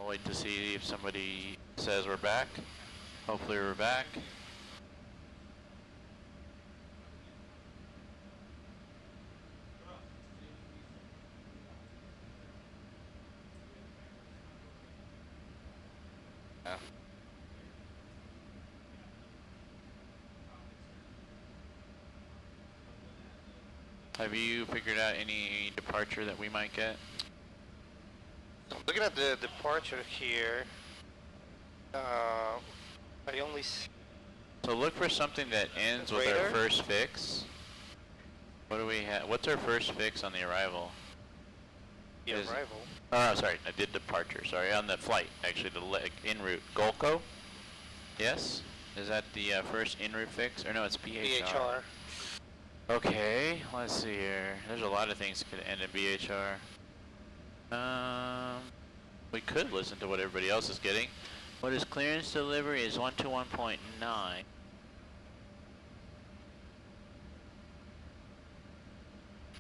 I'll wait to see if somebody says we're back. Hopefully we're back. Yeah. Have you figured out any departure that we might get? I'm looking at the departure here. I only see... So look for something that ends with our first fix. What do we have? What's our first fix on the arrival? The arrival? Oh, sorry, I did departure. Sorry, on the flight, actually, the leg en route. Golco? Yes? Is that the first en route fix? Or no, it's BHR. BHR. Okay, let's see here. There's a lot of things that could end in BHR. We could listen to what everybody else is getting. What is clearance delivery is 121.9.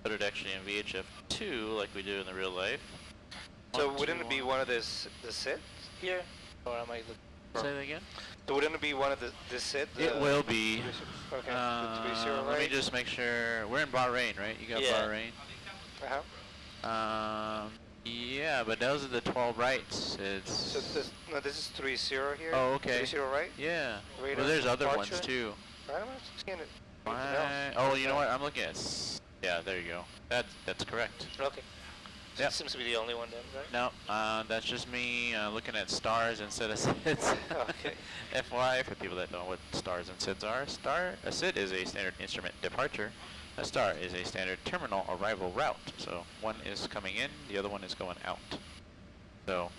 Put it actually in VHF2 like we do in the real life. So wouldn't it be one of the SID here? Or am I looking? Say that again? So wouldn't it be one of the SID? It will be. Okay, right? Let me just make sure. We're in Bahrain, right? You got Bahrain? Uh-huh. Yeah, but those are the 12 rights. It's... So this is 30 here? Oh, okay. 30 right? Yeah. Radar well, there's other departure? ones too. I'm not seeing it. Oh, you know what? I'm looking at... Yeah, there you go. That's correct. Okay. So Yep. it seems to be the only one then, right? No, that's just me looking at stars instead of SIDs. Okay. FYI, for people that don't know what stars and SIDs are, a SID is a standard instrument departure. A star is a standard terminal arrival route. So one is coming in, the other one is going out. So,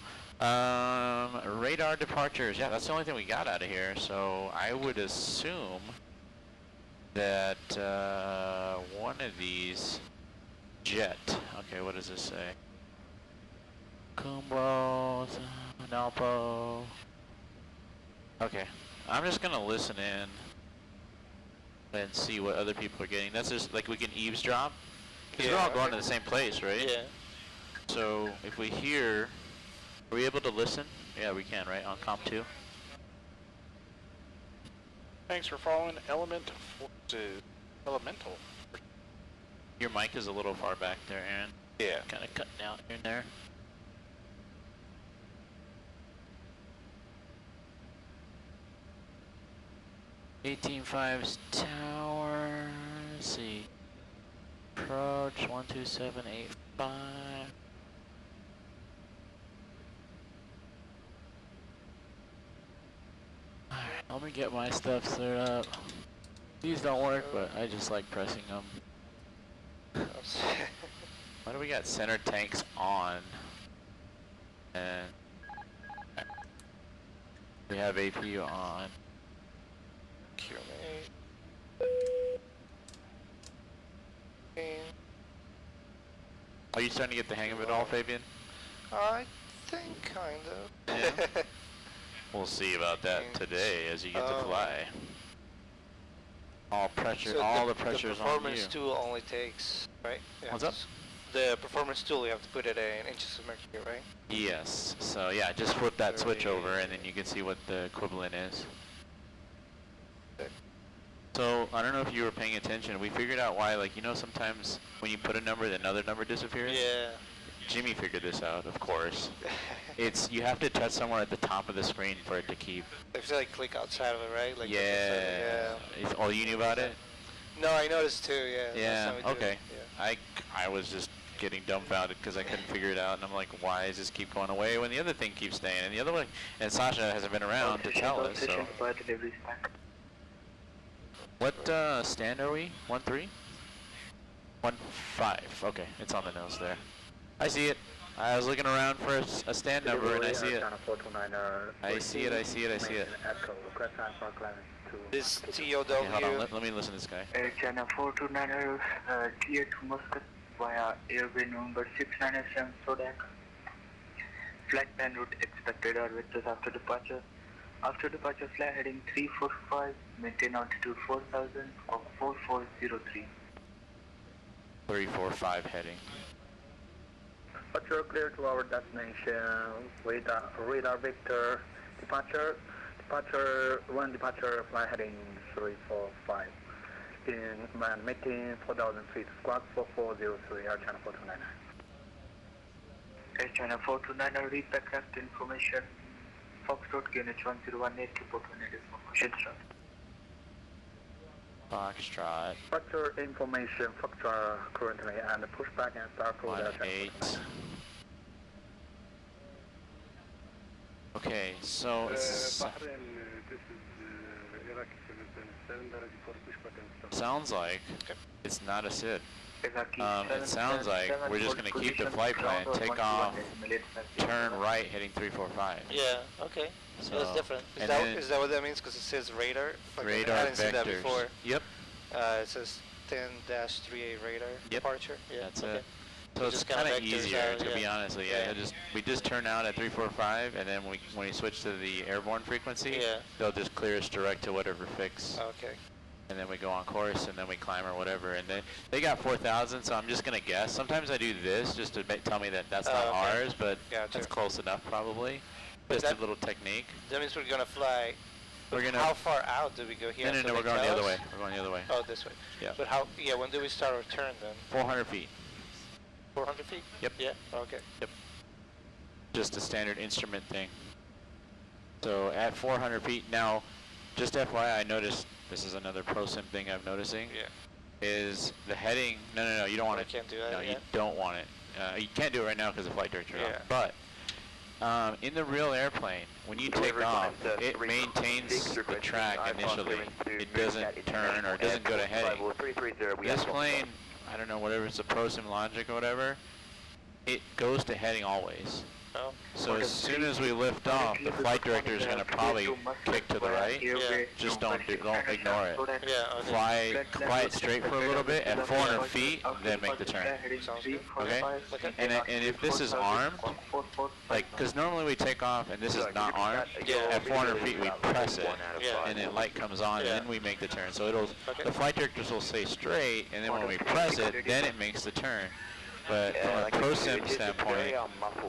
radar departures. Yeah, that's the only thing we got out of here. So I would assume that one of these jet. Okay, what does this say? Kumbo, Nalpo. Okay, I'm just gonna listen in and see what other people are getting. That's just like we can eavesdrop. Because we're all going to the same place, right? Yeah. So if we hear, are we able to listen? Yeah, we can, right? On comp 2. Thanks for following elemental. Your mic is a little far back there, Aaron. Yeah. Kind of cutting out here and there. (18.5's tower. Let's see. Approach 12785. Alright, let me get my stuff set up. These don't work, but I just like pressing them. Why do we got center tanks on? And we have APU on. Are you starting to get the hang of it all, Fabian? I think kind of. Yeah. We'll see about that today as you get to fly. All pressure, So all the pressure's the on you. performance tool only takes, right? What's up? The performance tool, you have to put it in inches of mercury, right? Yes. So yeah, just flip that switch over and then you can see what the equivalent is. So I don't know if you were paying attention. We figured out why, like, you know, sometimes when you put a number, then another number disappears. Yeah. Jimmy figured this out, of course. It's you have to touch somewhere at the top of the screen for it to keep. If you like click outside of it, right? Like Yeah. Oh, you knew about it? No, I noticed too. Yeah. Yeah. Okay. Yeah. I was just getting dumbfounded because I couldn't figure it out, and I'm like, why does this keep going away when the other thing keeps staying? And the other one, and Sasha hasn't been around to tell us. So. What stand are we? 1-3? 1-5. Okay, it's on the nose there. I see it. I was looking around for a stand number and I see it. I see it, I see it, I see it. This TOW. Okay, hold on, let me listen to this guy. China 429er, clear to Muscat via airway number 697 Sodak. Flight plan route expected or vectors after departure. After departure, fly heading 345, maintain altitude 4000 or 4403. 345 heading. Departure clear to our destination with radar Victor. Departure 1 departure flight heading 345. In man meeting 4,000 feet, squawk 4403, Air China 429. Air China 429, read the correct information. Foxtrot QNH 1018 report when it is motion start. Foxtrot. Departure information, Foxtrot currently, and pushback and start code Air China 18. Okay, so it's sounds like it's not a SID. It sounds like we're just going to keep the flight plan, take off, turn right heading 345. Yeah, okay. So that's different. Is that what that means? Because it says radar? Like Radar I didn't see that vectors. before. Yep. It says 10-3A radar departure. Yeah, that's okay. it. So it's kind of easier, to be honest with you. We just turn out at 345, and then when we switch to the airborne frequency, they'll just clear us direct to whatever fix. Okay. And then we go on course, and then we climb or whatever. And they got 4,000, so I'm just gonna guess. Sometimes I do this just to tell me that that's not ours, but that's close enough probably. Just a little technique. That means we're gonna fly. We're gonna. How far out do we go here? No, we're going the other way. We're going the other way. Oh, this way. Yeah. But how? Yeah. When do we start our turn then? 400 feet. 400 feet? Yep. Yeah. Okay. Yep. Just a standard instrument thing. So at 400 feet now, just FYI, I noticed this is another pro sim thing I'm noticing. Yeah. Is the heading? No, you don't want it. I can't do that. No, you don't want it. You can't do it right now because the flight director. Yeah. But in the real airplane, when you take off, it maintains the track initially. It doesn't turn or doesn't go to heading. This plane, I don't know, whatever it's a pro sim logic or whatever, it goes to heading always. Oh. So as soon as we lift off, the flight director is going to probably kick to the right. Yeah. Just don't ignore it. Yeah. Okay. Fly it straight for a little bit at 400 feet, then make the turn. Sounds good. Okay? And if this is armed, like, because normally we take off and this is not armed, at 400 feet we press it, and then light comes on, and then we make the turn. So the flight directors will stay straight, and then when we press it, then it makes the turn. But from a pro sim standpoint,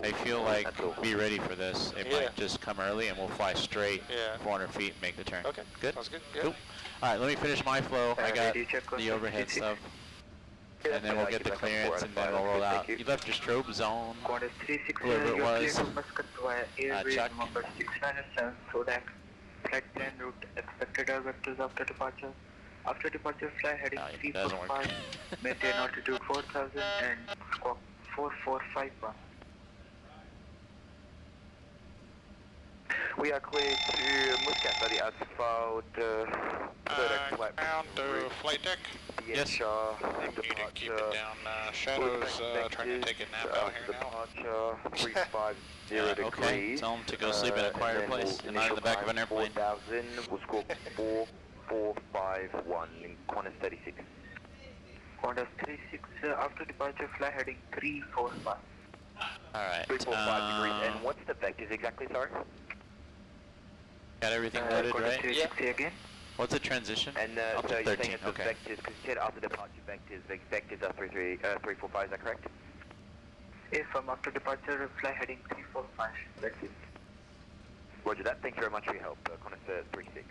I feel like be ready for this. It might just come early and we'll fly straight 400 feet and make the turn. Okay. Good? Sounds good. Cool. Alright, let me finish my flow. I got the overhead stuff. And then we'll get the clearance and then we'll roll out. You left your strobe zone. Whoever it was. Chuck. Flight plan route expected air vectors after departure. After departure, fly heading 345, maintain altitude 4,000 and squawk 4451. We are clear to Muscat by the asphalt. Down to flight deck. Yes. I'm going to keep it down. Shadows trying to take a nap out here now. Departure 350 degrees. Okay, tell them to go sleep in a quieter place and not in the back of an airplane. 4,000, we'll score 4451 in Qantas 36. Qantas 36, after departure, fly heading 345. Alright. 345 degrees. And what's the vectors exactly, sorry? Got everything loaded, right? Yeah. Again. What's the transition? And Up so to you're 13, saying it's okay. vectors, because you said after departure vectors are 345, is that correct? If after departure, fly heading 345. That's it. Roger that. Thank you very much for your help. Qantas 36.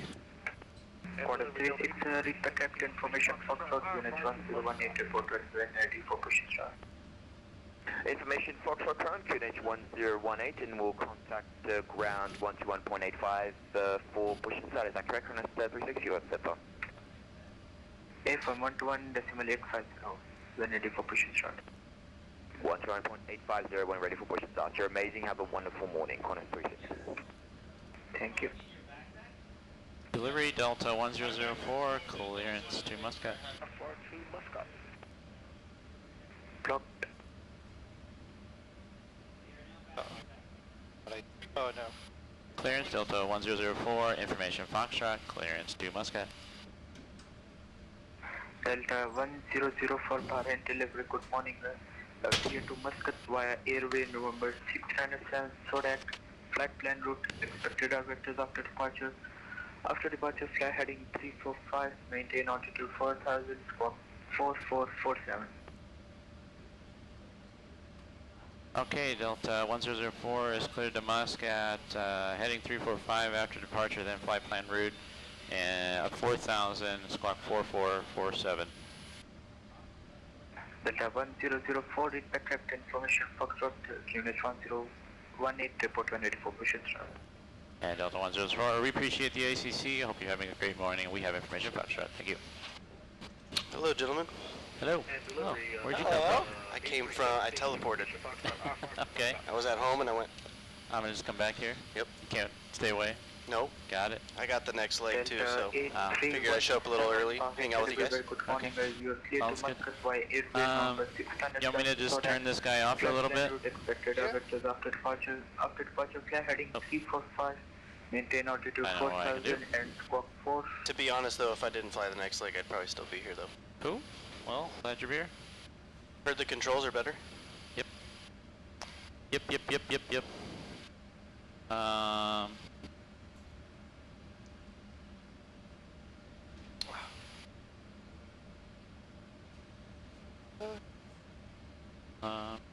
Qantas 36, read the correct information. Foxtrot unit 1018 report when ready for pushing start. Information Foxtrot Crown, QNH 1018, and we'll contact ground 121.85 for pushing start. Is that correct? Qantas 36, you have set on. AFM 121.850 when ready for pushing start. 121.850 when ready for pushing start. You're amazing. Have a wonderful morning. Qantas 36. Thank you. Delivery Delta 1004, clearance to Muscat. Blocked. Oh no. Clearance Delta 1004, information Foxtrot, clearance to Muscat. Delta 1004 bar and delivery, good morning. Clear to Muscat via airway November 697 Sodak. Flight plan route expected air vectors after departure. After departure, fly heading 345, maintain altitude 4,000, squawk 4447. Okay, Delta 1004 is cleared to Musk at heading 345 after departure, then flight plan route, and 4000, squawk 4447. Delta 1004, read back traffic information, Foxtrot, unit 1018, report 184, push it. And Delta 104, we appreciate the ACC. I hope you're having a great morning. We have information about Foxtrot. Thank you. Hello, gentlemen. Hello. Oh, where'd you come Hello. I came from, I teleported. from? Okay. I was at home and I went, I'm gonna just come back here. Yep. You can't stay away. nope. Got it. I got the next leg too, so figured figured I'd show up a little early, hang out with you guys. Good morning, you are clear Sounds to good. Muscat by airway number 600. You want me to just turn this guy off for a little bit? Expected average after departure, fly heading 345, maintain altitude I know what I can 4000 and squawk 4. To be honest though, if I didn't fly the next leg, I'd probably still be here though. Cool. Well, glad you're here. Heard the controls are better. Yep. Yep.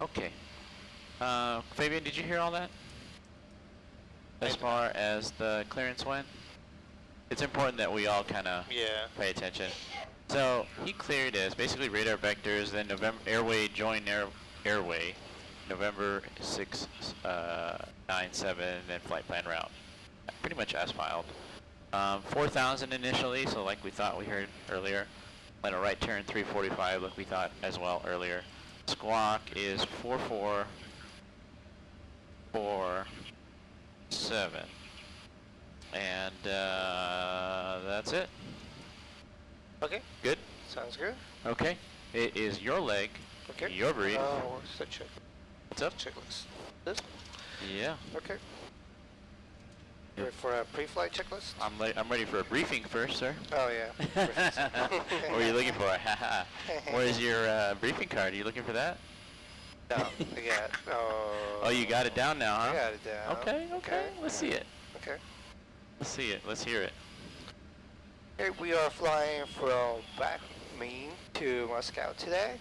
Okay. Fabian, did you hear all that? As far as the clearance went? It's important that we all kind of Yeah. pay attention. So he cleared us, basically radar vectors, then November airway join airway, November 697, then flight plan route. Pretty much as filed. 4000 initially, so like we thought we heard earlier. Then a right turn 345, like we thought as well earlier. Squawk is 4447. And that's it. Okay. Good? Sounds good. Okay. It is your leg. Okay. Your brief. Where's the check? What's up? Checklist. This? Yeah. Okay. Ready for a pre-flight checklist? I'm ready for a briefing first, sir. Oh yeah. What are you looking for? Haha. Where's your briefing card? Are you looking for that? No, I got. Oh, you got it down now, huh? I got it down. Okay. Let's see it. Okay. Let's see it. Let's hear it. Okay, we are flying from Backmean to Moscow today,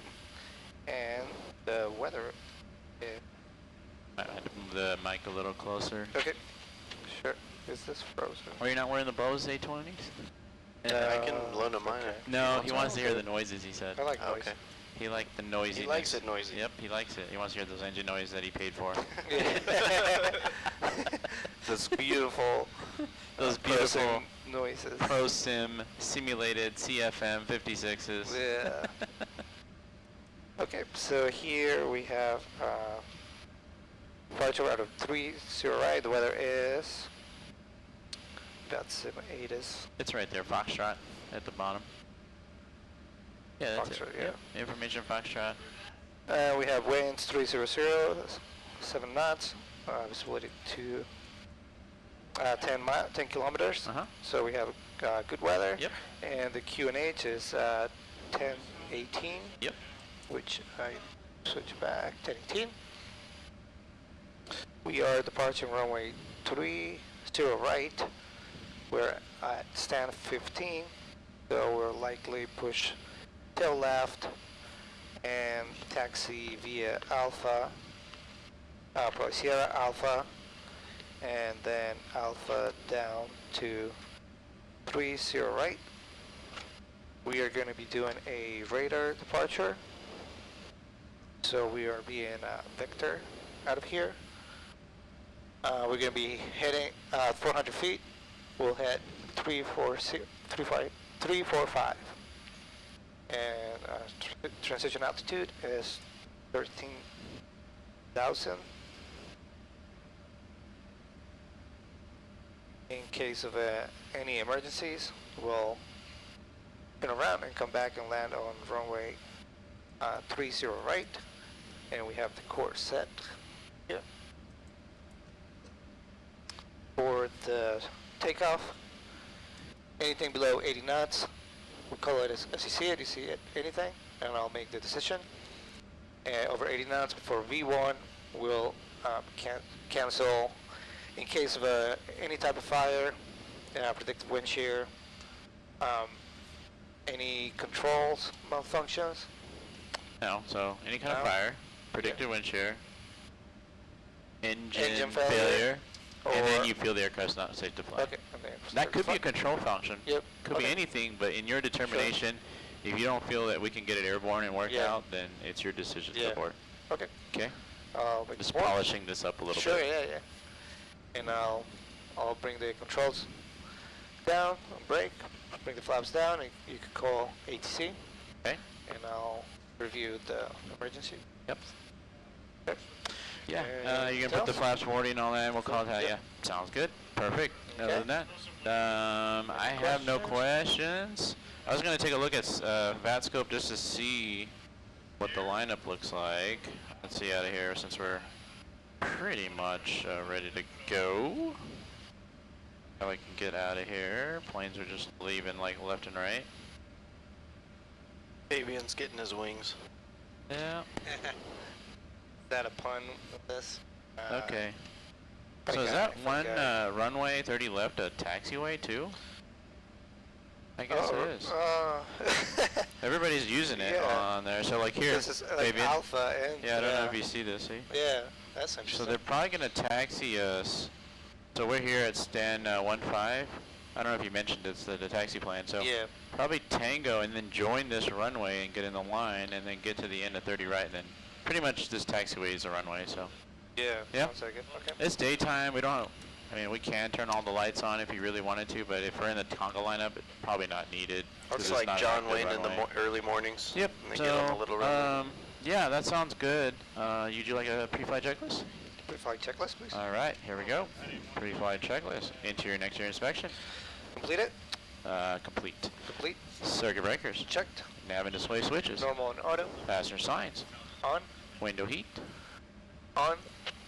and the weather is... I had to move the mic a little closer. Okay, sure. Is this frozen? Oh, you're not wearing the Bose A20s? I can loan a mine. Okay. No, he wants to hear the noises, he said. I like Oh, noise. okay. He liked the noisy. He likes it noisy. Yep, he likes it. He wants to hear those engine noises that he paid for. Those beautiful, Those beautiful pressing noises. Pro Sim simulated CFM 56s. Yeah. Okay, so here we have departure route of 30 right. The weather is about 7/8. It's right there, Foxtrot, at the bottom. Yeah, that's Foxtrot, it. yeah. Yep. Information Foxtrot. We have winds 300, 7 knots, visibility to 10 kilometers. Uh-huh. So we have good weather. Yep. And the QNH is 1018. Yep. Which I switch back 1018. We are departing runway 30 right. We're at stand 15, so we'll likely push tail left and taxi via Alpha, probably Sierra Alpha, and then Alpha down to 30 right. We are going to be doing a radar departure, so we are being vector out of here. We're going to be heading 400 feet. We'll head 345. And transition altitude is 13,000. In case of any emergencies, we'll turn around and come back and land on runway 30 right. And we have the course set here. For the takeoff, anything below 80 knots, we call it as you see it, anything, and I'll make the decision. And over 80 knots for V1, we'll cancel in case of any type of fire, predicted wind shear, any controls malfunctions. No, so any kind of No. fire, predicted wind shear, engine failure, and then or- you feel the aircraft's not safe to fly. Okay. And then That could be a flight. control function. Yep. Could be Okay. anything, but in your determination, if you don't feel that we can get it airborne and work Yeah. out, then it's your decision Yeah. to abort. Okay. Okay? Make Just abort. polishing this up a little Sure, bit. yeah. And I'll bring the controls down, brake, bring the flaps down, and you can call ATC, Okay? and I'll review the emergency. Yep. Okay. Yeah, And you can put the else? flaps 40 and all that, and we'll call it that. Yep. Yeah, sounds good. Perfect. Other Okay. than that, I have no questions. I was gonna take a look at VATScope just to see what the lineup looks like. Let's see out of here since we're pretty much ready to go. How we can get out of here. Planes are just leaving like left and right. Fabian's getting his wings. Yeah. Is that a pun with this? Okay. I So is got that it, I one got runway 30 left a taxiway too? I guess it is. Everybody's using it yeah. on there. So like here, This is like Fabian. Alpha and... Yeah, I don't know if you see this, see? Yeah, that's So interesting. they're probably gonna taxi us. So we're here at stand 15. I don't know if you mentioned it's the taxi plan. So Yeah. probably Tango and then join this runway and get in the line and then get to the end of 30 right and then pretty much this taxiway is a runway. So Yeah. Yeah. Sounds like it. Okay. it's daytime. We don't. I mean, we can turn all the lights on if you really wanted to, but if we're in the Tonga lineup, it's probably not needed. 'cause It's it's like not an John active Wayne in the runway. early mornings. Yep. And they get on the little runway. Yeah, that sounds good. You do like a pre-flight checklist? Pre-flight checklist, please. All right, here we go. Pre-flight checklist. Interior and exterior inspection. Complete it. Complete. Complete. Circuit breakers. Checked. Nav and display switches. Normal and auto. Passenger signs. On. Window heat. On.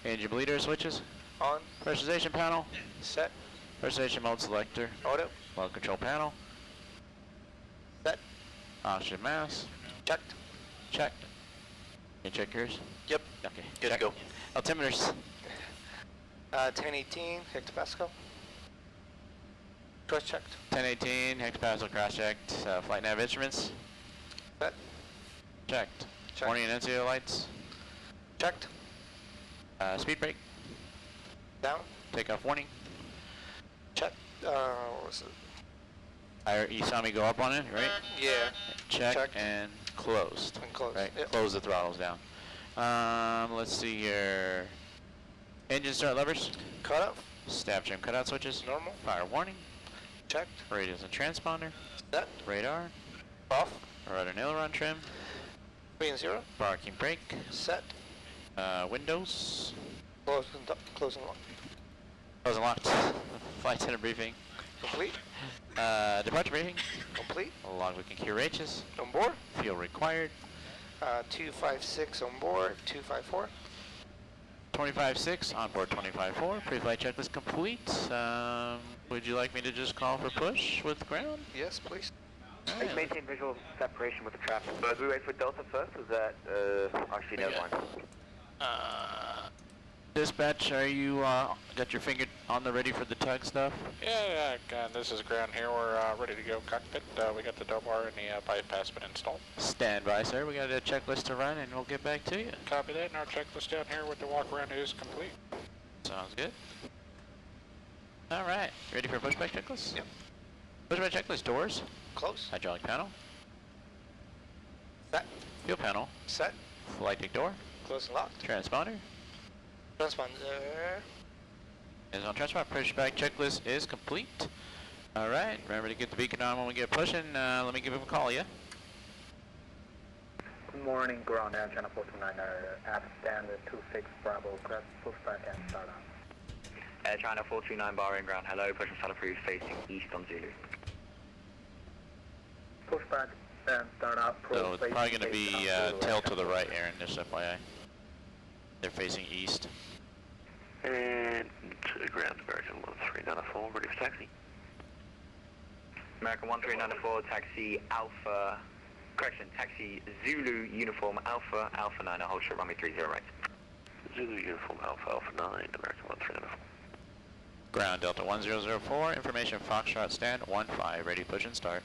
Engine bleeder switches. On. Pressurization panel. Set. Pressurization mode selector. Auto. Load control panel. Set. Oxygen mask. Checked. Check. Can you check yours? Yep. Okay. Good to check. go. Altimeters. 1018 hectopascal. Cross checked. 1018 hectopascal cross checked. Flight nav instruments. Set. Checked. Checked. Warning and NCO lights. Checked. Speed brake. Down. Takeoff warning. Checked. What was it? You saw me go up on it, right? Yeah. Check Checked. and closed. And closed. Right. Yep. Close the throttles down. Let's see here. Engine start levers. Cut off. Staff trim cutout switches. Normal. Fire warning. Checked. Radios and transponder. Set. Radar. Off. Rudder and aileron trim. 3 and 0. Parking brake. Set. Windows. Close and lock. Close and locked. Flight center briefing. Complete. Departure briefing. Complete. Logbook and QRHs. On board. Fuel required. 256 on board. 254. 25.6 on board 25.4. Pre-flight checklist complete. Would you like me to just call for push with ground? Yes, please. Alright. Maintain visual separation with the traffic. But we wait for Delta first, is that, actually never mind. Dispatch, are you got your finger on the ready for the tug stuff? Yeah, this is ground here. We're ready to go cockpit. We got the dope wire and the bypass been installed. Stand by, sir. We got a checklist to run, and we'll get back to you. Copy that, and our checklist down here with the walk around is complete. Sounds good. All right, ready for a pushback checklist? Yep. Pushback checklist: doors, Close. hydraulic panel, Set. fuel panel, Set. flight deck door, Close and locked. transponder. Transponder. Is on transponder. Pushback checklist is complete. All right, remember to get the beacon on when we get pushing. Let me give him a call, yeah? Good morning, ground air channel 429 at standard 26 Bravo, grab pushback and start on. Air China 429 bar ground, hello, push and start approved facing east on Zulu. Pushback and start out. So it's probably going to be tail to the right, Aaron, just FYI. They're facing east. And to ground American 1394, ready for taxi. American 1394, taxi Alpha, correction, taxi Zulu uniform Alpha, Alpha 9, hold short runway 30 right. Zulu uniform Alpha, Alpha 9, American 1394. Ground Delta 1004, information Foxtrot stand 15, ready push and start.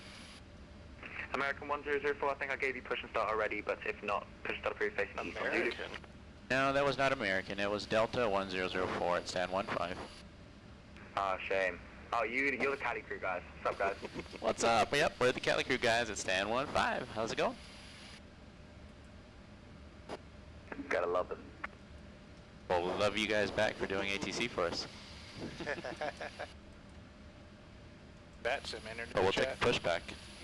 American 1004, I think I gave you push and start already, but if not, push and start approved facing east on Zulu. American. No, that was not American. It was Delta 1004 at stand 15. Oh, shame. Oh, you're the Cali crew guys. What's up, guys? What's up? Yep, we're the Cali Crew guys at stand 15. How's it going? Gotta love it. Well, we love you guys back for doing ATC for us. That's him entered But the we'll chat. take a pushback.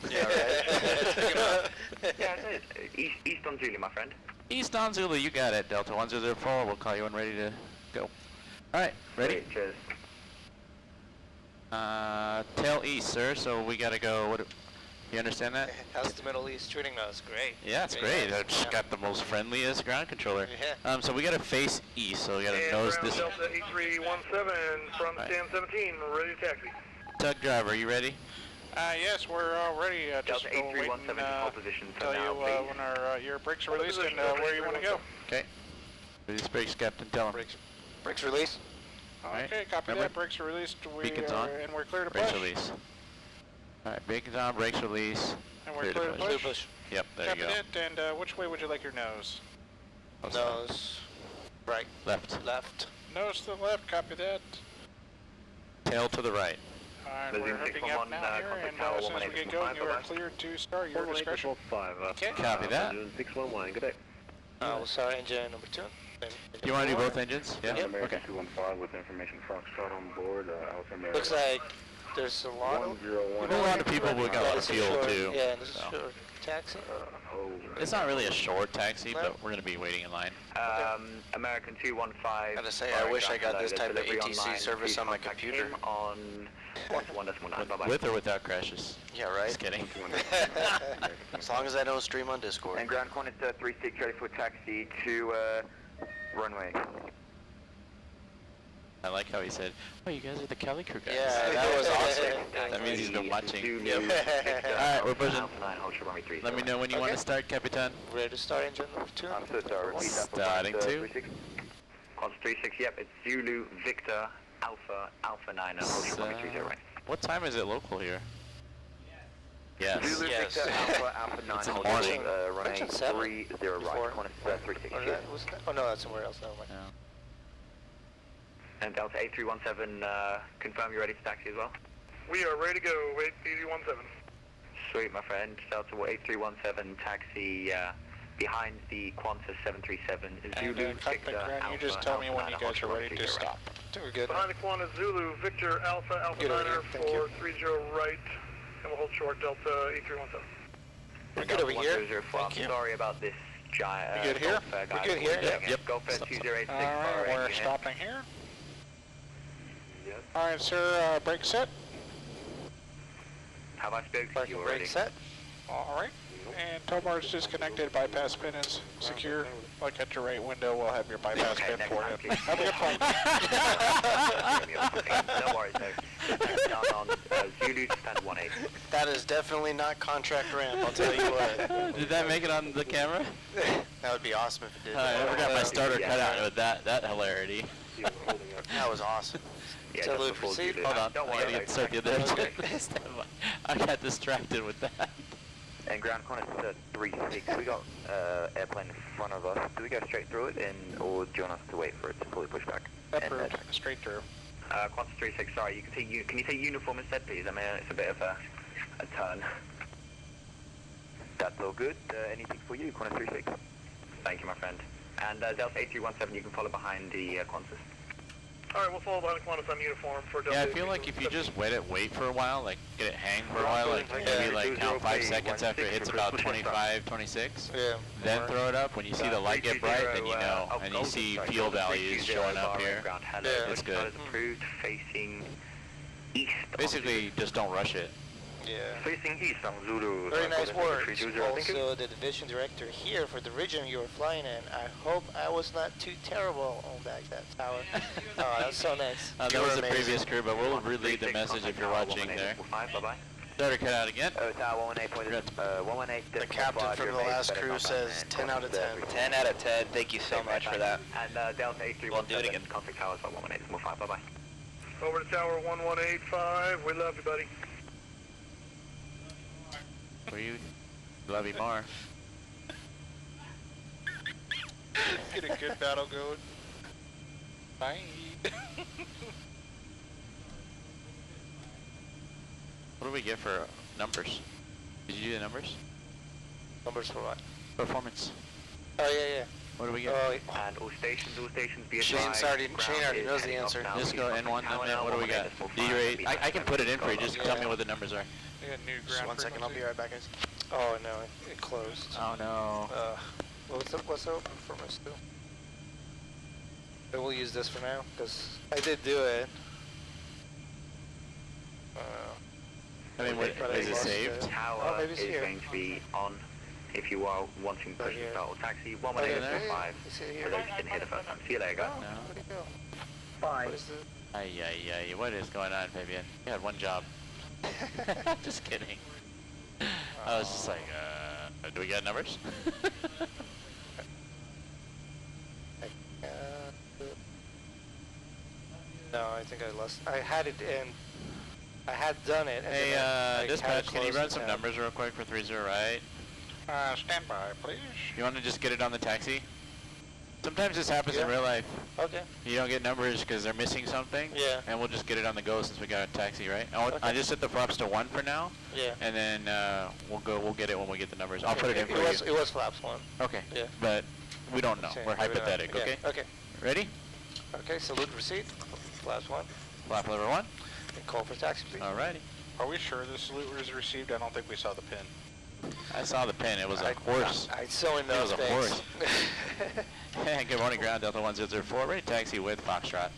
Yeah, right. Yeah, it is. East on Zulu, my friend. East on Zulu, you got it. Delta 1004, we'll call you when ready to go. Alright, ready? Great, cheers. Tail east, sir, so we gotta go, you understand that? How's the Middle East treating us? Great. Yeah, it's great. I've just got the most friendliest ground controller. Yeah. So we gotta face east, so we gotta nose this. Delta 8317 from Right. stand 17, ready to taxi. Tug driver, you ready? Yes, we're all ready. Just Delta waiting 8317 to hold position for tell you now, please. when our your brakes are released and where you want to go. Okay. Release brakes, Captain, tell him. Brakes release. Alright, Okay, copy remember? that. Brakes are released. Beacons on. And we're clear to Brakes push. release. Alright, beacons on, brakes release. And we're Clear to clear to push. Clear push. push. Yep, there Copy you go. that. And which way would you like your nose? Nose. Right. Left. Left. Nose to the left. Copy that. Tail to the right. Alright, Resume we're hooking 611, up now here, contact and tower as soon as we get 1845, going, you are bye-bye. cleared to start your discretion. Okay. Copy that. 611, good day. We'll start engine number 2. You wanna do both engines? Yeah? Yep. Okay. 215 with information Foxtrot on board, Alpha America. Looks like there's a lot of... There's a lot of people, we got a lot of This is fuel short, too. Yeah, this is so. short taxi. It's not really a short taxi, No. but we're gonna be waiting in line. American 215. Gotta say, I wish I got this type of ATC service on my computer. On 1.1.9, bye-bye. With or without crashes? Yeah, right? Just kidding. As long as I don't stream on Discord. And ground Qantas 36 ready for taxi to runway. I like how he said, "Oh, you guys are the Cali Crew guys." Yeah, that was awesome. That means he's been watching. Alright, we're pushing. Let me know when you want to start, Capitan. Ready to start engine number 2? I'm so sorry, repeat that for Starting Qantas, to. 36. Qantas 36, yep, it's Zulu, Victor, Alpha 9, and hold short runway 30 right. What time is it local here? Yes. Zulu, Yes. Victor, Alpha 9, It's in the hold morning. short, runway Mention 7 30 right, before. Qantas 36, Or cheers. that, was that? Oh no, that's somewhere else. Never mind. Yeah. And Delta 8317, confirm you're ready to taxi as well? We are ready to go, 8317. Sweet, my friend. Delta 8317, taxi behind the Qantas 737, And Zulu, cockpit Victor, ground, you Alpha, just tell me Alpha when 9, you hold guys are short, ready runway to 30 right. stop. We're good. Behind the Qantas Zulu, Victor, Alpha Good over Niner here, thank you. 430 right, and we'll hold short Delta 8317. We're good over here. 1004, Thank you. I'm sorry about this giant. You good here? We're good here. Yep. Go for 2086. Alright, we're unit. stopping here. Alright, sir, brake set. Have I spoken to Parking you brake already? set. Alright. And tow bar is disconnected, bypass pin is secure. Look at your right window, we'll have your bypass Okay, pin next for time, you. please. Have a good flight. No worries, no. Down on Zulu, stand 18. That is definitely not contract ramp, I'll tell you what. Did that make it on the camera? That would be awesome if it did. I never got my starter cut out with that hilarity. That was awesome. Yeah, So just Luke, before proceed. Zulu. Hold on, Don't I worry gotta about get start the it. other engine. I got distracted with that. And ground Qantas 36, we got airplane in front of us. Do we go straight through it, or do you want us to wait for it to fully push back? Approved, straight through. Qantas 36, sorry, you can you say uniform instead, please? I mean, it's a bit of a turn. That's all good. Anything for you, Qantas 36? Thank you, my friend. And Delta 8317, you can follow behind the Qantas. Alright, we'll follow behind the Qantas on uniform for Delta Yeah, I feel like if you 8317. just wait for a while, like get it hang for a while, like maybe like count 5 seconds after it hits about 25, 26, Yeah. then throw it up. When you see the light get bright, then you know, and you see fuel values showing up here. Hello, That's good. Is approved facing east. Basically, just don't rush it. Yeah. Facing east on Zulu. Very nice work. 320, thank you. Also, the division director here for the region you were flying in. I hope I was not too terrible on that tower. Oh, that's so nice. That was the previous crew, but we'll relay the message if you're watching there. Bye-bye. Starter cut out again. Tower 118. The captain from the last crew says 10 out of 10. 10 out of 10. Thank you so much for that. And Delta 8317. We'll do it again. Conflict towers by 118. Bye-bye. Over to Tower 1185, we love you, buddy. For you, love you more. Get a good battle going. Bye. What do we get for numbers? Did you do the numbers? Numbers for what? Performance. Oh, yeah. What do we get? Oh, And all stations be advised. Shane already knows the answer. Just go N1, then what do we got? D-rate. I can put it in for you, just tell me what the numbers are. We got new Just ground 1 second, I'll be right back, guys. oh no, it closed. Oh no. What's the performance do? We'll use this for now, because I did do it. I mean, what, but I is it lost saved? Tower maybe it's is here. going to be on if you are wanting to push here. the start or taxi. Oh, 11845. You see it For here? those who didn't hear the first time. See you later, guys. Oh, No. where'd it go? Bye. What is it? Ay, what is going on, Fabian? You had one job. Just kidding. I was just like, do we got numbers? No, I think I lost. I had it in. I had done it. And Hey, then I had dispatch, can you closed run it some down. numbers real quick for 30 right? Stand by, please. You want to just get it on the taxi? Sometimes this happens in Yeah. real life. Okay. You don't get numbers because they're missing something. Yeah. And we'll just get it on the go since we got a taxi, right? I Okay. just set the flaps to 1 for now. Yeah. And then we'll get it when we get the numbers. I'll put it in for was, you. It was flaps 1. Okay. Yeah. But we don't know. Okay, We're maybe not. hypothetical, Yeah, okay? Okay. Ready? Okay, salute receipt. Flaps 1. Flap lever 1. And call for taxi, please. Alrighty. Are we sure the salute was received? I don't think we saw the pin. I saw the pin. It was a horse. I saw in It those was a things. horse. Hey, good morning, ground Delta 1004. Ready taxi with Foxtrot.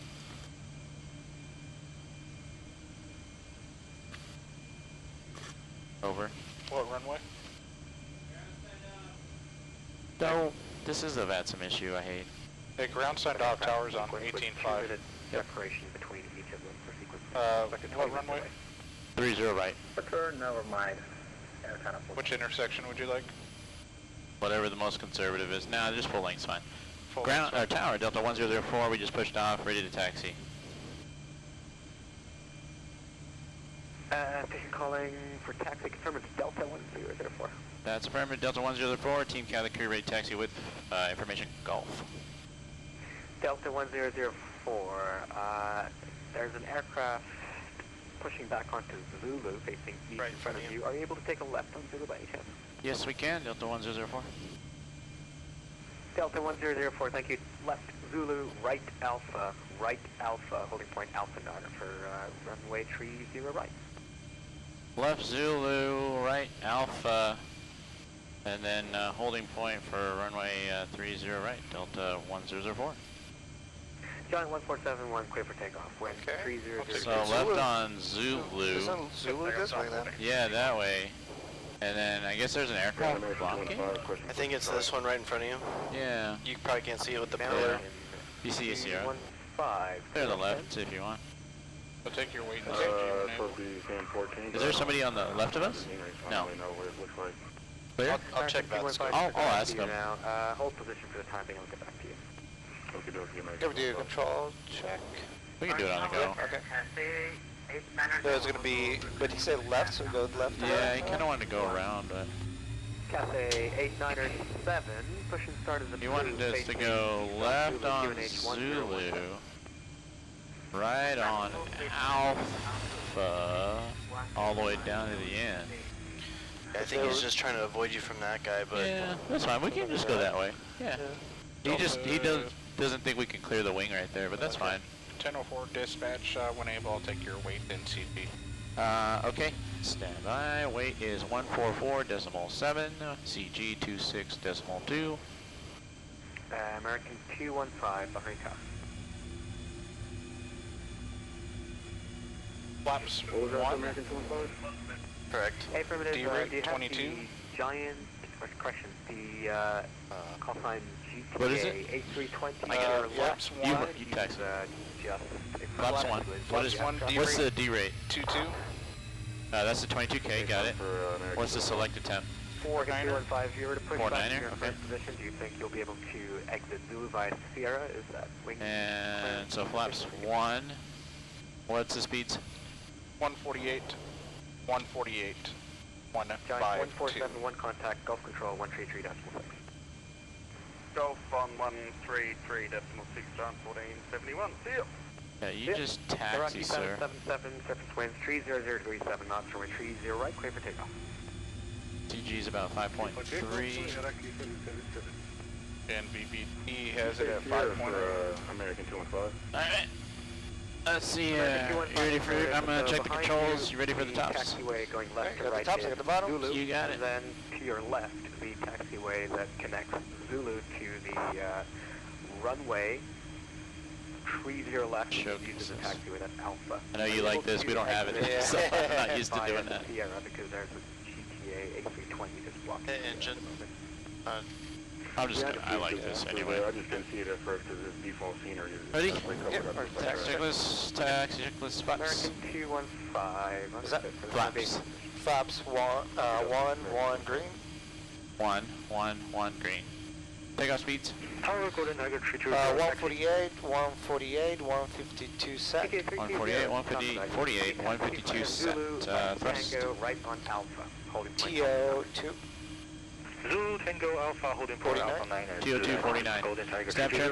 Over. What runway? No. This is a VATSIM issue I hate. Hey, ground signed off towers on 18.5. Separation between each of them for sequence. What runway? 30 right. Return, never mind. Air kind of Which intersection would you like? Whatever the most conservative is. Nah, just full length's fine. Full Ground, length. tower, Delta 1004, we just pushed off, ready to taxi. Station calling for taxi. Confirm it's Delta 1004. That's affirmative, Delta 1004, team Cali crew ready to taxi with information Golf. Delta 1004. There's an aircraft pushing back onto Zulu facing east Right in front of in front of you. Are you able to take a left on Zulu by any chance? Yes, we can, Delta 1004. Delta 1004, thank you. Left Zulu, right Alpha, holding point Alpha 9 for runway 30 right. Left Zulu, right Alpha, and then holding point for runway 30 right, Delta 1004. Giant 1471, clear for takeoff. Wind Okay. 30. So left on Zulu. Isn't Zulu this way then? Yeah, that way. And then I guess there's an aircraft blocking? I think it's this one right in front of you. Yeah. You probably can't see it with the pillar. You see a Sierra. 15. Clear the left if you want. So take your weight and safety. Is there somebody on the left of us? No. Clear? I'll check that. I'll ask him. Now, hold position for the time being. I'll get back to you. Can we do a control check? We can do it on the go. Okay. So it's gonna be, but he said left, so go left. Yeah, he kind of wanted to go around, but Cathay 897, push and start as a he wanted blue, us to facing go left on QNH Zulu, 1015. right on Alpha, all the way down to the end. I think he's just trying to avoid you from that guy, but Yeah, that's fine. We can just go that way. Yeah. He doesn't think we can clear the wing right there, but that's fine. 1004 dispatch, when able, I'll take your weight and CP. Okay. Stand by. Weight is 144.7. CG 26.2. American 215 behind car. Flaps 1. correct. Affirmative, D-rate do you have 22? the giant, or correction, the call sign GTA What is it? 8320? I get it. Flaps You, 1. you text it. Just Flaps 1. What is, Flaps 1, what's the D-rate D rate? 22. That's the 22K, got it. What's the selected temp? 4915, if you were to push back 49er, to your okay. first position, do you think you'll be able to exit Zulu via Sierra? Is that wing? And so flaps 1. What's the speeds? 148. 148. Giant 152. 1471 contact, Gulf Control 133.6. Golf 1133.6 1471. See you. Yeah, you just taxi, sir. 777, surface winds 300 degrees 7 knots, runway 30 right, clear for takeoff. TG is about 5.3. And BBE has it at 5.0. American 215. Alright. Let's see, you ready for, I'm gonna check the controls, you ready for the tops? Taxiway going left to got the right tops, I got the bottom. Zulu, You got it. and then to your left, the taxiway that connects Zulu to the runway 30 left Choke uses the assist. taxiway, that's Alpha. I know you like this, we don't have it, so I'm not used to doing that. Sierra, because there's a GTA A320 just blocking. Engine. I'm just gonna, I like this anyway. I just didn't see it at first because it's default scenery. Ready? Yep. Tax checklist, tax checklist spots. American 215. Is that Flaps. Flaps 1 green? 1 green. Takeoff speeds. Tower Golden Tiger 3 148, 148, 152 set. 148, 150, 152 set. Thrust. Tango right on Alpha. Holding point. TO2. Zulu Tango Alpha holding port 49. Alpha 9. TO2 49. Golden Tiger Snap 3 check.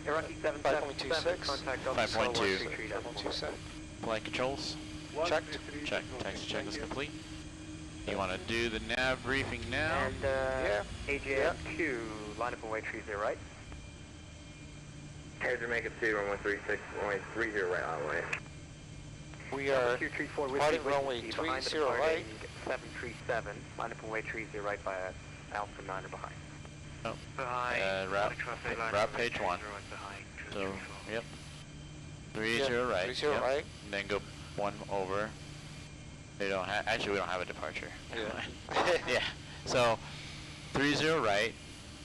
Iraqi 5.26. Contact 5.2. 5.2 set. Flight controls. Checked. Check. Taxi check is complete. You want to do the nav briefing now? And Yeah. AJM2, line up and wait 30 right. Here's Jamaica 2, runway 36, runway 30 right on way. We are 234 departing runway 30 right. 737, line up and wait 30 right by Alpha 9 or behind. Oh. Behind. Route page 1. So, yep. 30 right. 30 Yep. right. And then go 1 over. They don't have, actually we don't have a departure. Yeah. Yeah. So, 30 right,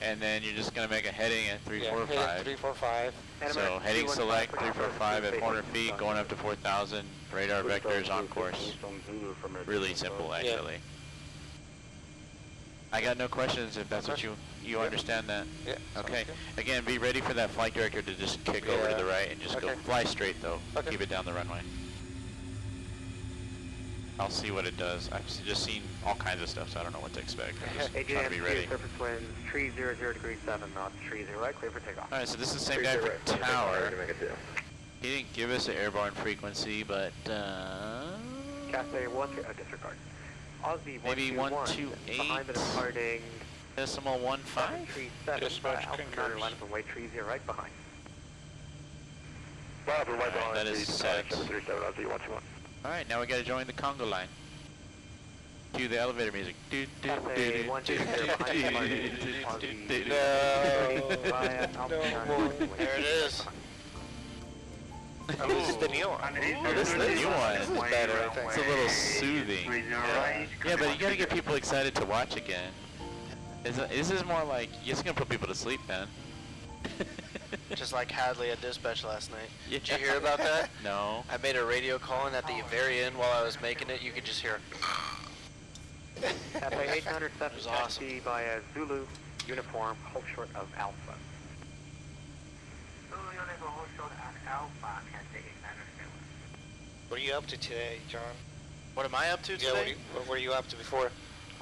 and then you're just gonna make a heading at 345. 345. So heading select 345 at 400 feet, going up to 4,000. Radar vectors on course. Really simple, actually. I got no questions if that's what you understand that. Yeah. Okay. Again, be ready for that flight director to just kick over to the right and just go fly straight though. Okay. Keep it down the runway. I'll see what it does. I've just seen all kinds of stuff, so I don't know what to expect. I'm just trying to be ready. surface winds 300 degrees 7 knots, 30 right, clear for takeoff. Alright, so this is the same guy for tower. He didn't give us an airborne frequency, but Cathay 1, disregard. Aussie maybe 128. Behind the departing decimal 15? 737. Dispatch Alpha concurs. 9 line up and wait 30 right behind. Alright, that is set. 737, I'll see you 121. Alright, now we gotta join the Congo line. Cue the elevator music. Cathay 120 behind the departing Aussie. There it is. Oh, this is the new one. Oh, this is the new one. This is better, I think. It's a little soothing. Yeah, but you gotta get people excited to watch again. This is more like, it's gonna put people to sleep, man. Just like Hadley at dispatch last night. Yeah. Did you hear about that? No. I made a radio call and at the very end while I was making it, you could just hear Cathay 807 was awesome. taxi by a Zulu uniform, hold short of Alpha. What are you up to today, John? What am I up to Yeah, today? what were you up to before?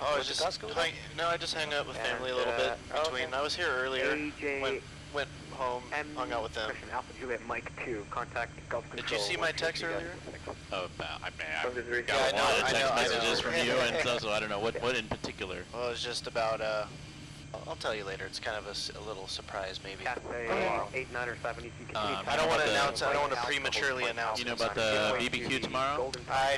Oh, I Was was it just Costco? no, I just hung out with family a little And, bit between. I was here earlier. AJ Went home, hung out with them. Alpha Juliet Mike 2, contact Gulf Did Control. you see my text 123 earlier? Oh, I Yeah, got a lot of I text know. messages from you and stuff, so I don't know what in particular. Well, it was just about, I'll tell you later. It's kind of a little surprise, maybe. Cathay 8907, you can continue. I don't want to about the- announce, I don't want to prematurely announce. You know about the BBQ tomorrow? I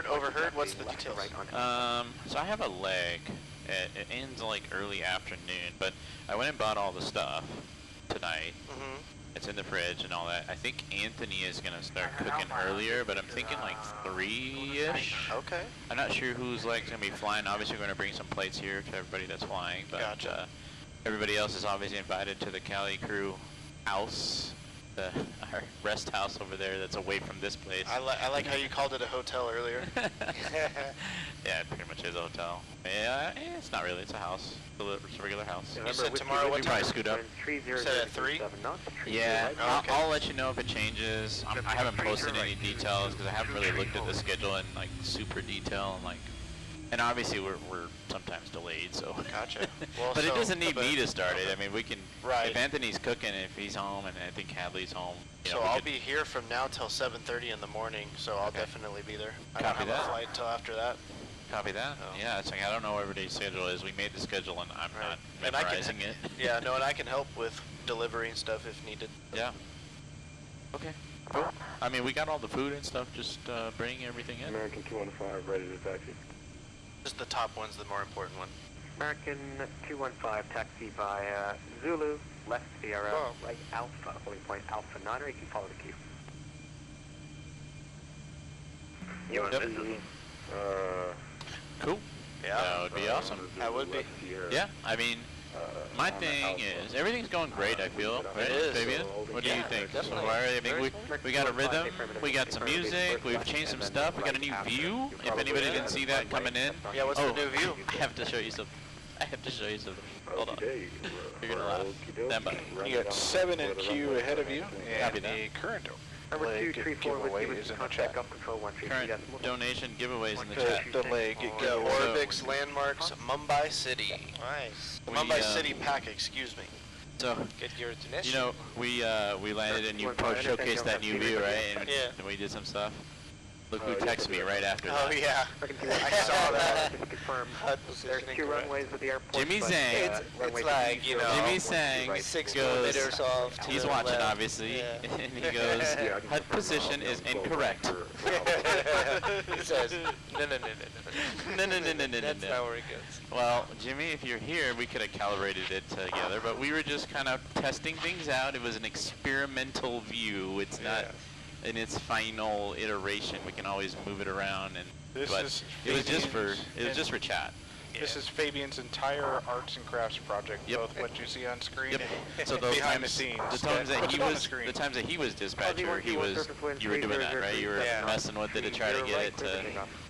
overheard. What's the details? So I have a leg. It ends like early afternoon, but I went and bought all the stuff tonight. Mm-hmm. It's in the fridge and all that. I think Anthony is gonna start cooking earlier, but I'm thinking like 3-ish. Okay. I'm not sure who's like gonna be flying. Obviously, we're gonna bring some plates here to everybody that's flying, but Gotcha. everybody else is obviously invited to the Cali crew house, our rest house over there that's away from this place. I like how you called it a hotel earlier. Yeah, it pretty much is a hotel. Yeah, it's not really. It's a house. It's a regular house. You said tomorrow what We probably time? scoot up. Said at 3? Yeah, Okay. I'll let you know if it changes. I haven't posted any details because I haven't really looked at the schedule in like super detail and like And obviously we're sometimes delayed, so. Gotcha. Well, but it so- doesn't need but- me to start it. I mean, we can. Right. If Anthony's cooking, if he's home, and I think Hadley's home. You know, So we I'll could- be here from now till 7:30 in the morning, so I'll Okay. definitely be there. I don't Copy have that. a flight till after that. Copy that. Oh. Yeah, it's like I don't know what everybody's schedule is. We made the schedule, and I'm Right. not And I can- memorizing it. Yeah, no, and I can help with delivery and stuff if needed. Yeah. Okay. Cool. I mean, we got all the food and stuff. Just bring everything in. American 215 ready to taxi. Just the top one's the more important one. American 215, taxi by Zulu, left Sierra, Oh. right Alpha, holding point Alpha 9, or you can follow the queue. Yep. Cool. Yeah. That would be awesome. That would be. Yeah. I mean, my thing is everything's going great. I feel. Right, is. Fabian? What do you Yeah, think? So definitely. far, I mean, we got a rhythm. We got some music. We've changed some stuff. We got a new view. If anybody didn't see that coming in. Yeah, what's Oh, the new view? I have to show you something. I have to show you something. Hold on. You're gonna laugh. Stand by. You got 7 in queue ahead of you, Copy and that. a current Number leg 234 with giveaway you, is in the contact chat. up control 133 Current decimal. donation giveaways in the The, chat. the leg The giveaway. Orbix Landmarks Mumbai City. Nice. The We, Mumbai City pack, excuse me. So, Get your donation. you know, we landed and you showcased that new view, right? And Yeah. we did some stuff. Look who texted me right after Oh that. yeah. I saw that. Just to confirm, HUD there's positioning 2 correct. runways at the airport. Jimmy but, Zhang. It's runway like, you know, Jimmy Sang 6 goes, millimeters off. to he's the watching left. obviously, Yeah. and he goes, HUD position is incorrect. He says, no, no, no, no, no. No, no, no, no, no, no, That's no. not where it goes. Well, Jimmy, if you're here, we could have calibrated it together, but we were just kind of testing things out. It was an experimental view. It's not in its final iteration. We can always move it around, and This but is it was just for Fabian's for chat. This is Fabian's entire arts and crafts project, Yep. both what you see on screen Yep. and So those behind times, the scenes. the times that Puts he it on was, screen. the times that he was dispatcher, you were doing that, right? You were Yeah. messing with it to try to get it to.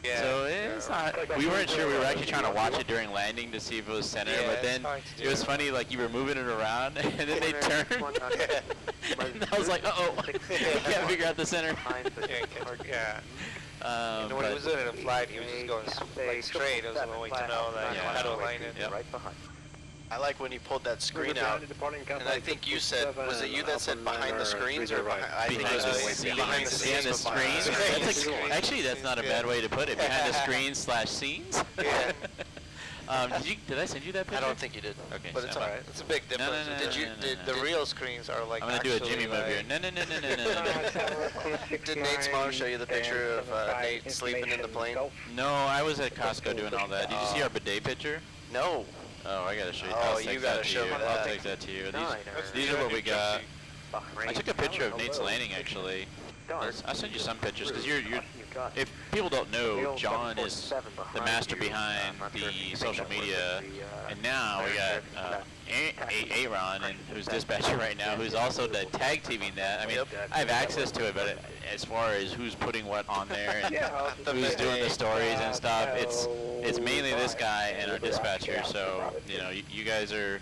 Yeah. So it's not. We weren't sure. We were actually trying to watch it during landing to see if it was center, Yeah, but it's then hard to it was do. funny. Like you were moving it around, and then they turned, and I was like, "Uh-oh, we can't figure out the center." Yeah. Um, And when he but- was doing it in flight, he was just going like straight. It was one way to know that Yeah. how to align it. Yep. Right behind. I like when you pulled that screen out, and I think you said, was it you that said behind the screens or behind? I think it Behind the was scenes. behind the scenes. Behind the but behind screens. the scenes. That's a- actually, that's not a bad way to put it. Behind the screens / scenes. Yeah. Did I send you that I picture? don't think you did. Okay, But it's stand by. alright. It's a big No, no, difference. no, Did no, you? no, no, Did no. the real screens are like? I'm gonna do a actually Jimmy move here. like- No, no, no, no, no, no, no. Did Nate's mom show you the picture of Nate sleeping in the plane? No, I was at Costco doing all that. Did you see our bidet picture? No. Oh, I gotta show you. Oh, I'll you text gotta that to show you. me I'll that. text that to you. Nine, These are what we got. Bahrain. I took a picture of Nate's Hello. landing actually. Start. I'll send you some pictures because you're. You got it. If people don't know, Wheel John is 747 the behind master you. behind I'm not sure if you the think social that works media, with the, and now we got Aaron, and who's dispatcher right now, who's also the tag teaming that. I mean, I have access to it, but as far as who's putting what on there and who's doing the stories and stuff, it's mainly this guy and our dispatcher. So you guys are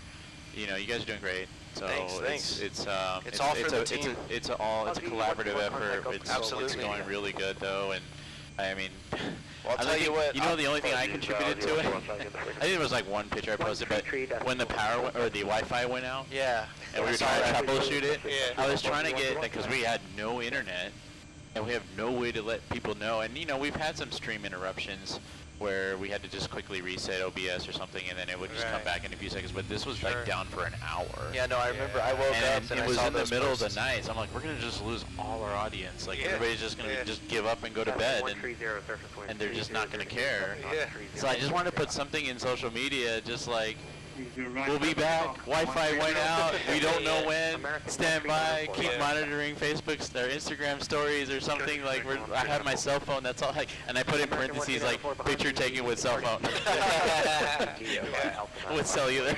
doing great. So Thanks. it's all for the team. It's a collaborative effort. It's Absolutely. going really good though, and I mean. Well, I'll tell you what. You know the only thing I contributed to it? I think there was like one picture I posted, but when the power or the Wi-Fi went out, Yeah. and we were trying to troubleshoot it, Yeah. I was trying to get, because we had no internet, and we have no way to let people know. And we've had some stream interruptions where we had to just quickly reset OBS or something, and then it would just come Right. back in a few seconds. But this was Sure. like down for an hour. Yeah, no, I remember. I woke And up and it I was saw in the those middle of the posts. night, so I'm like, we're gonna just lose all our audience. Like Yeah. everybody's just gonna Yeah. just give up and go to bed, and they're just not gonna care. Yeah. So I just wanted to put something in social media, just like, we'll be back, Wi-Fi went out, we don't know when, stand by, keep Yeah. monitoring Facebook's or Instagram stories or something, like I have my cell phone, that's all, and I put in parentheses like, picture taken with cell phone. With cellular,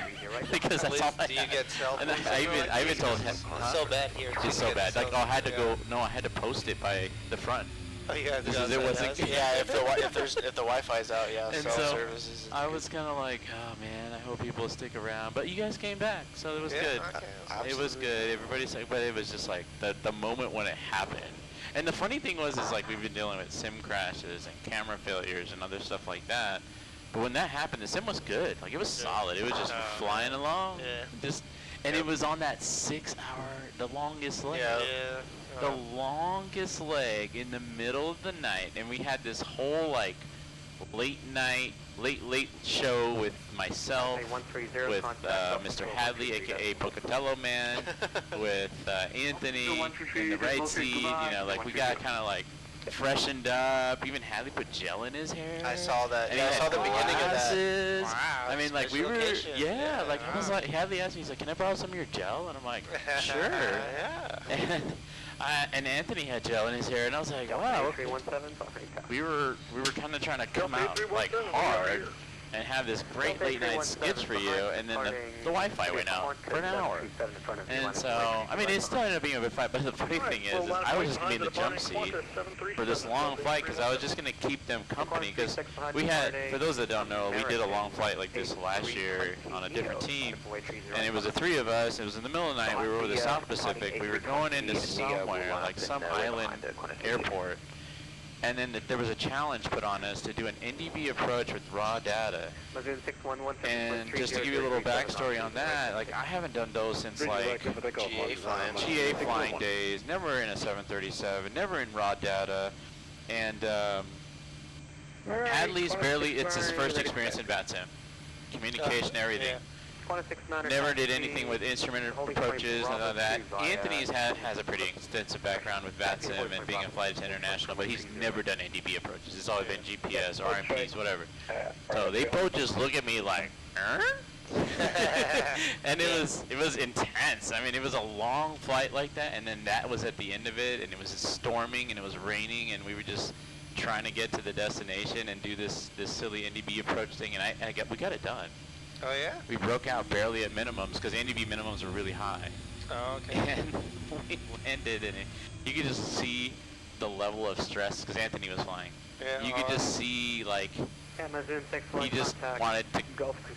because that's all I Do you had. get cell And phones I everywhere? even told him, It's so bad here. it's so bad, like I had to go, no, I had to post it by the front. Oh, you guys This got is- it that wasn't- house? Yeah, if the Wi-Fi's out, yeah, And cell so services. I was kind of like, oh man, I hope people stick around. But you guys came back, so it was Yeah, good. okay, It was good. Everybody's like, but it was just like the moment when it happened. And the funny thing was, is like we've been dealing with SIM crashes and camera failures and other stuff like that. But when that happened, the sim was good. Like, it was solid. It was just flying along. Yeah. And it was on that 6 hour, the longest leg. The longest leg in the middle of the night. And we had this whole, like, late show with myself, with Mr. Hadley, aka Pocatello Man, with Anthony in the right seat. You know, like, we got kind of like freshened up. Even Hadley put gel in his hair. I saw that. And I saw the beginning of that. Wow. I mean, like, we were, like, I was like, Hadley asked me, he's like, can I borrow some of your gel? And I'm like, sure. And Anthony had gel in his hair, and I was like, wow. Okay. We were kind of trying to come out like hard and have this great late night skits for you, and then the Wi-Fi went out for an hour. And so, I mean, it still ended up being a big fight, but the funny thing is I was just going to be in the jump seat for this long flight because I was just going to keep them company, because we had, for those that don't know, we did a long flight like this last year on a different team, and it was the 3 of us. It was in the middle of the night. We were over the South Pacific. We were going into somewhere, like some island airport. And then there was a challenge put on us to do an NDB approach with raw data. And just to give you a little backstory on that, like, I haven't done those since like GA flying days, never in a 737, never in raw data. And Hadley's it's his first experience in VATSIM. Communication, everything. Never did anything with instrument approaches, none of that. Anthony's has a pretty extensive background with VATSIM and being a flight attendant international, but he's never done NDB approaches. It's always been GPS, RMPs, whatever. So they both just look at me like, and it was intense. I mean, it was a long flight like that, and then that was at the end of it, and it was storming, and it was raining, and we were just trying to get to the destination and do this silly NDB approach thing, and we got it done. Oh, yeah? We broke out barely at minimums because NDB minimums were really high. Oh, okay. And we landed, and you could just see the level of stress because Anthony was flying. Yeah. You could just see, like, he just wanted to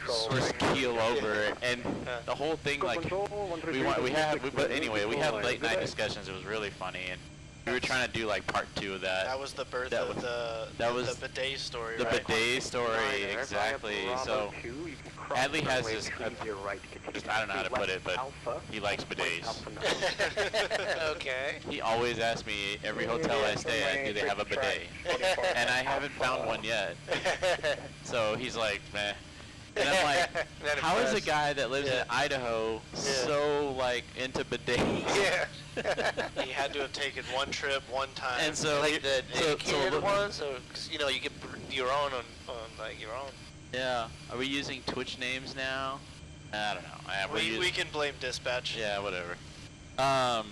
sort of keel over, and the whole thing, like, but anyway, we had late night discussions. It was really funny, and we were trying to do like part 2 of that. That was the birth of the bidet story, the right? bidet story, exactly. So Hadley has this, I don't know how to put it, but he likes bidets. Okay. He always asks me, every hotel I stay at, do they have a bidet? And I haven't found one yet. So he's like, meh. And I'm like, how is a guy that lives in Idaho so, like, into bidets? Yeah. He had to have taken one trip, one time. And so, like the kid was, or, cause, you know, you get your own on like your own. Yeah. Are we using Twitch names now? I don't know. We can blame dispatch. Yeah, whatever. Now,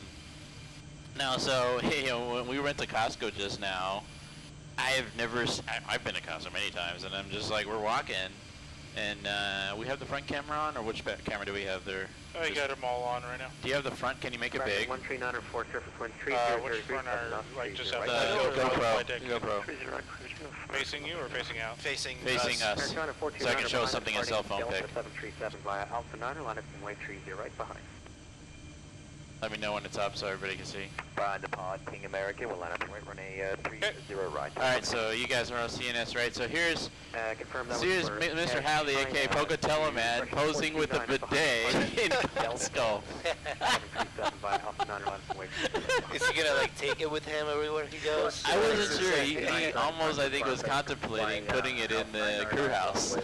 so, hey, you know, when we went to Costco just now, I've been to Costco many times, and I'm just like, we're walking, and we have the front camera on, or which camera do we have there? Oh, you got them all on right now. Do you have the front? Can you make it big? 13904 surface wind Which front are, like, just out GoPro. Facing you or facing out? Facing us. So I can show something in cell phone pic. 737 via Alpha 9, line up and wait 30 right behind. Let me know when it's up so everybody can see. Behind the pod, King American, we'll line up and wait, run a 30 right. Alright, so you guys are on CNS, right? So here's Here's Mr. Hadley, aka Pocatello Man, posing with a bidet in Costco. Is he gonna, like, take it with him everywhere he goes? I wasn't sure. He almost, I think, was contemplating putting it in the crew house.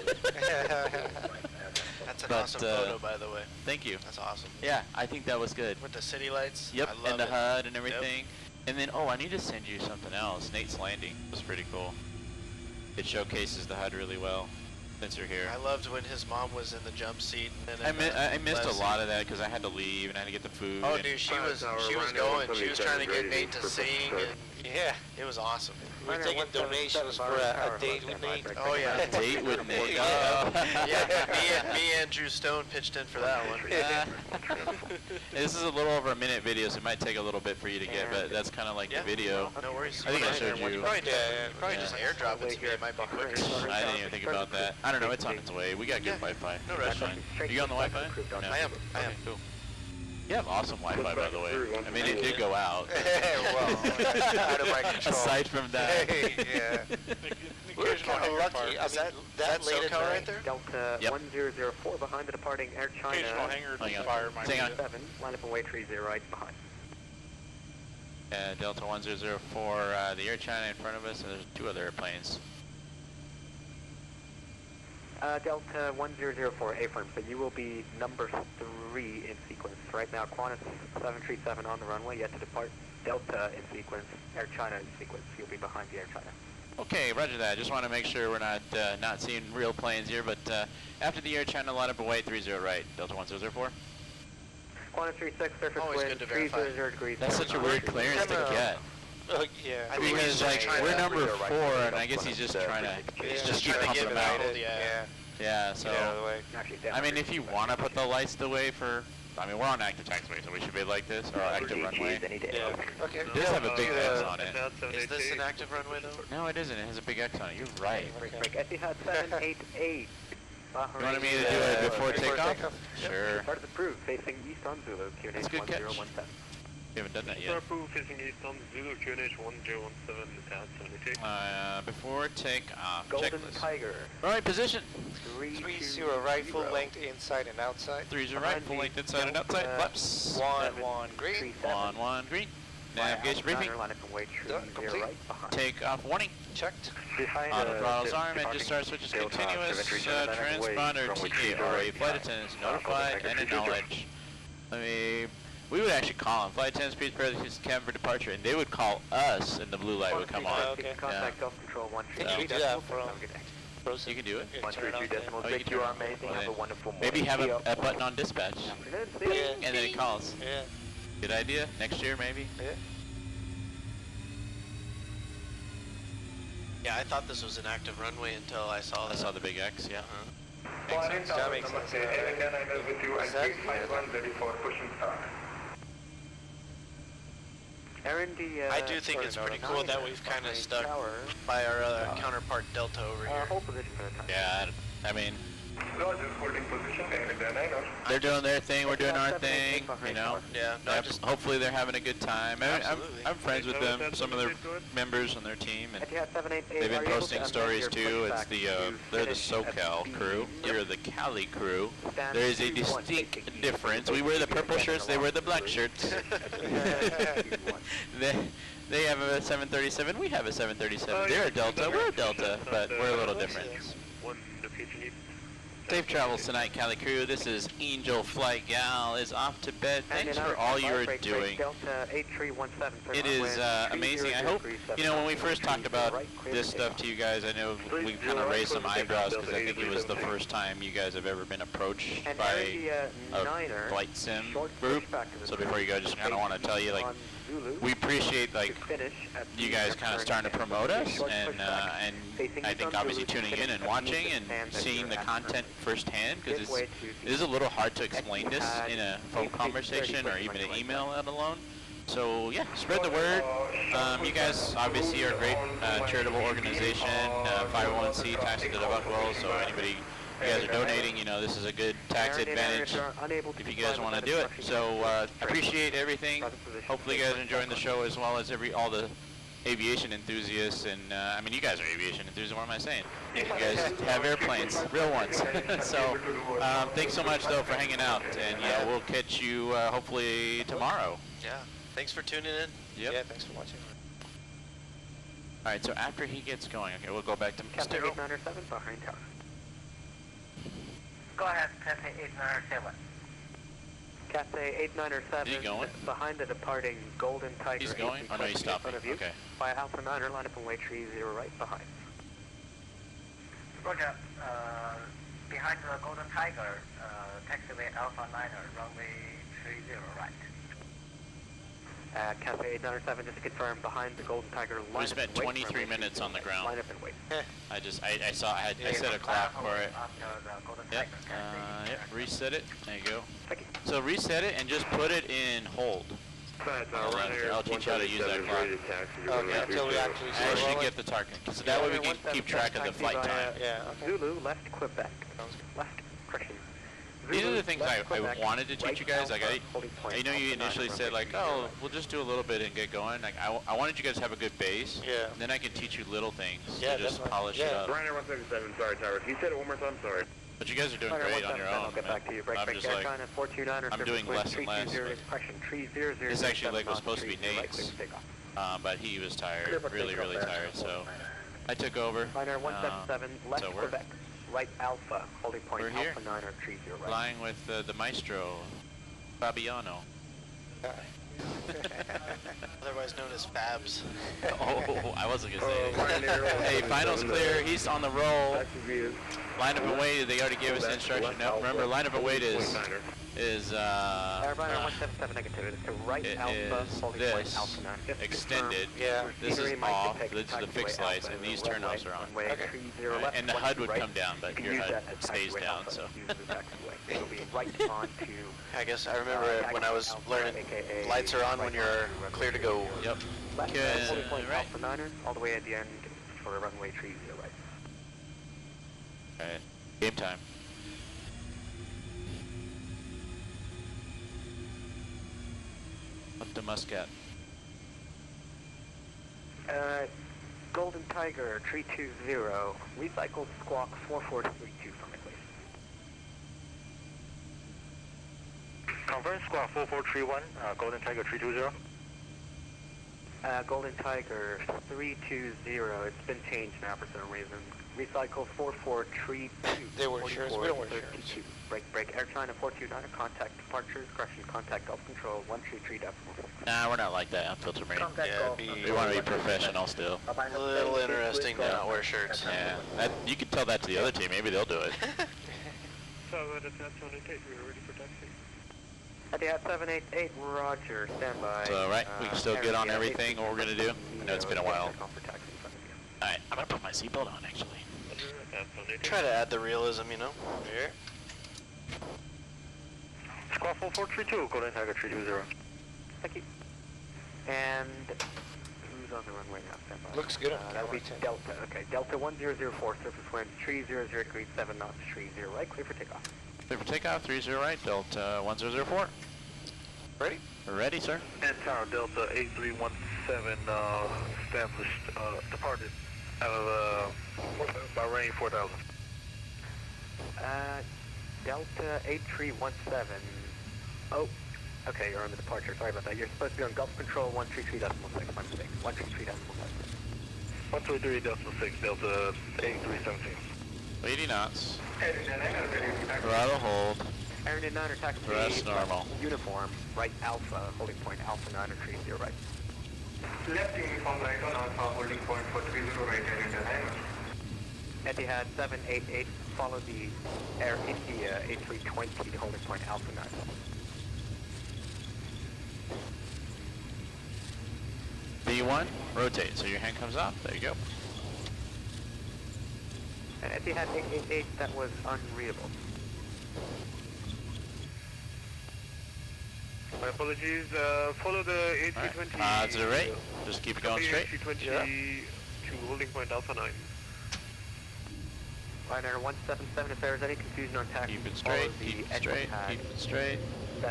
That's an awesome photo, by the way. Thank you. That's awesome. Yeah, I think that was good. With the city lights? Yep, I love and the it. HUD and everything. Yep. And then, I need to send you something else. Nate's Landing was pretty cool. It showcases the HUD really well, since you're here. I loved when his mom was in the jump seat. And I missed a lot of that because I had to leave and I had to get the food. Oh, dude, she was going. She was trying to get Nate to sing, and yeah, it was awesome. We're taking donations for a date with Nate. Oh, yeah. A date with Nate. Yeah, me and Drew Stone pitched in for that one. This is a little over a minute video, so it might take a little bit for you to get, but that's kind of like the video. No worries. I think I showed you. Probably just airdrop it to me. It might be quicker. I didn't even think about that. I don't know. It's on its way. We got good Wi-Fi. No rush. Are you on the Wi-Fi? No. I am. Cool. You have awesome Wi-Fi, by the way. I mean, it did go out. Well, out of my control. Aside from that. Yeah. Occasional airfire. lucky. I mean, that late at SoCal night. right there? Delta Yep. 1004 behind the departing Air China. Occasional hangar Hang on. fire might Hang be on. it. 7, line up and wait 30 right behind. Delta 1004, the Air China in front of us, and there's 2 other airplanes. Delta 1004, A-firm, so you will be number 3 in sequence. Right now, Qantas 737 on the runway, yet to depart. Delta in sequence, Air China in sequence. You'll be behind the Air China. Okay, roger that. Just want to make sure we're not seeing real planes here, but after the Air China, line up and wait 30 right, Delta 1004. Qantas 36, surface Always wind, good to verify. 300 degrees. That's such a weird clearance to get. Yeah. I think he's Because just like trying we're to- number 4, and I guess he's just trying to He's just just keep trying to pumping get them it out. out, yeah. Yeah, so Get out of the way. Actually, I mean, if you want to put the lights the way for, I mean, we're on active taxiway, so we should be like this, or active runway. Yeah. Okay. It does have a big X on it. Is this an active runway though? No, it isn't. It has a big X on it. You're right. break. Etihad 788. You wanted me to do it before takeoff? Sure. Start approved, facing east on Zulu, QNH That's a good catch. 1017. We haven't done that yet. facing east on Zulu, QNH 1017, South 72. Before takeoff, Golden checklist. Tiger. All right, position. 3-0 right, full length inside and outside. 3-0 right, full length inside and outside. Flaps. 1-1 green. 1-1 green. Navigation briefing. Line up and wait, Done, 30 complete. right behind. Takeoff warning. Checked. Behind Auto throttles arm, engine start switches continuous, transponder TARA, flight attendants notified and acknowledged. We would actually call them. Flight attendants, please prepare the cabin for departure, and they would call us, and the blue light would come on. Okay. Contact Gulf Control 1 Can you do that from You can do it. Yeah, turn it on, yeah. Oh, you can turn it on. amazing. Have a wonderful morning. Maybe have a button on dispatch, Yeah. and then it calls. Yeah. Good idea. Next year, maybe. Yeah. Yeah, I thought this was an active runway until I saw I that. saw the big X. Yeah. That makes sense. Is that I do think it's pretty cool that we've kind of stuck by our counterpart Delta over here. Hold position for the time. Yeah. I mean, they're doing their thing. We're doing our thing. You know. Yeah, no, Yeah, just hopefully they're having a good time. Absolutely. I'm friends with them, some of their members on their team, and Etihad 788, they've been are you able posting to stories amend your too. It's pushback the to they're the finish at SoCal B? crew. We're the Cali crew. Stand There is a 2-1, distinct take difference. We wear the purple shirts. They wear the black shirts. They have a 737. We have a 737. They're a Delta. We're a Delta, but we're a little different. Safe travels tonight, Cali crew. This is Angel Flight Gal is off to bed. Thanks for all you're doing. It is amazing. I hope, you know, when we first talked about this stuff to you guys, I know we kind of raised some eyebrows because I think it was the first time you guys have ever been approached by a flight sim group. So before you go, just kind of want to tell you, like, we appreciate, like, you guys kind of starting to promote us, and I think obviously tuning in and watching and seeing the content firsthand, because it is a little hard to explain this in a phone conversation or even an email, let alone. So yeah, spread the word. You guys obviously are a great charitable organization, 501c tax deductible, so anybody you guys are donating, you know, this is a good tax advantage if you guys want to do it. So appreciate everything. Hopefully you guys are enjoying the show as well as all the aviation enthusiasts, and I mean, you guys are aviation enthusiasts, what am I saying? You guys have airplanes, real ones. So thanks so much though for hanging out, and yeah, we'll catch you hopefully tomorrow. Yeah, thanks for tuning in. Yep. Yeah, thanks for watching. All right, so after he gets going, okay, we'll go back to Captain Mr. 897 behind tower. Go ahead, Cathay 897. Cathay 897 Is he going? behind the departing Golden Tiger. He's going? Oh no, he's in stopping. front of you. Okay. By Alpha 9er, line up and wait 30 right behind. Roger. Behind the Golden Tiger, taxiway Alpha 9er, runway 30 right. Cathay 897, just to confirm, behind the Golden Tiger, line We up spent and wait 23 runway minutes on the 30 ground. Line up and wait. I set a clock for it. After the Golden Yep, Tiger, yep, reset it, there you go. Thank you. So reset it and just put it in hold. I'll teach you how to use that clock. Okay, until we actually see Actually rolling. get the target, so that way we can keep track of the flight time. Yeah, okay. Zulu, left Quebec. Left, correction. These are the things I wanted to teach you guys. Like I know you initially said like, oh, we'll just do a little bit and get going. Like I wanted you guys to have a good base. Yeah. And then I can teach you little things Yeah, to just definitely. polish it up. Ryanair 177, sorry, Tower. Can you say it one more time? Sorry. But you guys are doing great on your own. I'll get back to you. I'm just like, I'm doing less and less. This actually like was supposed to be Nate's, but he was tired, really tired. So I took over. Ryanair 177, left so Quebec, right Alpha, holding point we're here. Alpha 9 or 30 right. Flying with the maestro, Fabiano. Otherwise known as Fabs. Oh, I wasn't gonna say it. Hey, finals clear. He's on the roll. Line up and wait. They already gave us the instruction. No, remember, line up and wait is Ryanair 177 negative. It's to right it Alpha, is holding this point Alpha 9. Just extended. Yeah. This is off. These are the fixed lights, and these turn-offs are on. Right, and the HUD would come down, but your HUD stays down. So. It'll be right on to. I guess I remember when I was learning, lights are on when you're clear to go. Yep. Left holding point Right. Alpha 9 all the way at the end for runway 30 right. Alright. Game time. Up to Muscat. Golden Tiger 320, recycled squawk 4432 for me, please. Conference squawk 4431, Golden Tiger 320. Golden Tiger 320, it's been changed now for some reason. Recycle 4432. They wear shirts, we don't wear shirts. Break, Air China 429, contact departures, correction, contact Gulf Control 133.4. Nah, we're not like that on Filter Marine. Yeah, We want to be professional still. a little interesting to not wear shirts. Yeah, that, you can tell that to the other team. Maybe they'll do it. So that's 788, we're ready for taxi. Etihad 788, roger, standby. So, right, we can still get on everything, what we're going to do. I know it's been a while. Alright, I'm going to put my seatbelt on, actually. Try to add the realism, you know. Here. Squawk 4432, Golden Tiger 320. Thank you. And who's on the runway now? Standby. Looks good on That'll be camera, too. Delta. Okay, Delta 1004, surface wind 300 degrees 7 knots, 30 right, clear for takeoff. Clear for takeoff, 30 right, Delta 1004. Ready? Ready, sir? And Tower Delta 8317, established, departed out of Bahrain 4000. Delta 8317. Oh, okay, you're on the departure. Sorry about that. You're supposed to be on Gulf Control 133.6. My mistake. 133.6. 133.6, Delta 8317. 80 knots. Throttle hold. Air 9 or taxi. Thrust normal. Uniform, right Alpha, holding point Alpha 9 or 30 right. Left uniform right on Alpha, holding point for 30 right Air India. Etihad 788, follow the Air India 8320 to holding point Alpha 9. B1, rotate, so your hand comes up. There you go. And Etihad 888, that was unreadable. My apologies, follow the A320. Right. To the right. Just keep it going straight. A320 to holding point Alpha 9. Ryanair 177, if there's any confusion on taxi, Keep it straight, keep it straight, keep it straight.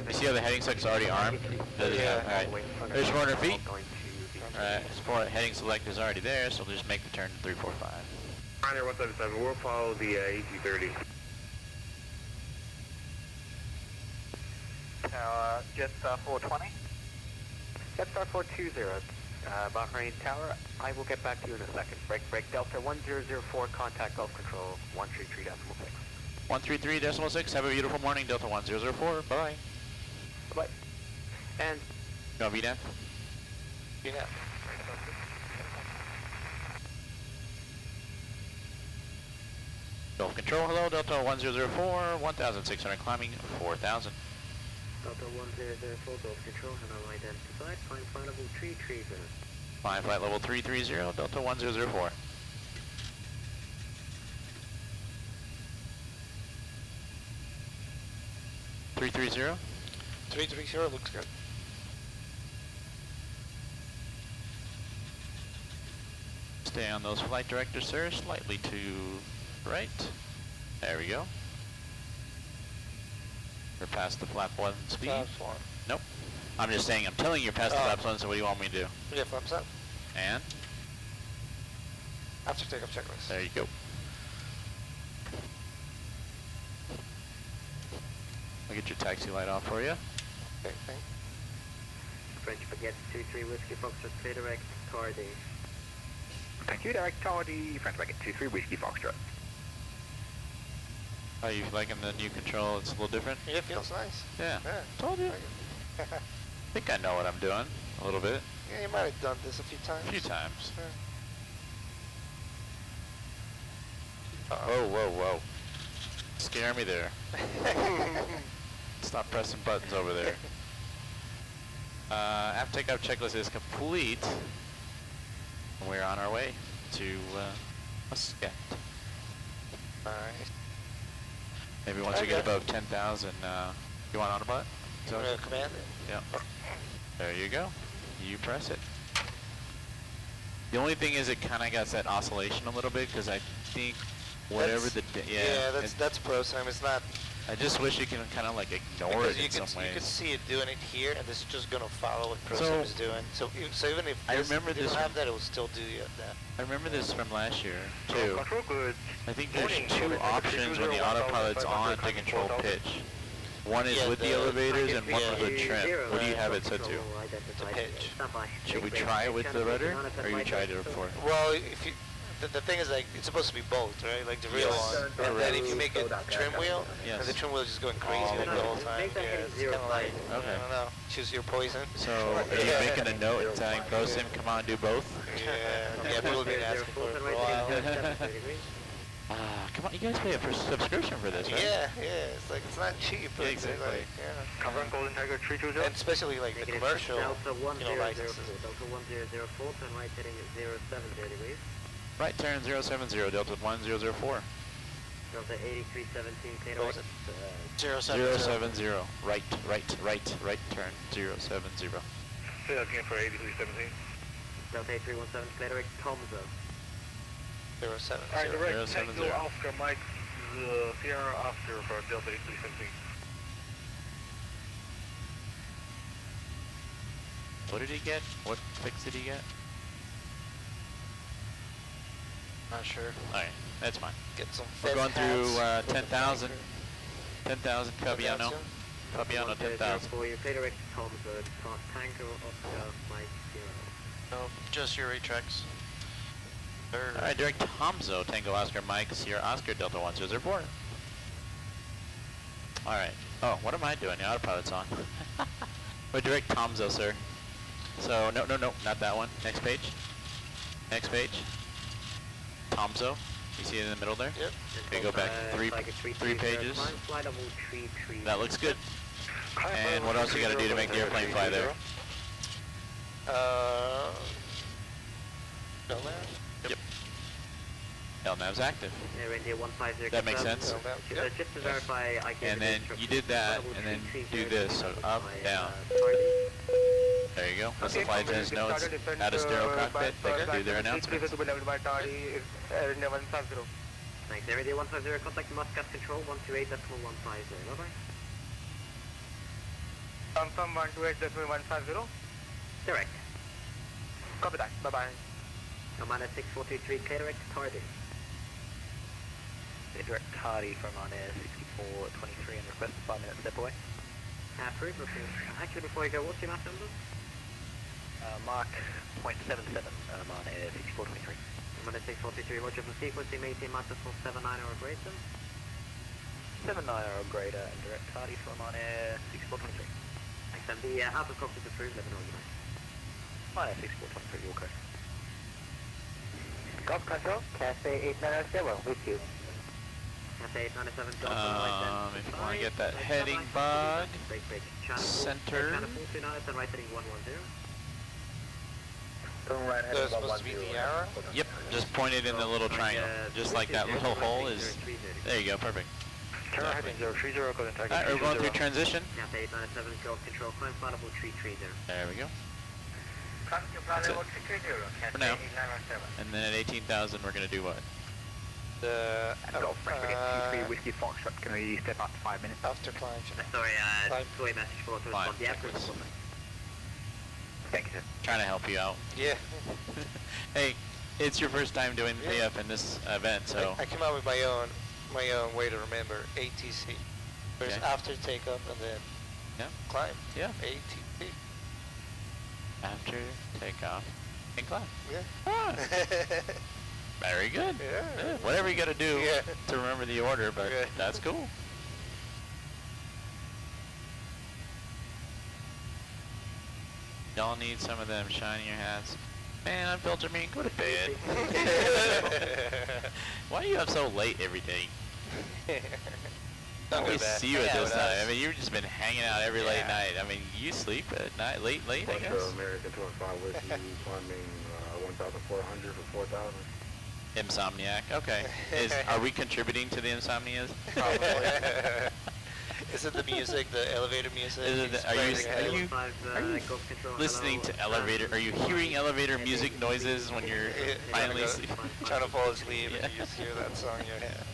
You see how the heading select's already armed? Alright. There's 400 feet. Alright, heading select is already there, so we'll just make the turn to 345. Ryanair 177, we'll follow the ET30. Jetstar 420. Jetstar 420, Bahrain Tower. I will get back to you in a second. Break, Delta 1004, contact Gulf Control 133.6. 133.6, have a beautiful morning, Delta 1004, bye. Bye-bye. And... Go VNAV. VNAV. Gulf Control, hello, Delta 1004, 1,600, climbing 4,000. Delta 1004, Gulf Control, hello, identified, flying flight level 330. Flying flight level 330, Delta 1004. $330. 330 looks good. Stay on those flight directors, sir, slightly to right. There we go. Or past the flap 1 speed? Flaps 1. Nope. I'm just saying, I'm telling you past the flaps 1, so what do you want me to do? Yeah, flaps up. And? After takeoff checklist. There you go. I'll get your taxi light off for you. Okay, thanks. French Baguette 2-3 Whiskey Foxtrot, clear direct, tardy. Thank you, direct tardy, French Baguette 2-3 Whiskey Foxtrot. Are you liking the new control? It's a little different? Yeah, it feels nice. Yeah. Yeah. Told you. I I think I know what I'm doing. A little bit. yeah, you might have done this a few times. A few times. Yeah. Whoa, whoa, whoa. Scare me there. Stop pressing buttons over there. After takeoff checklist is complete. We're on our way to Muscat. Nice. Maybe once we get above 10,000, you want autopilot? You want to command it? Yeah. There you go. You press it. The only thing is it kind of got that oscillation a little bit because I think whatever Yeah, that's pros time. It's not. I just wish you can kind of like ignore it in some ways. You can see it doing it here, and this is just gonna follow what ProSim is doing. So even if I remember you this don't have that, it will still do that. I remember this from last year too. Control good. I think there's two options when the autopilot's on to control pitch. One is with the elevators and one with the trim. What do you have it set to? To pitch. Should we try it with the rudder, or you tried it before? Well, if you. The thing is, like, it's supposed to be both, right? Like the real one. And then if you make it trim wheel, and the trim wheel is just going crazy like the whole time. Yeah, it's kind of like, I don't know, choose your poison. So, are you making a note and telling ProSim, come on, do both? Yeah, people have been asking for it for a while. Come on, you guys pay a subscription for this, right? Yeah, it's like, it's not cheap. Yeah, exactly. Like, Covering Golden Tiger 320. And especially like the commercial, licenses. Delta 1004, turn right heading 070 degrees. Right turn 070, Delta 1004. Delta 8317, clear What was direct. it? 070. Right turn 070. Say that again for 8317. Delta 8317, clear direct, Tomzo. 070. Alright, direct 070. Tango Oscar Mike, Sierra Oscar for Delta 8317. What did he get? What fix did he get? Not sure. Alright, that's fine. Get some We're going through hats. 10,000. 10,000 Fabiano. Fabiano 10,000. For you, clear direct, Tomzo, Tango Oscar Mike 0. No, just your retracts. Alright, direct Tomzo, Tango Oscar Mike, Sierra Oscar Delta 1004. Alright. Oh, what am I doing? The autopilot's on. We're direct Tomzo, sir. So, no, not that one. Next page. Next page. Tomzo. You see it in the middle there? Yep. Okay, go back three pages. That looks good. And what else you gotta do to make the airplane fly there? Yep. LNAV's active. That makes sense. Just to verify, I And then you did that, and then do this, so up, down. There you go. Once the flight attendants know it's at a sterile cockpit, they can do their announcements. Thanks. Area 150, contact Muscat Control 128.150. Bye-bye. Confirm 128.150. Direct. Copy that. Bye-bye. Commander 6423, clear direct, tardy. Direct tardy from on air 6423 and request a 5-minute step away. Approved. Actually, before you go, what's your map number? Mark .77, on air 6423. Commander 6423, roger for sequencing, maintain master for 79 or greater. 79 or greater and direct tardy from on air 6423. Thanks, and the out of cockpit approved, let me know you know. On air 6423, you're okay. Golf Control, Cafe 8907, with you. Cafe 897, Golf If you want to get that heading bug, center. Channel 429, and right heading 110. Turn right So it's supposed to be the arrow? Yep, just point it in the little triangle. Just like that little hole is. There you go, perfect. Turn right heading 030, go to Alright, we're going through transition. Cafe 897, Golf Control, climb flight 330. There we go. That's it. For now. And then at 18,000 we're going to do what? Golf Frigate 23 Whiskey Foxtrot, can we step up to 5 minutes? After climb. Sorry, Climb. two-way message for to Fine, respond. Yeah, check this. Thank you, sir. Trying to help you out. Yeah. Hey, it's your first time doing PF in this event, so. I came up with my own way to remember. ATC. There's Okay. after takeoff and then Yeah. climb. Yeah. ATC. After takeoff and climb. Yeah. Ah, very good. Yeah. Whatever you got to do Yeah. to remember the order, but Yeah. that's cool. Y'all need some of them shinier hats. Man, unfiltered meat, go to bed. Why are you up so late every day? I always see you at this time. I mean, you've just been hanging out every late night. I mean, you sleep at night, late, I guess? American 25 Whiskey, climbing 1,400 for 4,000. Insomniac, okay. Are we contributing to the insomnias? Probably. Is it the music, the elevator music? Is it are you listening to elevator? Are you hearing elevator music noises when you're finally sleeping? Trying to fall asleep and you just hear that song in your head.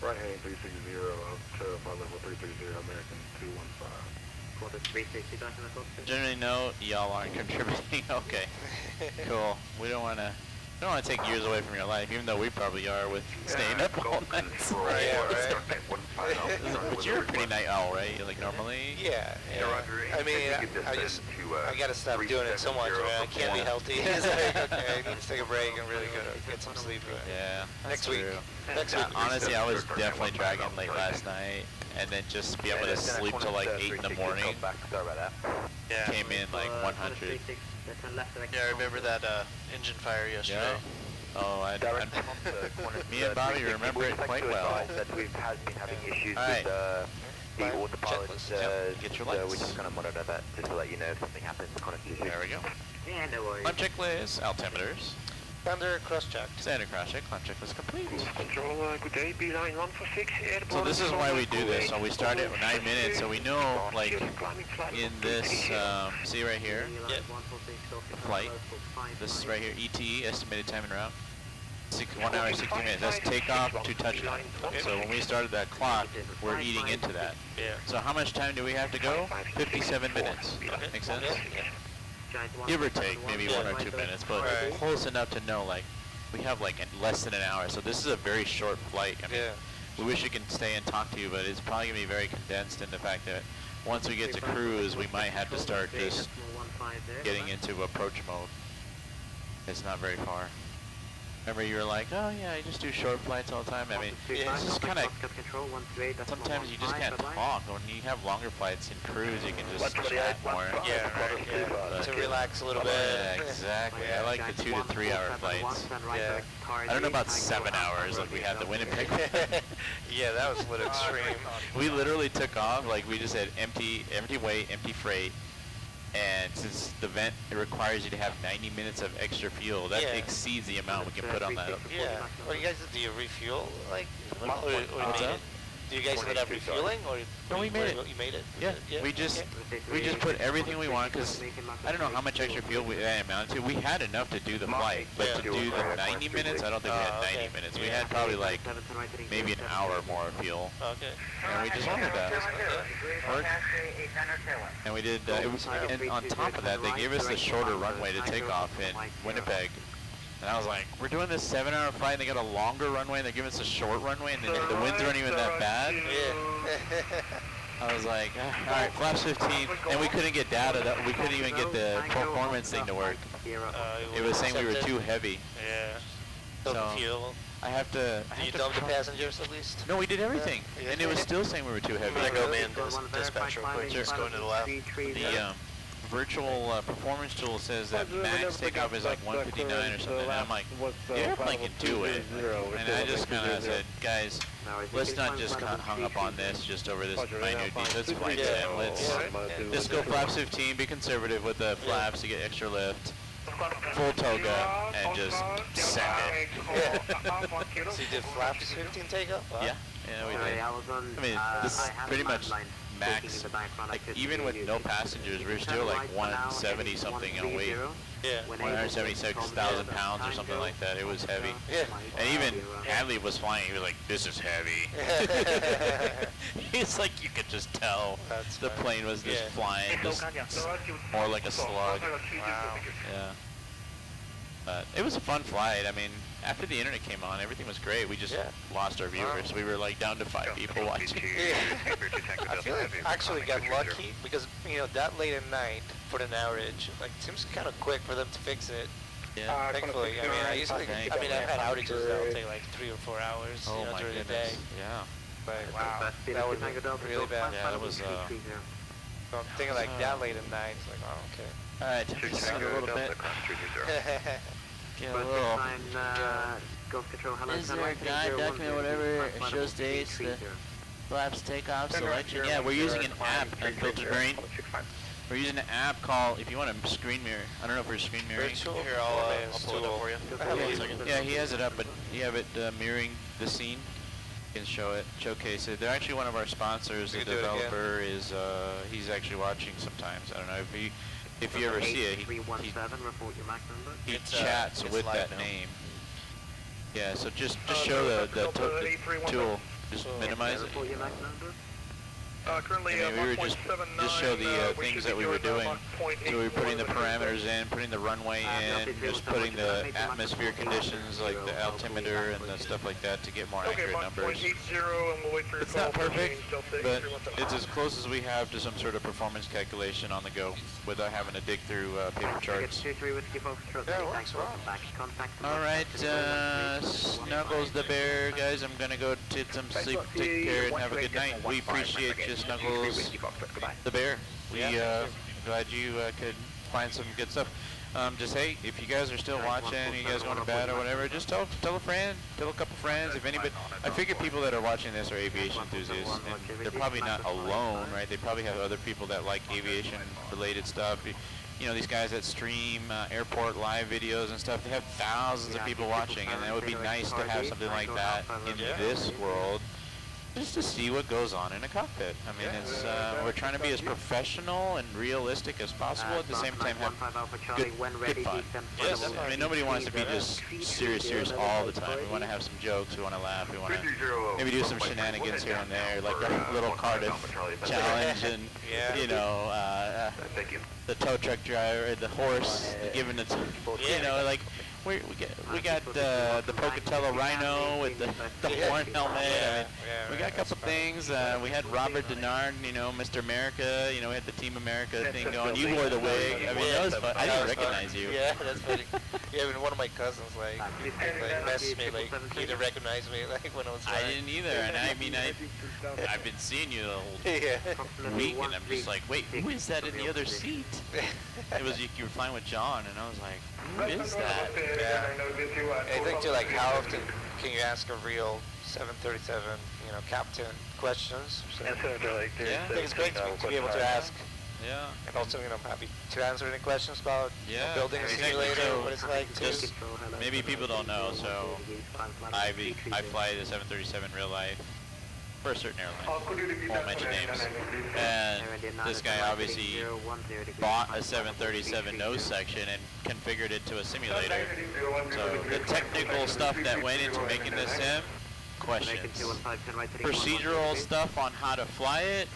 Right hand 360 up to flight level 330 American 215. Generally, no, y'all aren't contributing. Okay, cool. We don't want to take years away from your life, even though we probably are with staying up all night. Right. But you're a pretty night owl, right? Like normally? Yeah. I mean, I gotta stop doing it so much, man. I can't be healthy. It's like, okay, I need to take a break and really get some sleep. Yeah. Next week. Honestly, I was definitely dragging late last night, and then just be able to sleep till like 8 in the morning. Yeah. Came in like 100. Yeah, I remember that engine fire yesterday. Yeah. Oh, me and Bobby remember it quite well. That we've been having issues Alright. with the autopilot. Get your lights. We're just going to monitor that just to let you know if something happens. There we go. Yeah, no worries. Climb checklist, altimeters. Standard cross-check. Standard cross check, climb checklist complete. Control, good day, B-line 146, airborne. So this is why we do this. So we start at 9 minutes, so we know, like, in this, see right here, flight, this is right here, ET, estimated time en route, 1 hour, 60 minutes. That's takeoff to touchdown. So when we started that clock, we're eating into that. Yeah. So how much time do we have to go? 57 minutes. Make sense? Give or take, maybe 1 or 2 minutes, but close enough to know, like, we have like less than an hour. So this is a very short flight. I mean, we wish we can stay and talk to you, but it's probably gonna be very condensed in the fact that once we get to cruise, we might have to start just getting into approach mode. It's not very far. Remember you were like, oh yeah, I just do short flights all the time. I mean, it's just kind of, sometimes you just can't talk. When you have longer flights in cruise, you can just chat more. Yeah, right. Yeah. To relax a little bit. Yeah, exactly. I like the 2 to 3 hour flights. Yeah. I don't know about 7 hours like we had the Winnipeg. Yeah, that was a little extreme. We literally took off, like we just had empty weight, empty freight. And since the vent, it requires you to have 90 minutes of extra fuel. That exceeds the amount we can put on that. Yeah. Well, you guys, do you refuel, like, or What's up? do you guys end up refueling, or No, we made it. You made it? Yeah, we just put everything we want, because I don't know how much extra fuel that amounted to. We had enough to do the flight, but to do the 90 minutes, I don't think we had 90 minutes. We had probably like maybe an hour more of fuel. Okay. And we just wanted that. And we did, and on top of that, they gave us the shorter runway to take off in Winnipeg. And I was like, we're doing this 7 hour flight and they got a longer runway and they're giving us a short runway and the winds aren't even that bad. Yeah. I was like, all right, flaps 15, and we couldn't get data, we couldn't even get the performance thing to work. It was saying we were too heavy. Yeah. So Fuel. I have to. Do you dump the passengers at least? No, we did everything, and it was still saying we were too heavy. I'm gonna go man dispatch real quick. Just going to the left. The virtual performance tool says that max takeoff is like 159 or something, and I'm like, the airplane can do it. And I just kind of said, guys, let's not just hung up on this just over this minute detail. Let's flight sim. Let's just go flaps 15, be conservative with the flaps to get extra lift. Full toga and just send it. So you did flaps 15 takeoff? Wow. Yeah, we did. I mean, this is pretty much max, like even with no passengers, we're still like 170 something in weight. Yeah. 176,000 pounds or something like that. It was heavy. Yeah. And even Hadley was flying. He was like, "This is heavy." It's like you could just tell the plane was just flying, just more like a slug. Wow. Yeah. But it was a fun flight. I mean, after the internet came on, everything was great. We just lost our viewers. We were like down to 5 people watching. I feel like I actually got lucky because, you know, that late at night for an outage, like, it seems kind of quick for them to fix it. Yeah. Thankfully, I mean, I've had outages that will take like 3 or 4 hours, Oh you know, my during the goodness. day. Yeah. But wow, that was really bad. Yeah, that was. So I'm thinking like that late at night, it's like, oh, okay. All right, check this out a little bit. Get a little. Is there a guide, document, whatever, it shows dates, the flaps, takeoff, selection? Yeah, we're using an app, Unfiltered Marine. We're using an app called, if you want a screen mirror, I don't know if we're screen mirroring. Here, I'll pull it up for you. Yeah, he has it up, but you have it mirroring the scene. You can show it, showcase it. They're actually one of our sponsors. The developer is, he's actually watching sometimes. I don't know if you ever see it. He chats with that name. Yeah, so just show the tool. Just minimize it. Currently, we were just show the things that we were doing. So we were putting the parameters in, putting the runway in, just putting the atmosphere conditions like the altimeter and the stuff like that to get more accurate numbers. It's not perfect, but it's as close as we have to some sort of performance calculation on the go without having to dig through paper charts. Alright, Snuggles the bear, guys, I'm gonna go get some sleep, take care, and have a good night. We appreciate you, Snuggles the bear. We glad you could find some good stuff. Just hey, if you guys are still watching, you guys going to bed or whatever, just tell a friend, tell a couple friends. If anybody, I figure people that are watching this are aviation enthusiasts, and they're probably not alone, right? They probably have other people that like aviation-related stuff. You know, these guys that stream airport live videos and stuff, they have thousands of people watching, and it would be nice to have something like that in this world. Just to see what goes on in a cockpit. I mean, it's we're trying to be as professional and realistic as possible. At the same time, have good fun. Yes, I mean, nobody wants to be just serious all the time. We want to have some jokes. We want to laugh. We want to maybe do some shenanigans here and there, like a little Cardiff challenge, and you know, the tow truck driver, the horse, giving it, you know, like. We got the Pocatello Rhino with the horn helmet. I mean, we got a couple things. We had Robert Denard, you know, Mr. America. You know, we had the Team America thing going. You wore the wig. I mean, that was fun. I didn't recognize you. Yeah, that's funny. Yeah, I mean, one of my cousins like messaged me like he didn't recognize me like when I was flying. I didn't either, and I mean I've been seeing you the whole week, and I'm just like, wait, who is that in the other seat? It was you were flying with John, and I was like, who is that? Yeah. I think too, like, how often can you ask a real 737, you know, captain questions? So, I think it's great to be able to ask. Yeah. And also, you know, happy to answer any questions about building a simulator, what it's like to. Just maybe people don't know, so I fly the 737 real life for a certain airline. Won't mention names. And this guy obviously bought a 737 nose section and configured it to a simulator. So the technical stuff that went into making this sim, questions. Procedural stuff on how to fly it,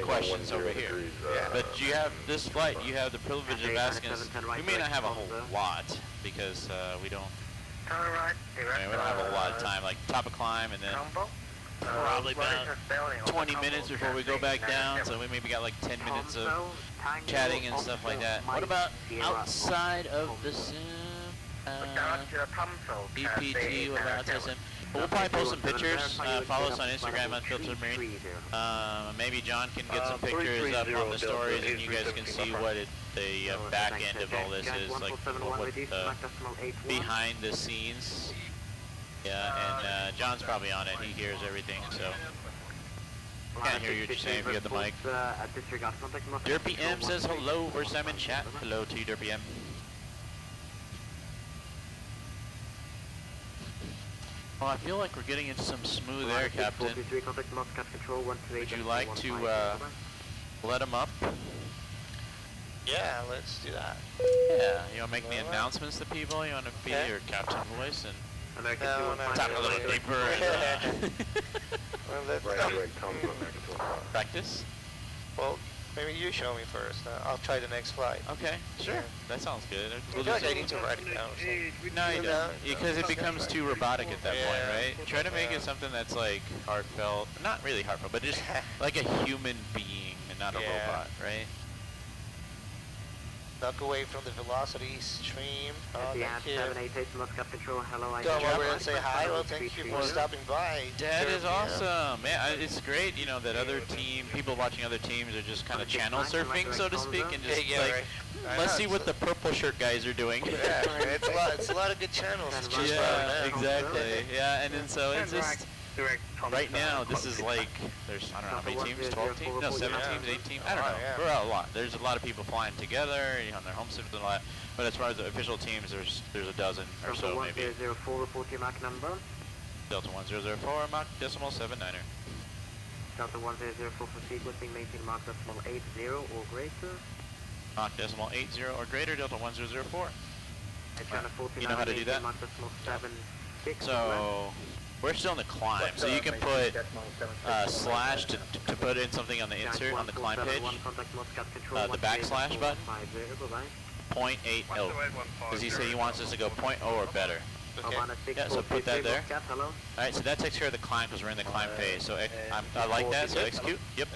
questions over here. But you have this flight, you have the privilege of asking us. We may not have a whole lot because we don't have a lot of time, like top of climb and then probably about 20 minutes before we go back down, so we maybe got like 10 minutes of chatting and stuff like that. What about outside of the sim? EPT, what about outside sim? We'll probably post some pictures. Follow us on Instagram, Unfiltered Marine. Maybe John can get some pictures up on the stories, and you guys can see what the back end of all this is, like what behind the scenes. Yeah, and John's probably on it. He hears everything, so can't hear you what you're saying if you have the mic. Derpy M says hello, or Simon chat. Hello to you, Derpy M. Well, I feel like we're getting into some smooth air, Captain. Would you like to let him up? Yeah, let's do that. Yeah, you want to make any announcements to people? You want to be your captain voice and talk a little deeper and practice? Well, maybe you show me first. I'll try the next flight. Okay, sure. That sounds good. I feel like I need to write it down. No, you don't. Because it becomes too robotic at that point, right? Try to make it something that's like heartfelt. Not really heartfelt, but just like a human being and not a robot, right? Duck away from the velocity stream. Oh, thank you. 788 Moscow Control, hello. Come over and say hi. Well, thank you for stopping by. That is awesome. Man, it's great, you know, that other people watching other teams are just kind of channel surfing, so to speak, and just like, let's see what the purple shirt guys are doing. Yeah, it's a lot of good channels. Yeah, exactly. Yeah, and then so it's just, right now, this is like, there's, I don't know how many teams, 12 teams? No, 7 teams, 8 teams? I don't know. We're out a lot. There's a lot of people flying together, you know, on their home ships and all that. But as far as the official teams, there's a dozen or so, maybe. Delta 1004, report your Mach number. Delta 1004, Mach decimal 79er. Delta 1004 for sequencing, maintain Mach decimal 80 or greater. Mach decimal 80 or greater, Delta 1004. You know how to do that? Mach decimal 76. So, we're still in the climb, so you can put slash to put in something on the insert, on the climb page. The backslash button. 0.80. Does he say he wants us to go 0.0 or better? Okay. Yeah, so put that there. Alright, so that takes care of the climb because we're in the climb phase. So I like that, so execute. Yep.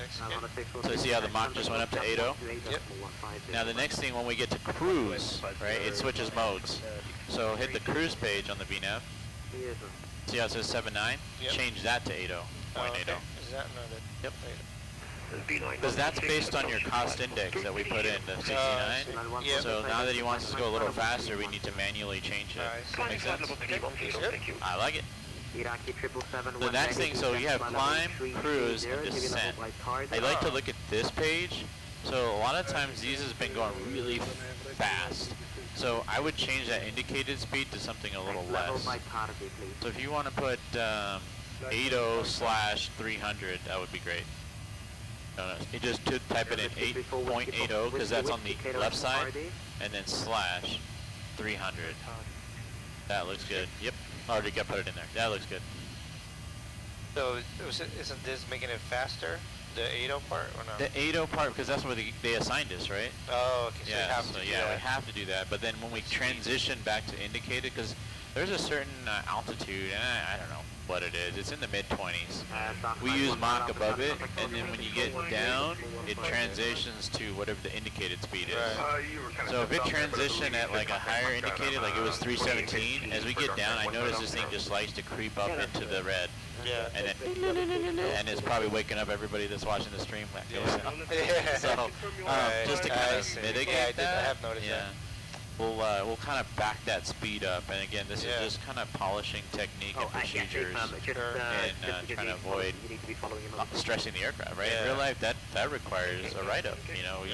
So you see how the Mach just went up to 80? Yep. Now the next thing, when we get to cruise, right, it switches modes. So hit the cruise page on the VNAV. See how it says 79? Yep. Change that to 80. 0.80. Okay. Is that another? Yep. Because that's based on your cost index that we put in, the 69. Yep. So now that he wants us to go a little faster, we need to manually change it. Make sense? I like it. The next thing, so you have climb, cruise, and descent. I like to look at this page. So a lot of times these has been going really fast. So I would change that indicated speed to something a little less. So if you want to put 80/300, that would be great. No, you just type it in 8.80 because that's on the left side, and then slash 300. That looks good. Yep, already got put it in there. That looks good. So isn't this making it faster? The 80 part or no? The 80 part, because that's where they assigned us, right? Oh, okay. So yeah, you have to do that. we have to do that. But then when we transition back to indicated, because there's a certain altitude, and I don't know what it is. It's in the mid-20s. We use Mach above it, and then when you get down, it transitions to whatever the indicated speed is. Right. So if it transitioned at like a higher indicated, like it was 317, as we get down, I notice this thing just likes to creep up into the red. Yeah. And then, and it's probably waking up everybody that's watching the stream. So, just to kind of mitigate that, I have noticed that. We'll kind of back that speed up, and again, this is just kind of polishing technique and procedures, and trying to avoid stressing the aircraft, right? In real life, that requires a write-up, you know.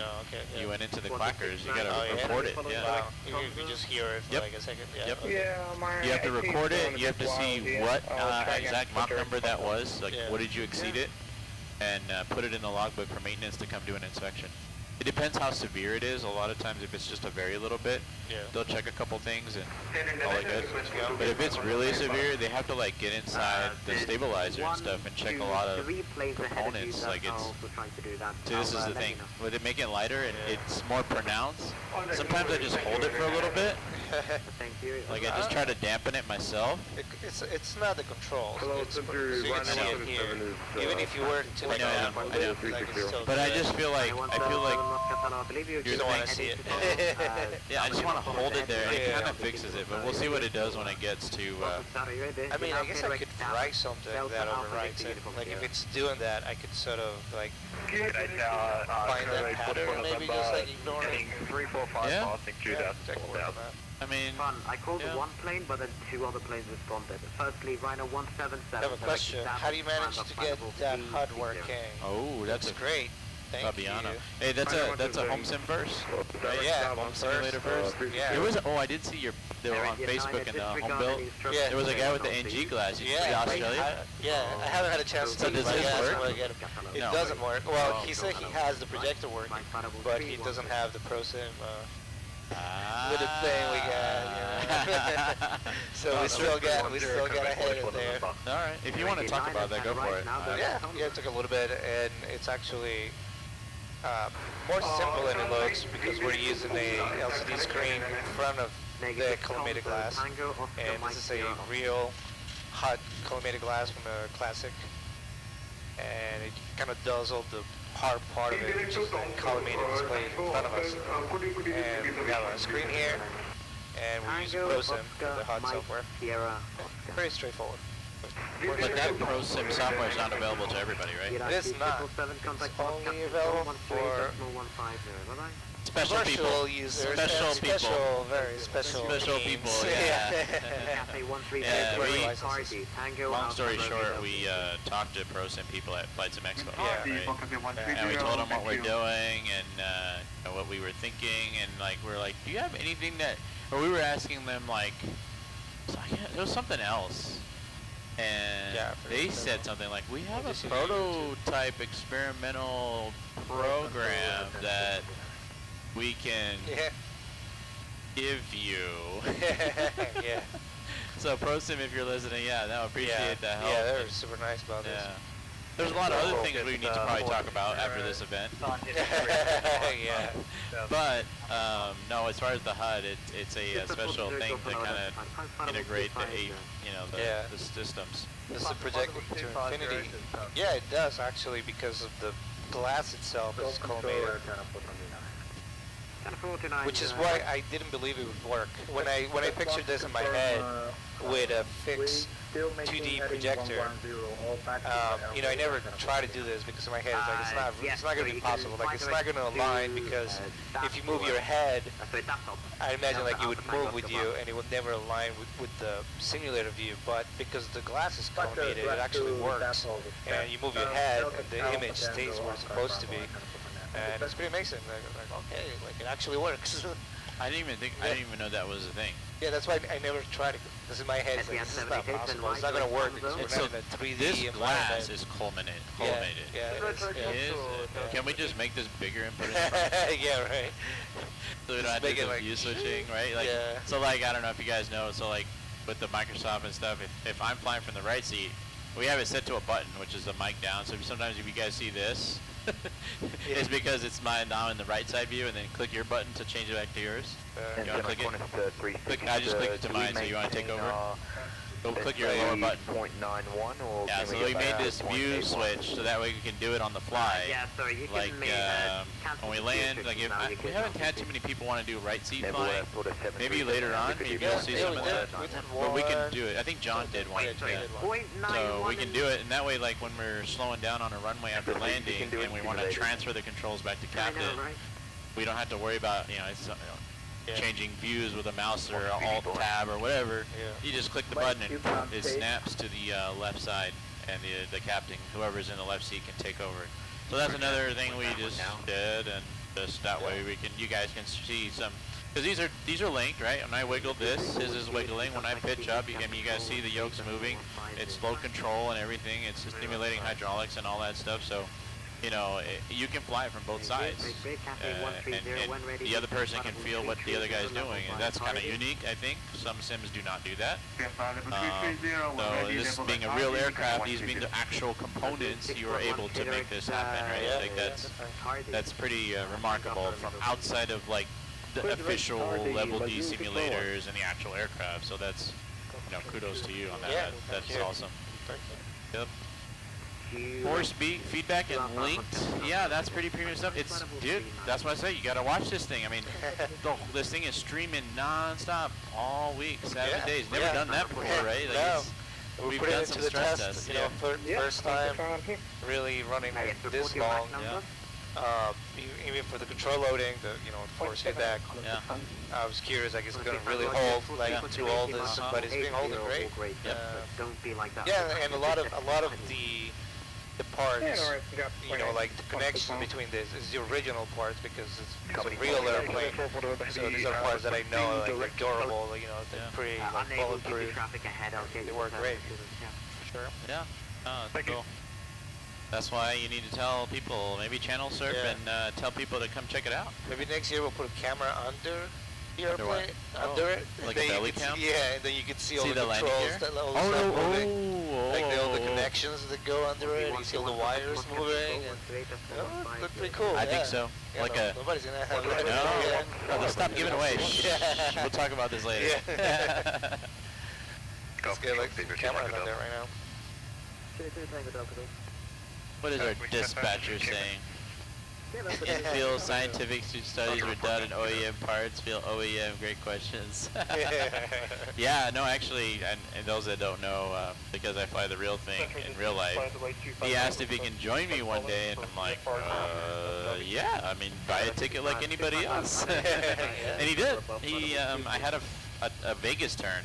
You went into the quackers, you got to report it, Wow. You just hear it for like a second. Yep. You have to record it, you have to see what exact Mach number that was, like what did you exceed it, and put it in the logbook for maintenance to come do an inspection. It depends how severe it is. A lot of times if it's just a very little bit, they'll check a couple things and all that good. But if it's really severe, they have to like get inside the stabilizer and stuff and check a lot of components. Like it's, see, this is the thing. With it making it lighter and it's more pronounced, sometimes I just hold it for a little bit. Like I just try to dampen it myself. It's not the controls. It's, so you can see it here. Even if you were to like, but I just feel like you don't want to see it. Yeah, I just want to hold it there, and it kind of fixes it. But we'll see what it does when it gets to. I mean, I guess I could write something that overwrites it. Like if it's doing that, I could sort of like find that pattern, maybe just like ignore it. 345 Boston 2000. I mean, I called one plane, but then two other planes responded. Firstly, Rhino 177. I have a question. How do you manage to get that HUD working? Oh, that's great. Thank Fabian. you. Hey, that's a home sim verse, right? Yeah, home simulator verse. Yeah. There was I did see your they were on Facebook in the home built. Yeah. There was a guy with the NG glass. He's from Australia. I haven't had a chance to So take does it. this I asked him work? where to get it. It No. doesn't work. Well, he said he has the projector working, but he doesn't have the ProSim little thing we got. Yeah. So we still got ahead of there. All right. If you want to talk about that, go for it. Yeah, it took a little bit, and it's actually more simple than it looks because we're using a LCD screen in front of the collimated glass, and this is a real hot collimated glass from a Classic, and it kind of does all the hard part of it, which is the collimated display in front of us. And we have a screen here, and we're using ProSim, the hot software. Pretty straightforward. But that ProSim software is not available to everybody, right? It is not. It's only available for Special people. commercial users. Special and people. Special, very special. Special needs. people, yeah. Long story short, we talked to ProSim people at Flight Sim Expo. Yeah. Right? And we told them what we're doing and you know, what we were thinking, and like we're like, do you have anything that? Or we were asking them like, there was something else. And they said something like, we have a prototype experimental program that we can give you. Yeah. So ProSim, if you're listening, I appreciate the help. Yeah, they're super nice about this. There's a lot of other things we need to probably talk about after this event. Yeah. But no, as far as the HUD, it's a special thing to kind of integrate the systems. This is projected to infinity. Yeah, it does actually, because of the glass itself is collimated. Which is why I didn't believe it would work. When I pictured this in my head with a fixed 2D projector, you know, I never try to do this because in my head it's like it's not going to be possible. Like it's not going to align because if you move your head, I imagine like it would move with you and it would never align with the simulator view. But because the glass is collimated, it actually works. And you move your head and the image stays where it's supposed to be. And it's pretty amazing. Like okay, like it actually works. I didn't even know that was a thing. Yeah, that's why I never tried it. Because in my head, it's like, this is not possible. It's not going to work because we're not in a 3D This environment. glass is culminated. Yeah, it is. Can we just make this bigger and put it in front? Yeah, right. So we don't have to do the view switching, right? Like, so like, I don't know if you guys know, so like with the Microsoft and stuff, if I'm flying from the right seat, we have it set to a button, which is the mic down. So sometimes if you guys see this, it's because it's mine now in the right side view, and then click your button to change it back to yours. You want to click it? I just clicked it to mine, so you want to take over? Go click your lower button. Yeah, so we made this view switch, so that way we can do it on the fly. Like when we land, like we haven't had too many people want to do right seat flying. Maybe later on, maybe you'll see some of that. But we can do it. I think John did one. So we can do it, and that way, like when we're slowing down on a runway after landing, and we want to transfer the controls back to captain, we don't have to worry about changing views with a mouse or alt tab or whatever. You just click the button and it snaps to the left side, and the captain, whoever's in the left seat, can take over. So that's another thing we just did, and just that way you guys can see some, because these are linked, right? When I wiggle this, his is wiggling. When I pitch up, you guys see the yokes moving. It's low control and everything. It's stimulating hydraulics and all that stuff. So, you know, you can fly from both sides, and the other person can feel what the other guy's doing, and that's kind of unique, I think. Some sims do not do that. So this being a real aircraft, these being the actual components, you are able to make this happen, right? Like that's pretty remarkable from outside of like the official level D simulators and the actual aircraft. So that's, you know, kudos to you on that. That's awesome. Yep. More feedback and linked. Yeah, that's pretty premium stuff. Dude, that's what I say. You gotta watch this thing. I mean, this thing is streaming non-stop all week, 7 days. Never done that before, right? Like we've done some stress tests. You know, first time really running this long. Even for the control loading, the force feedback. Yeah. I was curious, like, is it gonna really hold to all this? But it's being holding great. Don't be like that. Yeah, and a lot of the the parts, you know, like the connection between this is the original parts because it's a real airplane. So these are parts that I know, like they're durable, you know, they're pretty like bulletproof. They work great. For sure. Yeah. It's cool. That's why you need to tell people, maybe channel surf and tell people to come check it out. Maybe next year we'll put a camera under the airplane, under it. Like a belly cam? Yeah, and then you can see all the landing controls, gear? all the stuff moving. Like all the connections that go under it, you see all the wires moving. And, it looked pretty cool. I think so. Yeah, like nobody's gonna have that. No, let's stop giving away. We'll talk about this later. Let's get like the camera on there right now. What is our dispatcher saying? Feel scientific studies were done in OEM parts. Feel OEM, great questions. Yeah, no, actually, and those that don't know, because I fly the real thing in real life, he asked if he can join me one day, and I'm like, yeah, I mean, buy a ticket like anybody else. And he did. I had a Vegas turn,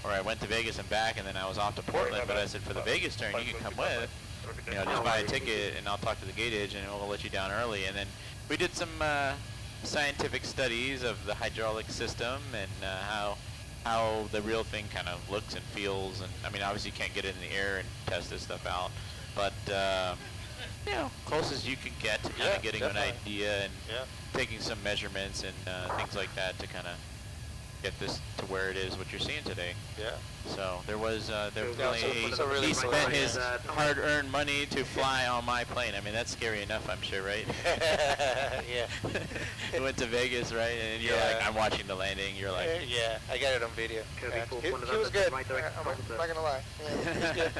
or I went to Vegas and back, and then I was off to Portland, but I said, for the Vegas turn, you can come with. You know, just buy a ticket and I'll talk to the gate agent and we'll let you down early. And then we did some scientific studies of the hydraulic system and how the real thing kind of looks and feels. And I mean, obviously you can't get it in the air and test this stuff out, but you know, close as you can get to kind of getting an idea and taking some measurements and things like that to kind of get this to where it is what you're seeing today. Yeah. So there was definitely really he spent his hard-earned money to fly on my plane. I mean, that's scary enough, I'm sure, right? Yeah. He went to Vegas, right? And you're like, I'm watching the landing. You're like, yeah, I got it on video. He was good. I'm not gonna lie. Yeah, he was good.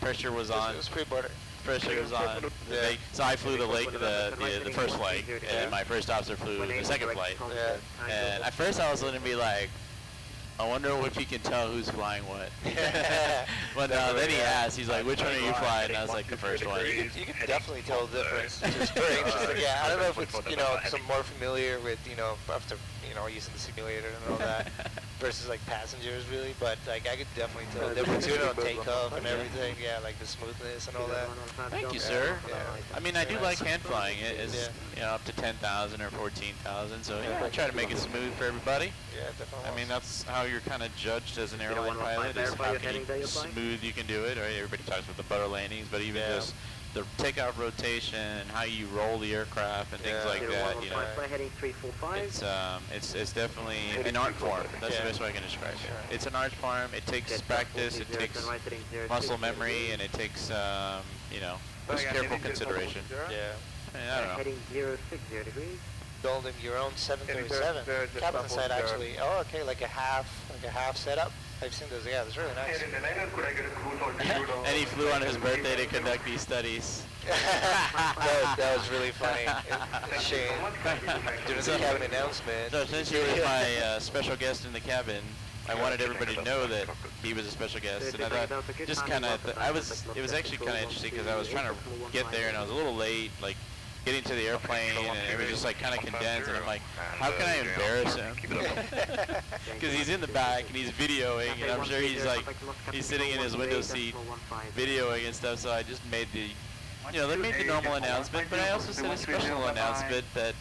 Pressure was on. It was pre-border. Pressure was on. Yeah. So I flew the first flight, and my first officer flew the second flight. Yeah. And at first I was going to be like, I wonder if he can tell who's flying what. But then he asked, he's like, which one are you flying? And I was like, the first one. You can definitely tell the difference. It's very interesting. Yeah, I don't know if it's, you know, because I'm more familiar with, you know, after, you know, using the simulator and all that versus like passengers really, but like I could definitely tell the difference, you know, takeoff and everything. Yeah, like the smoothness and all that. Thank you, sir. Yeah. I mean, I do like hand flying. It is, you know, up to 10,000 or 14,000. So yeah, I try to make it smooth for everybody. Yeah, definitely. I mean, that's how you're kind of judged as an airline pilot, is how smooth you can do it, right? Everybody talks about the butter landings, but even just the takeoff rotation, how you roll the aircraft and things like that, you know, it's definitely an art form. That's the best way I can describe it. It's an art form. It takes practice, it takes muscle memory, and it takes, you know, just careful consideration. Yeah. I don't know. Heading 060 degrees. Building your own 737 cabin side actually. Oh, okay, like a half setup. I've seen those. Yeah, it's really nice. And he flew on his birthday to conduct these studies. that was really funny. Shane, during the cabin announcement. So since he was my special guest in the cabin, I wanted everybody to know that he was a special guest, and I thought, just kind of, it was actually kind of interesting because I was trying to get there and I was a little late, like getting to the airplane, and it was just like kind of condensed, and I'm like, how can I embarrass him? Because he's in the back and he's videoing, and I'm sure he's like, he's sitting in his window seat videoing and stuff, so I just made the, you know, they made the normal announcement, but I also said a special announcement that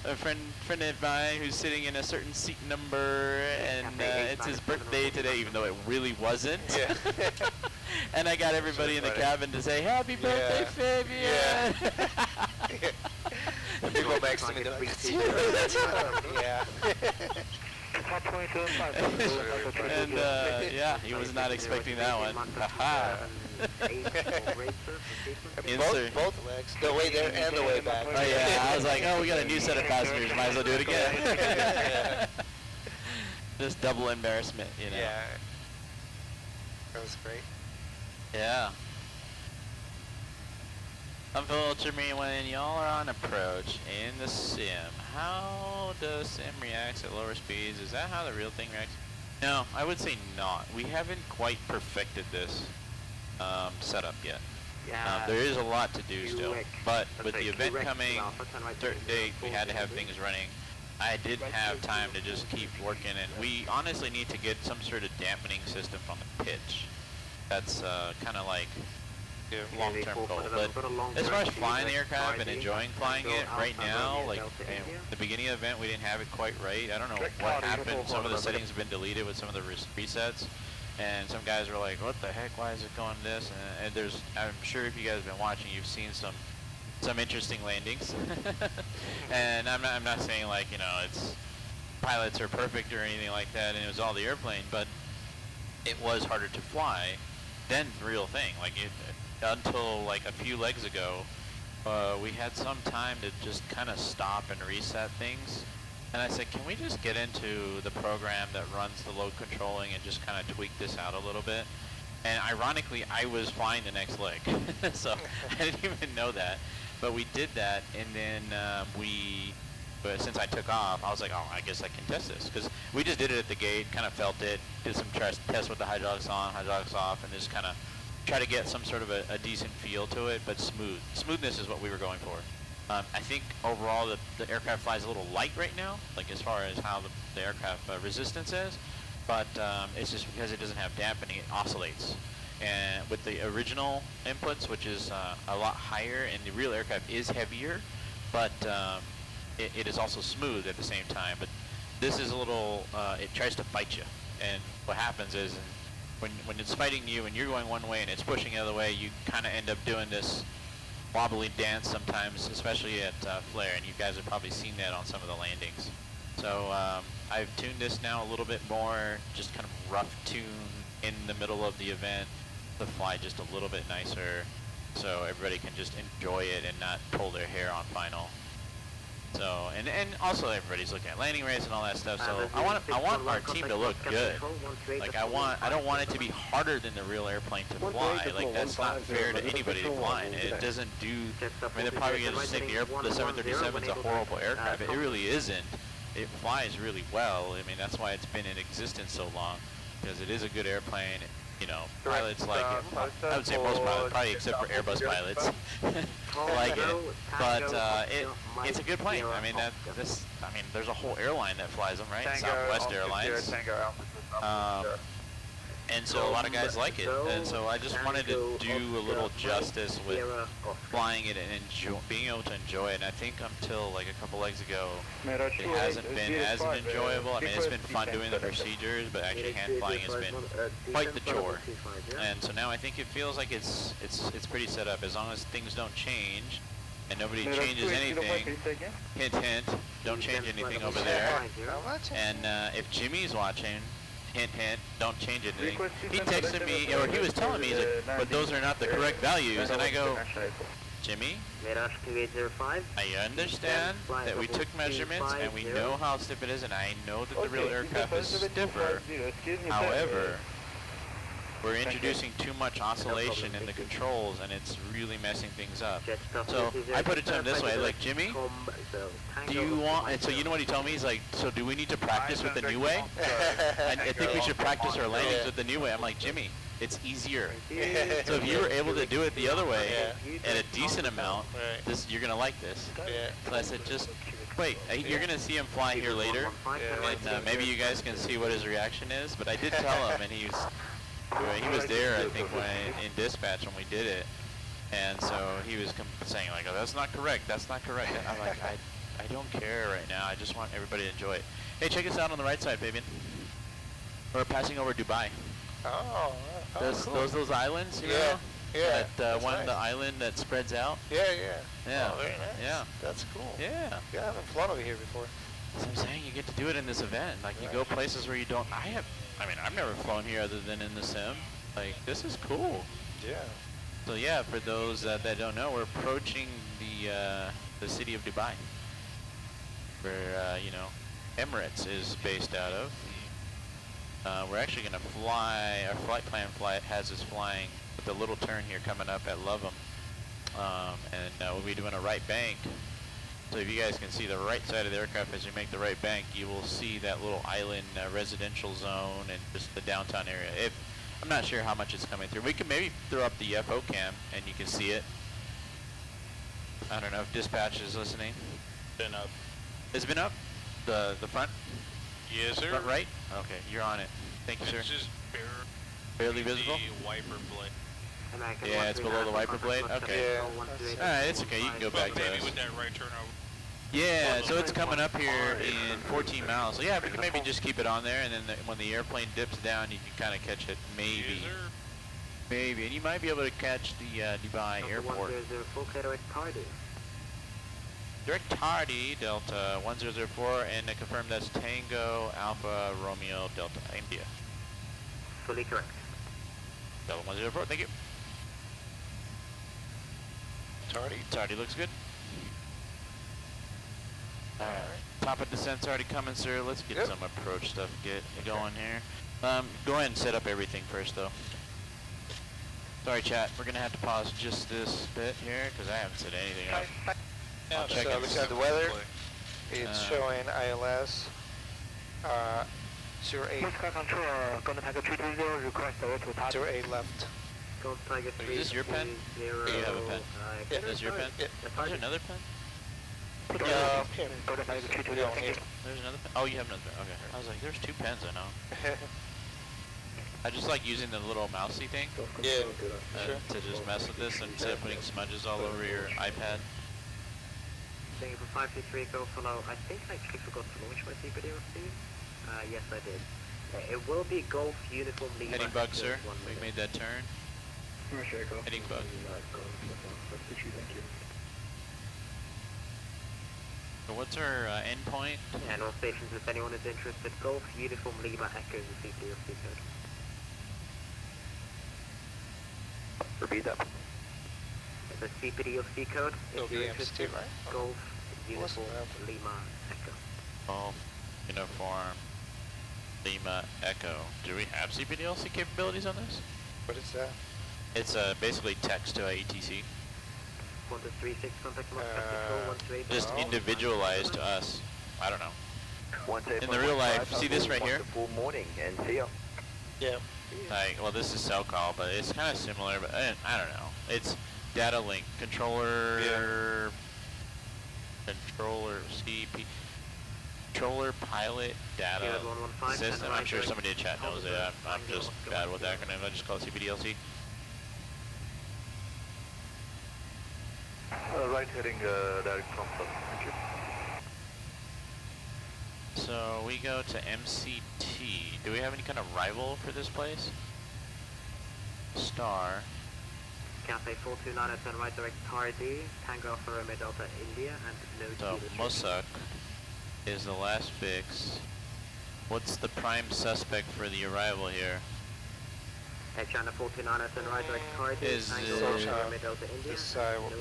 a friend of mine who's sitting in a certain seat number, and it's his birthday today, even though it really wasn't. Yeah. And I got everybody in the cabin to say, happy birthday, Fabian! Yeah. People next to me, they're like, that's you, that's you. Yeah. And yeah, he was not expecting that one. Haha. Both legs, the way there and the way back. Oh yeah, I was like, oh, we got a new set of passengers, might as well do it again. Yeah. Just double embarrassment, you know. Yeah. That was great. Yeah. Unfilter me when y'all are on approach in the sim. How does sim reacts at lower speeds? Is that how the real thing reacts? No, I would say not. We haven't quite perfected this setup yet. There is a lot to do still, but with the event coming, certain date, we had to have things running. I didn't have time to just keep working, and we honestly need to get some sort of dampening system on the pitch. That's kind of like long-term goal. But as far as flying the aircraft and enjoying flying it, right now, like the beginning of the event, we didn't have it quite right. I don't know what happened. Some of the settings have been deleted with some of the resets, and some guys were like, "What the heck? Why is it going this?" And there's, I'm sure if you guys have been watching, you've seen some interesting landings. And I'm not saying like, you know, it's pilots are perfect or anything like that, and it was all the airplane, but it was harder to fly than the real thing. Like until like a few legs ago, we had some time to just kind of stop and reset things. And I said, can we just get into the program that runs the load controlling and just kind of tweak this out a little bit? And ironically, I was flying the next leg, so I didn't even know that. But we did that, and then but since I took off, I was like, oh, I guess I can test this. Because we just did it at the gate, kind of felt it, did some tests with the hydraulics on, hydraulics off, and just kind of try to get some sort of a decent feel to it, but smooth. Smoothness is what we were going for. I think overall the aircraft flies a little light right now, like as far as how the aircraft resistance is, but it's just because it doesn't have dampening, it oscillates. And with the original inputs, which is a lot higher, and the real aircraft is heavier, but it is also smooth at the same time. But this is a little, it tries to fight you. And what happens is when it's fighting you and you're going one way and it's pushing the other way, you kind of end up doing this wobbly dance sometimes, especially at flare. And you guys have probably seen that on some of the landings. So I've tuned this now a little bit more, just kind of rough tune in the middle of the event to fly just a little bit nicer, so everybody can just enjoy it and not pull their hair on final. So and also everybody's looking at landing rates and all that stuff. So I want our team to look good. Like I don't want it to be harder than the real airplane to fly. Like that's not fair to anybody to fly. And it doesn't do. I mean, they're probably going to think the 737 is a horrible aircraft, but it really isn't. It flies really well. I mean, that's why it's been in existence so long, because it is a good airplane. You know, pilots like it. I would say most pilots, probably except for Airbus pilots, like it. But it's a good plane. I mean, there's a whole airline that flies them, right? Southwest Airlines. And so a lot of guys like it. And so I just wanted to do a little justice with flying it and being able to enjoy it. And I think until like a couple legs ago, it hasn't been as enjoyable. I mean, it's been fun doing the procedures, but actually hand flying has been quite the chore. And so now I think it feels like it's pretty set up. As long as things don't change and nobody changes anything, hint hint, don't change anything over there. And if Jimmy's watching, hint hint, don't change anything. He texted me, or he was telling me, he's like, but those are not the correct values. And I go, Jimmy, I understand that we took measurements and we know how stiff it is, and I know that the real aircraft is stiffer. However, we're introducing too much oscillation in the controls, and it's really messing things up. So I put it to him this way, like, Jimmy, do you want, and so you know what he told me? He's like, so do we need to practice with the new way? I think we should practice our landings with the new way. I'm like, Jimmy, it's easier. So if you were able to do it the other way at a decent amount, you're going to like this. So I said, just wait. You're going to see him fly here later, and maybe you guys can see what his reaction is. But I did tell him, and he was there, I think, in dispatch when we did it, and so he was saying like, "Oh, that's not correct. That's not correct." And I'm like, I don't care right now. I just want everybody to enjoy it. Hey, check us out on the right side, Fabian. We're passing over Dubai. Oh, cool. Those islands, you know? Yeah. That one, the island that spreads out. Yeah. Yeah. Oh, very nice. Yeah. That's cool. Yeah. Yeah, I haven't flown over here before. So I'm saying you get to do it in this event. Like you go places where you don't. I've never flown here other than in the sim. Like, this is cool. Yeah. So yeah, for those that don't know, we're approaching the city of Dubai, where Emirates is based out of. We're actually going to fly. Our flight plan has us flying with a little turn here coming up at Loveham, and we'll be doing a right bank. So if you guys can see the right side of the aircraft as you make the right bank, you will see that little island residential zone and just the downtown area. I'm not sure how much it's coming through. We can maybe throw up the FO cam and you can see it. I don't know if dispatch is listening. Been up. It's been up? The front? Yes, sir. Front right? Okay, you're on it. Thank you, sir. It's just barely visible? The wiper blade. American Yeah, it's below the wiper blade? Okay. Yeah. Alright, it's okay, you can go back to Maybe us. with that right turn over. Yeah, so it's coming up here in 14 miles. So yeah, we can maybe just keep it on there, and then when the airplane dips down, you can kind of catch it. Maybe. Maybe. And you might be able to catch the Dubai airport. 1004, direct tardy. Direct tardy, Delta 1004, and to confirm that's Tango, Alpha, Romeo, Delta, India. Fully correct. Delta 104, thank you. Tardy looks good. Alright, top of descent's already coming, sir. Let's get some approach stuff going here. Go ahead and set up everything first, though. Sorry, chat. We're gonna have to pause just this bit here because I haven't set anything up. I'll check So it. look at the weather. It's showing ILS 08. 08 left. Is this your pen? Do you have a pen? Yeah. Is this your pen? Yeah. Is there another pen? Here. There's another pen? Oh, you have another pen. Okay. I was like, there's two pens, I know. I just like using the little mousey thing Yeah. to just mess with this instead of putting smudges all over your iPad. Thank you for 523, go follow. I think I actually forgot to launch my CPD receive. Yes, I did. It will be Golf Uniform Lima. Heading bug, sir. We made that turn. Heading bug. So what's our end point? And all stations, if anyone is interested, Golf Uniform Lima Echo is the CPD receive code. Repeat that. The CPDLC code, if you're interested, right? Golf Uniform Lima Echo. Golf Uniform Lima Echo. Do we have CPDLC capabilities on this? What is that? It's basically text to ATC. 1236, contact control, 128. Just individualized to us. I don't know. 128. In the real life, see this right here? Wonderful morning, and see ya. Yeah. Like, well, this is cell call, but it's kind of similar, but I don't know. It's data link controller, CP, controller pilot data system. I'm sure somebody in chat knows it. I'm just bad with acronyms. I just call it CPDLC. Right heading direct from south. Thank you. So we go to MCT. Do we have any kind of rival for this place? Star. Cafe 429 at right direct tardy, Tango Alpha Romeo Delta India, and no So Mossack is the last fix. What's the prime suspect for the arrival here? China 429 at right direct tardy, Is Tango it- Alpha Romeo Delta India.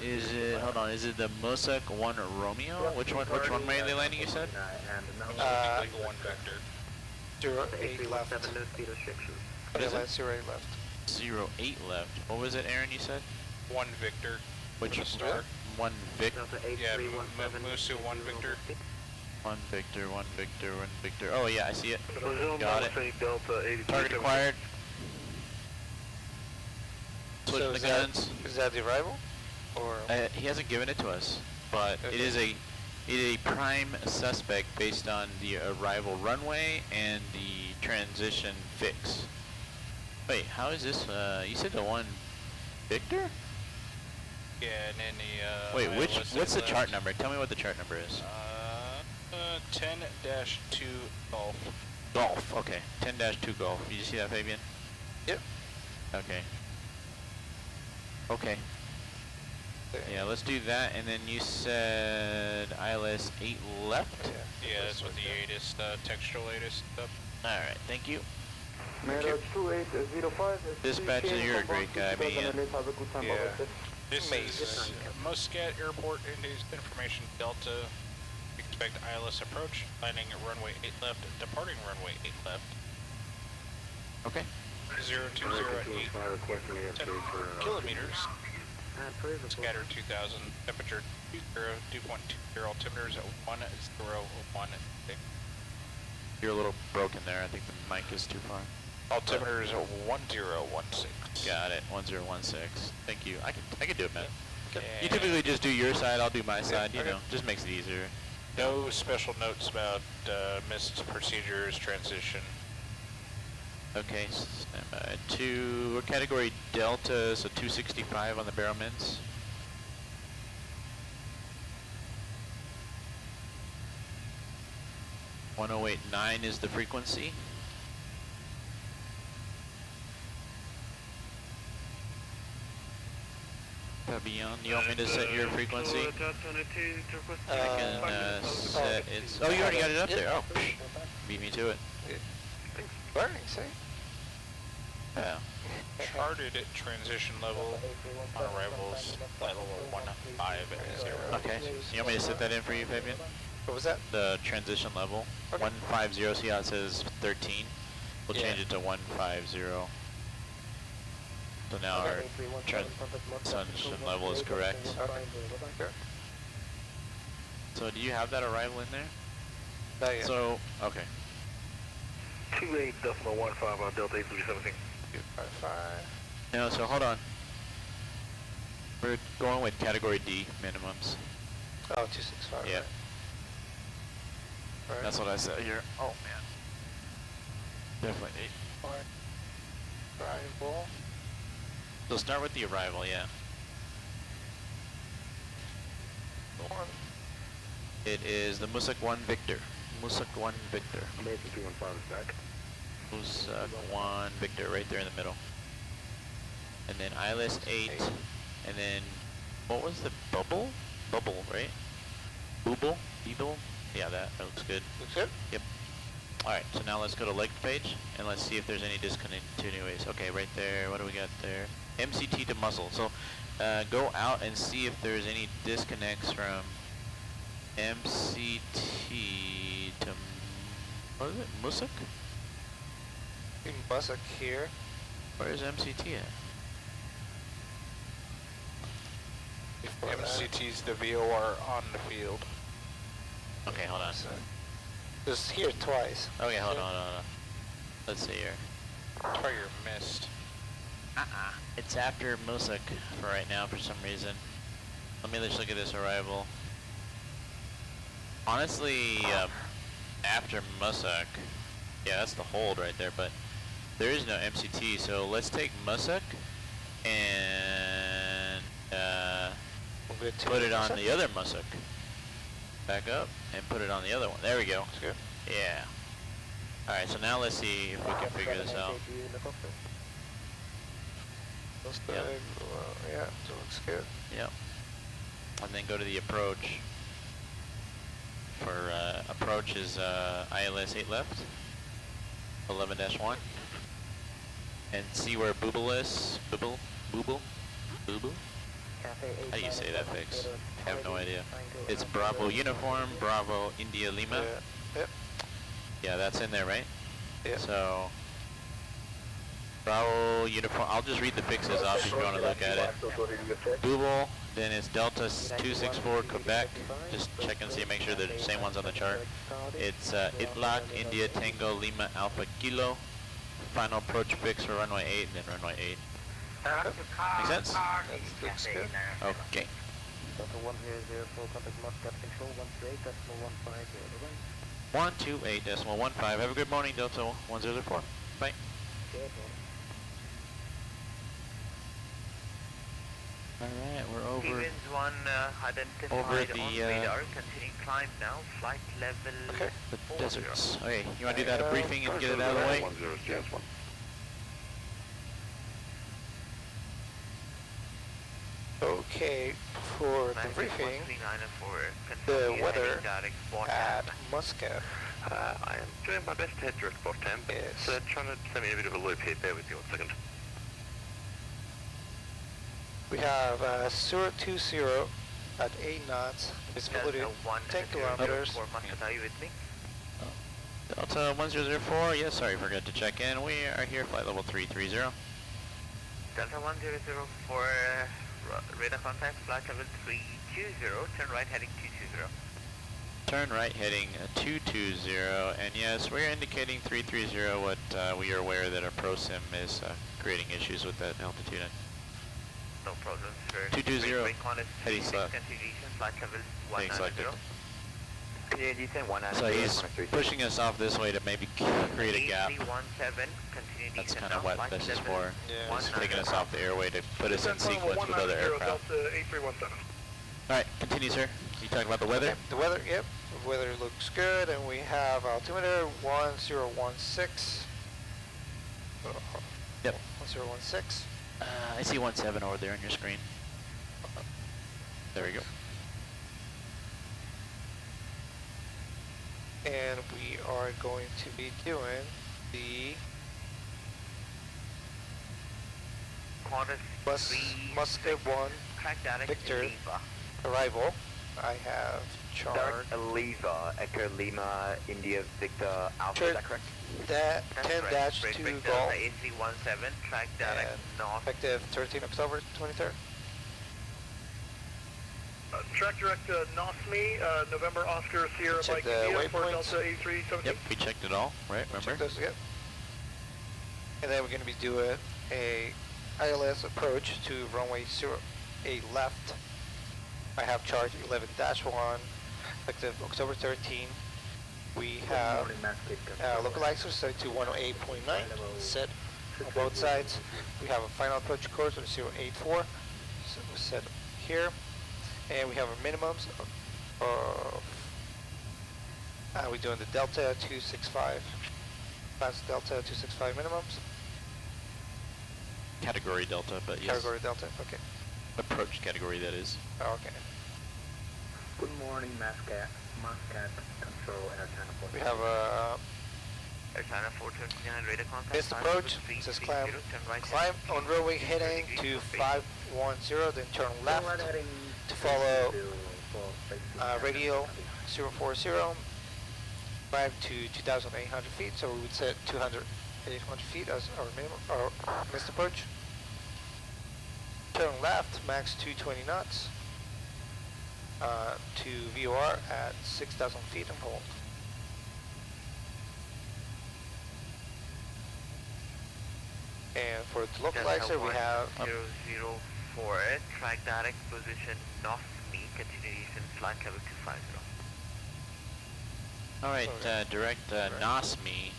Is it, hold on, is it the Mossack 1 Romeo? Which runway are they landing, you said? Like one vector. 08 left. No speed restrictions. What is it? 08 left. 08 left. What was it, Aaron, you said? One Victor. Which Star? One Vic? Delta Yeah, 8317. Musu 1 Victor. One Victor, one Victor, one Victor. Oh yeah, I see it. Got it. Delta 83. Target acquired. Switching So the is that- guns. Is that the arrival? Or He hasn't given it to us, but it is a prime suspect based on the arrival runway and the transition fix. Wait, how is this? You said the one Victor? Yeah, and then the Wait, ILS what's the left. chart number? Tell me what the chart number is. 10-2 Golf. Golf. Okay, 10-2 Golf. Did you see that, Fabian? Yep. Okay. Okay. Yeah, let's do that, and then you said ILS 8 left? Yeah, that's what the 8 is, textual 8 is stuff. Alright, thank you. Mirror 2805. Dispatcher, you're a great guy, man. Yeah. This is Muscat Airport Information Delta. Expect ILS approach, landing at runway 8 left, departing runway 8 left. Okay. 0208, 10 kilometers. Scatter 2000, temperature 2.20, altimeters at 1016. You're a little broken there. I think the mic is too far. Altimeters at 1016. Got it. 1016. Thank you. I could do it, man. You typically just do your side, I'll do my side, you know. Just makes it easier. No special notes about missed procedures, transition. Okay, standby 2, we're category Delta, so 265 on the barrel mints. .1089 is the frequency. Fabian, you want me to set your frequency? I can set its... Oh, you already got it up there. Oh, psh, beat me to it. Learning, see? Yeah. Charted at transition level on arrivals, flight level 150. Okay, so you want me to set that in for you, Fabian? What was that? The transition level. Okay. 150, see how it says 13? We'll change it to 150. So now our transition level is correct. Sure. So do you have that arrival in there? Not yet. So, okay. 28.15 on Delta 8317. 255. No, so hold on. We're going with category D minimums. Oh, 265. Yeah. Right. That's what I said here. Oh man. Definitely. Arrival. So start with the arrival, yeah. It is the Musak 1 Victor. Musak 1 Victor. American 215 is back. Musak 1 Victor, right there in the middle. And then ILS 8, and then, what was the bubble? Bubble, right? Booble? Beeble? Yeah, that looks good. Looks good? Yep. Alright, so now let's go to leg page, and let's see if there's any discontinuities. Okay, right there, what do we got there? MCT to muscle. So, go out and see if there's any disconnects from MCT to, what is it, Musak? In Musak here. Where is MCT at? MCT's the VOR on the field. Okay, hold on. Just here twice. Okay, hold on. Let's see here. Target missed. It's after Musak for right now for some reason. Let me just look at this arrival. Honestly, after Musak, yeah, that's the hold right there, but there is no MCT, so let's take Musak and put it on the other Musak. Back up and put it on the other one. There we go. That's good. Yeah. Alright, so now let's see if we can figure this out. Looks Yep. good. Yeah, it looks good. Yep. And then go to the approach. For approach is ILS 8 left, 11-1. And see where Booble is. Booble? How do you say that, Fix? I have no idea. It's Bravo Uniform, Bravo India Lima. Yeah. Yep. Yeah, that's in there, right? Yeah. So, Bravo Uniform, I'll just read the fixes off if you want to look at it. Booble, then it's Delta 264 Quebec. Just check and see, make sure they're the same ones on the chart. It's Itlak, India Tango Lima Alpha Kilo. Final approach fix for runway 8 and then runway 8. Make sense? That looks good. Okay. Delta 1004, contact Moscow Control 128.150. 128.15. Have a good morning, Delta 1004. Bye. Alright, we're over Stevens 1 identified over on the, radar, continuing climb now, flight level the 40. deserts. Okay, you want to do that a briefing and get it out of the way? 10 Okay, for the briefing, the weather at Muscat I am doing my best to head direct spot temp. Yes. So trying to send me a bit of a loop here, bear with me 1 second. we have 020 at 8 knots, visibility 10 kilometers. Are you with me? Delta 1004, yes, sorry, forgot to check in. We are here, flight level 330. Delta 1004, radar contact, flight level 320, turn right heading 220. Turn right heading 220, and yes, we're indicating 330. What we are aware that our ProSim is creating issues with that altitude. No problem, sir. 220, heading Continuation, left. flight level Heading selected. 190. Continue descent 19. So he's pushing us off this way to maybe create a gap. 317, continue That's descent kind of now, what this is for. Yeah. He's taking us off the airway to put us in sequence with other aircraft. Delta 8317. Alright, continue, sir. You talking about the weather? Okay, the weather, yep. The weather looks good, and we have altimeter 1016. Yep. 1016. I see 17 over there on your screen. There we go. And we are going to be doing the Muscat 1 Victor arrival. I have chart. Leva, Echo Lima, India, Victor, Alpha, is that correct? That 10-2 Golf. AC17, track direct north. Effective 13 October 23rd. Track direct NOSME, November Oscar Sierra Check Mike the India for waypoints. Delta 8317. Yep, we checked it all, right? Remember? Check those, yep. And then we're going to be doing a ILS approach to runway 08 left. I have charge 11-1, effective October 13. We have localizer set to 108.9, set on both sides. We have a final approach course of 084, so we set here. And we have our minimums of, we're doing the Delta 265, class Delta 265 minimums. Category Delta, but yes. Category Delta, okay. Approach category, that is. Oh, okay. Good morning, Muscat Control, Air China 4. We have a Air China 429 radar contact. missed approach, says climb on runway heading to 510, then turn left to follow radio 040, climb to 2,800 feet, so we would set 2,800 feet as our minimum, our missed approach. Turn left, max 220 knots, to VOR at 6,000 feet and hold. And for the localizer, we have 004, track direct position north me, continuation flight level 250. Alright, direct NOSME,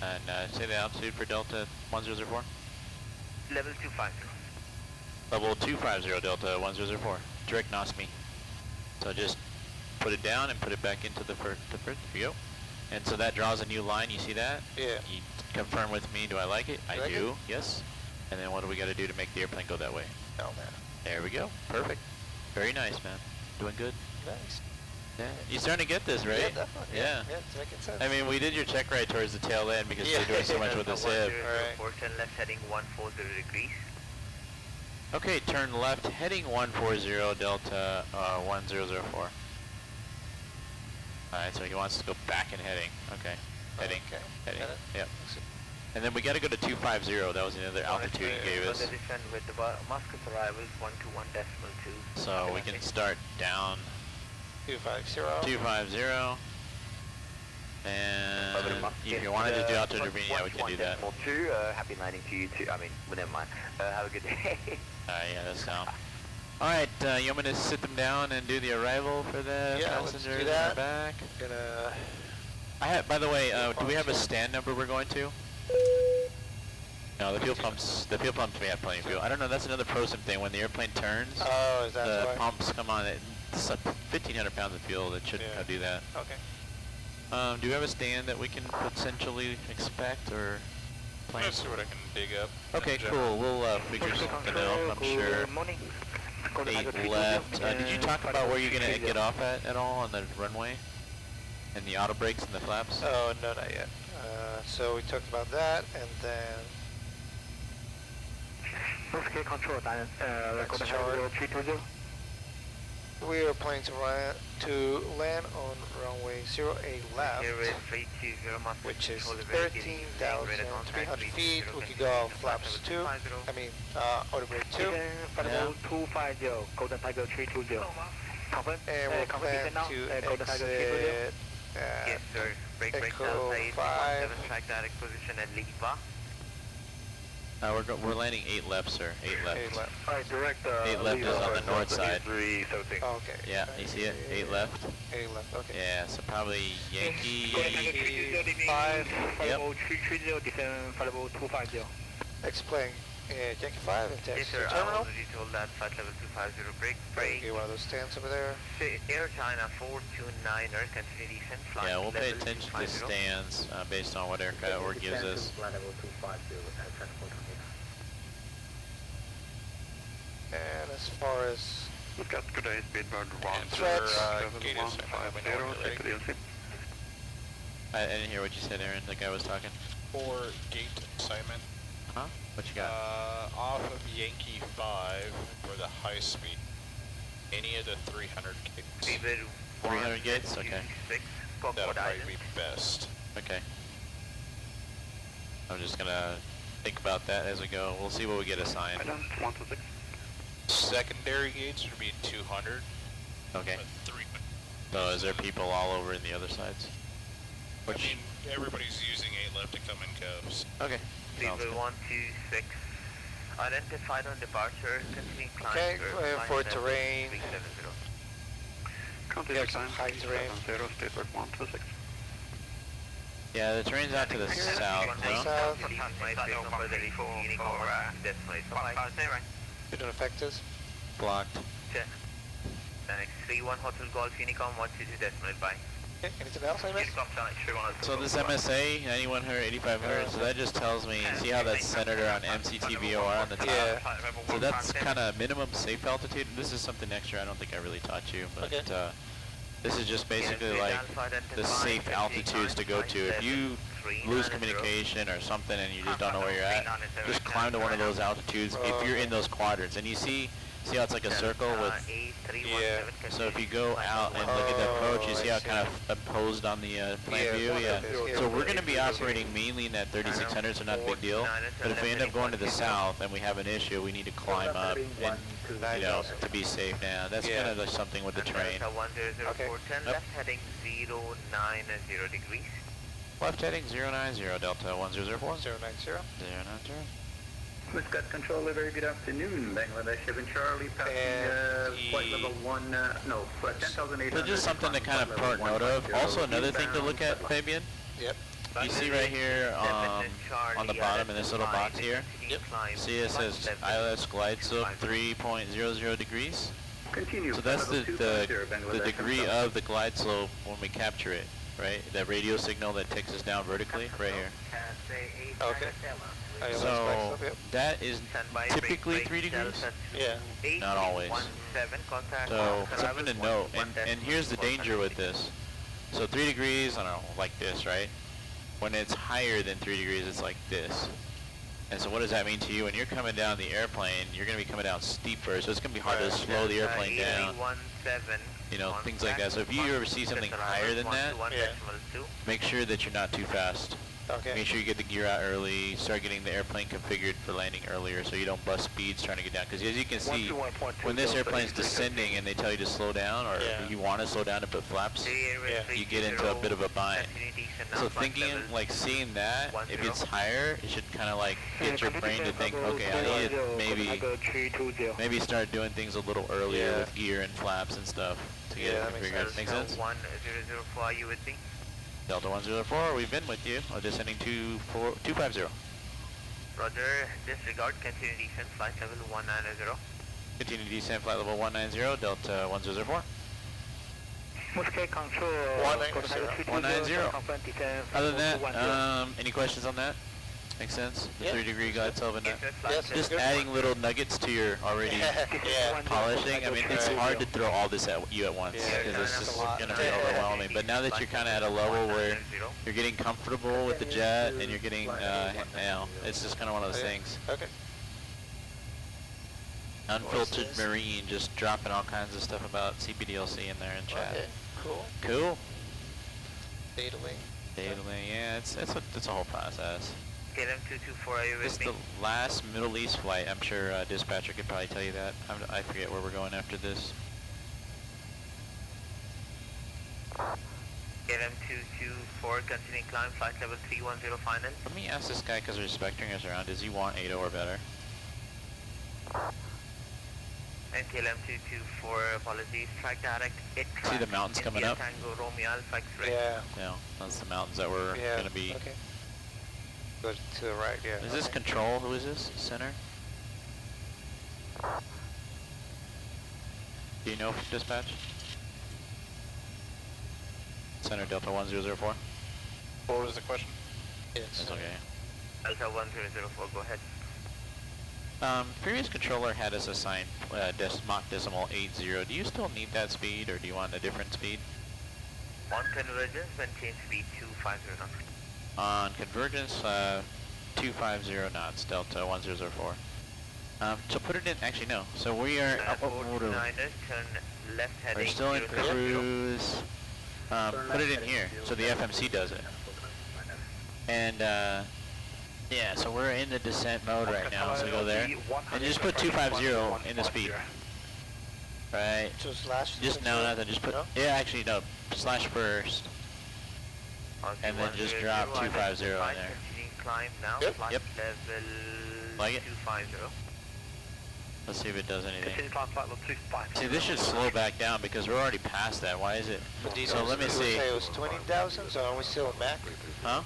and say the altitude for Delta 1004. Level 250. Level 250 Delta 1004, direct NOSME. So just put it down and put it back into the first, there you go. And so that draws a new line, you see that? Yeah. You confirm with me, do I like it? I do, yes. And then what do we got to do to make the airplane go that way? Oh man. There we go, perfect. Very nice, man. Doing good. Nice. Yeah. You're starting to get this, right? Yeah, definitely. Yeah. Yeah, it's making sense. I mean, we did your check ride towards the tail end because they're doing so much with the SIB. Alright. Turn left heading 140 degrees. Okay, turn left heading 140 Delta 1004. Alright, so he wants to go back and heading. Okay. Heading. Okay. Heading. Got it. Yep. And then we got to go to 250. That was another altitude he gave us. Descend with the Muscat arrivals 121.2. So we can start down 250. 250. And if you wanted to do altitude ravine, yeah, we can do that. Happy landing to you too. I mean, well, never mind. Have a good day. Yeah, that's down. Alright, you want me to sit them down and do the arrival for the passengers let's do in that. the back? Gonna... By the way, do we have a stand number we're going to? No, the fuel pumps we have plenty of fuel. I don't know, that's another ProSim thing. When the airplane turns, Oh, is that the why? pumps come on. It's like 1,500 pounds of fuel that shouldn't do that. Okay. Do we have a stand that we can potentially expect or plan? Let's see what I can dig up. Okay, cool. We'll figure something out, I'm sure. 8 left. Did you talk about where you're going to get off at all on the runway? And the auto brakes and the flaps? Oh, no, not yet. So we talked about that, and then... Muscat Control, charge. We are planning to land on runway 08 left, which is 13,300 feet. We could go off flaps 2, auto brake 2. Level 250, Golden Tiger 320. Confirm. And we'll plan to exit Yes, sir. Brake Echo Delta 5. 817, track direct position at Lima. We're landing 8 left, sir. 8 left. 8 left. Alright, direct 8 left is on the north side. 317. Oh, okay. Yeah, you see it? 8 left. 8 left, okay. Yeah, so probably Yankee. 5. Yep. 330, descend flight level 250. Explain. Yankee 5 and Yes, taxi sir. to I terminal. already told that flight level 250 break. Get one of those stands over there. Air China 429er, continue descent, flight Yeah, we'll pay level attention to 250. stands based on what aircraft or gives us. Flight level 250 at transport. And as far as We've got today's speedbird threats, Gate is take the DLC. I didn't hear what you said, Aaron. The guy was talking. For gate assignment, Huh? What you got? off of Yankee 5 for the high speed, any of the 300 gates. 300 gates? Okay. That'll probably be best. Okay. I'm just gonna think about that as we go. We'll see what we get assigned. 126. Secondary gates would be 200. Okay. But 300. So is there people all over in the other sides? I mean, everybody's using 8 left to come in cubs. Okay. Sounds good. 126. Identified on departure, continue climb. okay, for terrain. 370. Contact some high terrain. 0, speedbird 126. Yeah, the terrain's out to the south, no? South. Decimal. Didn't affect us. Blocked. Check. Next 31 Hotel Golf Unicom 122 decimal by. Okay, anything else, I missed? So this MSA, 9100, 8500, so that just tells me, see how that's centered around MCTVOR on the top? Yeah. So that's kind of minimum safe altitude. This is something extra I don't think I really taught you, but Okay. this is just basically like the safe altitudes to go to. If you lose communication or something and you just don't know where you're at, just climb to one of those altitudes if you're in those quadrants. And you see how it's like a circle with, Yeah. so if you go out and look at the approach, you see how it kind of imposed on the plan view? Yeah. So we're going to be operating mainly in that 3600, so not a big deal. But if we end up going to the south and we have an issue, we need to climb up and, you know, to be safe now. That's kind of like something with the terrain. Okay. Left heading 090 degrees. Left heading 090, Delta 1004. 090. 090. Scott Controller, very good afternoon. Bangladesh, Evan Charlie, passing flight level 10,800. So just something to kind of part note of. Also another thing to look at, Fabian. Yep. You see right here on the bottom in this little box here? Yep. See it says ILS glide slope 3.00 degrees? Continue. So that's the degree of the glide slope when we capture it, right? That radio signal that takes us down vertically, right here. Okay. So that is typically 3 degrees? Yeah. Not always. So something to note, and here's the danger with this. So 3 degrees, I don't know, like this, right? When it's higher than 3 degrees, it's like this. And so what does that mean to you? When you're coming down the airplane, you're going to be coming down steeper, so it's going to be hard to slow the airplane down. You know, things like that. So if you ever see something higher than that, make sure that you're not too fast. Okay. Make sure you get the gear out early, start getting the airplane configured for landing earlier so you don't bust speeds trying to get down. Because as you can see, when this airplane's descending and they tell you to slow down or you want to slow down to put flaps, you get into a bit of a bind. So thinking, like seeing that, if it's higher, it should kind of like get your brain to think, okay, I need to maybe start doing things a little earlier with gear and flaps and stuff to get it configured. Make sense? 1004, you with me? Delta 104, we've been with you. Descending 250. Roger, disregard, continue descent, flight level 190. Continue descent, flight level 190, Delta 1004. Muscat Control 190. Other than that, any questions on that? Makes sense? The 3 degree glide slope and that? Yes, Just adding little nuggets to your already polishing. I mean, it's hard to throw all this at you at once because it's just going to be overwhelming. But now that you're kind of at a level where you're getting comfortable with the jet and you're getting, you know, it's just kind of one of those things. Okay. Unfiltered Marine, just dropping all kinds of stuff about CPDLC in there in chat. Okay, cool. Cool. Data link. Data link, yeah, it's a whole process. KLM224, are you This is with me? the last Middle East flight. I'm sure dispatcher could probably tell you that. I forget where we're going after this. KLM224, 2004, continuing climb, flight level 310 final. Let me ask this guy, because there's spectering us around, does he want 80 or better? NTLM 224, apologies, track direct, See the mountains coming up? Tango, Romeo Alpha X-ray. Yeah. Yeah, that's the mountains that we're going to be. Okay. Go to the right, yeah. Is this control? Who is this? Center? Do you know, dispatch? Center Delta 1004. What was the question? Yes. That's okay. Delta 1004, go ahead. Previous controller had us assign Mach decimal 80. Do you still need that speed, or do you want a different speed? On convergence, maintain speed 250 knots. On convergence, 250 knots, Delta 1004. So put it in, actually no. So we are, turn left heading. we're still in cruise. Put it in here, so the FMC does it. And yeah, so we're in the descent mode right now, so go there. And just put 250 in the speed. Right? So slash? Just, no, nothing, just put, yeah, actually no, slash first. And then just drop 250 in there. Climb now, Yep. flight Yep. level Like it? 250. Let's see if it does anything. Climb flight level 250. See, this should slow back down because we're already past that. Why is it? So let me see. It was 20,000, so are we still a Mac? Huh?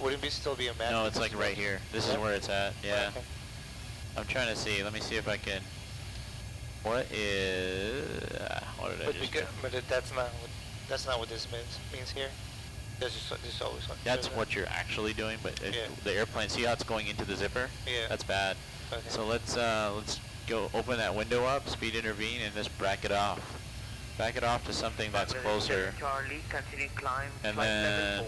Wouldn't we still be a Mac? No, it's like right here. This is where it's at. Yeah. Okay. I'm trying to see. Let me see if I can. What is? What did I just do? But that's not what this means here. This is always. That's what you're actually doing, but the airplane. See how it's going into the zipper? Yeah. That's bad. Okay. So let's go open that window up, speed intervene, and just back it off. Back it off to something that's closer. Charlie, continue climb, And flight then level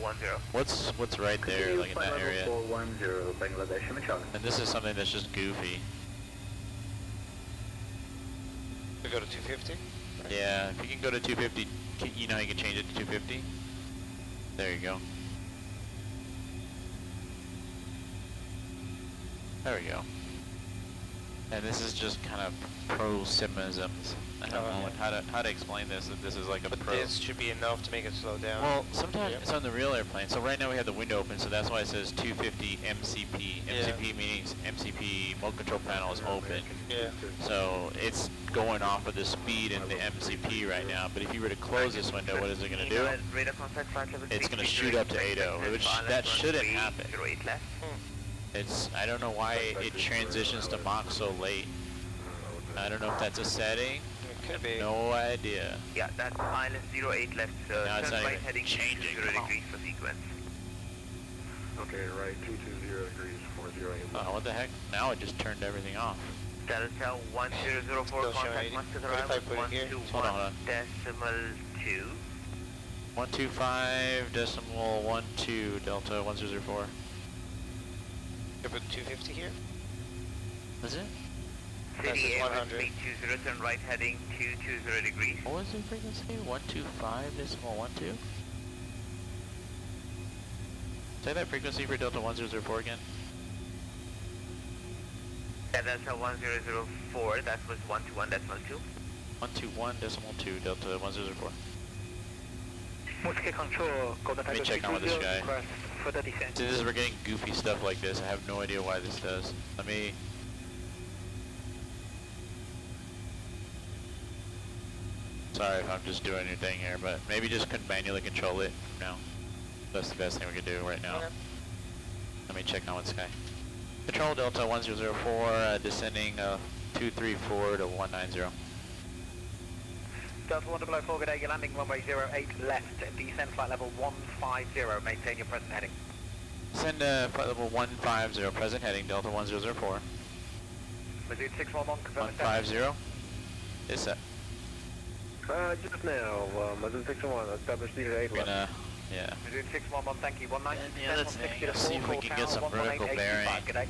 410. what's right there, like in that area? 410, Bangladesh, Charlie. And this is something that's just goofy. We go to 250? Yeah, if you can go to 250, you know how you can change it to 250? There you go. There we go. And this is just kind of pro-simisms. I don't know how to explain this, if this is like a But pro. this should be enough to make it slow down. Well, sometimes it's on the real airplane. So right now we have the window open, so that's why it says 250 MCP. MCP means MCP mode control panel is open. Yeah. So it's going off of the speed in the MCP right now. But if you were to close this window, what is it going to do? Radar contact, flight level It's going to shoot up to 80, which that shouldn't happen. 08 left. It's, I don't know why it transitions to Mach so late. I don't know if that's a setting. It could be. No idea. Yeah, that's minus 08 left, so No, it's turn not right even heading changing. 0 degrees for sequence. Okay, right, 220 degrees, 408. Oh, what the heck? Now it just turned everything off. Delta 1004, Still contact showing must 80. arrive What if I put it here? Hold on. 121.2. 125.12 Delta 1004. You put 250 here? Is it? City That's air 100. 20, turn right heading 220 degrees. What was the frequency? 125.12? Say that frequency for Delta 1004 again. Yeah, Delta 1004, that was 121.2. 121.2 Delta 1004. Mosque control, Let me check on with this guy. For the descent. See, this is, we're getting goofy stuff like this. I have no idea why this does. Let me... Sorry if I'm just doing your thing here, but maybe just manually control it now. That's the best thing we can do right now. Okay. Let me check on with Sky. Control Delta 1004, descending 234 to 190. Delta 1004, good day, you're landing runway 08 left, descend flight level 150, maintain your present heading. Send flight level 150, present heading, Delta 1004. Mazoon 611, confirm 150. Is set. Just now, Mazoon 611, established leader 8 We're gonna, yeah. Mazoon 611, thank you, 190, And the other thing, let's see if we can get some vertical bearing. Good day.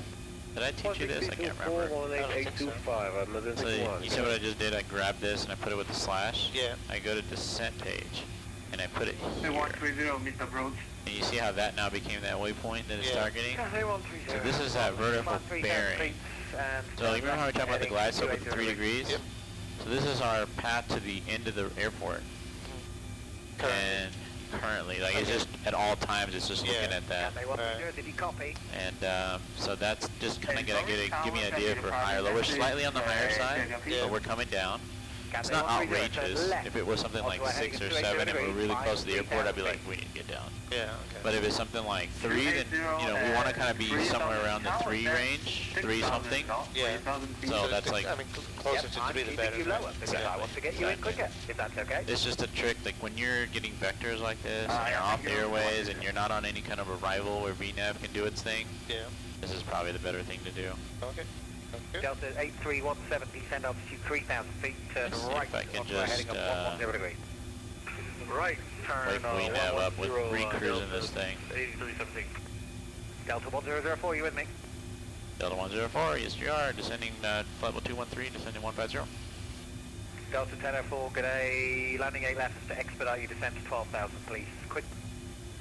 Did I teach you this? I can't remember. 418.825, Mazoon So 611. you see what I just did? I grabbed this and I put it with the slash. Yeah. I go to descent page and I put it here. 130, Mr. Brooks. And you see how that now became that waypoint that it's Yeah. targeting? Cathay 130. So this is that vertical bearing. So you remember how we talked about the glide slope at 3 degrees? Yep. So this is our path to the end of the airport. And currently. Like it's just at all times, it's just looking at that. Did you copy? And so that's just kind of gonna give me an idea for higher low. We're slightly on the higher side, but we're coming down. It's not outrageous. If it was something like 6 or 7 and we're really close to the airport, I'd be like, we need to get down. Yeah, okay. But if it's something like 3, then, you know, we want to kind of be somewhere around the 3 range, 3 something. Yeah. So that's like, closer to 3 the better. I want to get you in quicker, if that's okay. it's just a trick, like when you're getting vectors like this, and you're off the airways, and you're not on any kind of arrival where VNAV can do its thing, Yeah. this is probably the better thing to do. Okay. Delta 8317, descend altitude 3,000 feet, turn Let's see right if I can onto a heading just, of 110 degrees. Right, turn wait for VNAV up with recruising this thing. 8317. Delta 1004, you with me? Delta 104, yes you are, descending flight level 213, descending 150. Delta 1004, good day, landing 8 left to expedite your descent to 12,000, please. Quick.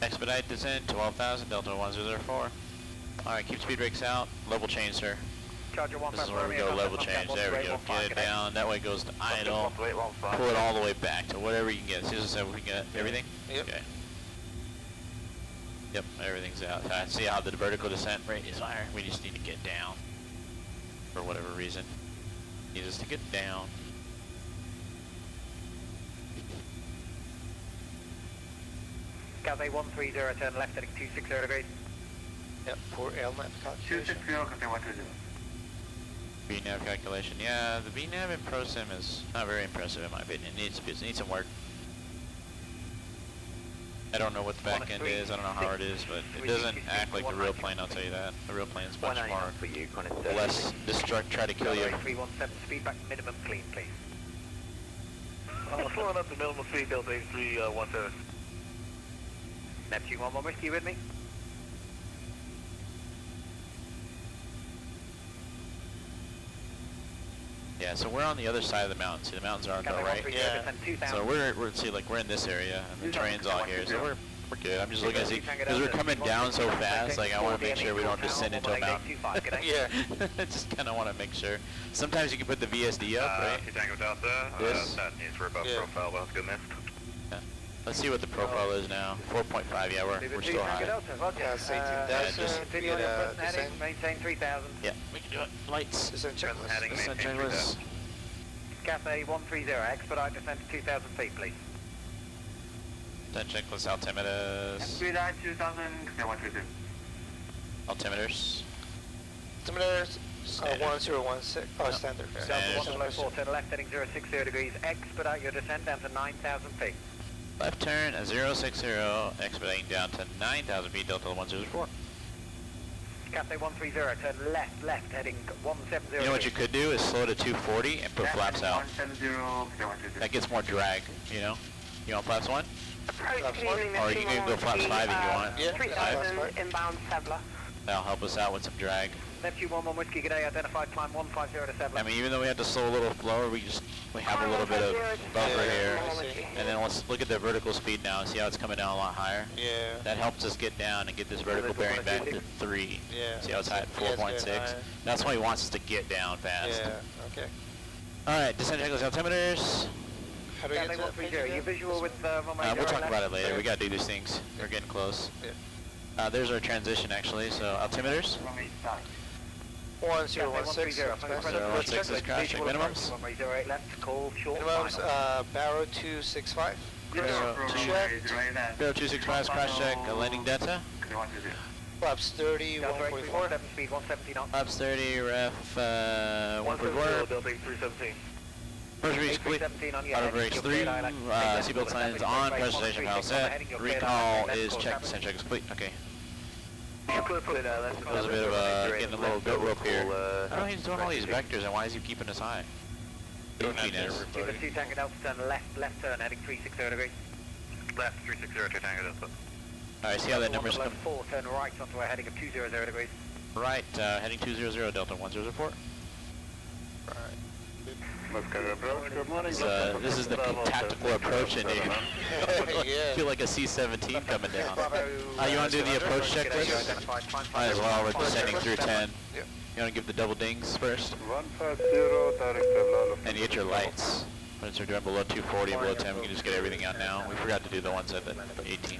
Expedite descent, 12,000, Delta 1004. Alright, keep speed brakes out, level change, sir. Charger 1 This is where we go, level change, there we go, get it down, that way it goes to idle, pull it all the way back to whatever you can get. Susan said we can get everything? Yep. Okay. Yep, everything's out. I see how the vertical descent rate is higher. We just need to get down. For whatever reason. Need us to get down. Cathay 130, turn left heading 260 degrees. Yep, poor LNAV calculation. 260, VNAV calculation. Yeah, the VNAV in ProSim is not very impressive in my opinion. It needs some work. I don't know what the back end is, I don't know how it is, but it doesn't act like the real plane, I'll tell you that. The real plane's much more less destruct, try to kill you. 317, speed back minimum clean, please. Slowing up the minimum speed, Delta 8317. Neptune 11 whiskey, you with me? Yeah, so we're on the other side of the mountain. See, the mountains are on the right. Yeah. So we're see, like we're in this area, and the terrain's all here, so we're good. I'm just looking to see, because we're coming down so fast, like I want to make sure we don't descend into a mountain. Yeah. Just kind of want to make sure. Sometimes you can put the VSD up, right? Tango Delta, This? that needs for above profile, but that's good missed. Yeah. Let's see what the profile is now. 4.5, yeah, we're still high. Yeah, stay tuned. just Get descent. Maintain 3,000. Yeah, we can do it. Lights. Descent checklist. Heading Descent maintain checklist. Cathay 130, expedite descent to 2,000 feet, please. Descent checklist, altimeters. Expedite 2,000, Altimeters. Altimeters, Standard. 1016, oh, standard. Delta 104, turn left heading 060 degrees, expedite your descent down to 9,000 feet. Left turn at 060, expediting down to 9,000 feet, Delta 104. Cathay 130, turn left heading 170 You know what you degrees. could do is slow to 240 and put flaps out. 170, That gets more drag, you know? You want flaps 1? Flaps 1? Or you can go flaps 5 if you want. Yeah, 3,000 inbound Sebla. That'll help us out with some drag. Neptune 11 whiskey, good day, identified climb 150 to 7. I mean, even though we have to slow a little slower, we have a little bit of buffer here. And then let's look at the vertical speed now and see how it's coming down a lot higher. Yeah. That helps us get down and get this vertical bearing back to 3. Yeah. See how it's high at Yeah, it's getting 4.6? higher. That's why he wants us to get down fast. Yeah, okay. Alright, descent checklist altimeters. How do we get Cathay to that page 130, you again? visual with runway We'll 0 talk left. about it later. We gotta do these things. We're getting close. Yeah. There's our transition actually, so altimeters. 1016. 016 is crash check minimums. Runway 08 left, call short Minimums, final. Barrow 265. Barrow 265 is crash check, landing delta. Flaps 30, Delta 144. 837, speed 170 knots. Flaps 30, ref 144. Delta 8317. First reach complete. 317 on your Auto head. brakes You're 3, cleared, I like to take that seatbelt bullet signs damage. on, Runway pressurization 13, valve set, heading your clear recall line, is left checked, course, descent check is complete, okay. Clear, That was a bit of getting a little bit rope here. I don't know, he's doing all these vectors and why is he keeping us high? Goofiness. Give us 2 Tango Delta, turn left turn, heading 360 degrees. Left 360 to Tango Delta. Alright, see how that number's come. 4, turn right onto a heading of 200 degrees. Right, heading 200, Delta 104. This is the tactical approach in here. I feel like a C-17 coming down. You want to do the approach checklist? Might as well, we're descending through 10. You want to give the double dings first? 150, direct And you get your lights. Once we're doing below 240 and below 10, we can just get everything out now. We forgot to do the ones at the 18.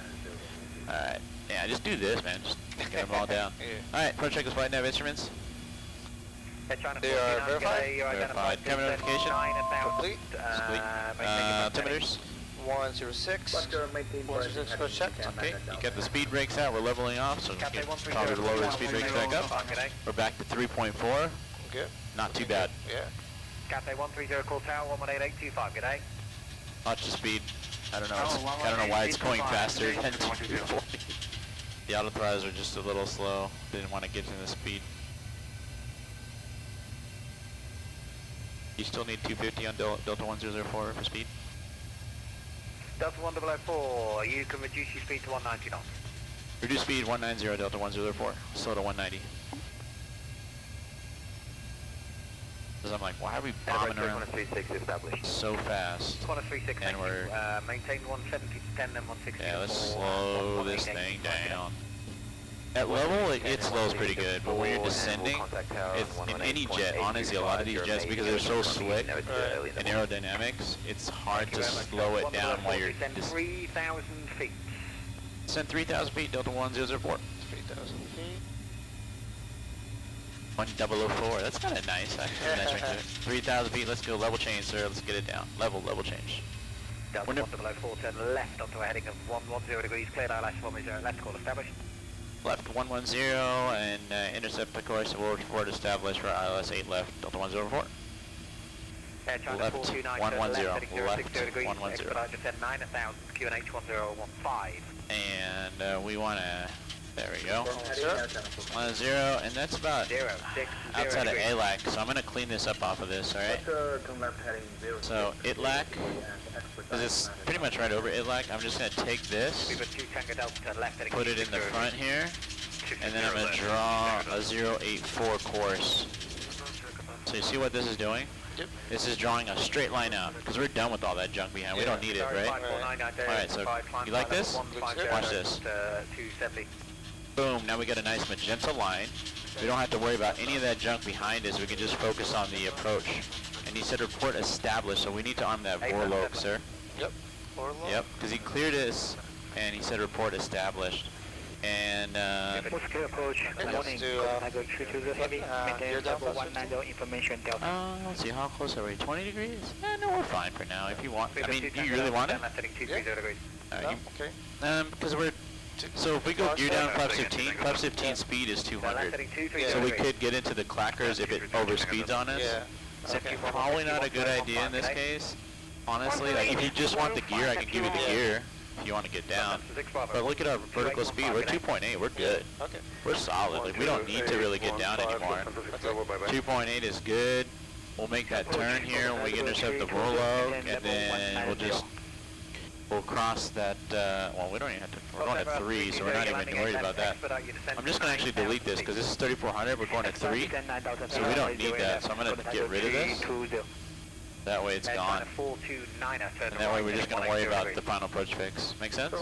Alright. Yeah, just do this, man. Just get them all down. Alright, approach check is flight nav instruments. They are verified. Verified. Camera notification. Complete. Altimeters. 106. 106, go check. Okay, you got the speed brakes out. We're leveling off, so we can probably lower the speed brakes back up. We're back to 3.4. Good. Not too bad. Yeah. Cathay 130, call tower 118825, good day. Watch the speed. I don't know. I don't know why it's going faster than 240. The auto throttles are just a little slow. Didn't want to get to the speed. You still need 250 on Delta 1004 for speed? Delta 1004, you can reduce your speed to 190 knots. Reduce speed 190 Delta 1004. Slow to 190. Because I'm like, why are we bombing around so fast? And we're... maintain 170 to 10 and 160. Yeah, let's slow this thing down. At level, it slows pretty good, but when you're descending, it's, in any jet, honestly, a lot of these jets, because they're so slick in aerodynamics, it's hard to slow it down while you're... 3,000 feet. Descend 3,000 feet, Delta 1004. 3,000 feet. 1004, that's kind of nice. Nice range there. 3,000 feet, let's go level change, sir. Let's get it down. Level change. Delta 1004, turn left onto a heading of 110 degrees, cleared ILS 10, left call established. Left 110 and intercept the course of report established for ILS 8 left, Delta 104. Left 110, left 110. Descend 9,000, QNH 1015. And we want to, there we go. 10, and that's about outside of ALAC, so I'm going to clean this up off of this, alright? So ITLAC, because it's pretty much right over ITLAC, I'm just going to take this, put it in the front here, and then I'm going to draw a 084 course. So you see what this is doing? Yep. This is drawing a straight line out, because we're done with all that junk behind. We don't need it, right? Alright, so you like this? Watch this. Boom, now we got a nice magenta line. We don't have to worry about any of that junk behind us. We can just focus on the approach. And he said report established, so we need to arm that Vorlog, sir. Yep. Vorlog? Yep, because he cleared us, and he said report established. And, approach. Let's do, let's see, how close are we? 20 degrees? No, we're fine for now, if you want. I mean, do you really want it? Yeah. Okay. Because we're... So if we go gear down flaps 15, flaps 15 speed is 200. So we could get into the clackers if it overspeeds on us. Yeah. So probably not a good idea in this case. Honestly, like if you just want the gear, I can give you the gear if you want to get down. But look at our vertical speed. We're 2.8. We're good. Okay. We're solid. Like we don't need to really get down anymore. 2.8 is good. We'll make that turn here when we intercept the Vorlog, and then we'll cross that, well, we don't even have to, we're going at 3, so we're not even worried about that. I'm just going to actually delete this, because this is 3,400, we're going at 3, so we don't need that, so I'm going to get rid of this. That way it's gone. And that way we're just going to worry about the final approach fix. Make sense?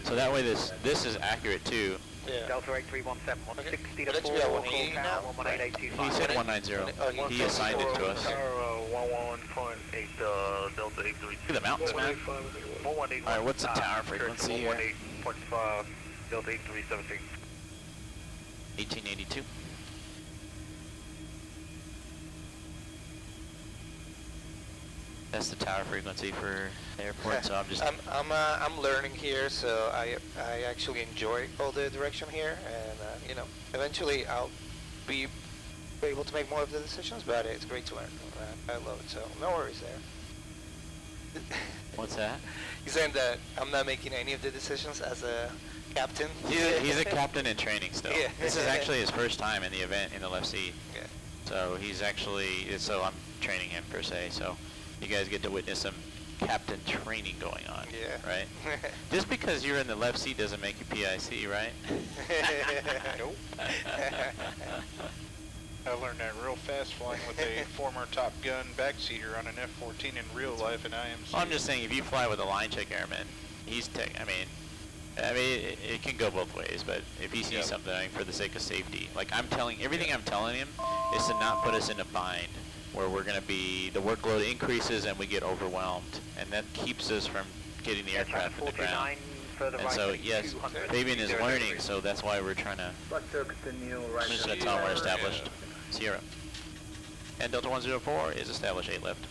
So that way this is accurate too. Yeah. Delta 8317, 160 to 4, call tower 18825. He said 190. He assigned it to us. 11.8 Delta 832. Look at the mountains, man. Alright, what's the tower frequency here? 118.5 Delta 8317. 1882. That's the tower frequency for the airport, so I'm just... I'm learning here, so I actually enjoy all the direction here, and you know, eventually I'll be able to make more of the decisions, but it's great to learn. I love it, so no worries there. What's that? He's saying that I'm not making any of the decisions as a captain. He's a captain in training still. Yeah. This is actually his first time in the event in the left seat. Yeah. So he's actually, so I'm training him per se, so you guys get to witness some captain training going on. Yeah. Right? Just because you're in the left seat doesn't make you PIC, right? Nope. I learned that real fast flying with a former Top Gun backseater on an F-14 in real life in IMC. Well, I'm just saying, if you fly with a line check airman, he's I mean, it can go both ways, but if he sees something for the sake of safety, like everything I'm telling him is to not put us in a bind where we're going to be, the workload increases and we get overwhelmed, and that keeps us from getting the aircraft in the ground. And so, yes, Fabian is learning, so that's why we're trying to, I'm just going to tell him we're established. Sierra. And Delta 104 is established 8 left.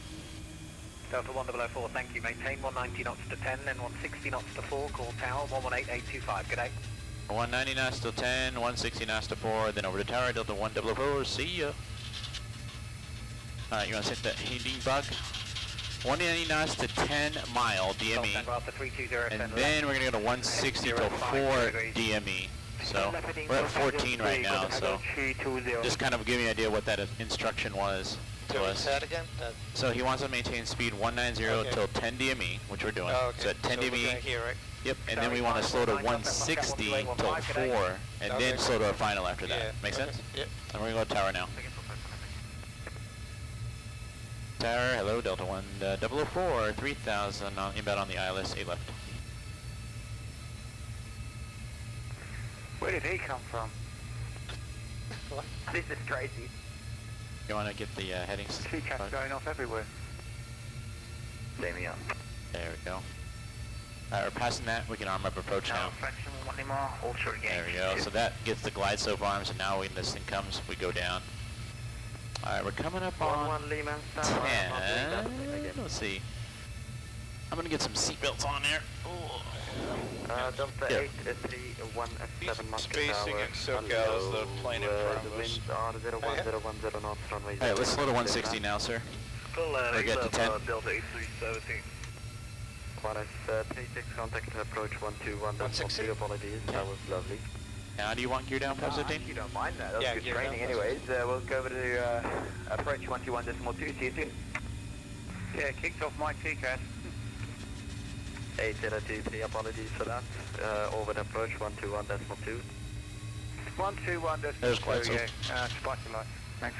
Delta 1004, thank you. Maintain 190 knots to 10, then 160 knots to 4, call tower 118825, good day. 190 knots to 10, 160 knots to 4, then over to tower, Delta 1004, see ya. Alright, you want to set the heating bug? 190 knots to 10 mile DME, and then we're going to go to 160 to 4 DME. So we're at 14 right now, so just kind of give me an idea what that instruction was to us. Say that again? So he wants to maintain speed 190 till 10 DME, which we're doing. Oh, okay. So at 10 so DME, here, right? yep, and then we want to slow to 160 till 4, and then slow to our final after that. Yeah. Make sense? Yep. And we're going to go to tower now. Tower, hello, Delta 1004, 3000 inbound on the ILS, 8 left. Where did he come from? This is crazy. You want to get the headings? TCAS going off everywhere. There we go. Alright, we're passing that. We can arm up approach now. Fraction 1 Lima, hold short again. There we go. So that gets the glide slope arms, and now when this thing comes, we go down. Alright, we're coming up on 10. Let's see. I'm going to get some seatbelts on there. Delta 831F7 Spacing at SoCal is the plane in front of us. Alright, let's slow to 160 now, sir. Or get to 10. Delta 8317. P6 contact approach 121, that's 160? apologies, that was lovely. Now, do you want gear down, 515? You don't mind that, that was Yeah, good gear training down, anyways. We'll go over to approach 121.2, see you soon. Yeah, kicked off my TCAS. 802, apologies for that. Over the approach 121.2. 121.2, There's glide slope. spot your light, thanks.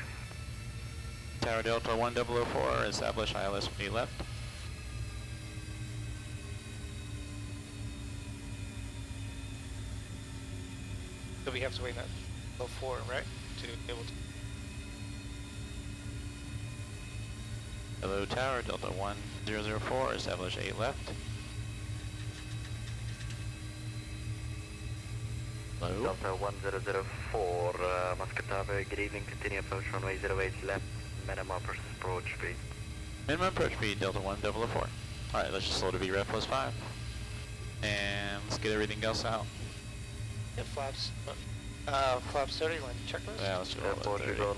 Tower Delta 1004, establish ILS 8 left. So we have to wait until 4, right? To be able to. Hello, Tower Delta 1004, establish 8 left. Hello. Delta 1004, Muscatava, good evening, continue approach runway 08 left, minimum approach speed. Minimum approach speed, Delta 1004. Alright, let's just slow to VREF +5. And let's get everything else out. Yeah, flaps 30, landing checklist? Yeah, let's go Portugal,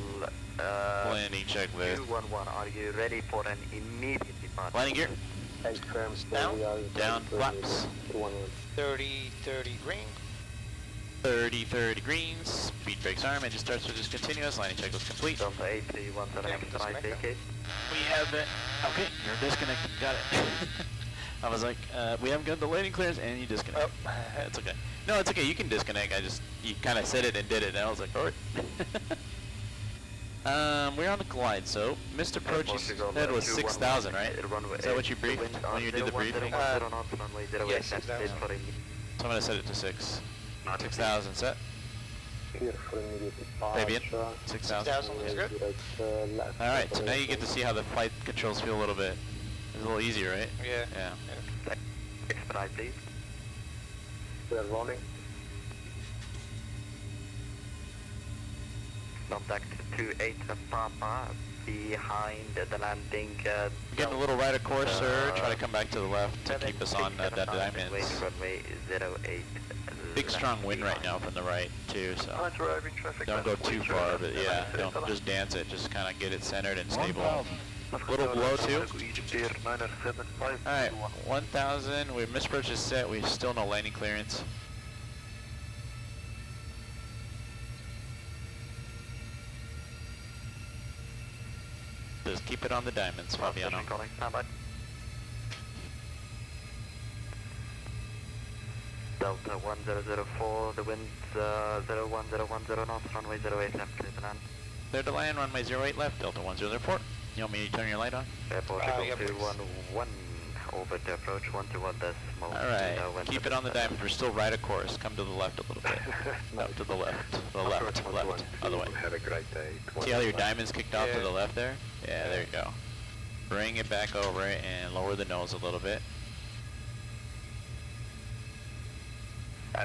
landing checklist. 211, are you ready for an immediate departure? Landing gear. Down, flaps. 30 green. 30 greens. Speed brakes arm, engine starts with discontinuous. Landing checklist complete. Delta 8317, We have it. Okay, you're disconnected. Got it. I was like, we haven't got the landing clearance, and you disconnect. Oh. It's okay. No, it's okay. You can disconnect. You kind of said it and did it, and I was like, alright. We're on the glide, so missed approach you said was 6,000, right? Is that what you briefed when you did the briefing? Yes, 6,000. So I'm going to set it to 6. 6,000 set. Fabian, 6,000. 6,000 is good. Alright, so now you get to see how the flight controls feel a little bit. It's a little easier, right? Yeah. Yeah. Expedite, please. We're rolling. Contact 28 Papa behind the landing. Getting a little right of course, sir. Try to come back to the left to keep us on the diamonds. Runway 08. Big strong wind right now from the right too, so don't go too far, but yeah, don't just dance it. Just kind of get it centered and stable. A little below too. Alright, 1,000. We misapproach is set. We still no landing clearance. Just keep it on the diamonds, Fabiano. Delta 1004, the winds 01010 knots, runway 08 left, clear to land. Clear to land, runway 08 left, Delta 1004. You want me to turn your light on? Airport yeah, 211, over to approach 121.0. Alright, keep it on the diamond. We're still right of course. Come to the left a little bit. Up to the left. Left. Other way. Have a great day. See how your diamond's kicked off to the left there? Yeah, there you go. Bring it back over and lower the nose a little bit.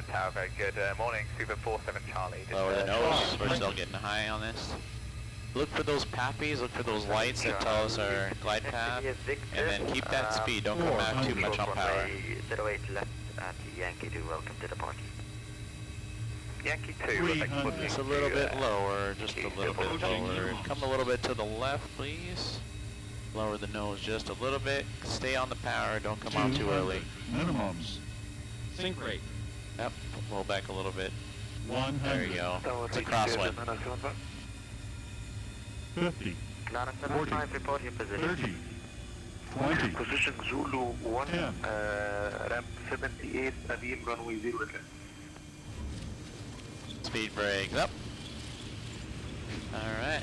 Tower, very good. Morning, Super 47 Charlie. Lower the nose. We're still getting high on this. Look for those pappies, look for those lights that tell us our glide path, and then keep that speed. Don't come out too much on power. 08 left at Yankee 2, welcome to departure. Yankee 2, Just a little bit lower, just a little bit lower. Come a little bit to the left, please. Lower the nose just a little bit. Stay on the power, don't come out too early. Minimums. Sink rate. Yep, pull back a little bit. 100. There you go. It's a crosswind. 50. 975, report your position. 30. 20. Position Zulu 1, 10. ramp 78, Fabian, runway 0 again. Speed brakes up. Alright.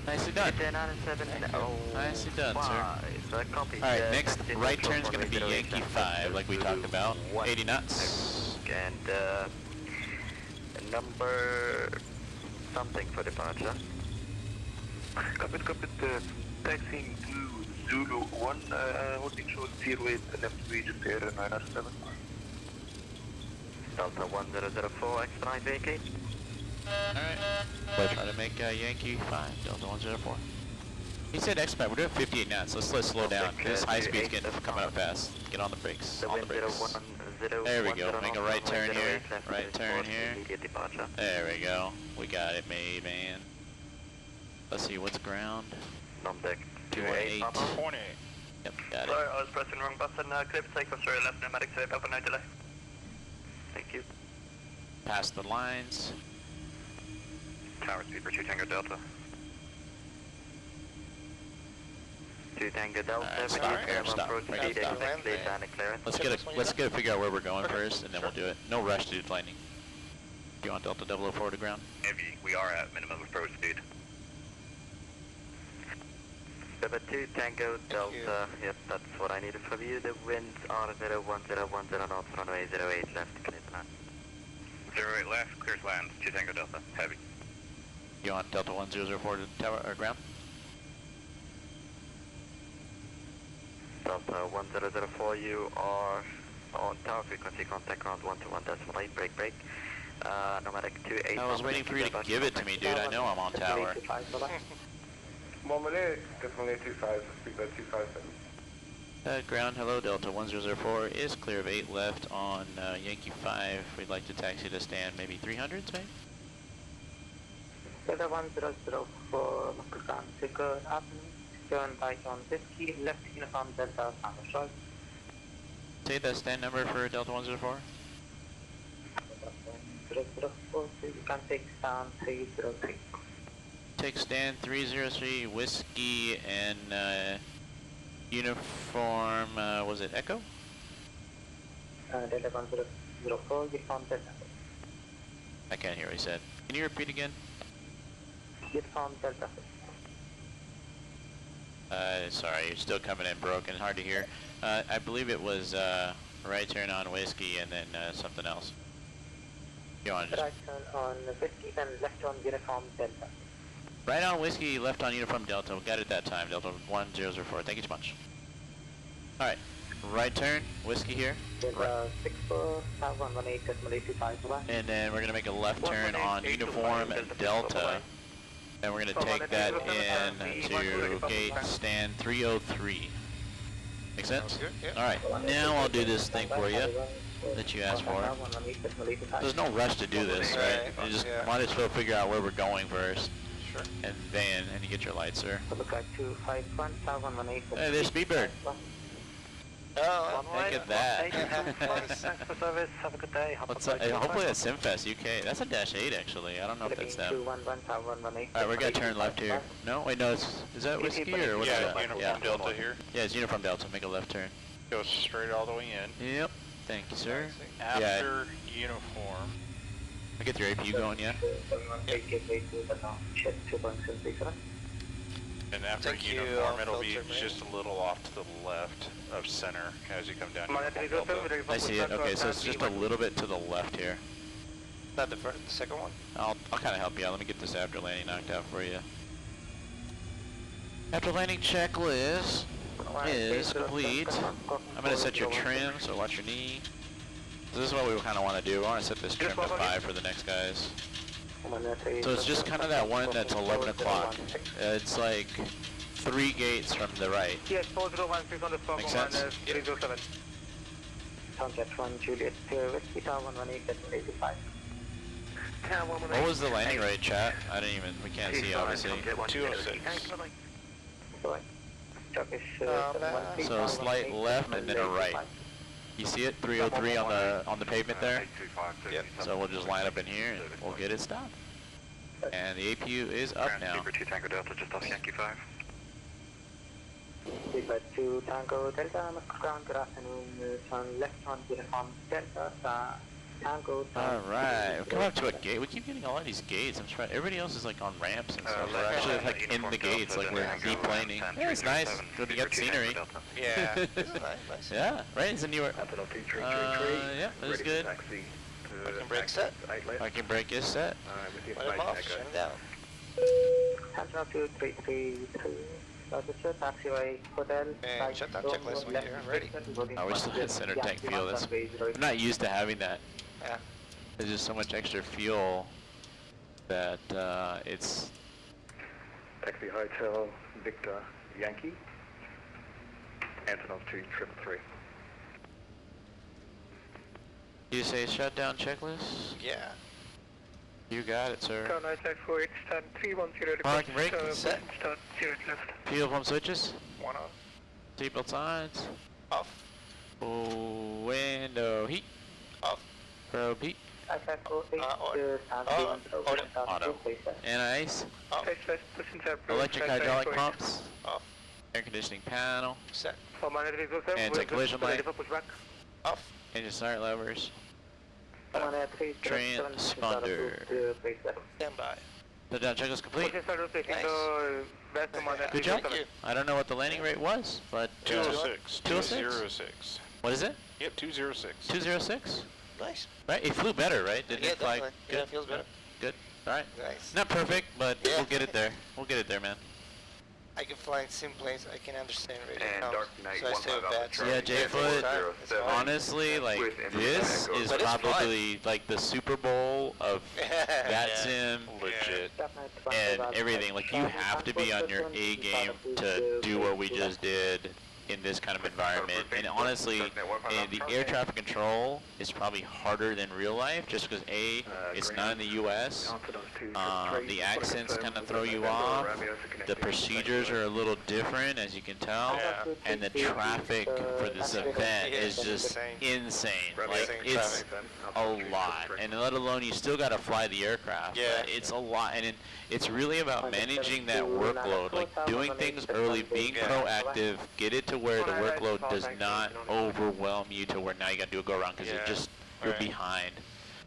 Nicely done. Nicely done, sir. Alright, next right turn's going to be Yankee 5, like we talked about. 80 knots. And number something for departure. Copy, taxiing to Zulu 1, holding short 08, left region there, 907. Delta 1004, expedite vacate. Alright. We'll try to make Yankee 5, Delta 104. He said expedite, we're doing 58 knots, let's slow down. This high speed's getting coming up fast. Get on the brakes, on the brakes. There we go, make a right turn here, right turn here. There we go, we got it made, man. Let's see, what's ground? Number 218. Yep, got it. Sorry, I was pressing the wrong button. Clear for takeoff, sorry, left pneumatic tape, up and no delay. Thank you. Past the lines. Tower speed for 2 Tango Delta. 2 Tango Delta, Stop. Let's get a figure out where we're going first, and then we'll do it. No rush to do landing. You want Delta 004 to ground? Heavy, we are at minimum approach speed. Number 2 Tango Delta, yep, that's what I needed from you. The winds are 01010 knots, runway 08 left, clear to land. 08 left, clears land, 2 Tango Delta, heavy. You want Delta 1004 to tower or ground? Delta 1004, you are on tower frequency, contact ground 121.8, break. Nomadic 28. I was waiting for you to give it to me, dude. I know I'm on tower. 1 minute, definitely 25, speed by 257. Ground, hello, Delta 1004 is clear of 8 left on Yankee 5. We'd like to taxi to stand maybe 300s, maybe? Delta 1004, good afternoon. Turn right on whiskey, left uniform Delta, Sound. Say the stand number for Delta 104. 1004, so you can take stand 303. Take stand 303, whiskey, and uniform, was it Echo? Delta 1004, uniform Delta. I can't hear what he said. Can you repeat again? Uniform Delta. Sorry, you're still coming in broken, hard to hear. I believe it was right turn on whiskey and then something else. You want to just... Right turn on whiskey, then left on uniform Delta. Right on whiskey, left on uniform Delta. We got it that time, Delta 1004. Thank you so much. Alright, right turn, whiskey here. Delta 64, 118.85. And then we're going to make a left turn on uniform Delta. And we're going to take that in to gate stand 303. Make sense? Alright, now I'll do this thing for you that you asked for. There's no rush to do this, right? You just might as well figure out where we're going first. Sure. And then, you get your lights, sir. Hey, there's Speedbird. Oh, look at that. Thanks for service. Have a good day. What's that? Hopefully that's Simfest UK. That's a Dash 8 actually. I don't know if that's them. Alright, we're gonna turn left here. No, wait, no, is that whiskey or what's that? Uniform Delta here. Yeah, it's uniform Delta. Make a left turn. Go straight all the way in. Yep. Thank you, sir. After uniform. I get your APU going, yeah? And after Thank you, uniform, it'll be filter, just a little off to the left of center as you come down. I see it. Okay, so it's just a little bit to the left here. Not the first, the second one? I'll kind of help you out. Let me get this after landing knocked out for you. After landing checklist is complete. I'm going to set your trim, so watch your knee. So this is what we kind of want to do. I want to set this trim to 5 for the next guys. So it's just kind of that one that's 11 o'clock. It's like 3 gates from the right. Yes, 4016 on the spot. Makes sense? 307. Contact 1 Juliet, Whiskey Tower 118.85. What was the landing rate, chat? I didn't even, we can't see obviously. 206. So slight left and then a right. You see it? 303 on the pavement there? Yep. So we'll just line up in here and we'll get it stopped. And the APU is up now. Super 2 Tango Delta just off Yankee 5. Super 2 Tango Delta, ground, good afternoon, turn left on uniform Delta, Tango. Alright, we've come up to a gate. We keep getting all of these gates. I'm trying. Everybody else is like on ramps and stuff. We're actually like in the gates, like we're deplaning. Yeah, it's nice. Good to get scenery. Yeah, it's nice. Yeah, right? It's a newer. Yeah, it was good. Parking brake set. Parking brake is set. Let him off, shut him down. Tango 2333, Roger, taxiway, hotel. And shut down checklist when you're ready. Oh, we still hit center tank fuel. That's, I'm not used to having that. Yeah. There's just so much extra fuel that it's... Taxi Hotel, Victor, Yankee, Antonov 2333. You say shutdown checklist? Yeah. You got it, sir. Car 948, stand 310. Parking brake set. set. Start 0 left. Fuel pump switches. 1 on. Seatbelt signs. Off. Window heat. Off. Probe heat. Auto. Anti-ice. Off. Electric hydraulic pumps. Off. Air conditioning panel. Set. Anti-collision light. Off. Engine start levers. Transponder. Stand by. Shutdown checklist complete. Nice. Good job. Thank you. I don't know what the landing rate was, but 206. 206? 206. What is it? Yep, 206. 206? Nice. Right? It flew better, right? Didn't Yeah, it fly definitely. good? Yeah, it feels better. Good. All right. Nice. Not perfect, but Yeah. we'll get it there. We'll get it there, man. I can fly in sim planes. I can understand radio And comms, Dark Knight so I stay with 15 that. Charlie. Yeah, J-Foot, It's fine. honestly, like, this is But it's probably like the Super Bowl of that Yeah. sim Legit. and everything. Like, you have to be on your A game to do what we just did in this kind of environment. And honestly, the air traffic control is probably harder than real life, just because A, it's not in the U.S., the accents kind of throw you off, the procedures are a little different, as you can tell, and the traffic for this event is just insane. Like, it's a lot, and let alone you still got to fly the aircraft. Yeah. It's a lot, and it's really about managing that workload, like doing things early, being proactive, get it to where the workload does not overwhelm you to where now you got to do a go around because you're behind.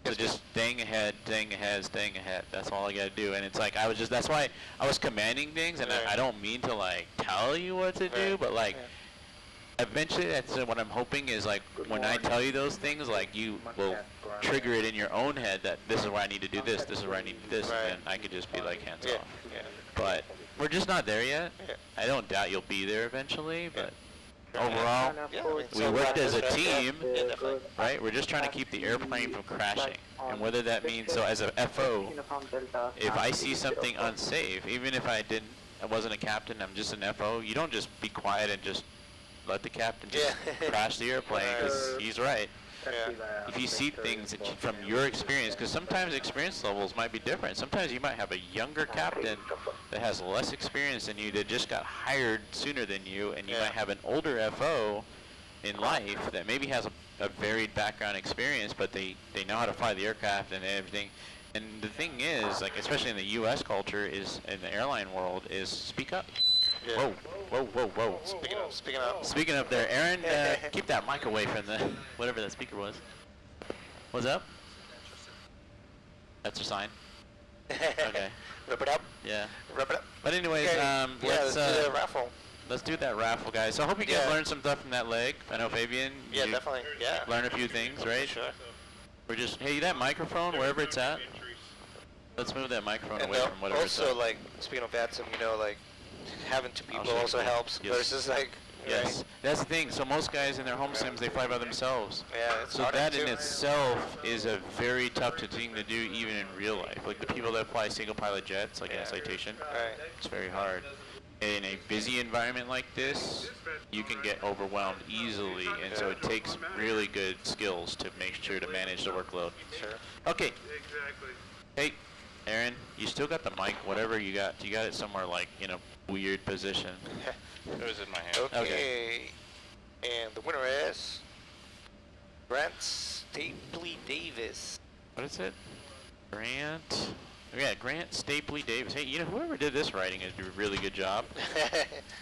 So just staying ahead, staying ahead. That's all I got to do. And it's like that's why I was commanding things, and I don't mean to like tell you what to do, but like eventually that's what I'm hoping is like when I tell you those things, like you will trigger it in your own head that this is where I need to do this, this is where I need to do this, and then I could just be like hands off. But we're just not there yet. I don't doubt you'll be there eventually, but overall, we worked as a team, right? We're just trying to keep the airplane from crashing. And whether that means, so as a FO, if I see something unsafe, even if I wasn't a captain, I'm just an FO, you don't just be quiet and just let the captain just crash the airplane, because he's right. If you see things that from your experience, because sometimes experience levels might be different. Sometimes you might have a younger captain that has less experience than you that just got hired sooner than you, and you might have an older FO in life that maybe has a varied background experience, but they know how to fly the aircraft and everything. And the thing is, like especially in the U.S. culture, is in the airline world, is speak up. Yeah. Whoa. Speaking up there, Aaron, keep that mic away from the, whatever that speaker was. What's up? That's your sign. Okay. Rip it up. Yeah. Rip it up. But anyways, Okay. let's raffle. Let's do that raffle, guys. So I hope you guys learned some stuff from that leg. I know Fabian. Yeah, definitely. Yeah. Learn a few things, right? Sure. We're just, hey, that microphone, wherever it's at. Let's move that microphone away from whatever it's at. Also, like, speaking of VATSIM, you know, like, having two people also helps versus, like, yes, that's the thing. So most guys in their home sims, they fly by themselves. Yeah, it's so that in itself is a very tough thing to do even in real life. Like the people that fly single pilot jets, like in a citation, it's very hard. In a busy environment like this, you can get overwhelmed easily, and so it takes really good skills to make sure to manage the workload. Sure. Okay. Exactly. Hey, Aaron, you still got the mic, whatever you got. You got it somewhere like in a weird position. It was in my hand. Okay. And the winner is Grant Stapley Davis. What is it? Grant. Yeah, Grant Stapley Davis. Hey, you know, whoever did this writing did a really good job.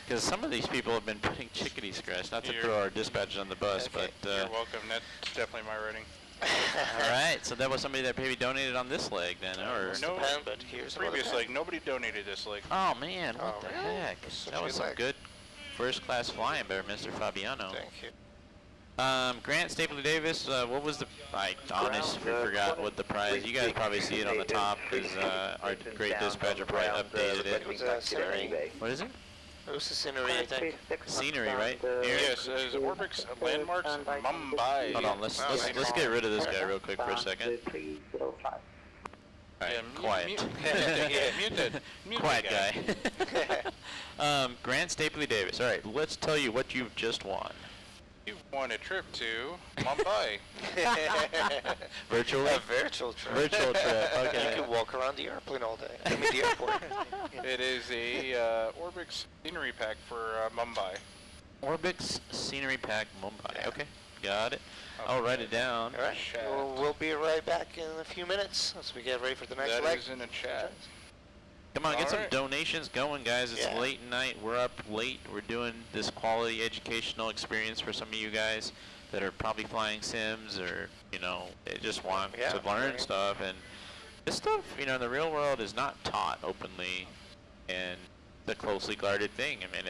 Because some of these people have been putting chickadee scratch. Not to throw our dispatchers on the bus, but... You're welcome. That's definitely my writing. All right, so that was somebody that maybe donated on this leg then, or... No, but here's previous leg. Nobody donated this leg. Oh, man, what the heck? That was some good first-class flying there, Mr. Fabiano. Thank you. Grant Stapley Davis, what was the... I honestly forgot what the prize... You guys probably see it on the top, because our great dispatcher probably updated it. It was scenery. What is it? It was the scenery, I think. Scenery, right? Yes, it is Orbix Landmarks Mumbai. Hold on, let's get rid of this guy real quick for a second. Alright, quiet. Muted. Quiet guy. Grant Stapley Davis. Alright, let's tell you what you've just won. You won a trip to Mumbai. Virtually? A virtual trip. Virtual trip, okay. You could walk around the airplane all day. I mean, the airport. It is a Orbix scenery pack for Mumbai. Orbix scenery pack Mumbai. Okay, got it. I'll write it down. All right. We'll be right back in a few minutes as we get ready for the next leg. That is in a chat. Come on, get some donations going, guys. It's late night. We're up late. We're doing this quality educational experience for some of you guys that are probably flying sims or, you know, they just want to learn stuff. And this stuff, you know, in the real world is not taught openly and the closely guarded thing. I mean,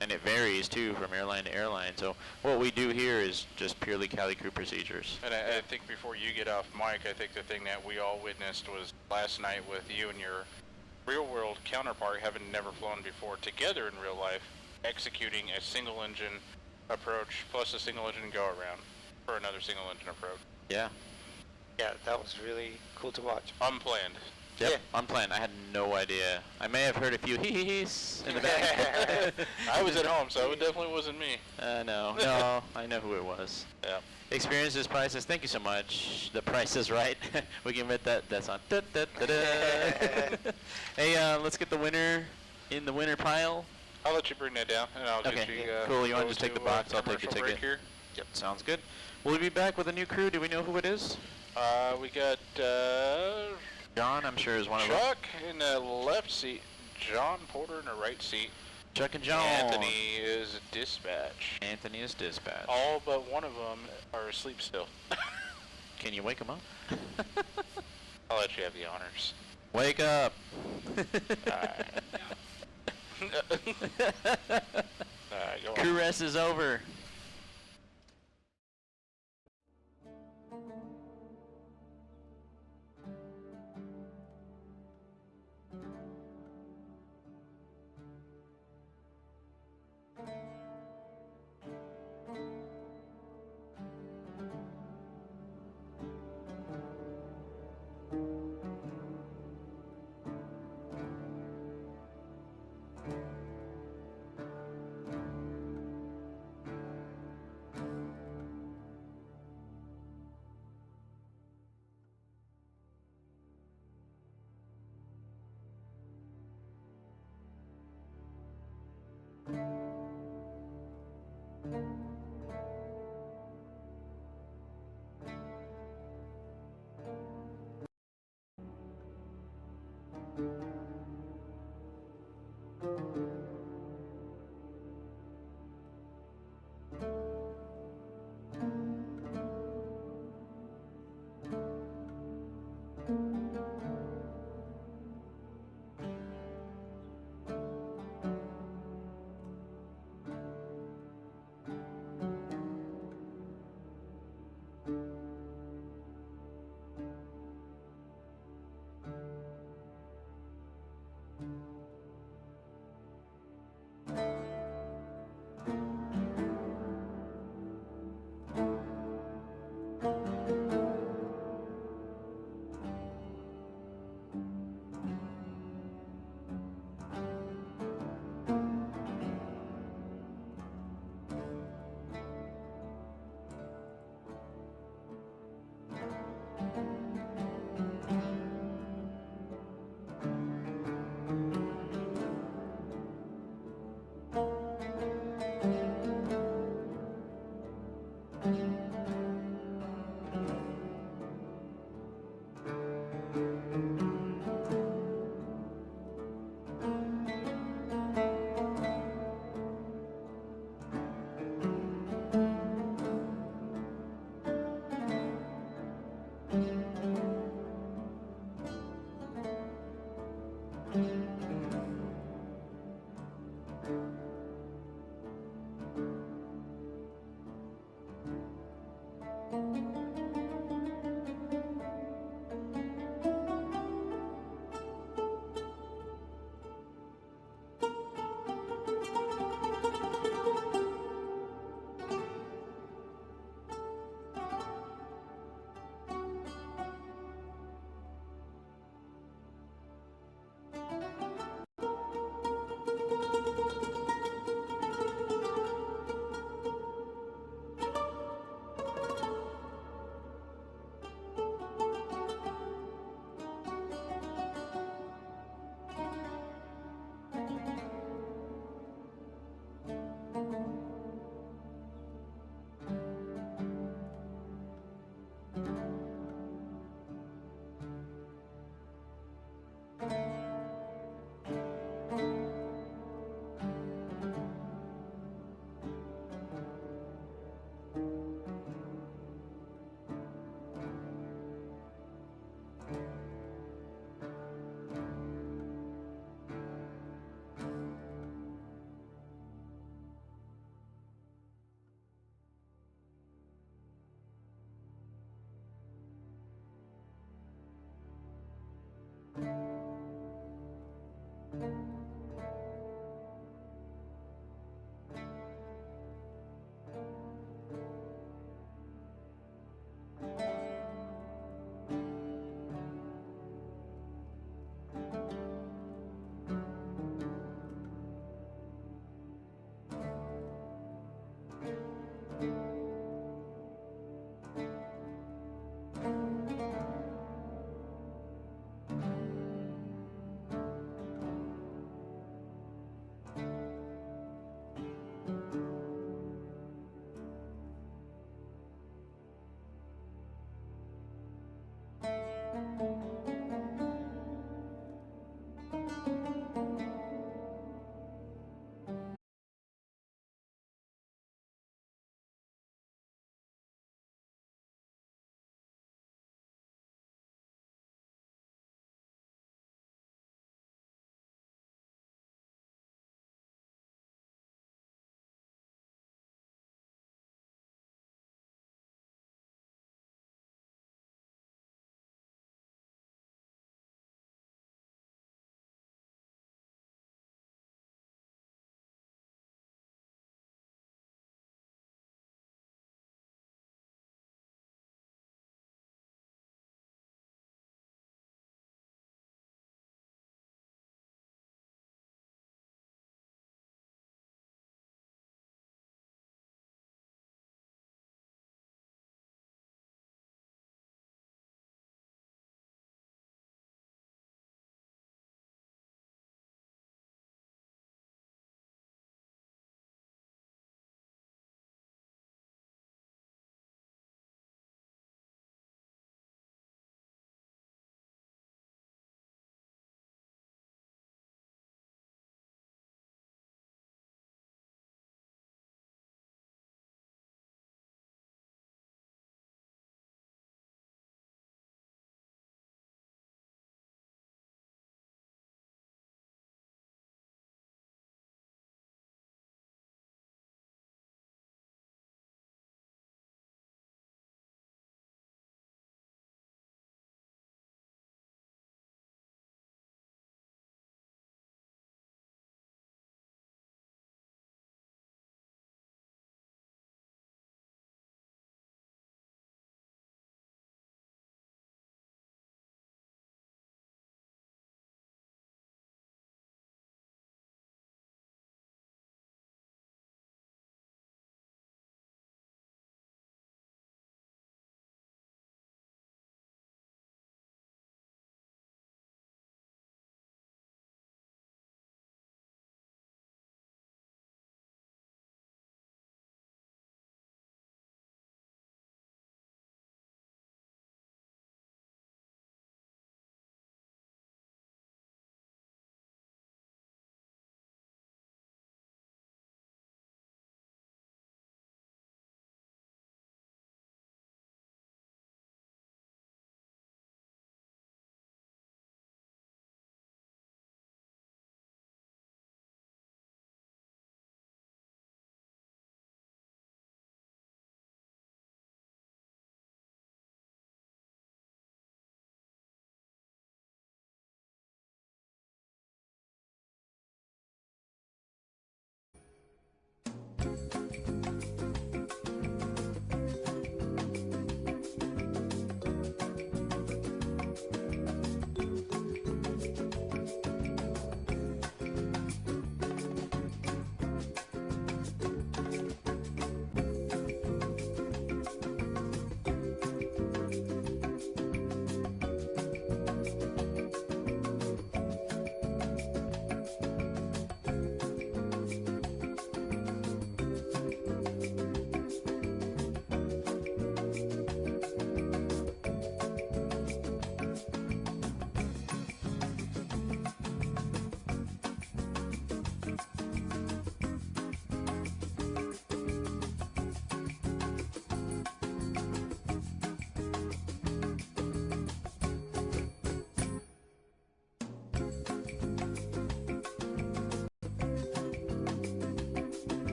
and it varies, too, from airline to airline. So what we do here is just purely Cali crew procedures. And I think before you get off mic, I think the thing that we all witnessed was last night with you and your real-world counterpart, having never flown before, together in real life, executing a single-engine approach plus a single-engine go-around for another single-engine approach. Yeah. Yeah, that was really cool to watch. Unplanned. Yep, unplanned. I had no idea. I may have heard a few hee-hees in the back. I was at home, so it definitely wasn't me. No, I know who it was. Yeah. Experiences, prices, thank you so much. The price is right. We can admit that. That's on. Hey, let's get the winner in the winner pile. I'll let you bring that down, and I'll get you... cool, you want to just take the box? I'll take the ticket. Here. Yep, sounds good. We'll be back with a new crew. Do we know who it is? We got... John, I'm sure, is one of them. Chuck in the left seat. John Porter in the right seat. Chuck and John. Anthony is dispatch. Anthony is dispatch. All but one of them are asleep still. Can you wake them up? I'll let you have the honors. Wake up. Go on. Crew rest is over.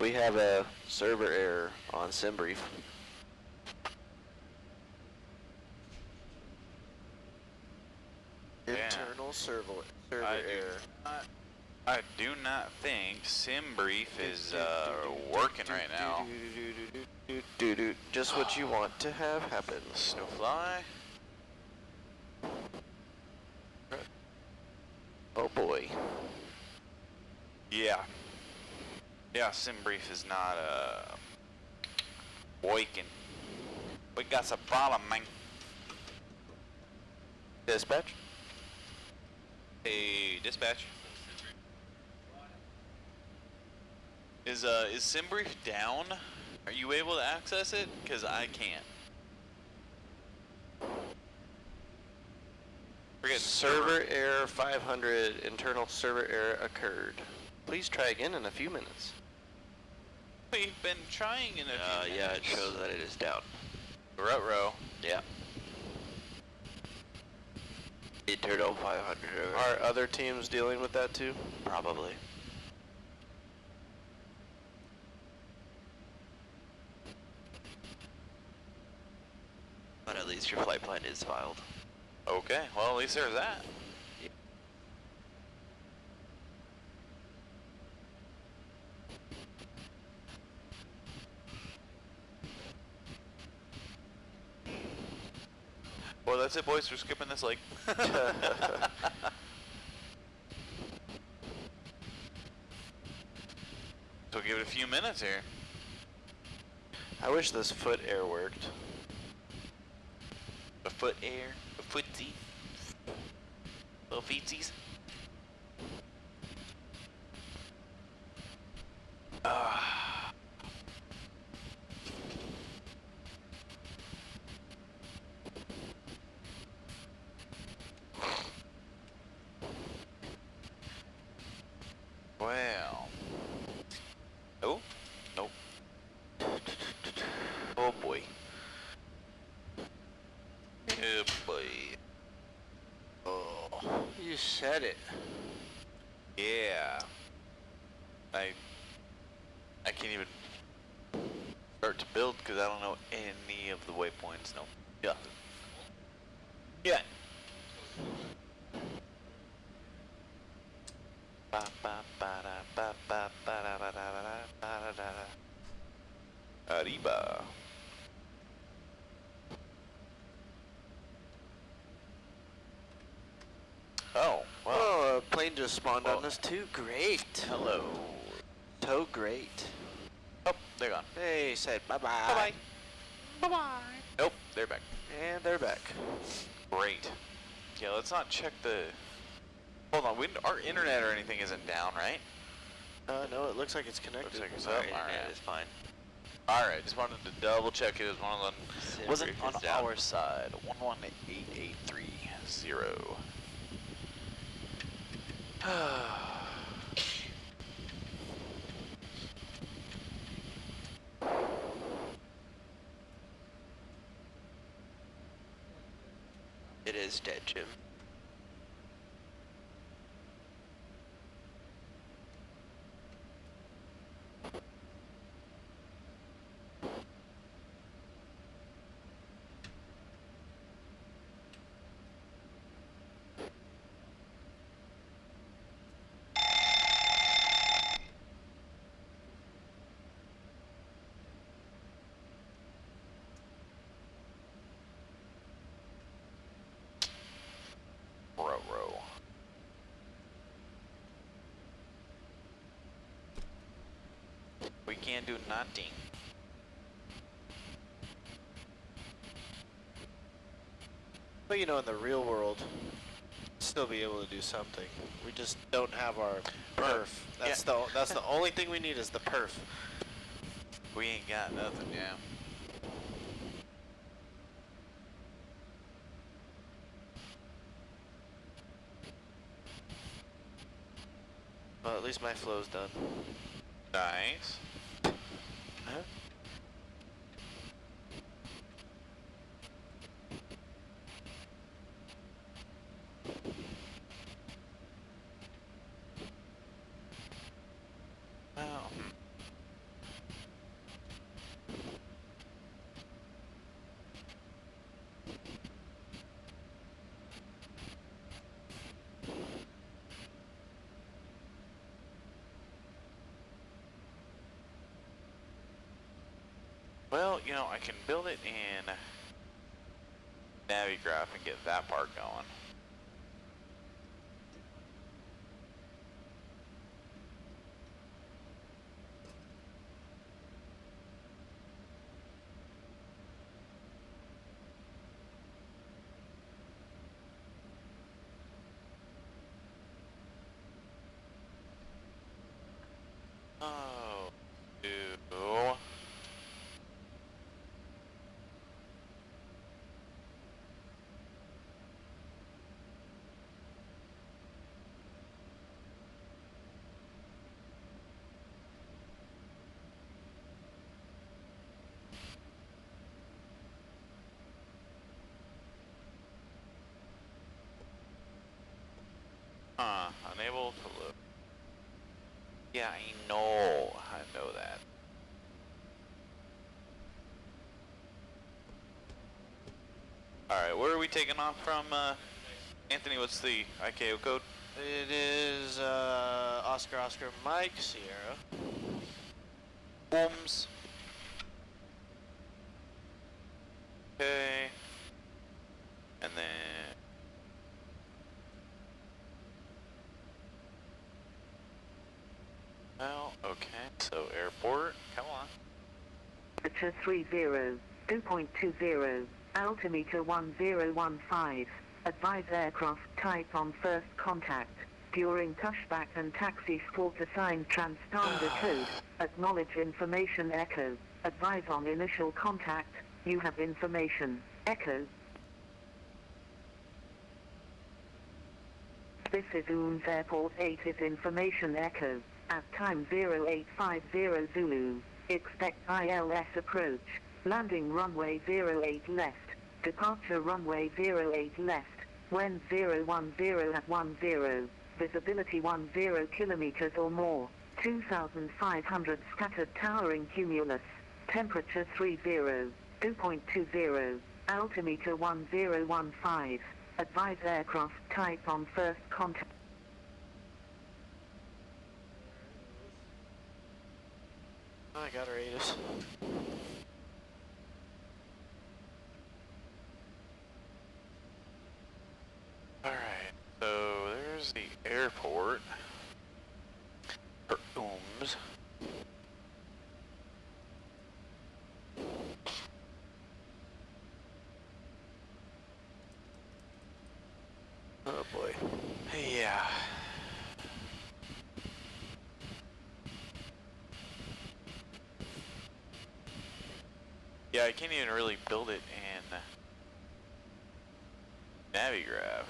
We have a server error on SimBrief. Internal server error. I do not think SimBrief is working right now. Just what you want to have happen. Snowfly. Oh boy. Yeah. Yeah, SimBrief is not working. We got some problem, man. Dispatch? Hey, dispatch. Is SimBrief down? Are you able to access it? Cause I can't. Server error 500. Internal server error occurred. Please try again in a few minutes. We've been trying in a few minutes. Yeah, it shows that it is down. Ruh-roh. Yeah. Internal 500. Are other teams dealing with that too? Probably. But at least your flight plan is filed. Okay, well at least there's that. Well, that's it, boys. We're skipping this leg. So give it a few minutes here. I wish this foot air worked. A foot air, a footsie, little feetsies. Well. Oh, nope. Oh boy. Oh boy. Oh, you said it. Yeah. I can't even start to build because I don't know any of the waypoints. No. Yeah. Yeah. Ba ba ba da ba ba ba da ba da ba da ba da da. Arriba. Oh, wow. Oh, a plane just spawned on us too. Great. Hello. So great. Oh, they're gone. They said bye-bye. Bye-bye. Bye-bye. Nope, they're back. And they're back. Great. Yeah, let's not check the... Hold on, our internet or anything isn't down, right? No, it looks like it's connected. Looks like it's Our up. internet Alright. is fine. Alright, just wanted to double check it was one of them. Wasn't on our side. 118830. It is dead, Jim. Row. We can't do nothing. But you know, in the real world, still be able to do something. We just don't have our perf. That's the only thing we need is the perf. We ain't got nothing, yeah. Well, at least my flow's done. Nice. Huh? Well, Well, you know, I can build it in Navigraph and get that part going. Oh, dude. Unable to load. Yeah, I know that. Alright, where are we taking off from, Anthony? What's the ICAO code? It is Oscar Mike Sierra. Booms. Okay. And then... Well, okay, so airport, come on. Temperature 30, 2.20, altimeter 1015. Advise aircraft type on first contact. During touchback and taxi sport assigned transponder code. Acknowledge information echo. Advise on initial contact. You have information. Echo. This is UNS Airport 8 is information echo. At time 0850 Zulu. Expect ILS approach. Landing runway 08 left. Departure runway 08 left. Wind 010 at 10. Visibility 10 kilometers or more. 2,500 scattered towering cumulus. Temperature 30, 2.20. Altimeter 1015. Advise aircraft type on first contact. I got her, Atis. Alright, so there's the airport. For Ooms. Oh boy. Yeah. Yeah, I can't even really build it in Navigraph.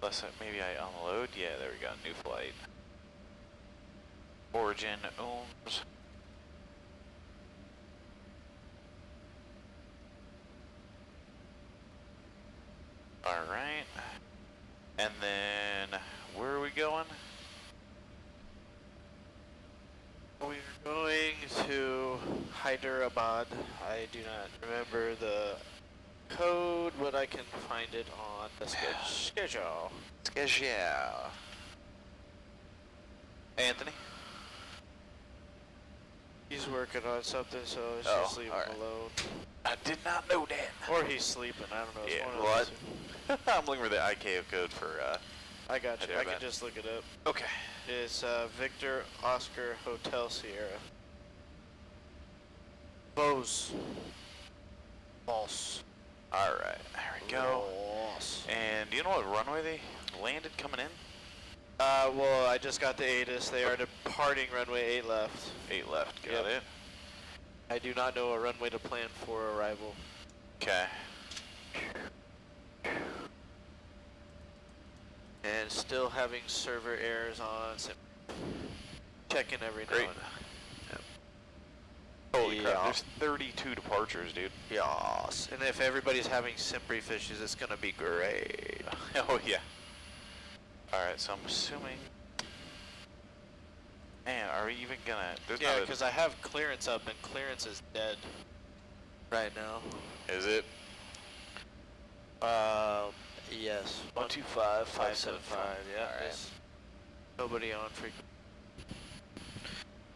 Unless maybe I unload. Yeah, there we go. New flight. Origin Ohms. Alright. And then, where are we going? We're going to Hyderabad. I do not remember the code, but I can find it on the schedule. Schedule. Anthony? He's working on something, so let's Oh, just leave him alone. I did not know that. Or he's sleeping, I don't know. It's Yeah, one of well, those. I'm looking for the ICAO code for, I got you. I Hyderabad. can just look it up. Okay. It's Victor Oscar Hotel Sierra. Bose. False. Alright, there we go. False. And do you know what runway they landed coming in? Well, I just got the ATIS. They are departing runway 8 left. 8 left, got it. I do not know a runway to plan for arrival. Okay. And still having server errors on, so checking every now and then. Yep. Holy crap, there's 32 departures, dude. Yes. And if everybody's having sim brief issues, it's gonna be great. Oh yeah. Alright, so I'm assuming... Man, are we even gonna... Yeah, because I have clearance up, and clearance is dead right now. Is it? Yes. 125-575, yeah. Alright. Nobody on frequency.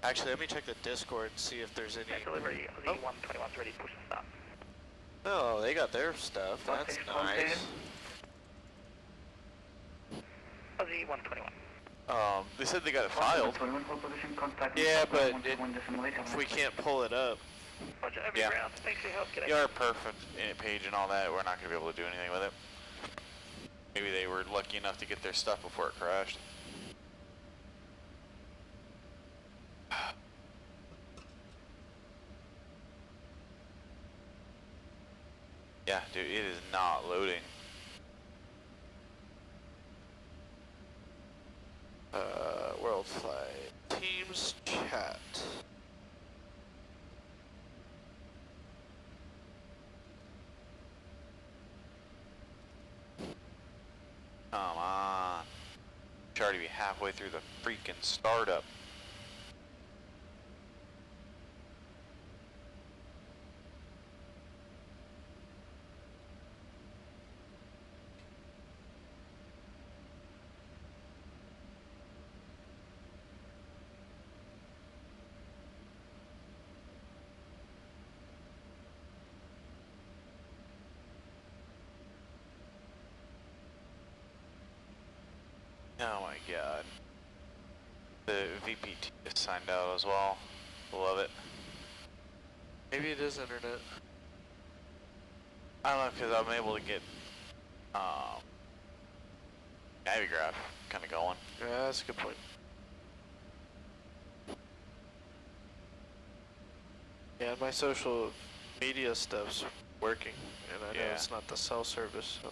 Actually, let me check the Discord and see if there's any. Delivery, LZ-121's ready to push and stop. Oh, they got their stuff. That's nice. LZ-121. They said they got it filed. Yeah, but if we can't pull it up. Roger, every Yeah. ground. Thanks for your help. G'day. Your perfect page and all that, we're not going to be able to do anything with it. Maybe they were lucky enough to get their stuff before it crashed. Yeah, dude, it is not loading. World Flight Teams chat. Come on. Should already be halfway through the freaking startup. Oh my god. The VPT is signed out as well. Love it. Maybe it is internet. I don't know, because I'm able to get Navigraph kind of going. Yeah, that's a good point. Yeah, my social media stuff's working, and I know it's not the cell service, so.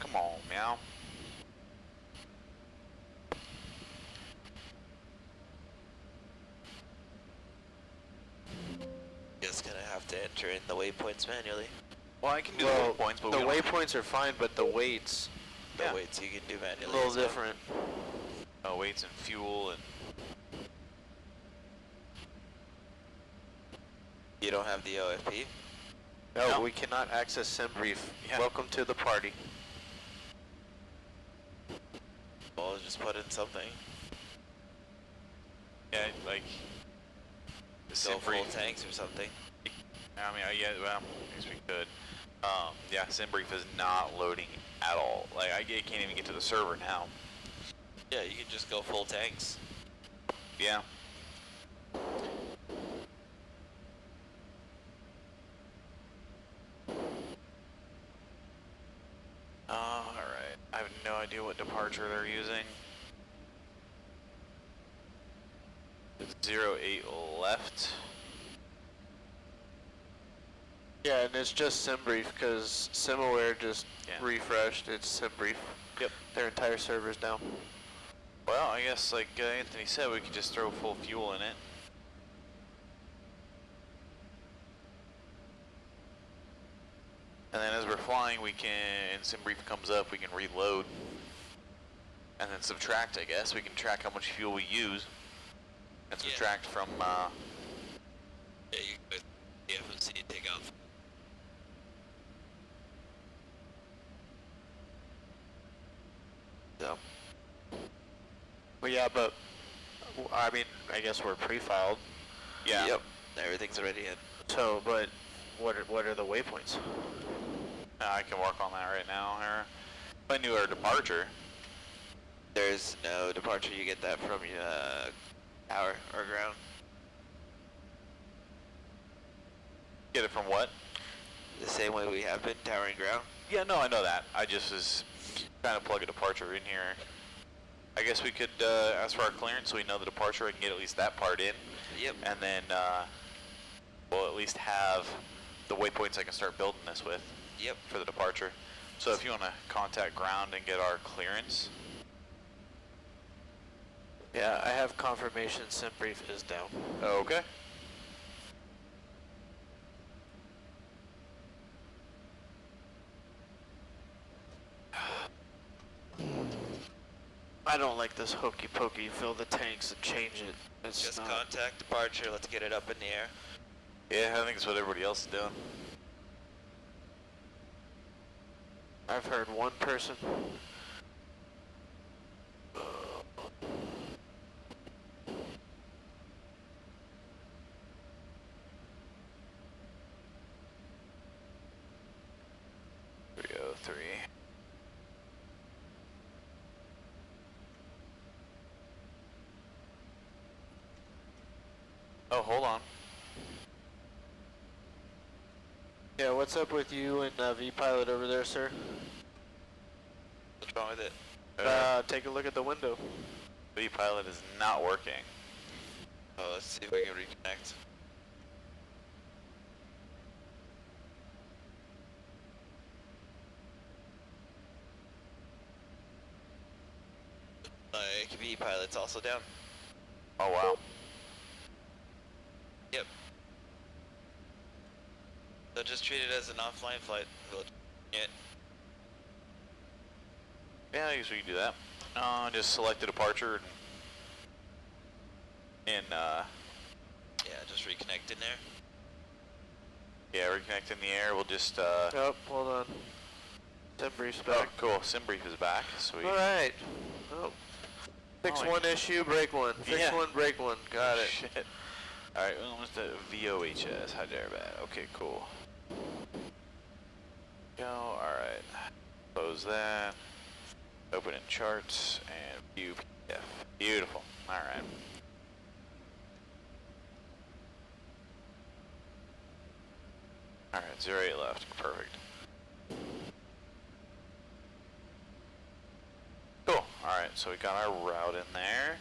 Come on, meow. Just gonna have to enter in the waypoints manually. Well, I can do the waypoints, but the waypoints are fine, but the weights. The weights you can do manually. A little different. Weights and fuel and. You don't have the OFP? No, we cannot access SimBrief. Yeah. Welcome to the party. Well, just put in something. Yeah, like. Go full tanks or something. I mean, yeah, well, I guess we could. Yeah, SimBrief is not loading at all. Like, I can't even get to the server now. Yeah, you can just go full tanks. Yeah. Alright. I have no idea what departure they're using. It's 08 left. Yeah, and it's just SimBrief because SimAware just refreshed its SimBrief. Yep. Their entire server's down. Well, I guess like Anthony said, we could just throw full fuel in it. And then as we're flying, we can, and SimBrief comes up, we can reload. And then subtract, I guess. We can track how much fuel we use. And subtract from, Yeah, you can put the FMC and take off. So. Well, yeah, but, I mean, I guess we're pre-filed. Yeah. Yep, everything's already in. So, but what are the waypoints? I can work on that right now here. If I knew our departure. There's no departure, you get that from your tower or ground. Get it from what? The same way we have been, tower and ground. Yeah, no, I know that. I just was trying to plug a departure in here. I guess we could ask for our clearance so we know the departure. I can get at least that part in. Yep. And then we'll at least have the waypoints I can start building this with. Yep. For the departure. So if you want to contact ground and get our clearance. Yeah, I have confirmation SimBrief is down. Okay. don't like this hokey pokey, fill the tanks and change it. It's Just not. contact departure, let's get it up in the air. Yeah, I think it's what everybody else is doing. I've heard one person. Oh, hold on. Yeah, what's up with you and V-Pilot over there, sir? What's wrong with it? Take a look at the window. V-Pilot is not working. Oh, let's see if we can reconnect. V-Pilot's also down. Oh, wow. Yep. So just treat it as an offline flight. Yeah. Yeah, I guess we can do that. Just select a departure and yeah, just reconnect in there. yeah, reconnect in the air. We'll just Oh, hold on. Simbrief's back. Oh, cool. Simbrief is back. Sweet. Alright. Oh. Fix Oh, one issue, break one. Fix Yeah. one, break one. Got it. Shit. Alright, well, what's the VOHS? Hyderabad. Okay, cool. Go, alright. Close that. Open in charts and view PDF. Beautiful. Alright. Alright, 08 left. Perfect. Cool. Alright, so we got our route in there.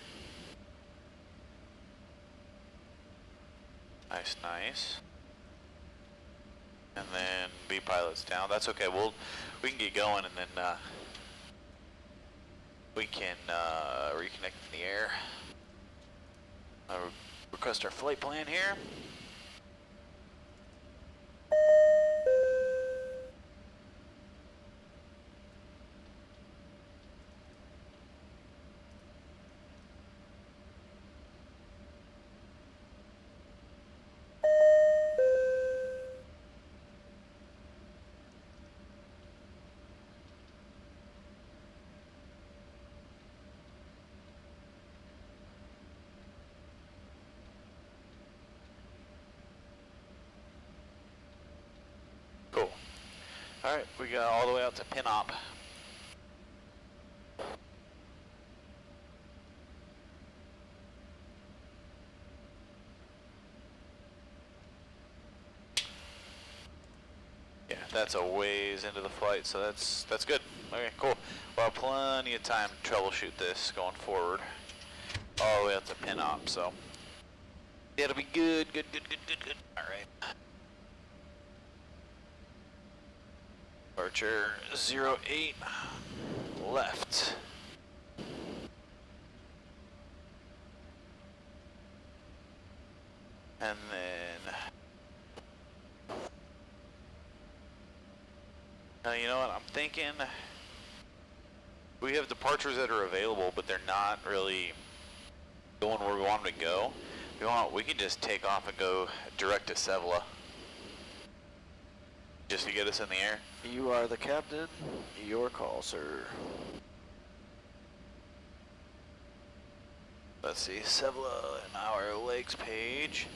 Nice, nice. And then V-Pilot's down. That's okay. We can get going and then we can reconnect in the air. Request our flight plan here. Cool. Alright, we got all the way out to Pinop. Yeah, that's a ways into the flight, so that's good. Okay, cool. We'll have plenty of time to troubleshoot this going forward. All the way out to Pinop, so it'll be good. Alright. Departure 08 left. And then now you know what I'm thinking, we have departures that are available but they're not really going where we want them to go. We can just take off and go direct to Sevilla. Just to get us in the air. You are the captain. Your call, sir. Let's see, Sevilla and our legs page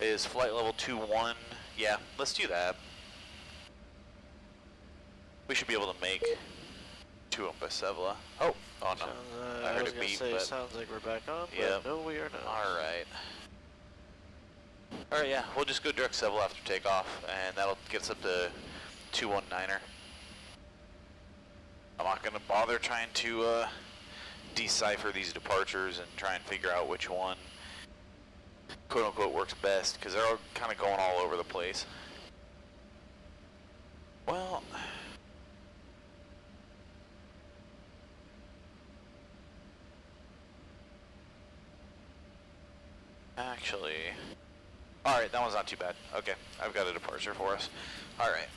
is flight level 21. Yeah, let's do that. We should be able to make to them by Sevilla. Oh no. I heard was a gonna beep, say, but sounds like we're back on, but yeah. no, we are not. Alright. Alright, yeah, we'll just go direct Sevilla after takeoff, and that'll get us up to 219er. I'm not gonna bother trying to decipher these departures and try and figure out which one quote unquote works best, because they're all kind of going all over the place. Well, actually, alright, that one's not too bad. Okay, I've got a departure for us. Alright.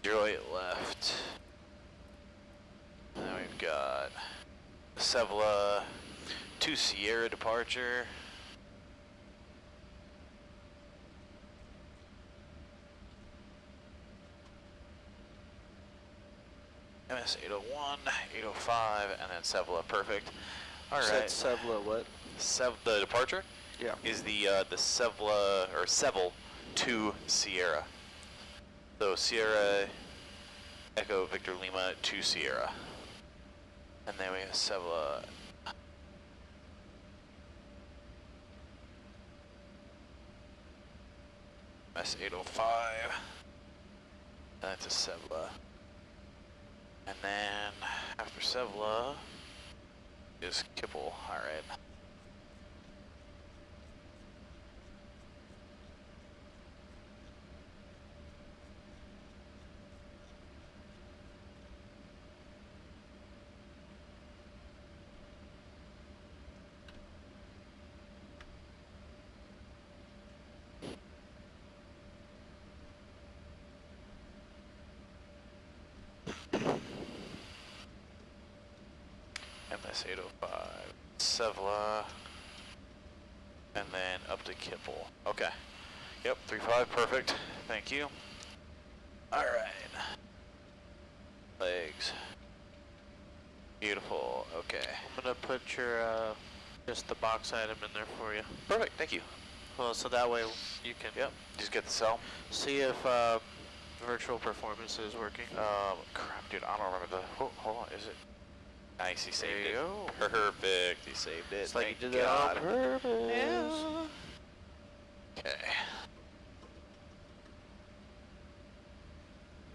08 left. And then we've got Sevla to Sierra departure. MS 801, 805, and then Sevla, perfect. All right. Sevla what? The departure? Yeah. Is the Sevla, or Seville to Sierra. So Sierra, Echo, Victor Lima to Sierra. And then we have Sevilla. S805. That's a Sevilla. And then after Sevilla is Kipple. Alright. MS805, Sevla, and then up to Kipple. Okay. Yep, 3-5, perfect. Thank you. Alright. Legs. Beautiful, okay. I'm gonna put your, just the box item in there for you. Perfect, thank you. Well, so that way you can... Yep, just get the cell. See if, virtual performance is working. Crap, dude, I don't remember the... Oh, hold on, is it? Nice, he saved There you it. go. Perfect, he saved it. It's like Thank you did that on God. purpose. Yeah. Okay.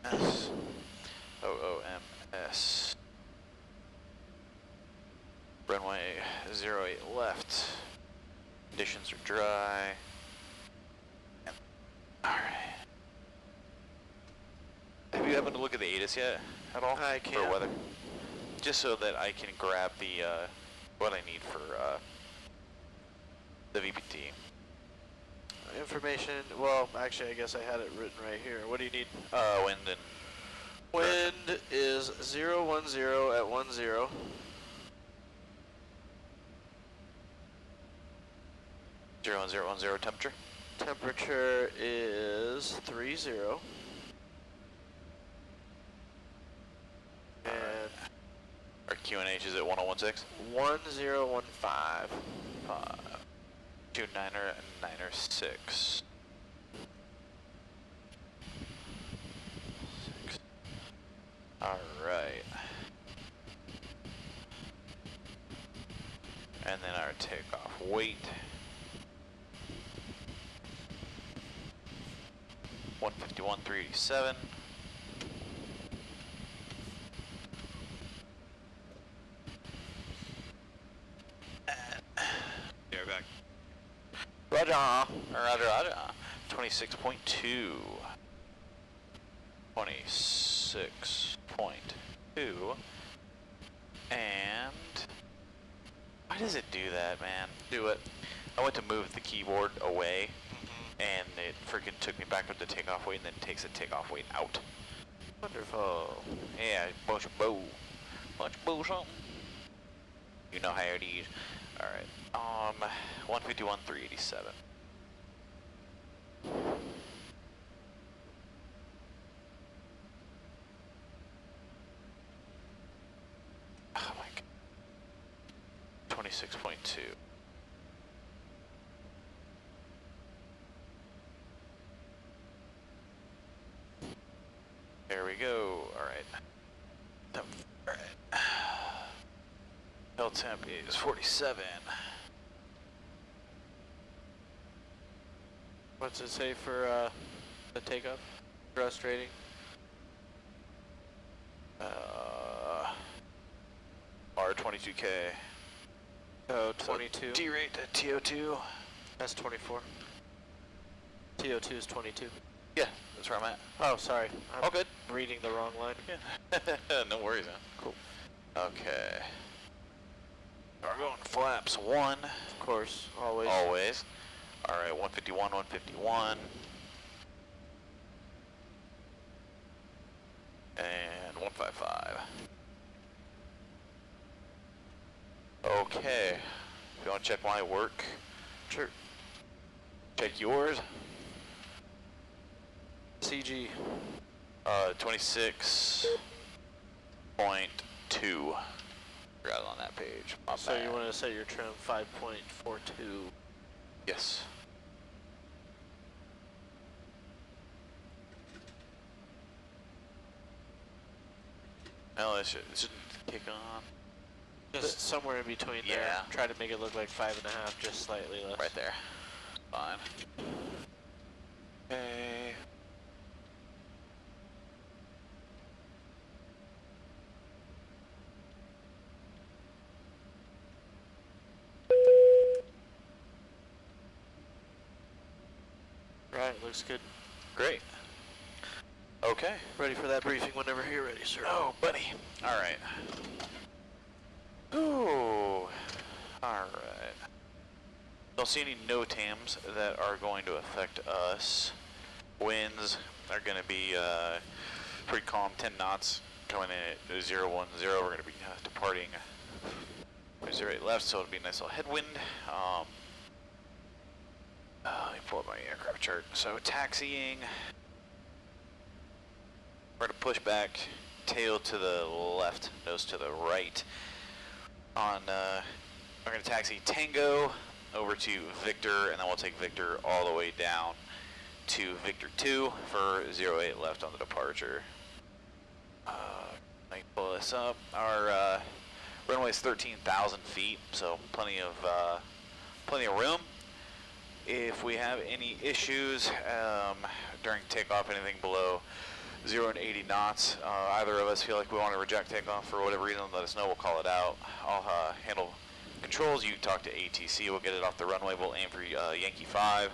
S OOMS. Runway 08 left. Conditions are dry. Alright. Have you happened to look at the ATIS yet at all? I can't. For weather? Just so that I can grab the, what I need for, the VPT. Information, well, actually I guess I had it written right here. What do you need? Wind and... Wind is 010 at 10. 01010 temperature? Temperature is 30. And Our QNH is at 1016? 1015. 5. 29er and 9er 6. 6. Alright. And then our takeoff weight. 151, 387. They're back. Roger. Roger, roger. 26.2. 26.2. And why does it do that, man? Do it. I went to move the keyboard away, and it freaking took me back up to takeoff weight, and then takes the takeoff weight out. Wonderful. Yeah, bunch of bull. Bunch of bull something. You know how it is. Alright. 151, 387. Oh my god. 26.2. There we go. Alright. Alright. L temp is 47. What's it say for the takeoff? Thrust rating? R22K. Oh, 22. D rate to TO2. That's 24. TO2 is 22. Yeah, that's where I'm at. Oh, sorry. I'm All good. reading the wrong line. Yeah. No worries, man. Cool. Okay. We're going flaps 1. Of course, always. Always. Alright, 151, 151. And 155. Okay. If you want to check my work, Sure. check yours. CG. 26.2. Forgot on that page. My So bad. you want to set your trim 5.42. Yes. No, it shouldn't kick on. Just somewhere in between there. Yeah. Try to make it look like 5.5, just slightly less. Right there. Fine. Okay. Right, looks good. Great. Okay. Ready for that briefing whenever you're ready, sir. Oh, buddy. All right. Ooh. All right. Don't see any NOTAMs that are going to affect us. Winds are going to be pretty calm, 10 knots, coming in at 010. We're going to be departing 08 left, so it'll be a nice little headwind. Let me pull up my aircraft chart. So taxiing, we're going to push back, tail to the left, nose to the right. We're going to taxi Tango over to Victor, and then we'll take Victor all the way down to Victor 2 for 08 left on the departure. Let me pull this up. Our runway is 13,000 feet, so plenty of room. If we have any issues during takeoff, anything below 0 and 80 knots, either of us feel like we want to reject takeoff for whatever reason, let us know, we'll call it out. I'll handle controls, you talk to ATC, we'll get it off the runway, we'll aim for Yankee 5,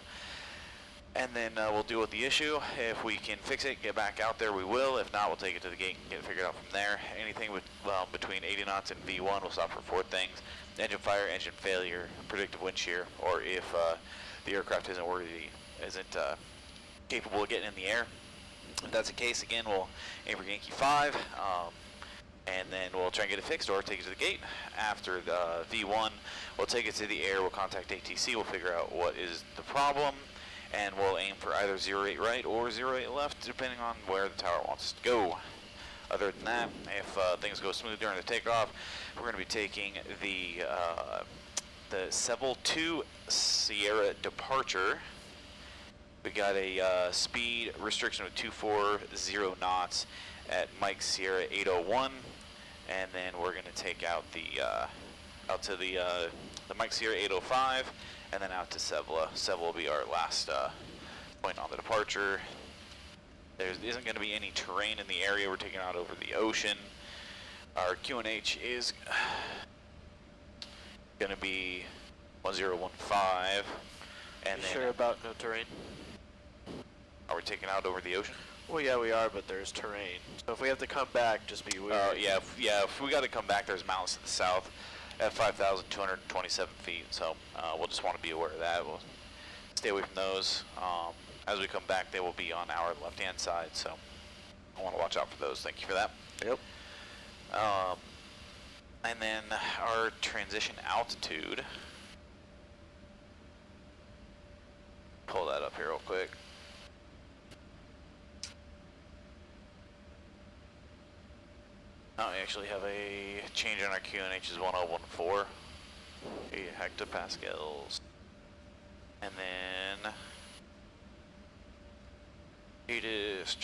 and then we'll deal with the issue. If we can fix it, get back out there, we will. If not, we'll take it to the gate and get it figured out from there. Anything with between 80 knots and V1, we'll stop for 4 things: engine fire, engine failure, predictive wind shear, or if the aircraft isn't capable of getting in the air. If that's the case, again, we'll aim for Yankee 5, and then we'll try and get it fixed or take it to the gate. After the V1, we'll take it to the air, we'll contact ATC, we'll figure out what is the problem, and we'll aim for either 08 right or 08 left, depending on where the tower wants us to go. Other than that, if things go smooth during the takeoff, we're going to be taking the Seville 2 Sierra departure. We got a speed restriction of 240 knots at Mike Sierra 801, and then we're going to take out the out to the Mike Sierra 805, and then out to Seville. Seville will be our last point on the departure. There isn't going to be any terrain in the area. We're taking out over the ocean. Our QNH is going to be 1015, and then Sure about no terrain? are we taking out over the ocean? Well, yeah, we are, but there's terrain. So if we have to come back, just be weird. Yeah, if we got to come back, there's mountains to the south at 5,227 feet, so we'll just want to be aware of that. We'll stay away from those. As we come back, they will be on our left-hand side, so I want to watch out for those. Thank you for that. Yep. And then our transition altitude. Pull that up here real quick. Now we actually have a change in our QNH is 1014, 8 hectopascals, and then it is.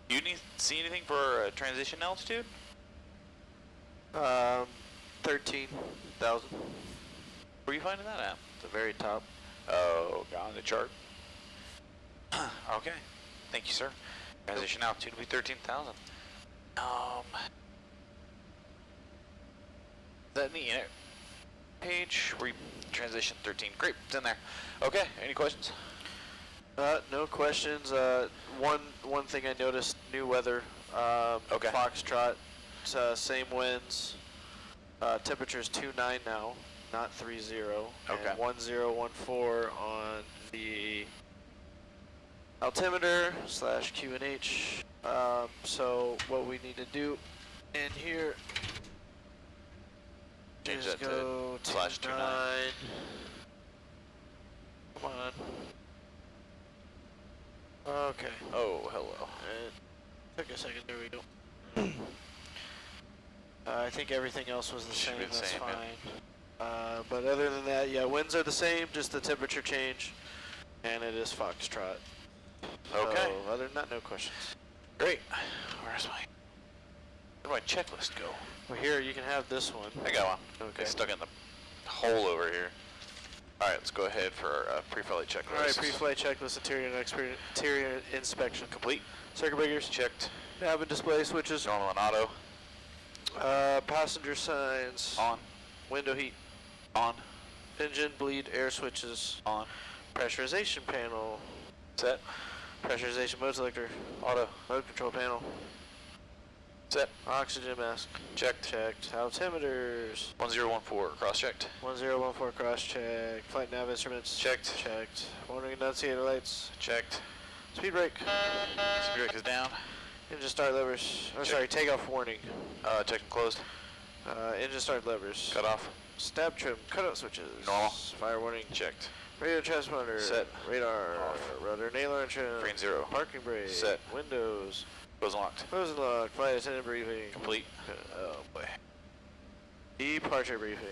Do you see anything for transition altitude? 13,000. Where are you finding that at? The very top. Oh, got on the chart. Okay, thank you, sir. Transition altitude will be 13,000. Is that in the init page? Where you transition 13? Great, it's in there. Okay, any questions? No questions. One thing I noticed: new weather. Okay. Foxtrot, same winds. Temperature's 29 now, not 30. Okay. And 1014 on the altimeter / QNH. So what we need to do in here Change is that go to /29. 9. Come on. Okay. Oh, hello. It took a second. There we go. I think everything else was the Should same. be the That's same, fine. yeah. But other than that, yeah, winds are the same. Just the temperature change, and it is Foxtrot. Okay. So, other than that, no questions. Great. Where'd my checklist go? Well, here you can have this one. I got one. Okay. It's stuck in the hole over here. Alright, let's go ahead for our pre-flight checklist. Alright, pre-flight checklist, interior inspection. Complete. Circuit breakers. Checked. Nav and display switches. Normal and auto. Passenger signs. On. Window heat. On. Engine bleed air switches. On. Pressurization panel. Set. Pressurization mode selector. Auto. Mode control panel. Set. Oxygen mask. Checked. Checked. Altimeters. 1014. Cross-checked. 1014 cross check. Flight nav instruments. Checked. Checked. Warning annunciator lights. Checked. Speed brake. Speed brake is down. Engine start levers. Oh, Check. sorry, takeoff warning. Checked and closed. Engine start levers. Cut off. Stab trim. Cutout switches. Normal. Fire warning. Checked. Radio transponder. Set. Radar. Off. Rudder nailer trim. Green 0. Parking brake. Set. Windows. Close and locked. Close and lock. Flight attendant briefing. Complete. Oh boy. Departure briefing.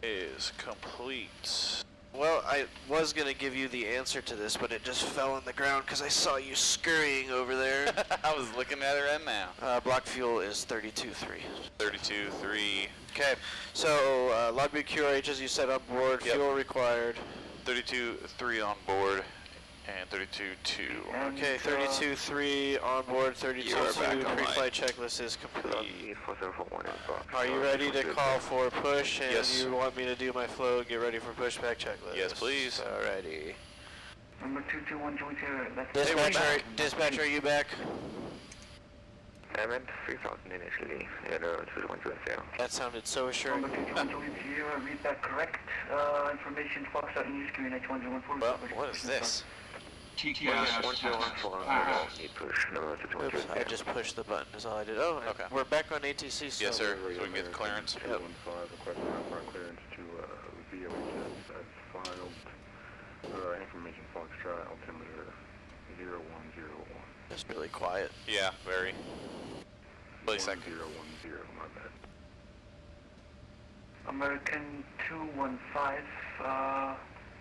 Is complete. Well, I was gonna give you the answer to this, but it just fell on the ground because I saw you scurrying over there. I was looking at it right now. Block fuel is 32.3. 32.3. Okay, so logbook QRH as you said on board, Yep. fuel required. 32.3 on board. And 32.2. Okay, 32.3 on board, 32.2 pre-flight checklist is complete. Are you ready to call for push and Yes. you want me to do my flow, get ready for pushback checklist? Yes, please. Alrighty. Number 22120, that's Dispatcher, are you back? I'm at 3000 initially, and 22120. That sounded so assuring. Number 22120, read that correct. Information Foxtrot News QNH 1014. Well, what is this? Oops, I just pushed the button is all I did. Oh, Okay. we're back on ATC. So Yes, sir. So we can get the clearance. Yep. 215 requesting IFR clearance to VOHS as filed. Information Foxtrot altimeter 0101. It's really quiet. Yeah, very. Wait a second. 1010, my bad. American 215,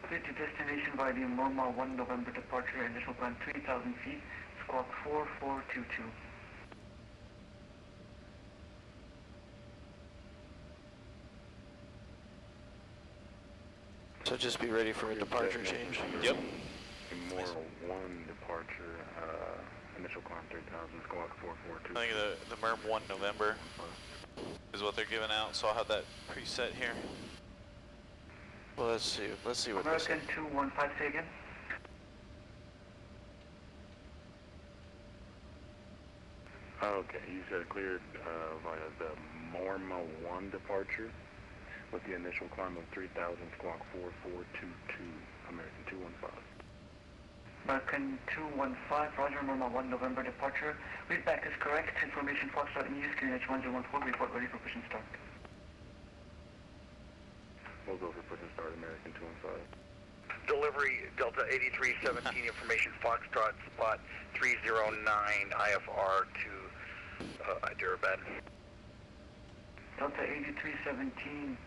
clear to destination via the Murmur 1 November departure, initial climb 3,000 feet, squawk 4422. So just be ready for a departure change. Yep. Immoral 1 departure, initial climb 3000, squawk 442. I think the MERM 1 November is what they're giving out, so I'll have that preset here. Well, let's see what this is. American 215, say again. Okay, you said cleared via the Morma 1 departure with the initial climb of 3000, squawk 4422, American 215. American 215, Roger, Murmur 1 November departure. Readback is correct. Information Foxtrot News QNH 1014, report ready for push and start. We'll go for push and start, American 215. Delivery Delta 8317, information Foxtrot, spot 309 IFR to Hyderabad. Delta 8317,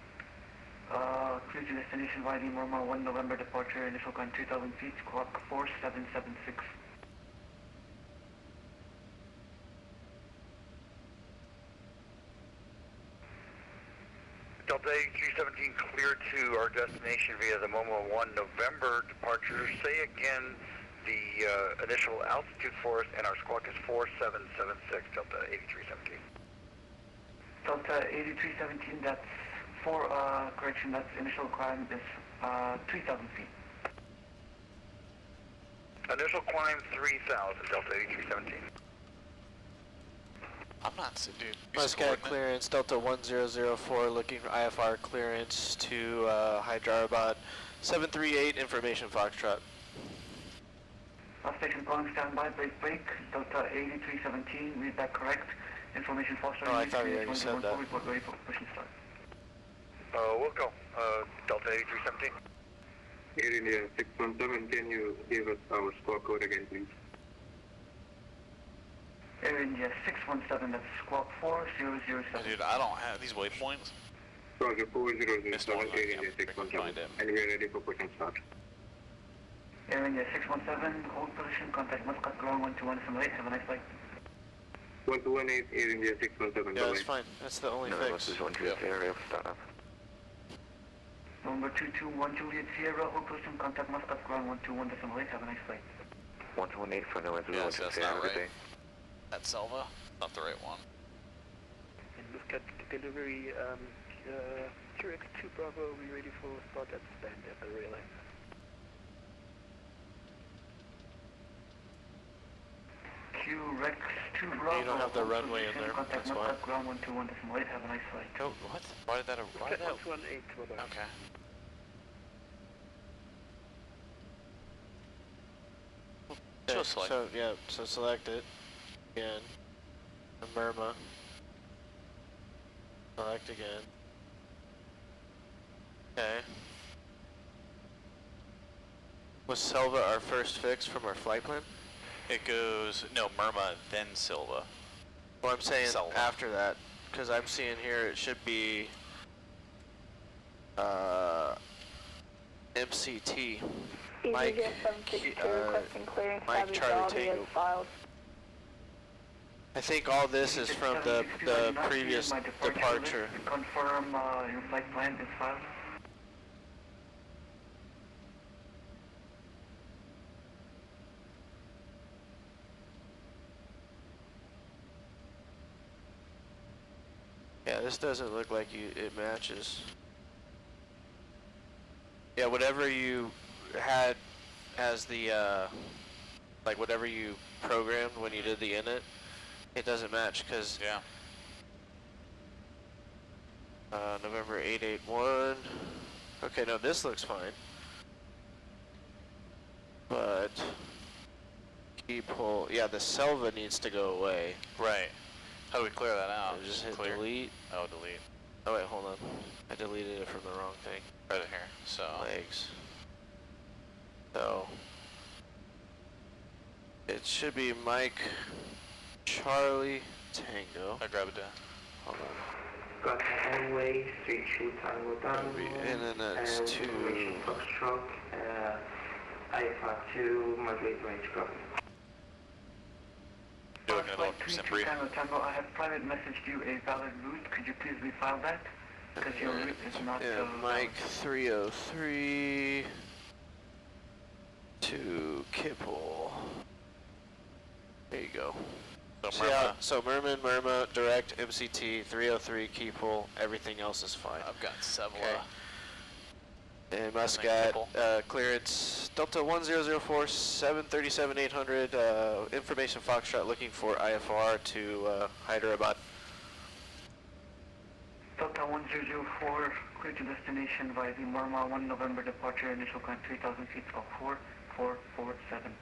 clear to destination via the Murmur 1 November departure, initial climb 3,000 feet, squawk 4776. Delta 8317 cleared to our destination via the Momo 1 November departure. Say again the initial altitude for us, and our squawk is 4776, Delta 8317. Delta 8317, that's correction, that's initial climb is 3,000 feet. Initial climb 3,000, Delta 8317. I'm not, dude. Sky clearance, Delta 1004, looking for IFR clearance to Hyderabad. 738, information Foxtrot. Last station calling standby, break, Delta 8317, read that correct. Information foster. Oh, I thought you already said that. Report ready for push and start. Wilco, Delta 8317. Air India 617, can you give us our squawk code again, please? Air India 617, that's squawk 4007. Dude, I don't have these waypoints. Roger, 4007, This one, Air India 617, and we are ready for push and start. Air India 617, hold position, contact Muscat, ground 121, assimilate, have a nice flight. 1218, Air India 617, Yeah, that's fine. That's the only fix. Number 221 Juliet Sierra, hold position, contact Muscat, ground 121, assimilate, have a nice flight. 118 for no answer. Yes, that's not right. That's Selva. Not the right one. And Muscat delivery, QX2 Bravo, we ready for start at stand at the relay. QX 2 Bravo. You don't have the runway in there. Contact That's why. Muscat, ground 121, assimilate, have a nice flight. Oh, what? Why did that? Why did that? 118 for that. Okay. Okay, Just like. so yeah, so select it again. And Murma. Select again. Okay. Was Selva our first fix from our flight plan? It goes no Murma, then Silva. Well, I'm saying Selva. after that, because I'm seeing here it should be MCT. Mike, Mike Charlie Tango. I think all this is from the previous departure. Confirm your flight plan is filed. Yeah, this doesn't look like it matches. Yeah, whatever you had as the, like whatever you programmed when you did the init, it doesn't match because Yeah. November 881. Okay, no, this looks fine. But keep hold. Yeah, the Selva needs to go away. Right. How do we clear that out? So just hit Clear. delete. Oh, delete. Oh wait, hold on. I deleted it from the wrong thing. Right in here. So. Legs. So it should be Mike Charlie Tango. I grab it down. Hold on. Got runway, 32 Tango Tango. And then that's two. Information Foxtrot, IFR2, Madrid range copy. Doing it all Flight brief. 32 Tango, I have private messaged you a valid route. Could you please refile that? Because your route is not Yeah, Mike 303 to Kipple. There you go. So So Murma, direct, MCT, 303, Kipple, everything else is fine. I've got Sevilla. Okay. And Muscat, clearance, Delta 1004, 737 800, information Foxtrot looking for IFR to Hyderabad. Delta 1004, clear to destination via the Murma 1 November departure, initial climb 3,000 feet of 4447.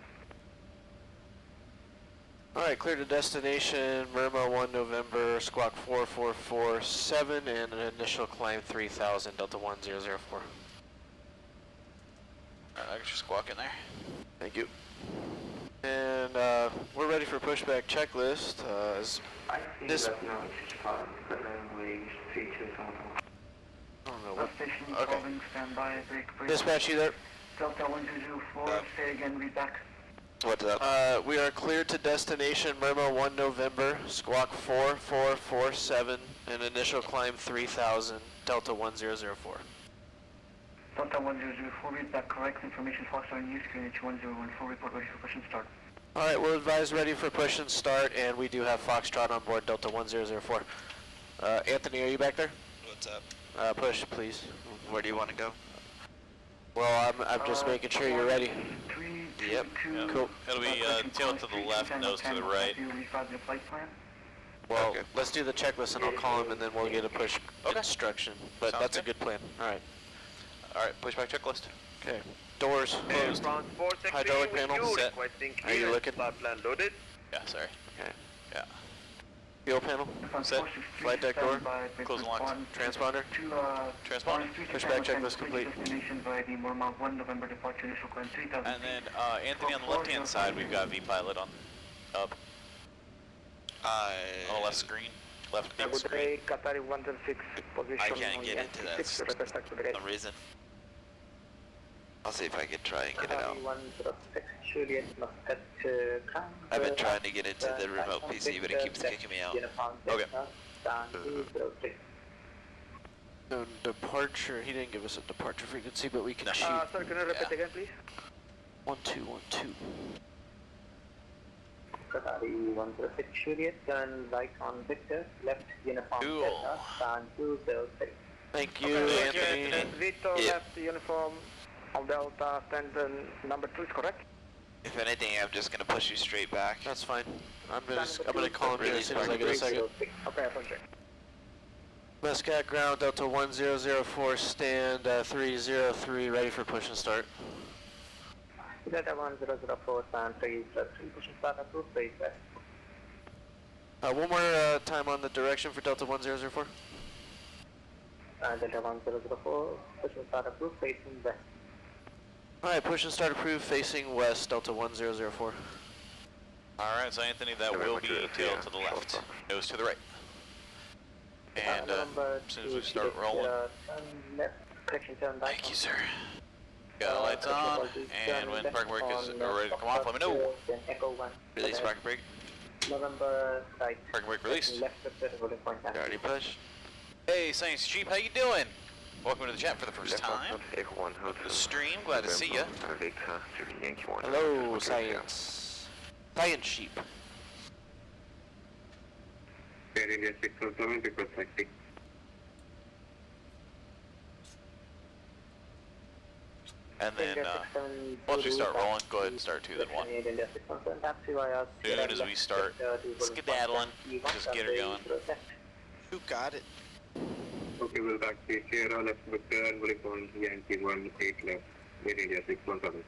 Alright, clear to destination, Murma 1 November, squawk 4447, and an initial climb 3000, Delta 1004. I got your squawk in there. Thank you. And we're ready for pushback checklist. I think This- that now it's fine, but runway 32 Tango. I don't know Last what. station Okay. calling, standby, break. Dispatch, you there? Delta 1004, say again, read back. What's up? We are cleared to destination Murma 1 November, squawk 4447, and initial climb 3000, Delta 1004. Delta 1004, read back correct. Information Foxtrot on use, QNH 1014, report ready for push and start. Alright, we'll advise ready for push and start, and we do have Foxtrot on board, Delta 1004. Anthony, are you back there? What's up? Push, please. Where do you want to go? Well, I'm just making sure you're ready. Yep. Cool. It'll be tail to the left, nose to the right. Well, let's do the checklist and I'll call him and then we'll get a push instruction. But Sounds that's good. a good plan. Alright. Alright, pushback checklist. Okay. Doors closed. France 416, Hydraulic panel set. Are you looking? Flight plan loaded. Yeah, sorry. Okay. Yeah. Fuel panel set. Flight deck door. Close and locked. Transponder. Transponder. Pushback checklist complete. And then Anthony, on the left-hand side, we've got V-Pilot on up. On the left screen. Left big screen. Qatari 106 position. I can't get into that for some reason. I'll see if I can try and get it out. 106 Juliet must head to ground. I've been trying to get into the remote PC, but it keeps kicking me out. Okay. No departure. He didn't give us a departure frequency, but we can shoot. Sir, can you repeat again, please? 1212. Qatari 106 Juliet, turn right on Victor, left uniform Delta, stand 206. Thank you, Anthony. Victor left uniform of Delta, stand number 2 is correct? If anything, I'm just gonna push you straight back. That's fine. I'm gonna call him as soon as I get a second. Okay, appreciate. Muscat ground, Delta 1004, stand 303, ready for push and start. Delta 1004, stand 303, push and start approved, base west. One more time on the direction for Delta 1004. Delta 1004, push and start approved, facing west. Alright, push and start approved, facing west, Delta 1004. Alright, so Anthony, that will be tail to the left. Nose to the right. And as soon as we start rolling. Thank you, sir. Got lights on, and when parking brake is ready to come off, let me know. Release parking brake. November right. Parking brake released. Already pushed. Hey, Science Sheep, how you doing? Welcome to the chat for the first time. The stream, glad to see ya. Hello, Science. Science Sheep. And then, once we start rolling, go ahead and start 2, then 1. As soon as we start skedaddling, just get her going. Who got it? Okay, we'll back to Sierra left Victor and will on Yankee 18 left, mid India 617.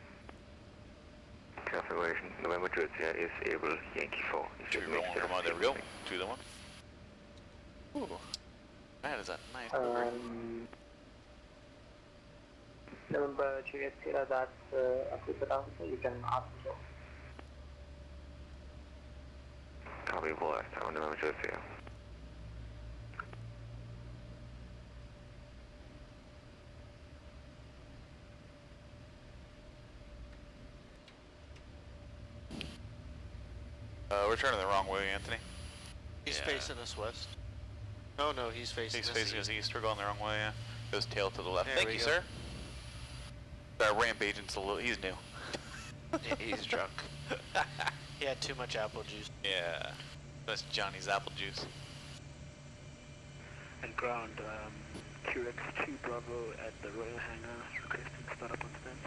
Confirmation, November Georgia is able, Yankee 4. Should we roll on? Come on, there we go. 2, then 1. Ooh, that is a nice number. November Juliet Sierra, that's approved around, so you can ask them. Copy, boy, I'm November Georgia. We're turning the wrong way, Anthony. He's facing us west. Oh no, he's facing us us east. We're going the wrong way, yeah. Goes tail to the left. There Thank we you, go. sir. Our ramp agent's a little, he's new. He's drunk. He had too much apple juice. Yeah. That's Johnny's apple juice. And ground, QX2 Bravo at the Royal Hangar, requesting start up on stand.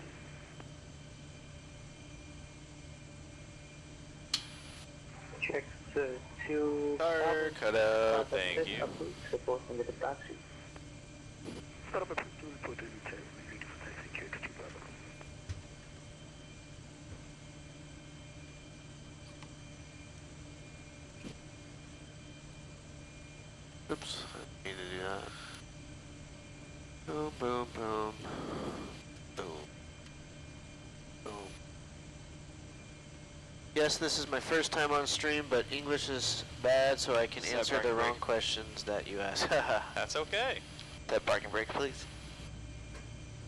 Check 2. Car cut out, thank you. Support in the taxi. Start up approved to report to detail. Ready for taxi QX2 Bravo. Oops, I need to do that. Boom, boom, boom. Boom. Boom. Yes, this is my first time on stream, but English is bad, so I can Set answer the parking wrong brake. questions that you ask. That's okay. That parking brake, please.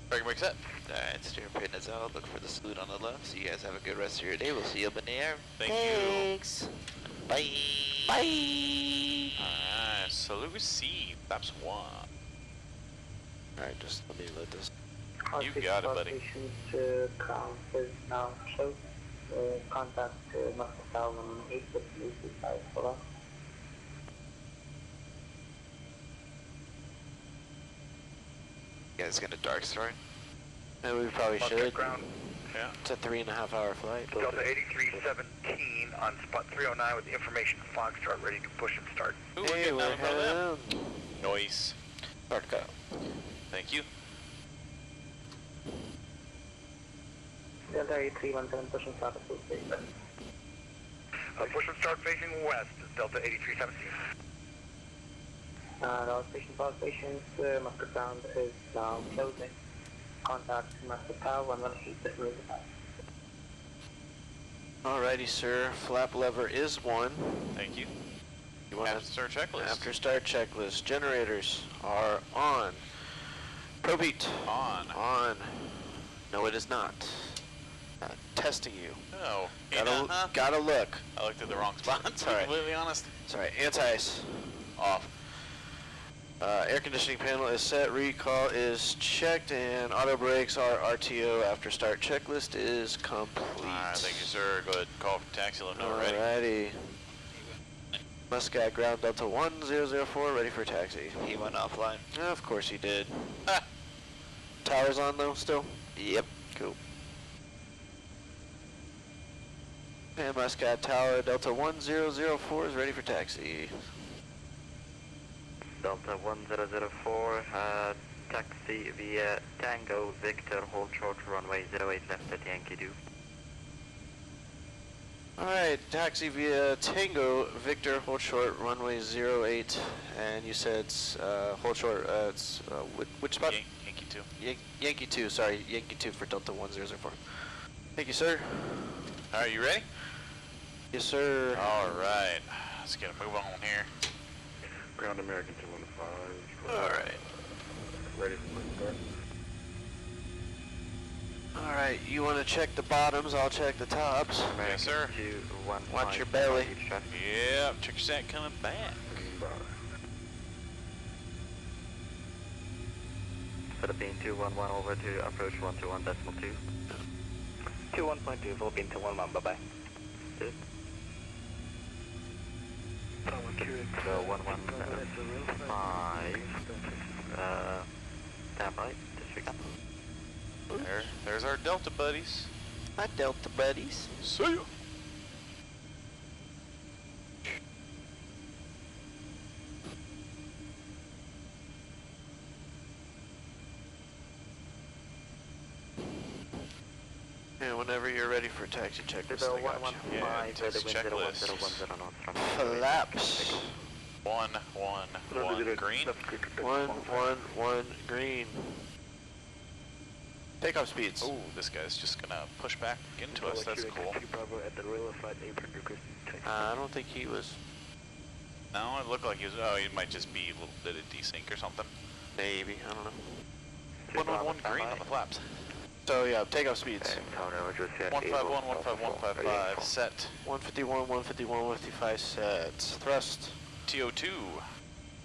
Parking brake set. Alright, steering pin is out. Look for the salute on the left. So you guys have a good rest of your day. We'll see you up in the air. Thank Thanks. Bye. Bye. you. Alright, salute received. That's 1. Alright, just let me load this. You got it, buddy. Ground is now closed. Contact Muscat Town 855 for us. You guys gonna dark story? And we probably Muscat should. ground. Yeah. It's a 3.5 hour flight. Delta 8317 on spot 309 with information Foxtrot ready to push and start. Ooh, we're Hey, getting we're out of front of them. heading. Nice. Start cut. Thank you. Delta 8317 pushing south of Blue State. Push and start facing west, Delta 8317. All stations, Master Ground is now closing. Contact Master Tower 118 decimal 5. Alrighty, sir. Flap lever is 1. Thank you. You want After start checklist. After start checklist. Generators are on. Probeat. On. On. No, it is not. Testing you. Oh. Gotta look. I looked at the wrong spot, to be Sorry. completely honest. Sorry. Anti-ice. Off. Air conditioning panel is set, recall is checked, and auto brakes are RTO after start checklist is complete. Alright, thank you, sir. Go ahead and call for taxi, let me know we're ready. Alrighty. Muscat ground Delta 1004, ready for taxi. He went offline. Yeah, of course he did. Tower's on though, still? Yep. Cool. And Muscat Tower Delta 1004 is ready for taxi. Delta 1004, taxi via Tango Victor, hold short runway 08 left at Yankee Do. Alright, taxi via Tango Victor, hold short runway 08, and you said hold short, it's which spot? Yankee 2. Yankee 2, sorry, Yankee 2 for Delta 1004. Thank you, sir. Alright, you ready? Yes, sir. Alright, let's get a move on here. Ground American 215. Alright. Ready for start. Alright, you want to check the bottoms, I'll check the tops. Yes, sir. Watch your belly. Yep, check your set coming back. Philippine 211 over to approach 121.2. 21.2, Philippine 211, bye-bye. Good. So 115, stand by, disregard. There's our Delta buddies. Hi, Delta buddies. See ya. And whenever you're ready for taxi checklist, I got you. Yeah, taxi checklist. Flaps. 1, 1, 1, green. 1 green. Takeoff speeds. Oh, this guy's just gonna push back into us. That's cool. I don't think he was. No, it looked like he was. Oh, he might just be a little bit of desync or something. Maybe, I don't know. 111 green on the flaps. So yeah, takeoff speeds. 151, 151, 155, set. 151, 151, 155 sets. Thrust. TO2.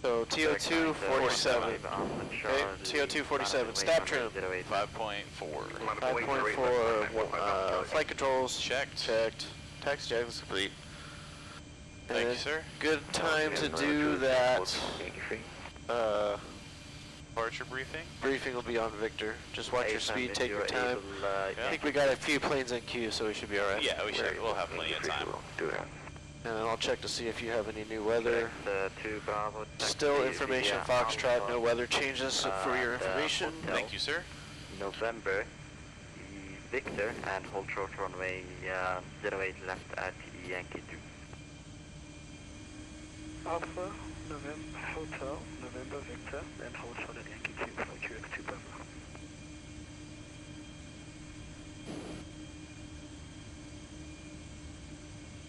So TO2 47. Okay, TO2 47. Stab trim. 5.4. 5.4. Flight controls. Checked. Checked. Taxi check is complete. Thank you, sir. Good time to do that. Departure briefing. Briefing will be on Victor. Just watch your speed, take your time. I think we got a few planes in queue, so we should be alright. Yeah, we should. We'll have plenty of time. And then I'll check to see if you have any new weather. Still information, Foxtrot, no weather changes for your information. Thank you, sir. November, Victor, and hold short runway 08 left at Yankee 2. Alpha, November, Hotel, November, Victor, and hold short at Yankee 2 for QX2 Bravo.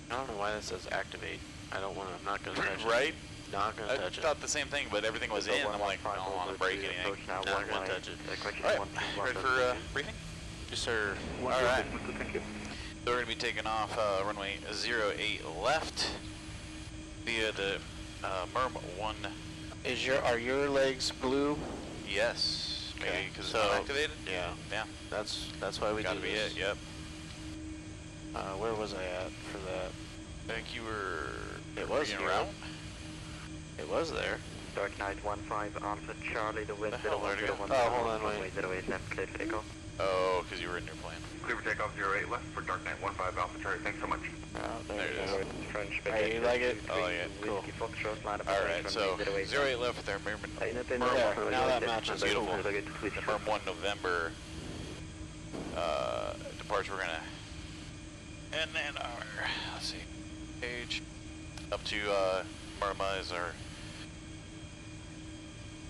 I don't know why that says activate. I don't want to, I'm not going to touch it. Right? Not going to touch I it. thought the same thing, but everything was in. I'm like, I don't want to break anything. Not going to touch it. Alright, ready for briefing? Yes, sir. Alright. So we're going to be taking off runway 08 left via the MERM 1. Are your legs blue? Yes. Okay. Maybe because it's not activated? Yeah. Yeah. That's why we Gotta do be this. it, yep. Where was I at for that? I think you were... It was in here. route? It was there. Dark Knight 15, Alpha Charlie, the wind 0101. Oh, hold on, wait. 08 left, clear for takeoff. Oh, because you were in your plane. Clear for takeoff 08 left for Dark Knight 15 Alpha Charlie. Thanks so much. There it is. French Hey, you like it? Oh, yeah. Cool. Alright, so 08 left with our MERM Now that matches. Beautiful. MERM 1 November departure, we're gonna, and then our, let's see, page up to Murma is our,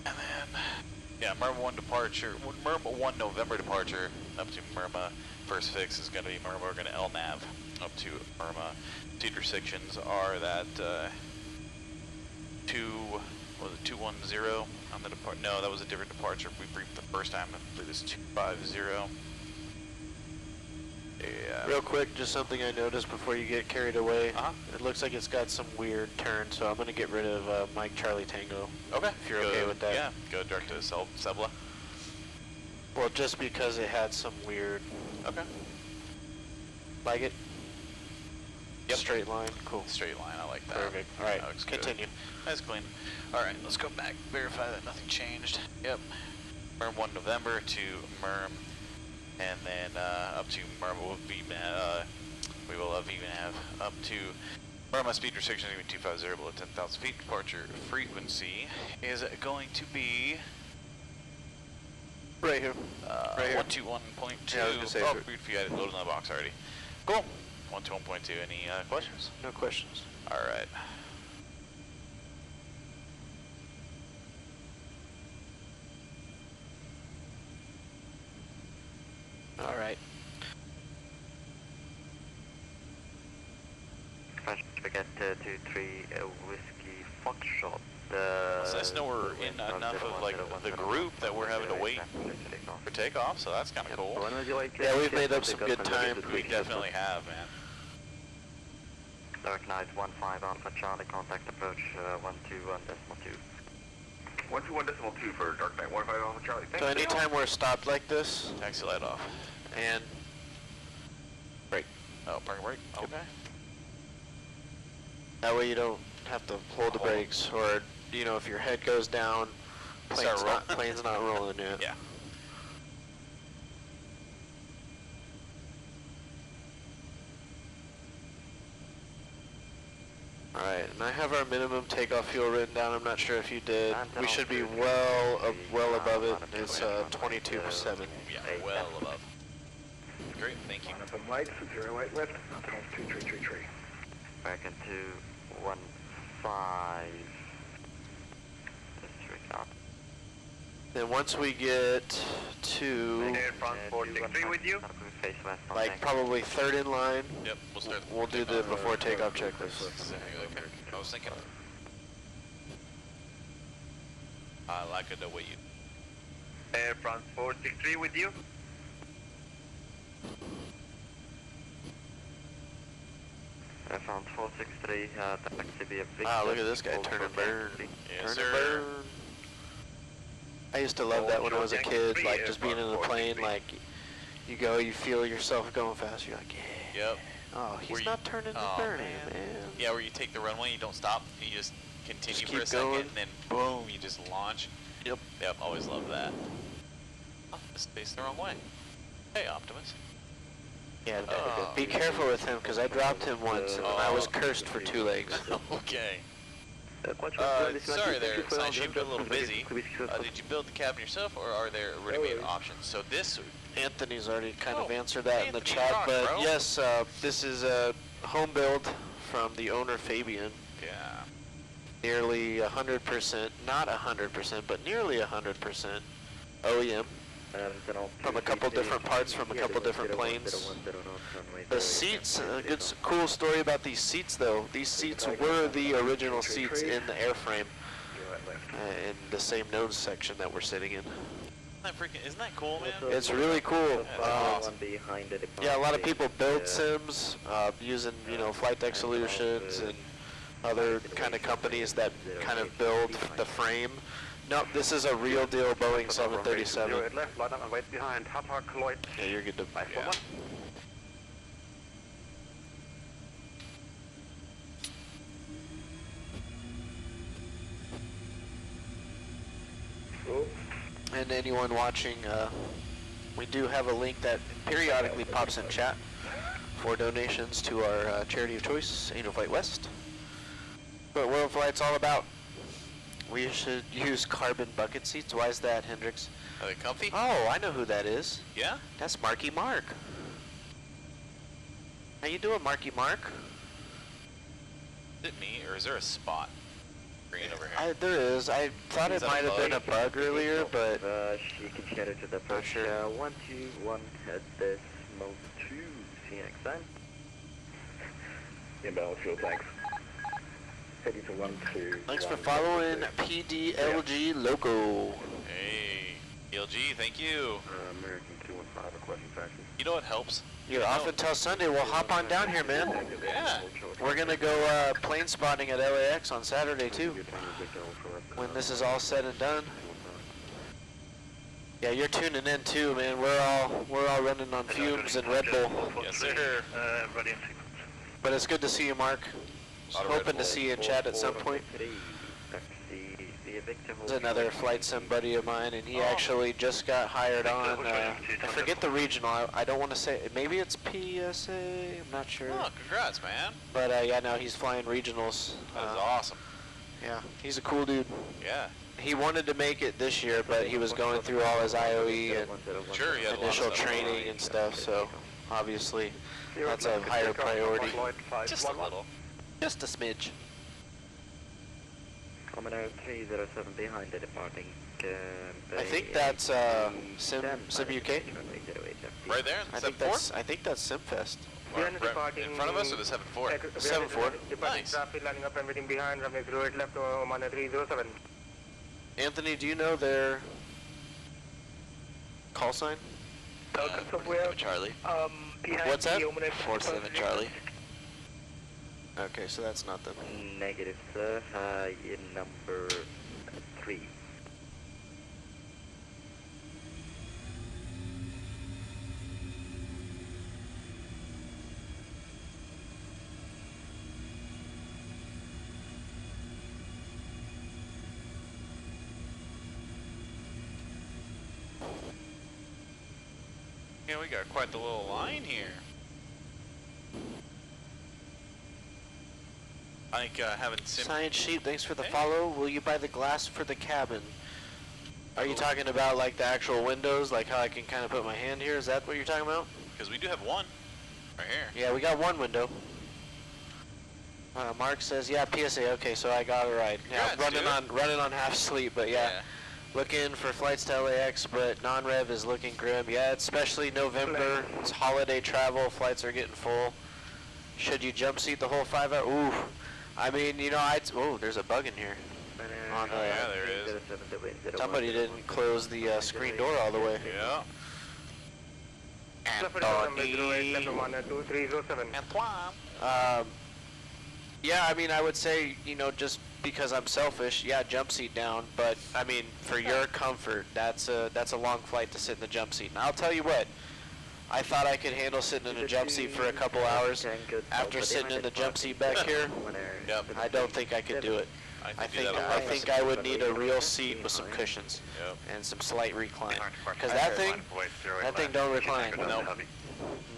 and then yeah, Murma 1 departure, Murma 1 November departure up to Murma. First fix is gonna be Murma. We're gonna LNAV up to Murma. Seat restrictions are that 210 on the depart. No, that was a different departure. We briefed the first time. I believe it's 250. Yeah. Real quick, just something I noticed before you get carried away. It looks like it's got some weird turns, so I'm gonna get rid of Mike Charlie Tango. Okay. If you're okay with that. Yeah. Go direct to Sebla. Well, just because it had some weird. Okay. Like it? Yep. Straight line. Cool. Straight line. I like that. Perfect. All right. That looks Continue. Good. That's clean. All right. Let's go back. Verify that nothing changed. Yep. Merm 1 November to Merm, and then up to Merm will be we will even have up to Merma speed restriction even 250 below 10,000 feet. Departure frequency is going to be right here. Right here. 121.2. Yeah, I was gonna say oh, you had it loaded in the box already. Cool. 121.2. Any questions? No questions. All right. All right. Forget 23 Whiskey Foxtrot. So that's know we're in enough of like the group that we're having to wait for takeoff, so that's kind of cool. Yeah, we've made up some good time. We definitely have, man. Dark Knight 15 Alpha Charlie, contact approach 121.2. 121.2 for Dark Knight 15 Alpha Charlie. So anytime we're stopped like this, taxi light off. And brake. Oh, parking brake? Okay. That way you don't have to hold the brakes, or, you know, if your head goes down, plane's not rolling yet. Yeah. Alright, and I have our minimum takeoff fuel written down. I'm not sure if you did. We should be well above it. It's 22.7. Yeah, well above. Great, thank you. Some lights, 08 left, 2333. Back into 15. District up. Then once we get to with you? like probably third in line, yep, we'll do the before takeoff checklist. Okay. I was thinking. I like it the way you. Air France 463 with you? Air France 463, taxi via Victor. Ah, look at this guy turn and burn. Yes, turn and burn. I used to love that when I was a kid, like just being in the plane, like you go, you feel yourself going fast, you're like, yeah. Yep. Oh, he's not turning and burning, man. Yeah, where you take the runway, you don't stop, you just continue Just for a keep second, going. and then boom, you just launch. Yep. Yep, always love that. Oh, this faced the wrong way. Hey, Optimus. Yeah, be careful with him, because I dropped him once, and I was cursed for 2 legs. Okay. Sorry there, Science, you've been a little busy. Did you build the cabin yourself, or are there ready-made options? So this... Anthony's already kind of answered that in the Anthony, chat, rock, but bro. yes, this is a home build from the owner, Fabian. Yeah. Nearly 100%, not 100%, but nearly 100% OEM. From a couple different parts, from a couple different planes. The seats, cool story about these seats though. These seats were the original seats in the airframe, in the same nose section that we're sitting in. Isn't that cool, man? It's really cool. Yeah, a lot of people build sims using, you know, Flight Deck Solutions and other kind of companies that kind of build the frame. Nope, this is a real deal Boeing 737. Left, line up and wait behind. Hapag Lloyd. Yeah, you're good to. Yeah. And anyone watching, we do have a link that periodically pops in chat for donations to our charity of choice, Angel Flight West. What World Flight's all about. We should use carbon bucket seats. Why is that, Hendrix? Are they comfy? Oh, I know who that is. Yeah? That's Marky Mark. How you doing, Marky Mark? Is it me, or is there a spot green over here? There is. I thought Is it that a might have been a bug? bug earlier, but You can share it to the not first sure. 121 at this mode 2 CX time. Inbound fuel tanks. Heading to 1-2. Thanks for following PDLG Loco. Hey, PLG, thank you. American 215 requesting taxi. You know what helps? You're off until Sunday. Well, hop on down here, man. Yeah. We're gonna go plane spotting at LAX on Saturday too. When this is all said and done. Yeah, you're tuning in too, man. We're all running on fumes and Red Bull. Yes, sir. Ready in sequence. But it's good to see you, Mark. Hoping to see you in chat at some point. There's another flight sim buddy of mine, and he actually just got hired on, I forget the regional, I don't want to say, maybe it's PSA, I'm not sure. Oh, congrats, man. But yeah, no, he's flying regionals. That is awesome. Yeah, he's a cool dude. Yeah. He wanted to make it this year, but he was going through all his IOE and Sure, he had initial a lot of stuff. training and stuff, so obviously that's a higher priority. Just a little. Just a smidge. Commander 307 behind the departing. I think that's Sim UK. Right there, I think 7-4? I think that's Simfest. Right in front of us, or the 7-4? 7-4. Nice. Traffic lining up and waiting behind, runway 08 left, Commander 307. Anthony, do you know their call sign? Charlie. What's that? 47 Charlie. Okay, so that's not them. Negative, sir. In number 3. Yeah, we got quite the little line here. I think having Science Sheep, thanks for the follow. Will you buy the glass for the cabin? Are you talking about like the actual windows, like how I can kind of put my hand here? Is that what you're talking about? Because we do have one right here. Yeah, we got one window. Mark says, yeah, PSA. Okay, so I got it right. Yeah, Congrats, running on half sleep, but yeah. Looking for flights to LAX, but non-rev is looking grim. Yeah, especially November. It's holiday travel. Flights are getting full. Should you jump seat the whole 5 hours? Ooh. I mean, you know, oh, there's a bug in here. Yeah, there is. Somebody didn't close the screen door all the way. Yeah. Yeah, I mean, I would say, you know, just because I'm selfish, yeah, jump seat down. But I mean, for your comfort, that's a long flight to sit in the jump seat. And I'll tell you what, I thought I could handle sitting in a jump seat for a couple hours. After sitting in the jump seat back here, I don't think I could do it. I think I would need a real seat with some cushions and some slight recline. Because that thing don't recline.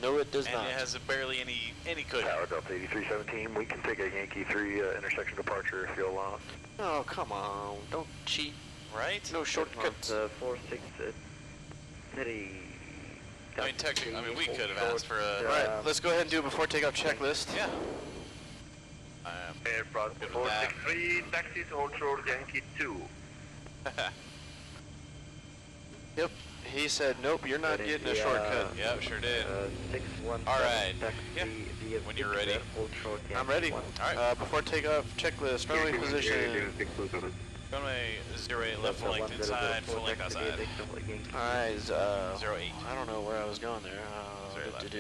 No, it does and not. it has barely any cushion. Tower Delta 8317, we can take a Yankee 3 intersection departure if you allow. Oh, come on. Don't cheat. Right? No shortcuts. 463. I mean, technically, we could have asked for a... Alright, let's go ahead and do a before takeoff checklist. Yeah. Airbus 463, taxis hold road Yankee 2. Yep, he said, nope, you're not getting a shortcut. Yep, sure did. 617 Alright. taxi via When you're ready. I'm ready. Alright. Before takeoff checklist, runway position. Runway 08 left full length inside, full length outside. Alright, 08. I don't know where I was going there. 08 left,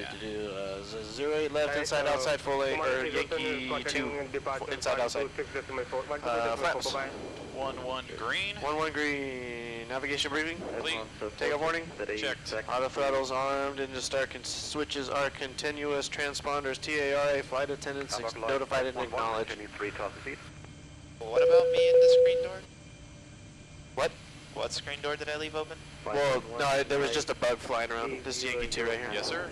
08 left, inside, outside, full length, or Yankee 2, inside, outside. Flaps. 11 green. 11 green. Navigation briefing. Complete. Takeoff warning. Checked. Auto throttles armed. Engine start switches are continuous. Transponders TARA. Flight attendants notified and acknowledged. What about me in the screen door? What? What screen door did I leave open? Well, no, there was just a bug flying around. This is Yankee 2 right here. Yes, sir.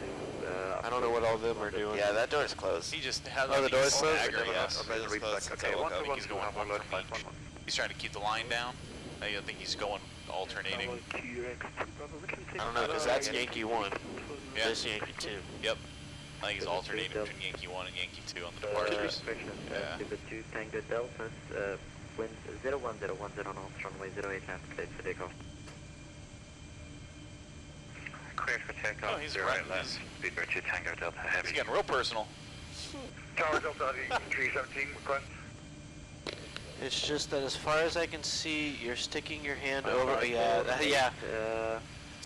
I don't know what all of them are doing. Yeah, that door's closed. He just has the door's closed? Yes. It's closed since I woke up. I think he's going one from each. He's trying to keep the line down. I think he's going alternating. I don't know, because that's Yankee 1. Yeah. This Yankee 2. Yep. I think he's alternating between Yankee 1 and Yankee 2 on the departures. Yeah. Super 2 Tango Delta, wind 01010 knots, runway 08 left, cleared for takeoff. Cleared for takeoff. Oh, he's running. Speedbird 2 Tango Delta Heavy. He's getting real personal. Tower Delta 317, request. It's just that as far as I can see, you're sticking your hand over. Yeah.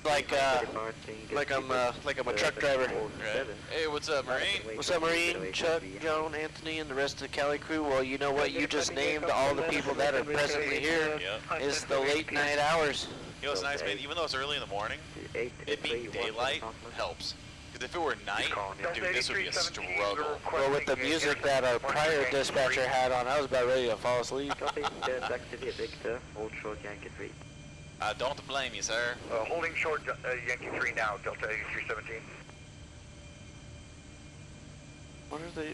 Like I'm a truck driver. Right. Hey, what's up, Marine? What's up, Marine? Chuck, Joan, Anthony, and the rest of the Cali crew. Well, you know what? You just named all the people that are presently here. Yep. Is the late night hours. You know what's nice, man? Even though it's early in the morning, it being daylight helps. Because if it were night, dude, this would be a struggle. Well, with the music that our prior dispatcher had on, I was about ready to fall asleep. Victor, hold short Yankee 3. Don't blame you, sir. Holding short Yankee 3 now, Delta 8317.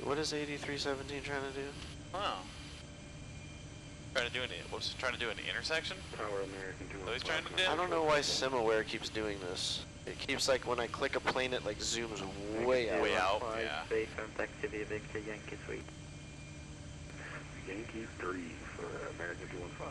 What is 8317 trying to do? Oh. Trying to do an intersection? Power American 215. What he's trying to do? I don't know why SimAware keeps doing this. It keeps like when I click a plane, it like zooms way out. Way out, yeah. Safe and activity Victor Yankee 3. Yankee 3 for American 215.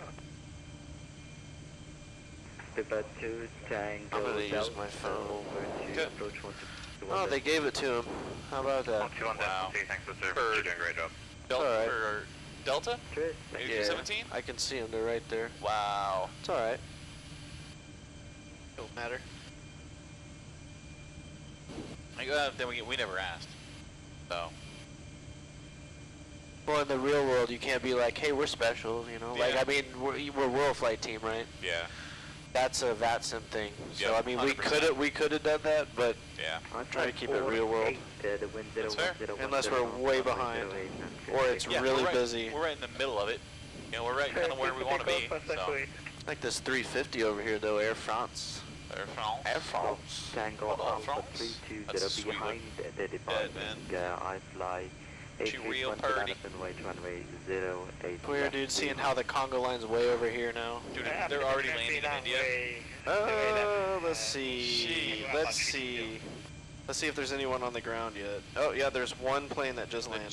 Super 2 Tango. I'm gonna use my phone. Over to approach 1 to Oh, they gave it to him. How about that? 21 Wow. thanks for the service. You're doing a great job. Alright. For Delta? Yeah, 17? I can see them. They're right there. Wow. It's alright. Don't matter. Then we never asked. So. Well, in the real world, you can't be like, hey, we're special, you know? Like, Yeah. I mean, we're World Flight Team, right? Yeah. That's a VATSIM thing. So, Yep, I mean, 100%. we could have done that, but Yeah. I'm trying to keep it real world. That's fair. Unless we're way behind, or it's really busy. We're right in the middle of it. You know, we're right kind of where we want to be. So. Like this 350 over here, though, Air France. Air France. Air France. Tango Alpha 320 behind the departing I fly She real purty. runway 08 Weird, dude, seeing how the Congo line's way over here now. Dude, they're already landing in India. Oh, let's see. Let's see if there's anyone on the ground yet. Oh, yeah, there's one plane that just landed.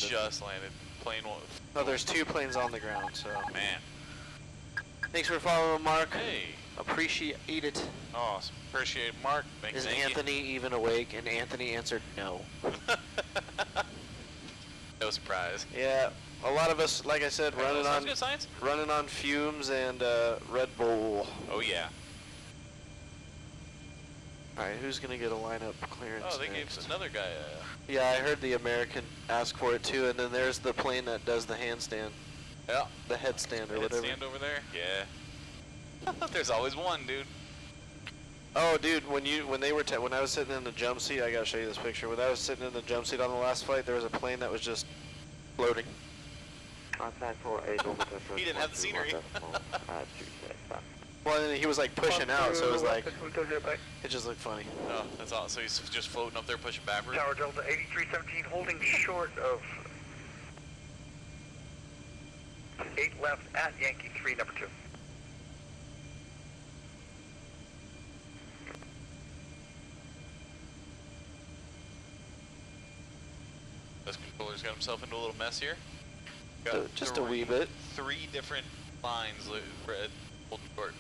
Plane one. Oh, there's two planes on the ground, so. Man. Thanks for following, Mark. Hey. Appreciate it. Oh, appreciate it, Mark. Is Anthony even awake? And Anthony answered no. No surprise. Yeah, a lot of us, like I said, running good on fumes and Red Bull. Oh yeah. All right, who's gonna get a lineup clearance? Oh, they gave another guy. Yeah, I heard the American ask for it too, and then there's the plane that does the handstand. Yeah. The headstand or whatever. Headstand over there. Yeah. There's always one, dude. Oh, dude, when I was sitting in the jump seat, I gotta show you this picture. When I was sitting in the jump seat on the last flight, there was a plane that was just floating. He didn't have the scenery. Well, and he was like pushing out, so it was like, it just looked funny. Oh, that's all. So he's just floating up there, pushing backward. Tower Delta 8317, holding short of 8 left at Yankee 3, number 2. This controller's got himself into a little mess here. Just a wee bit. 3 different lines, red, holding short.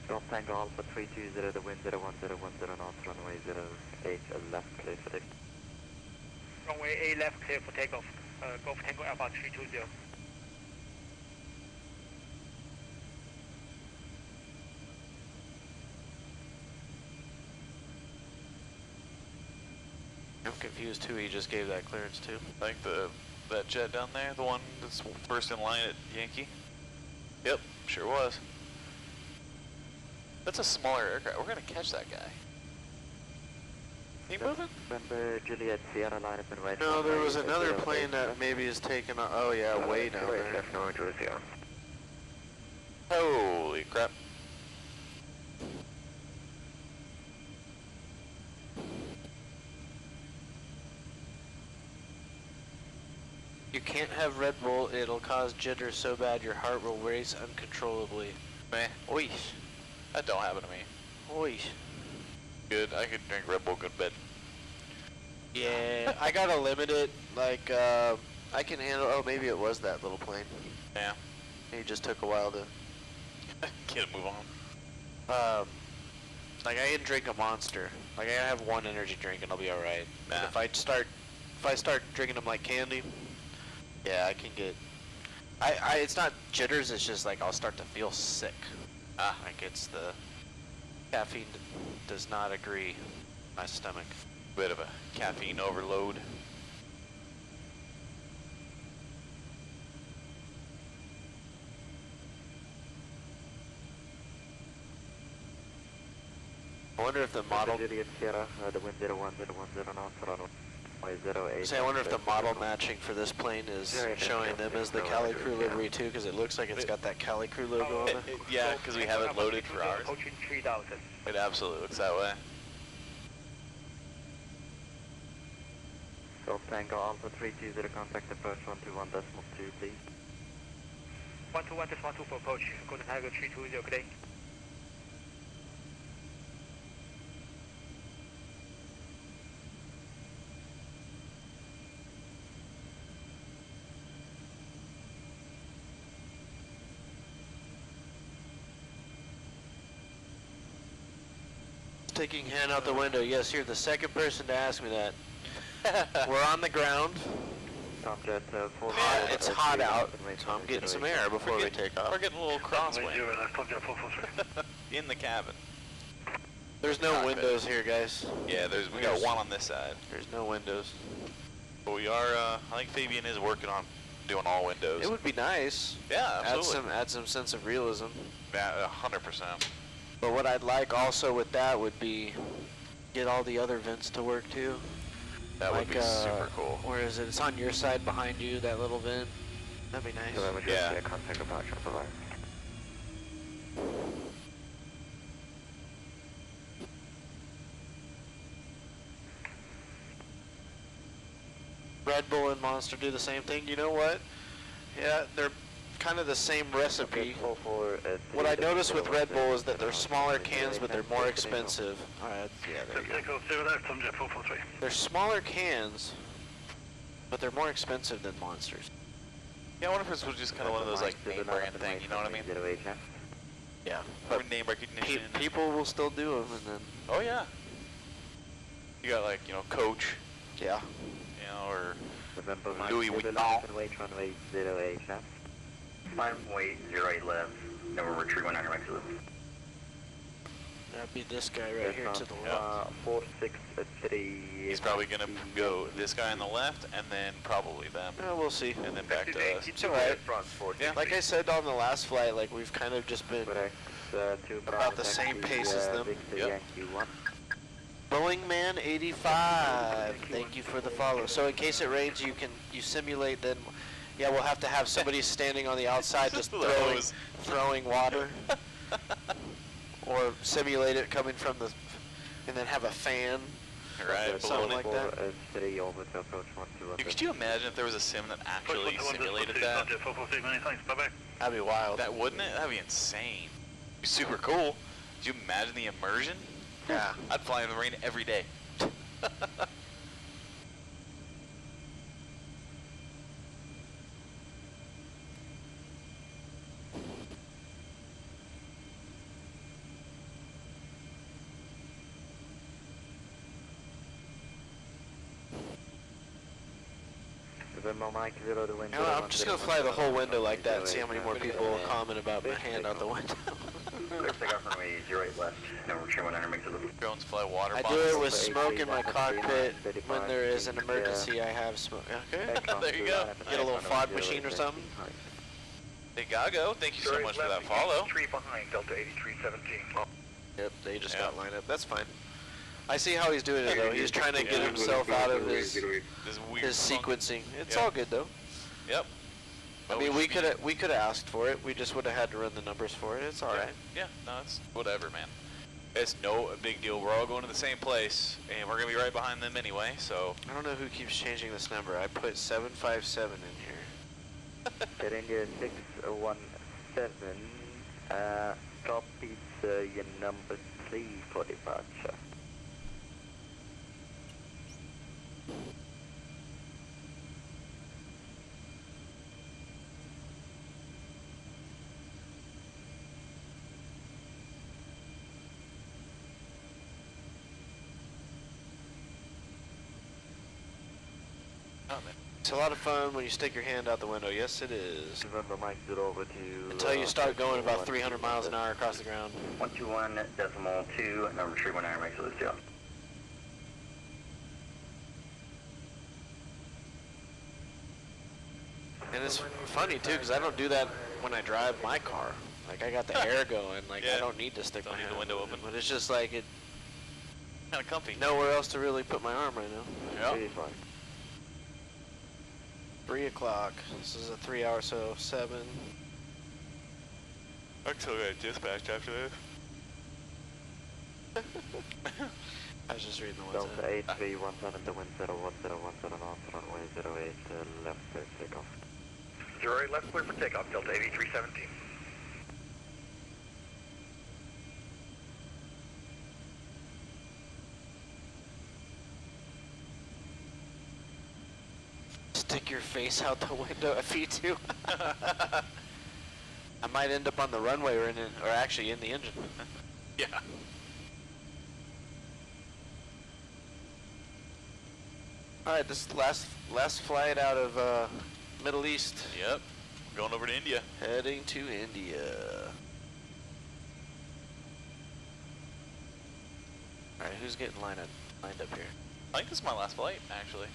Golf Tango Alpha 320, the wind 01010 knots, runway 08 left, clear for takeoff. Runway 8 left, clear for takeoff. Golf Tango Alpha 320. I'm confused too. He just gave that clearance too. I think that jet down there, the one that's first in line at Yankee. Yep, sure was. That's a smaller aircraft. We're gonna catch that guy. He moving? Remember Juliet Sierra line up and right. No, there was another plane that maybe is taking off. Oh yeah, way down there. Holy crap. You can't have Red Bull, it'll cause jitter so bad your heart will race uncontrollably. Meh. Oy. That don't happen to me. Oy. Good. I could drink Red Bull, go to bed. Yeah, I gotta limit it. Like, I can handle. Oh, maybe it was that little plane. Yeah. It just took a while to. Can't move on. Like I can drink a Monster. Like I have one energy drink and I'll be all right. Nah. If I start drinking them like candy, yeah, I can get. It's not jitters. It's just like I'll start to feel sick. Like it's the caffeine does not agree. My stomach. Bit of a caffeine overload. I wonder if the model. Juliet Sierra, the wind 0101 knots, runway 08. Say, I wonder if the model matching for this plane is showing them as the Cali Crew livery too, because it looks like it's got that Cali Crew logo on it. Yeah, because we have it loaded for ours. Approaching 3000. It absolutely looks that way. South Tango Alpha 320, contact approach 121.2, please. 121.12 for approach. Go to Tiger 320, good day. Taking hand out the window. Yes, you're the second person to ask me that. We're on the ground. It's hot out, so I'm getting some air before we take off. We're getting a little crosswind. In the cabin. There's no windows here, guys. Yeah, we got one on this side. There's no windows. But we are, I think Fabian is working on doing all windows. It would be nice. Yeah, absolutely. Add some sense of realism. Yeah, 100%. But what I'd like also with that would be get all the other vents to work too. That would be super cool. Where is it? It's on your side behind you, that little vent. That'd be nice. Yeah. Contact about Shopify. Red Bull and Monster do the same thing. You know what? Yeah, they're kind of the same recipe. What I noticed with Red Bull is that they're smaller cans, but they're more expensive. Alright, yeah, there you go. They're smaller cans, but they're more expensive than Monsters. Yeah, I wonder if this was just kind of one of those like name brand thing, you know what I mean? Yeah. Or name recognition. People will still do them, and then. Oh yeah. You got like, you know, Coach. Yeah. You know, or November Louis Vuitton. Runway 08 left. 5.08 left. November 319 right to the That'd be this guy right here to the left. 463. He's probably gonna go this guy on the left, and then probably them. Yeah, we'll see. And then back to us. It's alright. Yeah. Like I said on the last flight, like we've kind of just been about the same pace as them. Yep. Boeing Man 85. Thank you for the follow. So in case it rains, you simulate then. Yeah, we'll have to have somebody standing on the outside just throwing water. Or simulate it coming from the, and then have a fan. Right, something like that. Could you imagine if there was a sim that actually simulated that? That'd be wild. That wouldn't it? That'd be insane. It'd be super cool. Could you imagine the immersion? Yeah. I'd fly in the rain every day. I'm just gonna fly the whole window like that and see how many more people will comment about my hand out the window. Drones fly water I do bombs. it with smoke in my cockpit. When there is an emergency, I have smoke. Okay. There you go. Get a little fog machine or something. Hey Gago, thank you so much for that follow. 3 behind, Delta 8317. Yep, they just got lined up. That's fine. I see how he's doing it though. He's trying to get himself out of his sequencing. It's all good though. Yep. I mean, we could have asked for it. We just would have had to run the numbers for it. It's all right. Yeah, no, it's whatever, man. It's no big deal. We're all going to the same place, and we're gonna be right behind them anyway. So I don't know who keeps changing this number. I put 757 in here. Getting 617. Copies your number 3 for departure. Oh, man. It's a lot of fun when you stick your hand out the window. Yes, it is. Remember, Mike, get over to... Until you start going about 300 miles an hour across the ground. 121.2, number 319, make sure this deal. And it's funny too, because I don't do that when I drive my car. Like I got the air going, like I don't need to stick my hand the window open. But it's just like it. Kind of comfy. Nowhere else to really put my arm right now. Yeah. 3 o'clock. This is a 3 hour, so 7. I'm still gonna dispatch after this. I was just reading the ones. Delta 8317, the wind 01010 north, runway 08, left clear for takeoff. 08 left clear for takeoff, Delta 8317. Stick your face out the window if you do. I might end up on the runway or actually in the engine. Yeah. All right, this is last flight out of Middle East. Yep. Going over to India. Heading to India. All right, who's getting lined up here? I think this is my last flight, actually.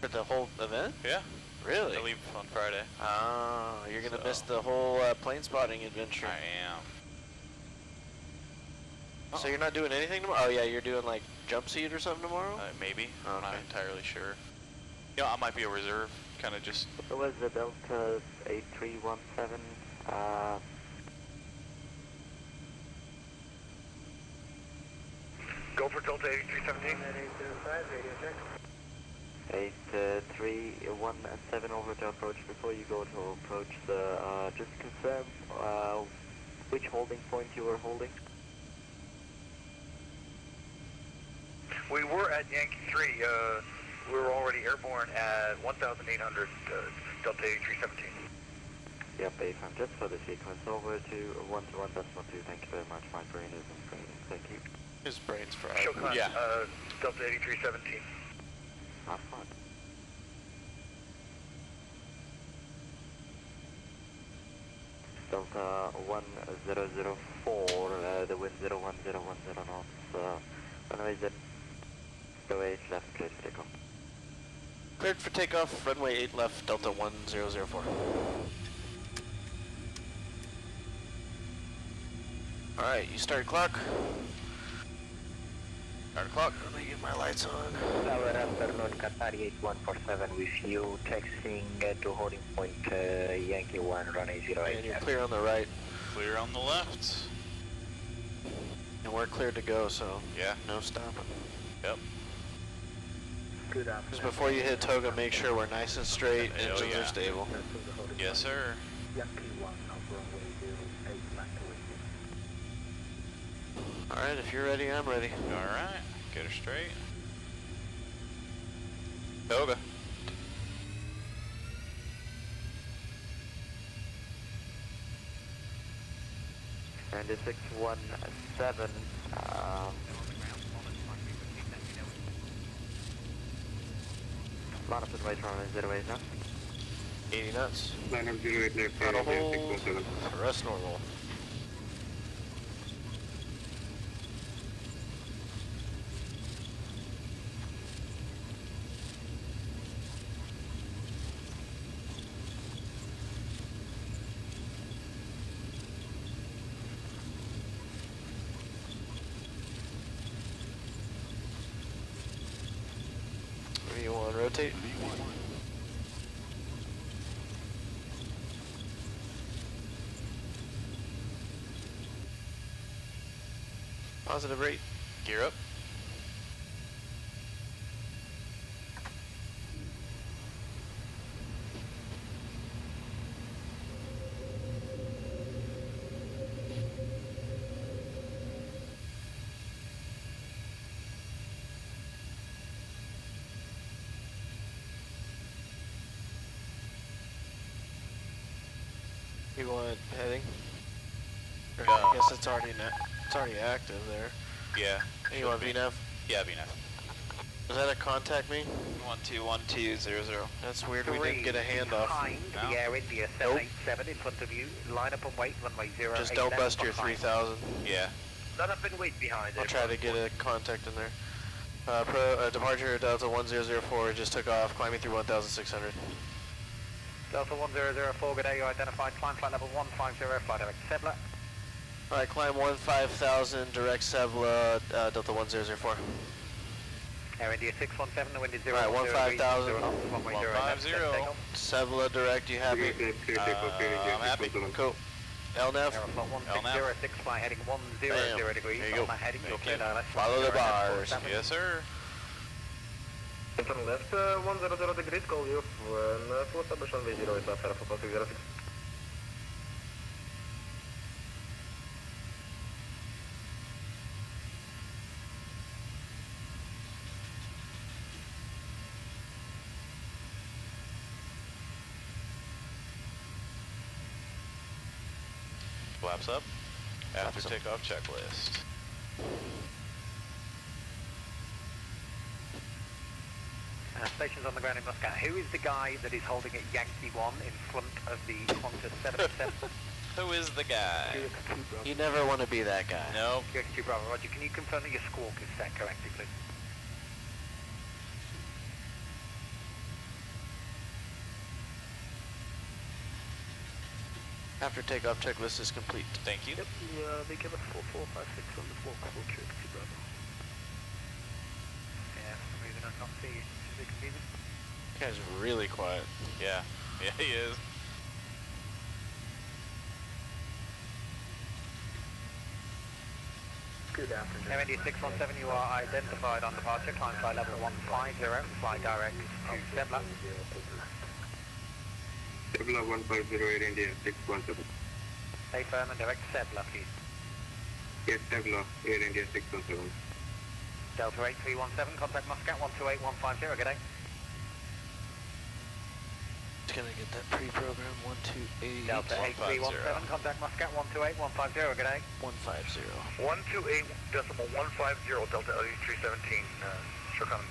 For the whole event? Yeah. Really? I leave on Friday. Oh, you're gonna miss the whole plane spotting adventure. I am. So you're not doing anything tomorrow? Oh yeah, you're doing like jump seat or something tomorrow? Maybe. Oh, I'm not entirely sure. Yeah, I might be a reserve. Kind of just. It was the Delta 8317. Go for Delta 8317. 8317 over to approach. Before you go to approach, just confirm which holding point you were holding. We were at Yankee 3. We were already airborne at 1,800, Delta 8317. Yep, AFM, just for the sequence. Over to 121.2. Thank you very much. My brain isn't training. Thank you. His brain's fried. Shokan, Delta 8317. Have fun. Delta 1004, the wind 01010 knots, runway 08 left, clear for takeoff. Cleared for takeoff, runway 8 left, Delta 1004. Alright, you start clock. Start clock. Let me get my lights on. Tower afternoon, Qatar 8147 with you, taxiing to holding point Yankee 1, runway 08. And you're clear on the right. Clear on the left. And we're cleared to go, so yeah, no stopping. Yep. Good afternoon. Just before you hit toga, make sure we're nice and straight, engines are stable. Yes, sir. Yankee 1 of runway 08 left with you. Alright, if you're ready, I'm ready. Alright, get her straight. Toga. And the 617, line up and wait runway 08 now. 80 knots. Line up 08 left, Not a hold. 617. Rest normal. V1, rotate. Positive rate. Gear up. You want heading? Or I guess it's already active there. Yeah. Hey, you want VNAV? Yeah, VNAV. Was that a contact me? 121200. That's weird. We didn't get a handoff. Behind the Air India 787 in front of you. Line up and wait. Runway 08. Just don't bust your 3000. Yeah. Line up and wait behind. I'll try to get a contact in there. Departure Delta 1004 just took off, climbing through 1600. Delta 1004, good day. You identified climb flight level 150, flight direct Sebla. Alright, climb 15,000, direct Sebla, Delta 1004. Air India 617, the wind is 0. Alright, 15,000. 150. Sebla, direct, you happy? I'm happy. Cool. LNAV? Aeroflot 1606, fly heading 100 degrees. There you go. On my heading, you'll clear direct. Follow the bars. Yes, sir. Turn left 100 degrees, call you when full establishment V0 is after for 606. Flaps up. After takeoff checklist. Stations on the ground in Muscat. Who is the guy that is holding it Yankee 1 in front of the Qantas 777? Who is the guy? You never want to be that guy. Nope. QX2 Bravo, Roger. Can you confirm that your squawk is set correctly, please? After takeoff checklist is complete. Thank you. Yep, they give us 4456 on the squawk for QX2 Bravo. Yeah, for some reason I can't see you. Is it confusing? This guy's really quiet. Yeah. Yeah, he is. Good afternoon. Air India 617, you are identified on departure. Climb flight level 150, fly direct to Sebla. Sebla 150 Air India 617. Stay firm and direct Sebla, please. Yes, Sebla Air India 617. Delta 8317, contact Muscat 128150, good day. Just gonna get that pre-program 128. Delta 8317, contact Muscat 128150, good day. 150. 128.150 Delta LU 317. Sure coming.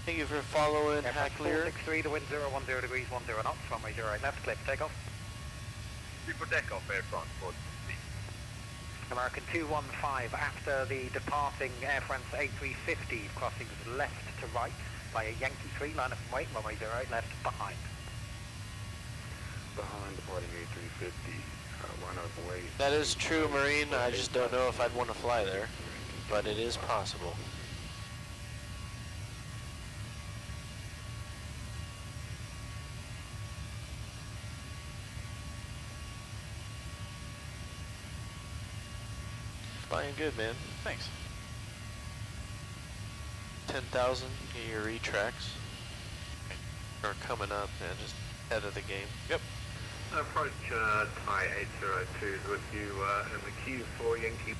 Thank you for following Hacklear. 463 to wind 010 degrees 10 knots, runway 08 left, clear for takeoff. Clear for takeoff, Air France 463. American 215, after the departing Air France A350, crossings left to right by a Yankee 3, line up and wait, runway 08 left, behind. Behind departing A350, line up and wait. That is true, Marine. I just don't know if I'd want to fly there, but it is possible. Flying good, man. Thanks. 10,000, get your retracts. Are coming up, man, just ahead of the game. Yep. Approach Thai 802 is with you in the queue for Yankee.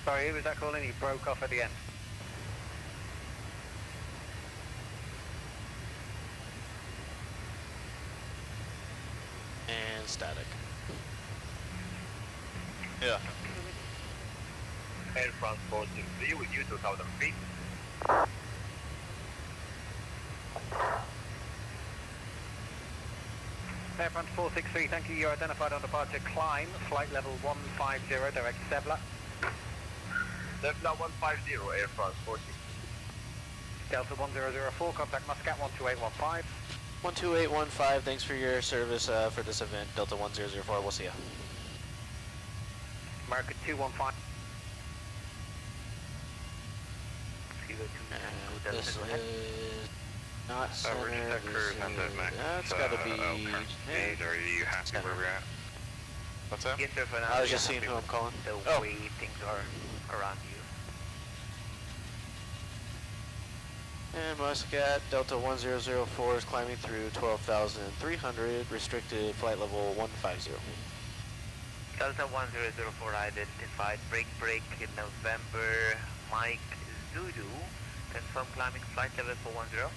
Sorry, who was that calling? He broke off at the end. And static. Yeah. Air France 463 with you 2000 feet. Air France 463, thank you. You're identified on departure. Climb, flight level 150, direct Sebla. Sebla 150, Air France 463. Delta 1004, contact Muscat 12815. 12815, thanks for your service for this event. Delta 1004, we'll see ya. American 215. This is not center. That's gotta be. Are you happy where we're at? What's that? Yes, sir, for now. I was just seeing who I'm calling. The way things are around you. And Muscat, Delta 1004 is climbing through 12,300, restricted flight level 150. Delta 1004 identified. Break in November. Mike Zulu. Confirm climbing flight level 410.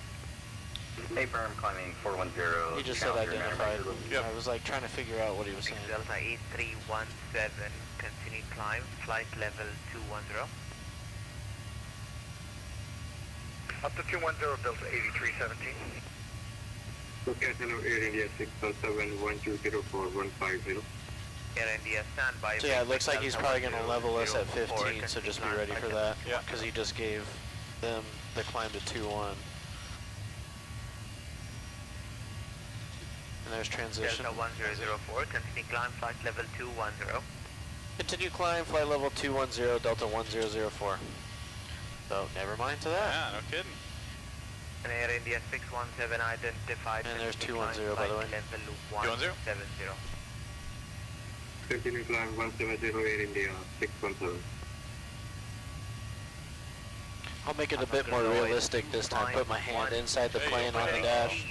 Affirm climbing 410. He just said identified. I was like trying to figure out what he was saying. Delta 8317. Continue climb. Flight level 210. Up to 210, Delta 8317. Okay, hello, Air India 617 1204 150. Air India standby. So yeah, it looks like he's probably going to level us at 15, so just be ready for that. Yeah. Because he just gave them the climb to 2-1. And there's transition. Delta 1004, continue climb, flight level 210. Continue climb, flight level 210, Delta 1004. So, never mind to that. Yeah, no kidding. And Air India 617 identified. And there's 210 by the way. Level 170. Continue climb 170 Air India 617. I'll make it a bit more realistic this time. Put my hand inside the plane on the dash.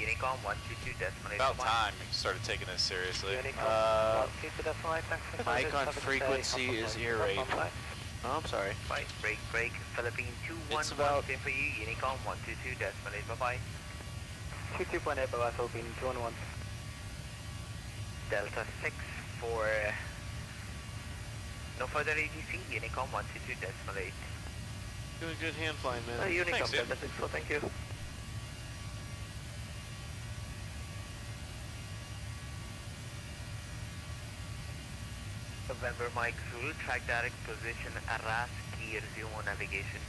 About time you started taking this seriously. Mic on frequency is ear rape. Oh, I'm sorry. Break, Philippine 211 It's about for you, Unicom 122, decimal 8, bye-bye. 22.8, bye-bye, Philippine 211. Delta 6 for no further ATC, Unicom 122, decimal 8. Doing good hand flying, man. Unicom Delta 6, so thank you. November Mike Zulu, track direct position, Arras, key, resume on navigation.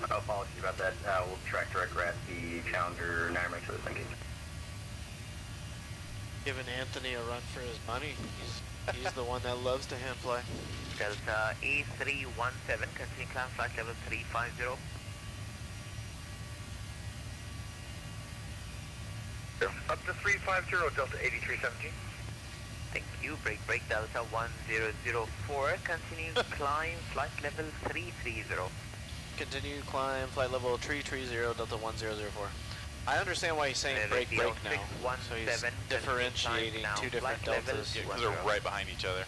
Apologies about that. We'll track direct at the Challenger 9 right, so thank you. Giving Anthony a run for his money. He's the one that loves to hand fly. Delta A317, continue climb flight level 350. Up to 350, Delta 8317. Thank you. Break, Delta 1004. Continue climb, flight level 330. Continue climb, flight level 330, Delta 1004. I understand why he's saying break now. So he's differentiating two different deltas. Yeah, because they're right behind each other.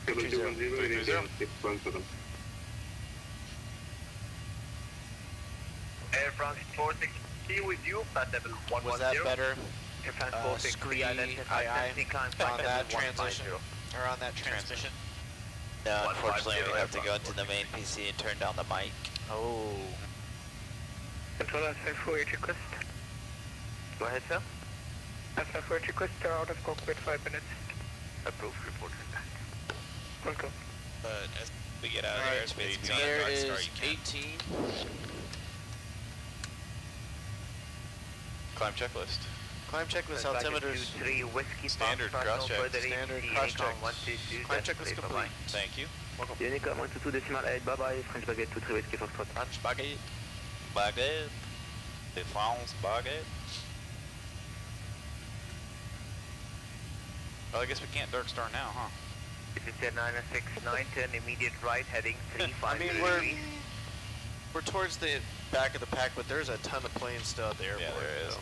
210 Air India 617. Air France 460 with you, flight level 110. Was that better? Air France 460 identified, continue climb, flight on level that 150. transition, or on that transmission. No, unfortunately we have to go into the main PC and turn down the mic. Oh. Controller SF48 request. Go ahead, sir. SF48 request out of cockpit 5 minutes. Approved, report back. Welcome. But as we get out of Alright, airspace, it's there dark is star, you can't. 18. Climb checklist. Climb checklist, altimeters. 3 whiskey Standard cross check. Standard cross check. Climb checklist complete. Thank you. Welcome. Unicom 122 decimal 8, bye-bye, French baguette 23 whiskey foxtrot. French baguette. Baguette. De France baguette. Well, I guess we can't dark star now, huh? This is 969, turn immediate right, heading 35 I mean, we're towards the back of the pack, but there's a ton of planes still at the airport. Yeah, there is. So.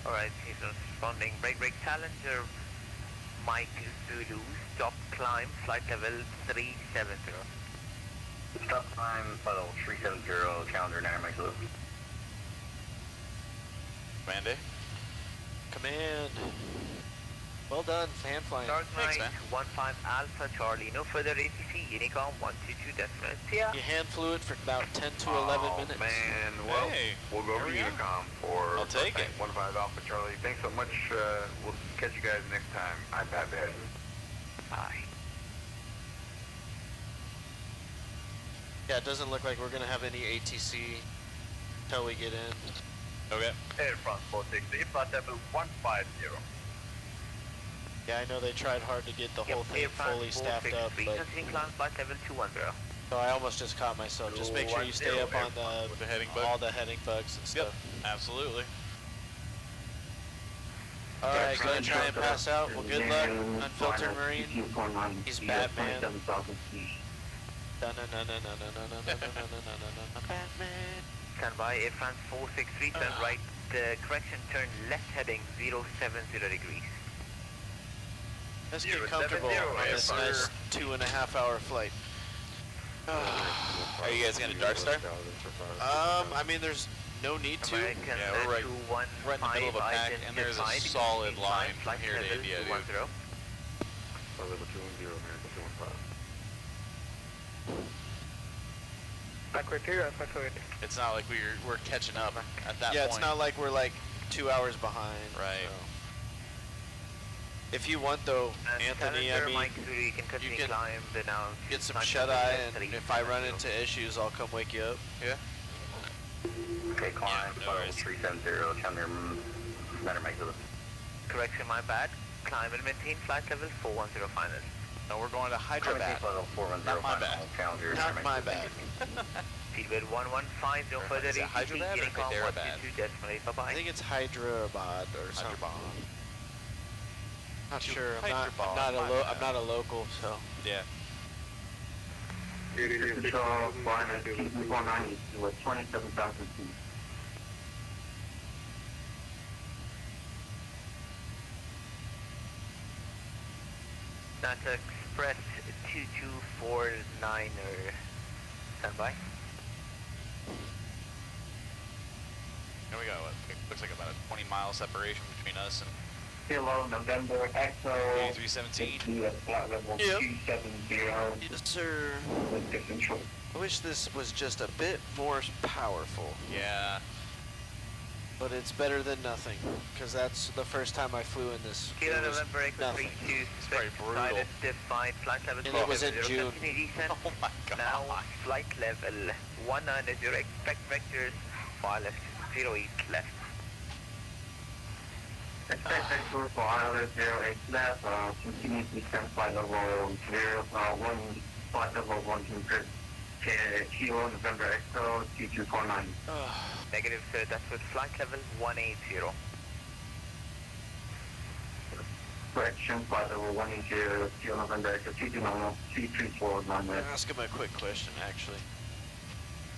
Alright, he's responding. Break, Challenger, Mike Zulu, stop climb, flight level 370. Stop climb, flight level 370, Challenger 9 right, so Command A. Command. Well done, hand flying. Dark Thanks, Knight, man. 15 Alpha Charlie, no further ATC, Unicom 122 decimal. Yeah. You hand flew it for about 10 to 11 minutes. Man, well, Hey, we'll go over to Unicom for I'll take it. 15 Alpha Charlie. Thanks so much. We'll catch you guys next time. iPad bed. Bye. Yeah, it doesn't look like we're going to have any ATC until we get in. Okay. Air France 460, flight level 150. Yeah, I know they tried hard to get the whole thing Air France fully staffed up, 463, but continue climb, flight level 210. so I almost just caught myself. Just make sure you stay up on With the heading bug. all the heading bugs and Yep, stuff. absolutely. Alright, gonna try and pass out. Well, good luck, Unfiltered Marine. He's Batman. Batman. Stand by, Air France 463, turn right, correction, turn left heading 070 degrees. Let's get comfortable on this nice 2.5 hour flight. Are you guys gonna Dark Star? I mean, there's no need to. American Yeah, we're right in the middle of a pack, and there's a solid line from here to India, dude. Level 210, American 215. Back criteria, It's not like we're catching up at that point. Yeah, it's not like we're like 2 hours behind. Right. So. If you want though, Anthony, I mean, you can climb the now. get some shut-eye, and if I run into issues, I'll come wake you up. Yeah. Okay, climb, no worries. 370, come here, better make it. Correction, my bad. Climb and maintain flight level 410 final. No, we're going to Hyderabad. Not my bad. Not my bad. Seatbelt 115, no further Is it ATC, Hyderabad or getting on Hyderabad? 122, decimal 8, bye-bye. I think it's Hyderabad or something. Not sure. I'm not a local, so. Yeah. Control, flying at 249 with 27,000 feet. That's Express 2249er. Stand by. Here we go. It looks like about a 20-mile separation between us and Kilo November Echo. 317. Flight level Yep. 270. Yes, sir. With the control. I wish this was just a bit more powerful. Yeah. But it's better than nothing, because that's the first time I flew in this. Kilo It was November Echo nothing. 326, brutal. identified flight level And it was in 470, June. continue descent. Oh my god. Now flight level 190, expect vectors, far left, 08 left. Expect vector for ILS 08 left, continue descent flight level 1, flight level 123. Kilo November Echo 2249. Negative, sir, that's with flight level 180. Correction, flight level 180, Kilo November Echo 2249. Ask him a quick question, actually.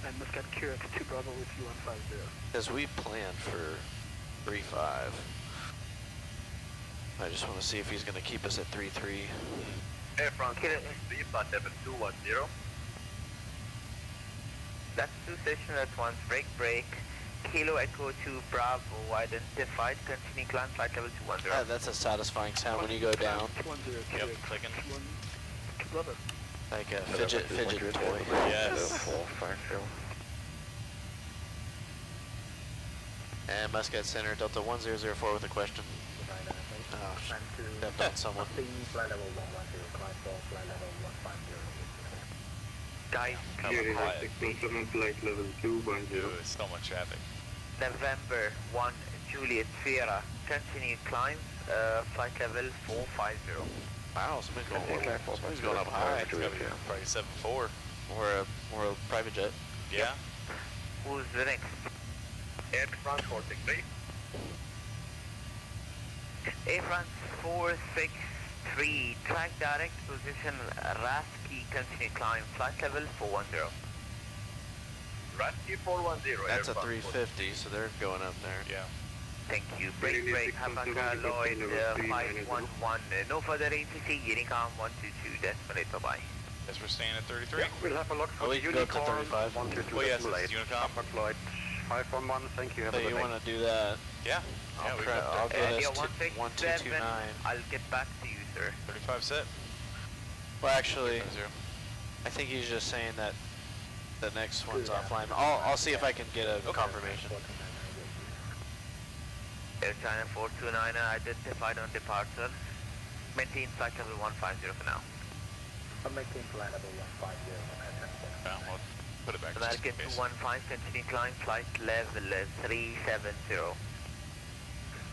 And Muscat QX 2 Bravo with you on 50. Because we planned for 3-5. I just want to see if he's going to keep us at 3-3. Air France 3, flight level 210. That's 2 station, that's 1, break. Kilo Echo 2 Bravo identified, continue climb flight level 210. That's a satisfying sound when you go down. Yep, clicking. Like a fidget toy. Yes. And Muscat Center, Delta 1004 with a question. Oh, stepped on someone. Flight level 110, climb for flight level 150. Guys, Come quiet. Flight level 210. Dude, it's so much traffic. November 1 Juliet Sierra, continue climb, flight level 450. Wow, somebody's going up high. It's gotta be probably 7-4. Or a private jet. Yeah. Who's the next? Air France 463. Air France 463, track direct position Rasky, continue climb, flight level 410. Rasky 410. That's a Air France 350, so they're going up there. Yeah. Thank you. Break, Hapaka Lloyd 511. No further ATC, Unicom 122, decimal 8, bye-bye. Guess we're staying at 33. We'll have a look for we the can go up to Unicorn 35. 122, Oh yes, decimal it's 8. Unicom. Hapaka Lloyd 511, thank you. Have So a good you day. want to do that? Yeah. Yeah, we got I'll get Yeah, us to 167, 1229. I'll get back to you, sir. 35 set. Well, actually, 0. I think he's just saying that the next one's offline. I'll see if I can get a confirmation. Air China 429 identified on departure. Maintain flight level 150 for now. I'm making flight level 150. Yeah, we'll put it back. American 215, continue climb flight level 370.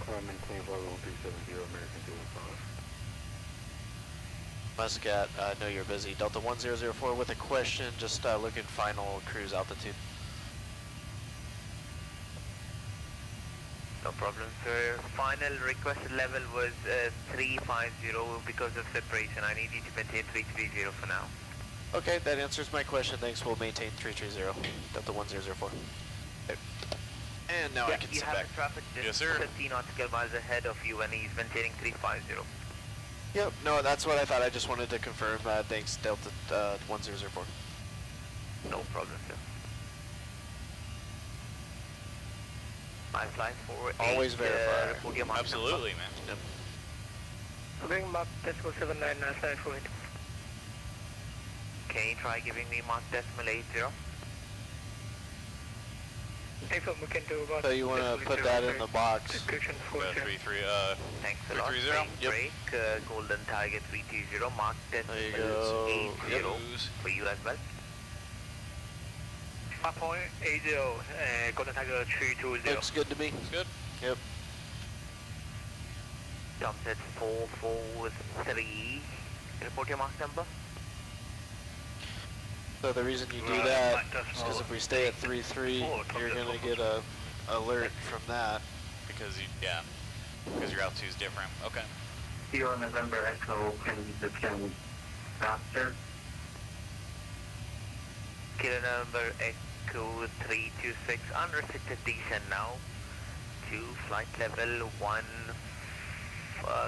Maintain flight level 370, American 215. Muscat, I know you're busy. Delta 1004 with a question, just looking final cruise altitude. No problem, sir. Final requested level was 350 because of separation. I need you to maintain 330 for now. Okay, that answers my question. Thanks. We'll maintain 330. Delta 1004. And now I can you sit have back. the traffic just Yes, sir. 50 nautical miles ahead of you and he's maintaining 350. Yep, no, that's what I thought. I just wanted to confirm. Thanks, Delta 1004. No problem, sir. My flight for Always verify. report your mark Absolutely, man. Yep. Bring Mark decimal 79 sign for it. Can you try giving me mark decimal 80? We can do about So you want to put that in the box. description for 33, Thanks a lot. 330? Yep. Break, Golden Tiger 320, mark decimal There you go. 80 Yep. for you as well. 5.80, Golden Tiger 320. Looks good to me. Looks good. Yep. Jump set 443. Report your mark number. So the reason you do that is because if we stay at 3-3, you're going to get a alert from that. Because your altitude's different. Okay. Sierra November Echo, can you descend faster? Kilo number Echo 326, unrestricted descent now to flight level 1,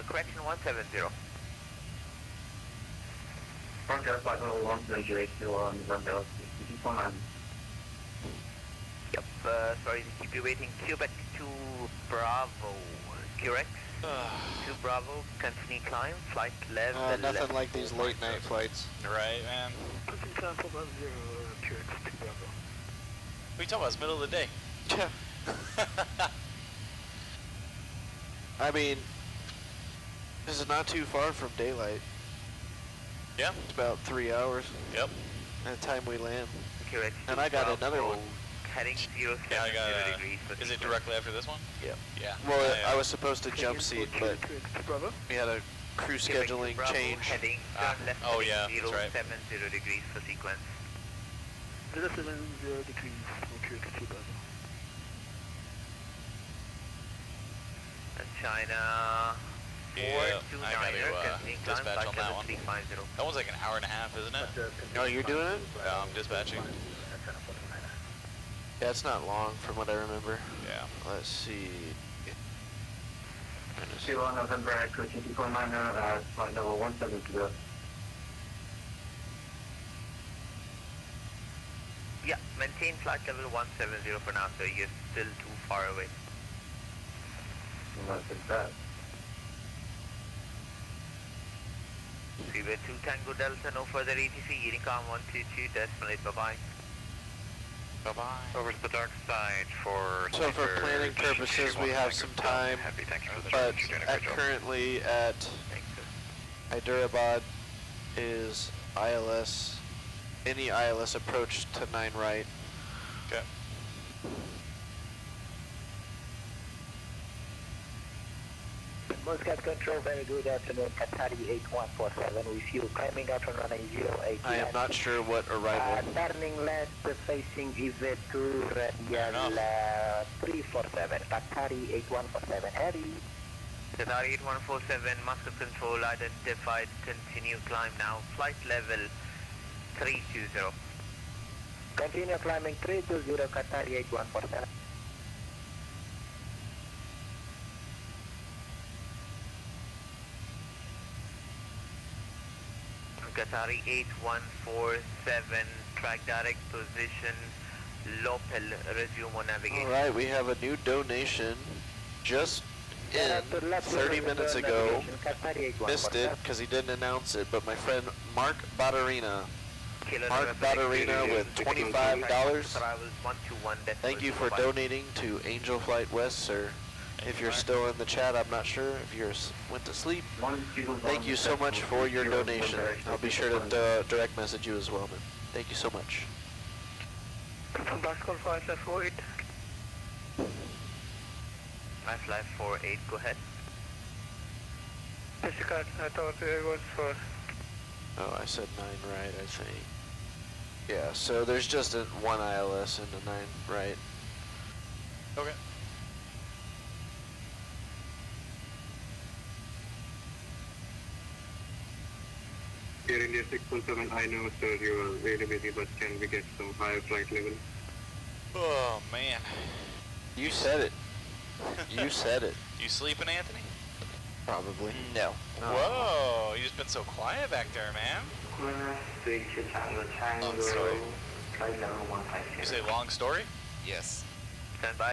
correction 170. Roger, flight level 178, Sierra November, command. Yep, sorry to keep you waiting. Quebec to Bravo, correct? To Bravo, continue climb, flight level. Nothing like these late night flights. Right, man. What are you talking about? It's middle of the day. Yeah. I mean, this is not too far from daylight. Yeah. It's about 3 hours. Yep. At the time we land. Correct. And I got another one. Heading 070 Yeah, I got. degrees. Is it directly after this one? Yep. Yeah. Well, I was supposed to jump seat, but we had a crew Quebec to scheduling Bravo, change. Heading turn left. Oh, yeah, heading that's right. 070 degrees for sequence. 070 degrees, okay, to Bravo. China Yeah, 429er, I got to continuing climb, dispatch on flight that level one. 350. That one's like an hour and a half, isn't it? Oh, you're doing it? Yeah, I'm dispatching. Yeah, it's not long from what I remember. Yeah. Let's see. Sierra November Echo 249er, flight level 170. Yeah, maintain flight level 170 for now, so you're still too far away. Nothing bad. Freeway 2 Tango Delta, no further ETC, Unicom 122, decimal 8, bye-bye. Bye-bye. Over to the dark side for... So for planning purposes, we have some time, but currently at Hyderabad is ILS, any ILS approach to 9 right. Okay. Muscat Control, very good afternoon, Qatari 8147 with you, climbing out on runway 08. I am not sure what arrival. Turning left, facing EZ2, Radial 347, Qatari 8147, Harry. Qatari 8147, Muscat Control identified, continue climb now, flight level 320. Continue climbing 320, Qatari 8147. Qatari 8147, track direct position, Lopel, resume on navigation. Alright, we have a new donation just in 30 minutes ago. Missed it because he didn't announce it, but my friend Mark Batterina. Mark Batterina with $25. Thank you for donating to Angel Flight West, sir. If you're still in the chat, I'm not sure if you went to sleep. Thank you so much for your donation. I'll be sure to direct message you as well, man. Thank you so much. From Pascal 548. My flight 48, go ahead. Jessica, I thought it was for... Oh, I said 9 right, I think. Yeah, so there's just one ILS in the 9 right. Okay. Air India 617, I know sir you are really busy, but can we get some higher flight level? Oh, man. You said it. You said it. You sleeping, Anthony? Probably. No. Whoa, you just been so quiet back there, man. Long story. You say long story? Yes. Stand by.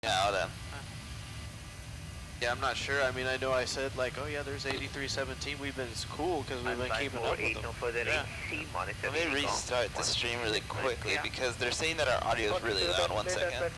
Yeah, all done. Yeah, I'm not sure. I mean, I know I said like, oh yeah, there's 8317. We've been, it's cool because we've been keeping up with them. Yeah. Let me restart the stream really quickly because they're saying that our audio is really loud. 1 second.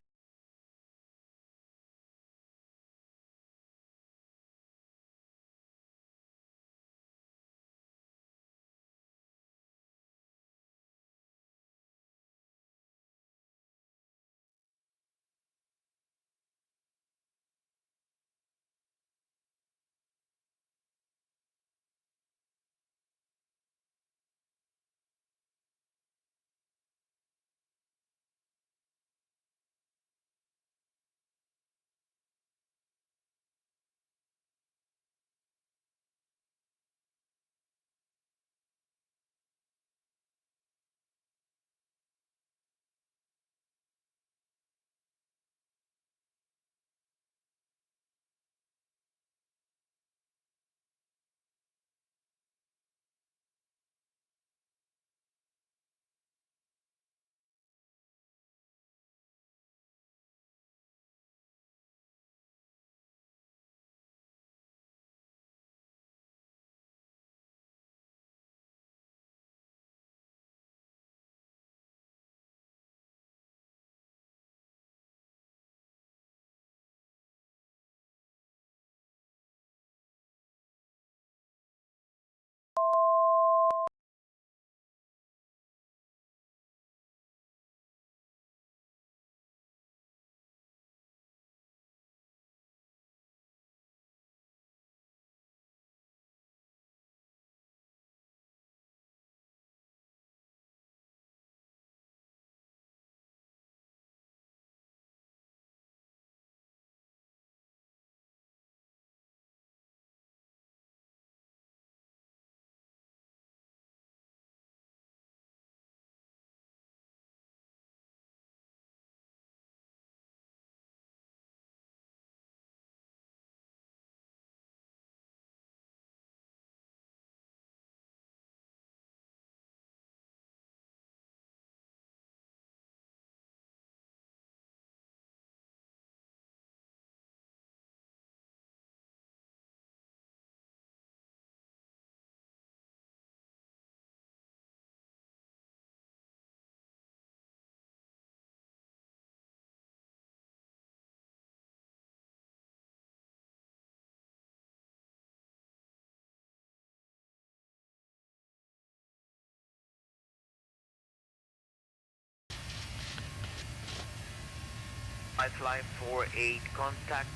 Fly 48, contact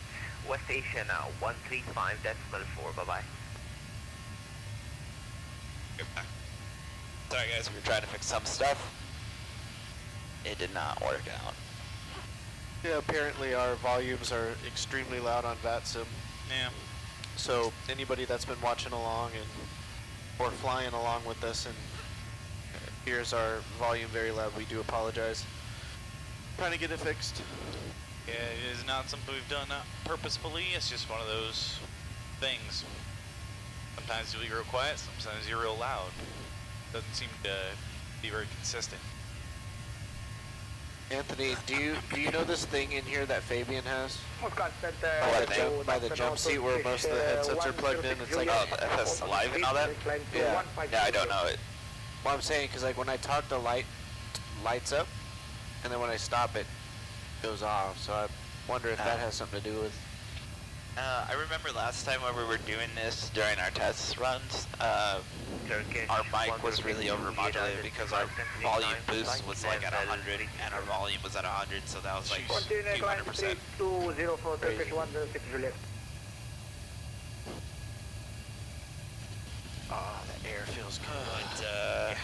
West Asia now, 135.4, bye-bye. Sorry guys, we were trying to fix some stuff. It did not work out. Yeah, apparently our volumes are extremely loud on VATSIM. Yeah. So anybody that's been watching along and or flying along with us and hears our volume very loud, we do apologize. Trying to get it fixed. Yeah, it is not something we've done purposefully. It's just one of those things. Sometimes you'll be real quiet, sometimes you're real loud. Doesn't seem to be very consistent. Anthony, do you know this thing in here that Fabian has? By the jump seat where most of the headsets are plugged in, it's like FS Live and all that? Yeah. Yeah, I don't know it. Well, I'm saying because like when I talk, the lights up, and then when I stop, it goes off. So I wonder if that has something to do with. I remember last time when we were doing this during our test runs, our mic was really overmodulated because our volume boost was like at 100 and our volume was at 100, so that was like 200%. Oh, the air feels good. But,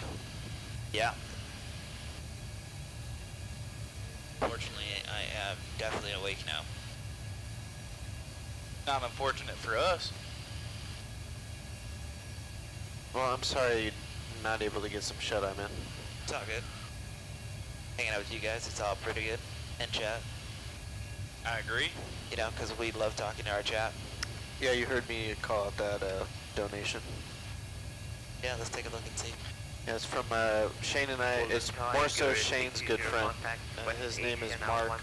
yeah. Fortunately, I am definitely awake now. Not unfortunate for us. Well, I'm sorry you're not able to get some shut-eye, man. It's all good. Hanging out with you guys, it's all pretty good. And chat. I agree. You know, because we love talking to our chat. Yeah, you heard me call out that donation. Yeah, let's take a look and see. Yeah, it's from Shane and I. It's more so Shane's good friend. His name is Mark.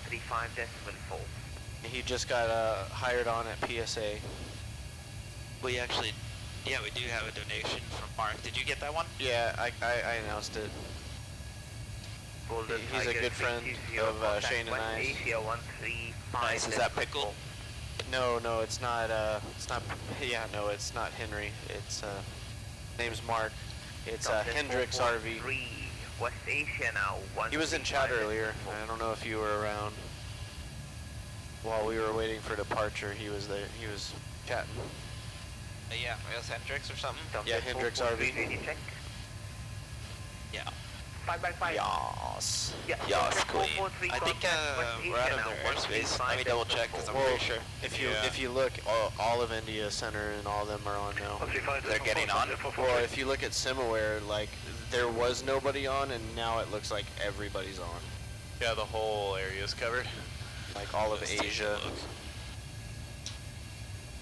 He just got hired on at PSA. We actually, yeah, we do have a donation from Mark. Did you get that one? Yeah, I announced it. He's a good friend of Shane and I. Nice. Is that Pickle? No, it's not. Yeah, no, it's not Henry. It's name's Mark. It's Hendrix RV. West Asia now. He was in chat earlier. I don't know if you were around. While we were waiting for departure, he was there. He was chatting. Yeah, it was Hendrix or something? Yeah, Hendrix RV. Yeah. 5x5. Yas. Yeah. Yas, queen. I think we're out of their airspace. Let me double check because I'm pretty sure. If you look, all of India Center and all of them are on now. They're getting on? Well, if you look at Simaware, like, there was nobody on, and now it looks like everybody's on. Yeah, the whole area is covered. Like all of Asia.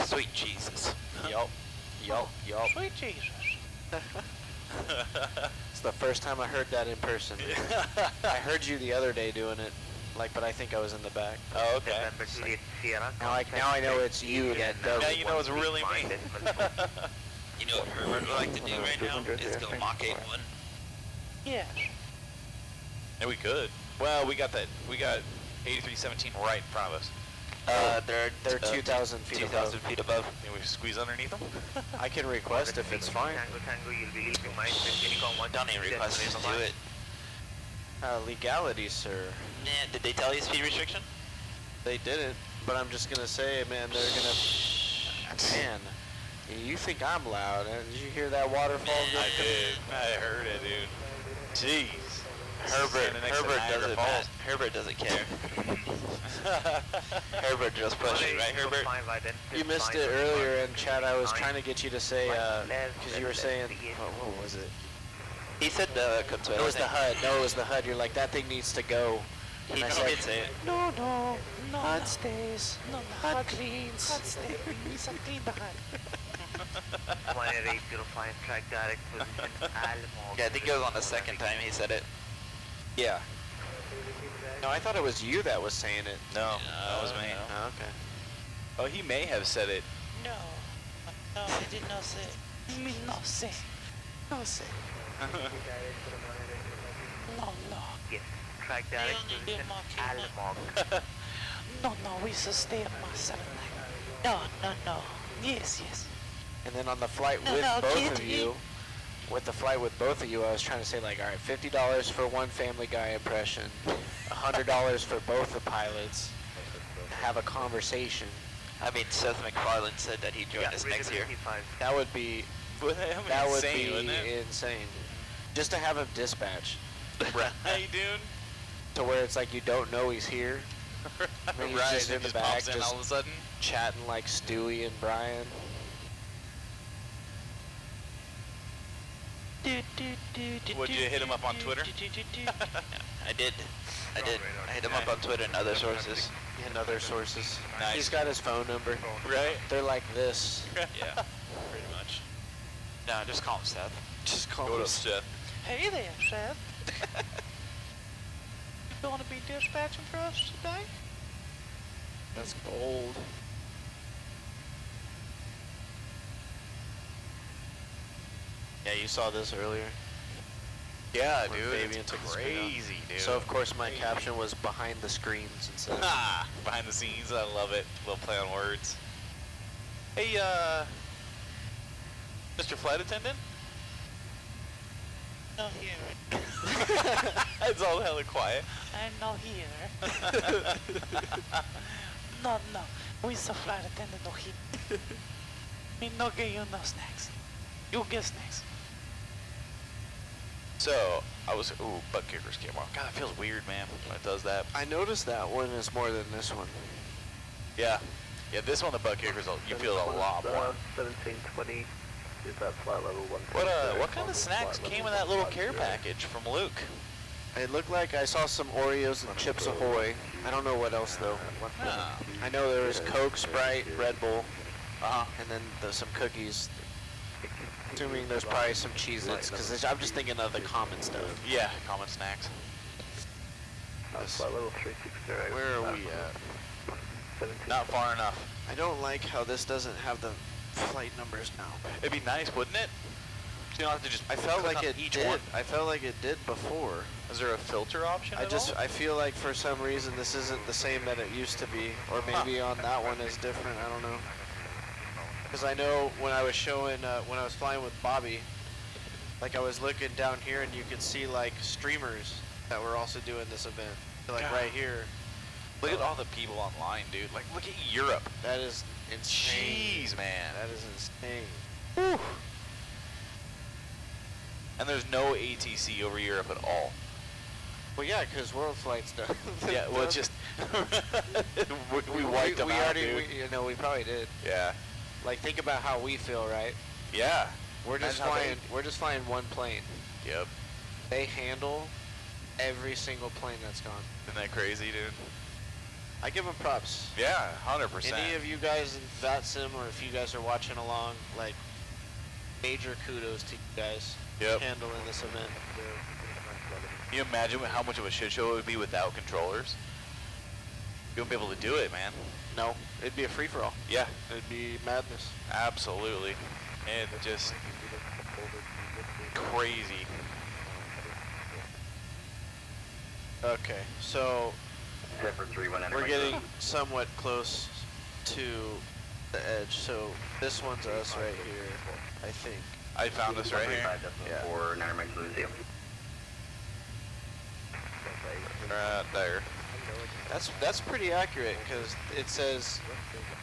Sweet Jesus. Yup. Sweet Jesus. It's the first time I heard that in person. I heard you the other day doing it, like, but I think I was in the back. Oh, okay. Now I know it's you that does. Now you know it's really me. You know what Herbert would like to do right now is go Mach 8-1. Yeah. And we could. Well, we got 8317 right in front of us. They're 2,000 feet 2,000 feet above. Can we squeeze underneath them? I can request if it's fine. Don't even request, just do it. Legality, sir. Yeah, did they tell you speed restriction? They didn't, but I'm just gonna say, man, they're gonna... Man, you think I'm loud. Did you hear that waterfall? I did. I heard it, dude. Jeez. Herbert doesn't care. Herbert just pushed it, right, Herbert? You missed it earlier in chat. I was trying to get you to say, because you were saying, what was it? He said the Consuelo. It was the HUD. No, it was the HUD. You're like, that thing needs to go. He did say it. No, HUD stays. No, HUD cleans. HUD stays. I clean the HUD. 1805 track direct position Almog. Yeah, I think it was on the second time he said it. Yeah. No, I thought it was you that was saying it. No, that was me. Oh, okay. Oh, he may have said it. No, I did not say. Me not say. No say. No. Yes, track direct position Almog. No, we should stay at my 79. No. Yes. And then on the flight with both of you, I was trying to say, like, all right, $50 for one Family Guy impression, $100 for both the pilots, have a conversation. I mean, Seth MacFarlane said that he'd join us next year. That would be insane. Just to have him dispatch. Right, dude. To where it's like you don't know he's here. He's right, just in the back, just all of a sudden, chatting like Stewie and Brian. Would you hit him up on Twitter? I did. I hit him up on Twitter and other sources. Nice. He's got his phone number. Right? They're like this. Yeah, pretty much. No, just call him Seth. Just call him Seth. Seth. Hey there, Seth. You want to be dispatching for us today? That's gold. Yeah, you saw this earlier. Yeah, When dude, Fabian it's took the screen off. crazy, dude. So of course my caption was behind the screens instead of Ah, behind the scenes, I love it. Little play on words. Hey, Mr. Flight Attendant? Not here. It's all hella quiet. I'm not here. No, we the flight attendant not here. Me no get you no snacks. You get snacks. So, I was, ooh, butt kickers came on. God, it feels weird, man, when it does that. I noticed that one is more than this one. Yeah. Yeah, this one, the butt kickers, you feel a lot more. 1720 is that flight level 1. What kind of snacks came in that little care package from Luke? It looked like I saw some Oreos and Chips Ahoy. I don't know what else though. I know there was Coke, Sprite, Red Bull, and then there's some cookies. Assuming there's probably some Cheez-Its, because I'm just thinking of the common stuff. Yeah, common snacks. Flight level 360. Where are we at? Not far enough. I don't like how this doesn't have the flight numbers now. It'd be nice, wouldn't it? You don't have to just. I felt click like on it each did. one. I felt like it did before. Is there a filter option? I feel like for some reason this isn't the same that it used to be, or maybe on that one is different. I don't know. Because I know when I was showing, when I was flying with Bobby, like I was looking down here and you could see like streamers that were also doing this event. Like God. right here. Look at all the people online, dude. Like, look at Europe. That is insane. Jeez, man. That is insane. Whew. And there's no ATC over Europe at all. Well, yeah, because World Flight's done. Yeah, well, it's just we wiped them out, dude. We probably did. Yeah. Like, think about how we feel, right? Yeah. We're just flying. We're just flying one plane. Yep. They handle every single plane that's gone. Isn't that crazy, dude? I give them props. Yeah, 100%. Any of you guys in VATSIM, or if you guys are watching along, like, major kudos to you guys handling this event. Can you imagine how much of a shit show it would be without controllers? You wouldn't be able to do it, man. No, it'd be a free-for-all. Yeah. It'd be madness. Absolutely. It's just crazy. Okay, so we're getting somewhat close to the edge. So this one's us right here, I think. I found us right here. Yeah. For Niner Museum. Right there. That's pretty accurate because it says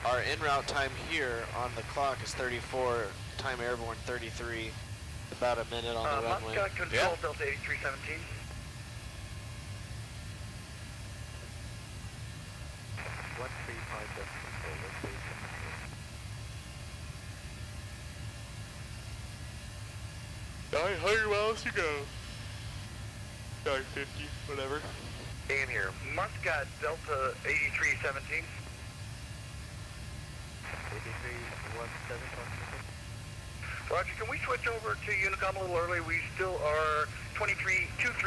our en route time here on the clock is 34, time airborne 33, about a minute on the runway. Moscow Control Delta 8317. How miles to go? 50, whatever. Dan here. Muscat Delta 8317. 8317. Roger, can we switch over to Unicom a little early? We still are 23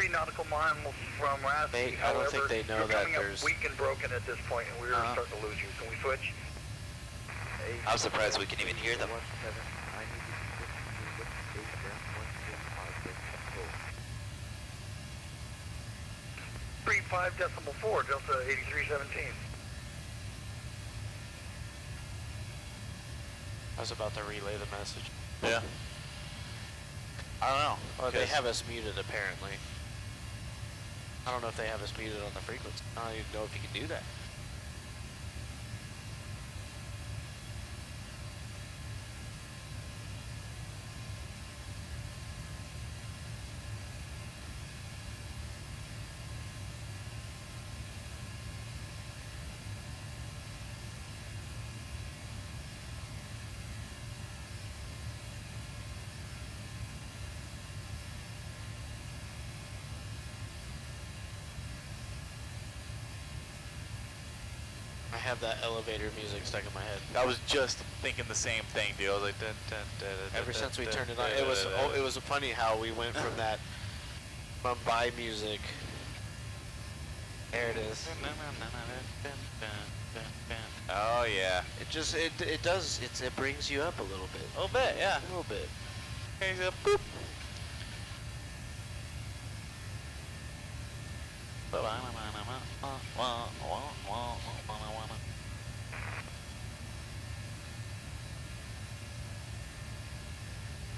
nautical miles from Rassi. I don't think they know that there's... weak and broken at this point, and we're starting to lose you. Can we switch? I'm surprised we can even hear them. 35.4, Delta 8317. I was about to relay the message. Yeah. I don't know. Oh, they have us muted apparently. I don't know if they have us muted on the frequency. I don't even know if you can do that. I have that elevator music stuck in my head. I was just thinking the same thing, dude. I was like, dun, dun, dun, dun, Ever dun, since we dun, turned it dun, on, dun, it was funny how we went from that Mumbai music There it is. Oh yeah. It does, it brings you up a little bit. A little bit, yeah. A little bit. Okay, so boop.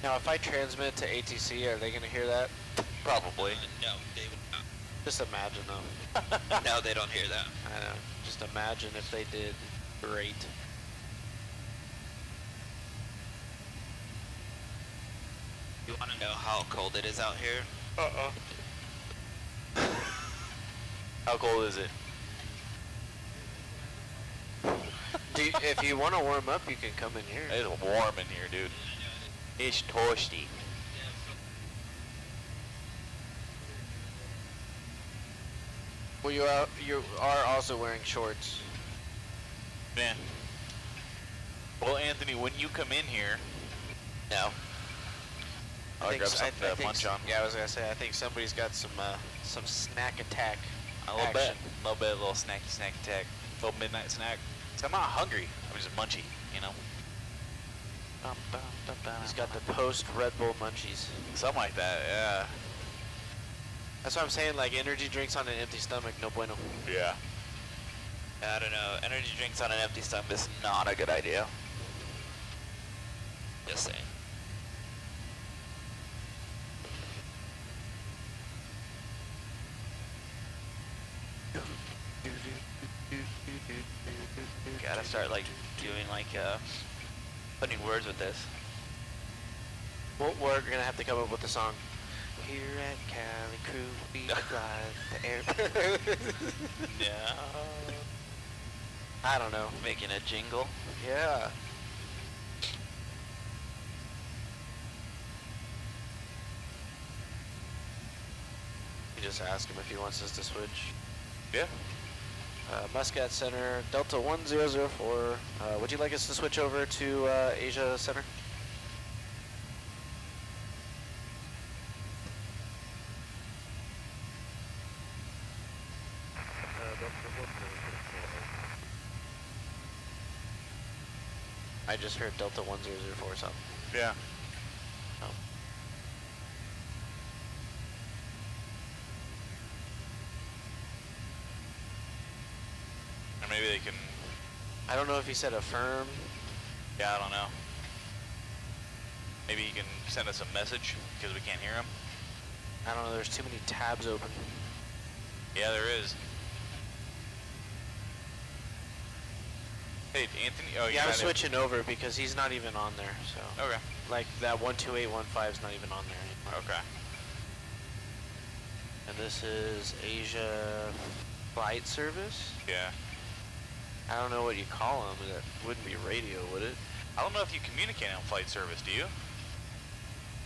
Now, if I transmit to ATC, are they going to hear that? Probably. No, they would not. Just imagine them. No, they don't hear that. I know. Just imagine if they did. Great. You want to know how cold it is out here? How cold is it? If you want to warm up, you can come in here. It's warm in here, dude. It's toasty. Well, you are also wearing shorts. Man. Well, Anthony, when you come in here, No. I'll grab something to munch on. Yeah, I was gonna say, I think somebody's got some snack attack. A little action. bit, a little snack attack, little midnight snack. So I'm not hungry. I'm just munchy, you know. He's got the post Red Bull munchies. Something like that, yeah. That's what I'm saying. Like energy drinks on an empty stomach, no bueno. Yeah. I don't know. Energy drinks on an empty stomach is Not a good idea. just saying. Gotta start like doing like putting words with this. Well, we're gonna have to come up with a song. Here at Cali Crew, we fly the air. No. I don't know. Making a jingle. Yeah. You just ask him if he wants us to switch. Yeah. Muscat Center, Delta 1004. Would you like us to switch over to Asia Center? I just heard Delta 1004 something. Yeah. Oh. Or maybe they can. I don't know if he said affirm. Yeah, I don't know. Maybe he can send us a message because we can't hear him. I don't know, there's too many tabs open. Yeah, there is. Hey, Anthony. Oh, Yeah, I'm switching over because he's not even on there, so. Okay. Like that 12815 is not even on there anymore. Okay. And this is Asia flight service? Yeah. I don't know what you call them. That wouldn't be radio, would it? I don't know if you communicate on flight service, do you?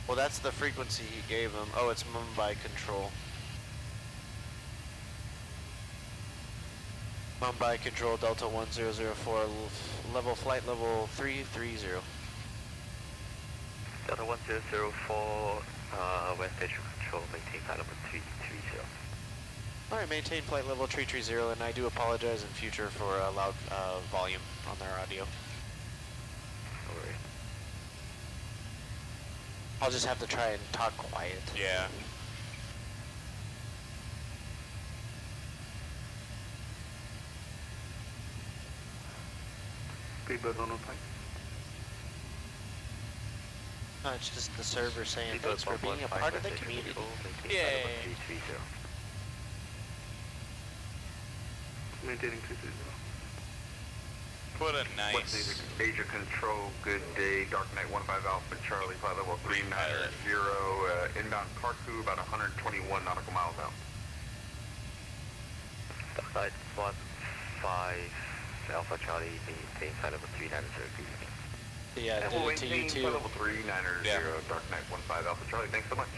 Well, that's the frequency he gave them. Oh, it's Mumbai Control. Mumbai Control Delta 1004, flight level 330. Delta 1004, West Station Control, maintain flight level 330. Alright, maintain flight level 330, and I do apologize in future for loud volume on their audio. No worries. I'll just have to try and talk quiet. Yeah. Speedbird 105. No, it's just the server saying thanks for being a part of the community. Yay. Maintaining 230. What a nice. Asia Control, good day. Dark Knight 15 Alpha Charlie, flight level 390, inbound Karku, about 121 nautical miles out. Dark Knight 15 Alpha Charlie, maintain flight level 390. Yeah, and we'll maintain flight level 390, Dark Knight 15 Alpha Charlie, thanks so much.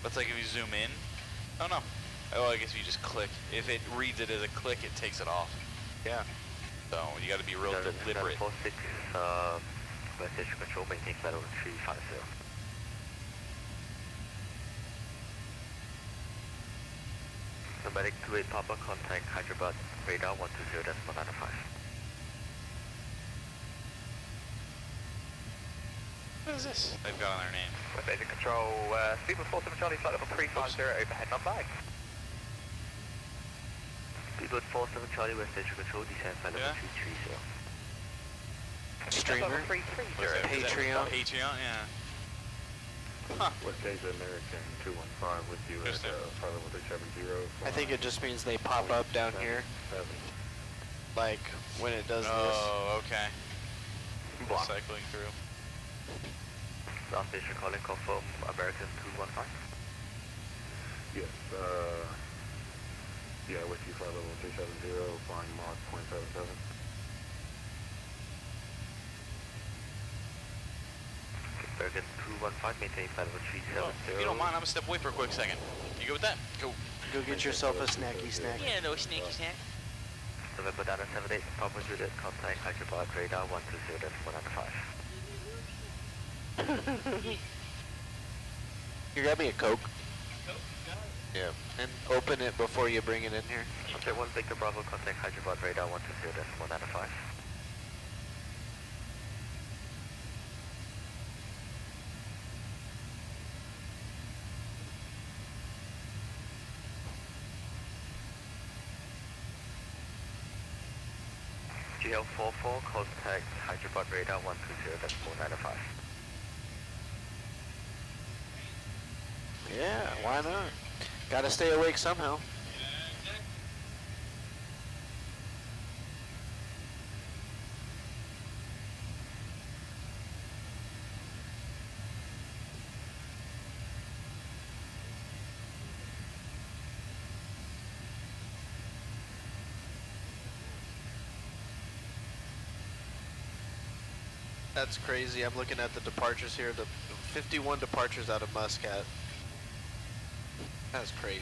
That's like if you zoom in. Oh no. Oh, I guess if you just click. If it reads it as a click, it takes it off. Yeah. So you got to be real deliberate. 46, West Station Control, maintain flight level 350. Nomadic 28 Papa, contact Hyderabad, radar 120.195. What is this? They've got on their name. West Agent Control, Speedbird 47 Charlie, flight level 350, overhead non-flag. Speedbird 47 Charlie, West Agent Control, descend flight level 230. Streamer? Patreon? Patreon, yeah. Huh. West Asia American 215 with you at flight level 370. I think it just means they pop up down here. Like when it does this. Oh, okay. Cycling through. South Station calling, confirm American 215. Yes, yeah, with you flight level 370, flying Mach .77. American 215, maintain flight level 370. If you don't mind, I'm gonna step away for a quick second. You go with that? Go. Go get yourself a snacky snack. Yeah, no snacky snack. November Data 78, Papa Juliet, contact Hyderabad, radar 120.195. You grab me a Coke. Yeah. And open it before you bring it in here. Okay, 1 Victor Bravo, contact Hyderabad, radar 120.195. GL44, contact Hyderabad, radar 120.495. Yeah, why not? Gotta stay awake somehow. That's crazy. I'm looking at the departures here. The 51 departures out of Muscat. That's crazy.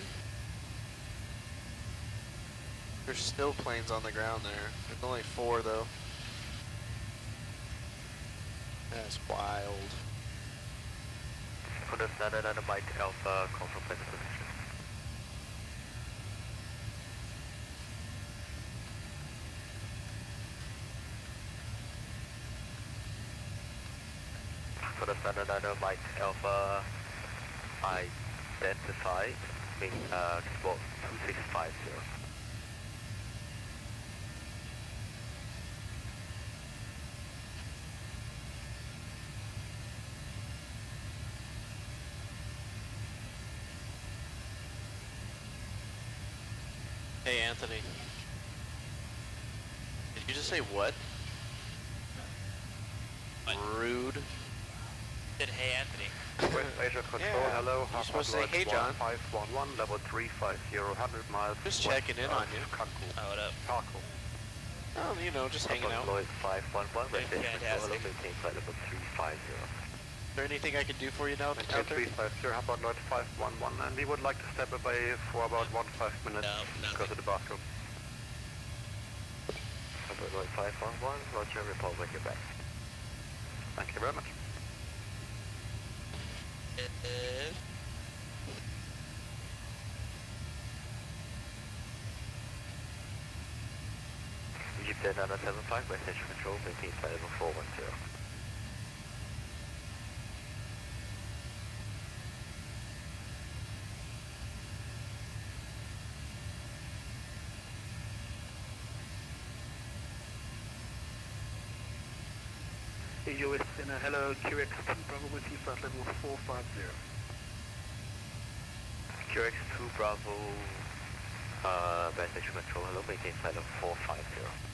There's still planes on the ground there. There's only 4 though. That's wild. Put us down at Mike Alpha, confirm plane position. Put us down at Mike Alpha, identified, being spot 2650. Hey Anthony. Did you just say what? Rude. Said hey Anthony. West Asia Control, Yeah. hello. You're supposed to say, "Hey, John." 511, level 350, 100 miles. Just checking in on you. Kanku. Oh, what up? Kanku. Oh, you know, just hanging out. Lloyd 511, West Asia Control, hello, Fantastic. maintain flight level 350. Is there anything I can do for you now, Maintain out there? 350, Hubbard Lloyd 511, and we would like to step away for about 1-5 minutes to go to the bathroom. Hubbard Lloyd 511, Roger, report when you're back. Thank you very much. Egypt 975, West Asia Control, maintain flight level 410. US Center, hello, QX2 Bravo with you, flight level 450. QX2 Bravo, West Asia Control, hello, maintain flight level 450.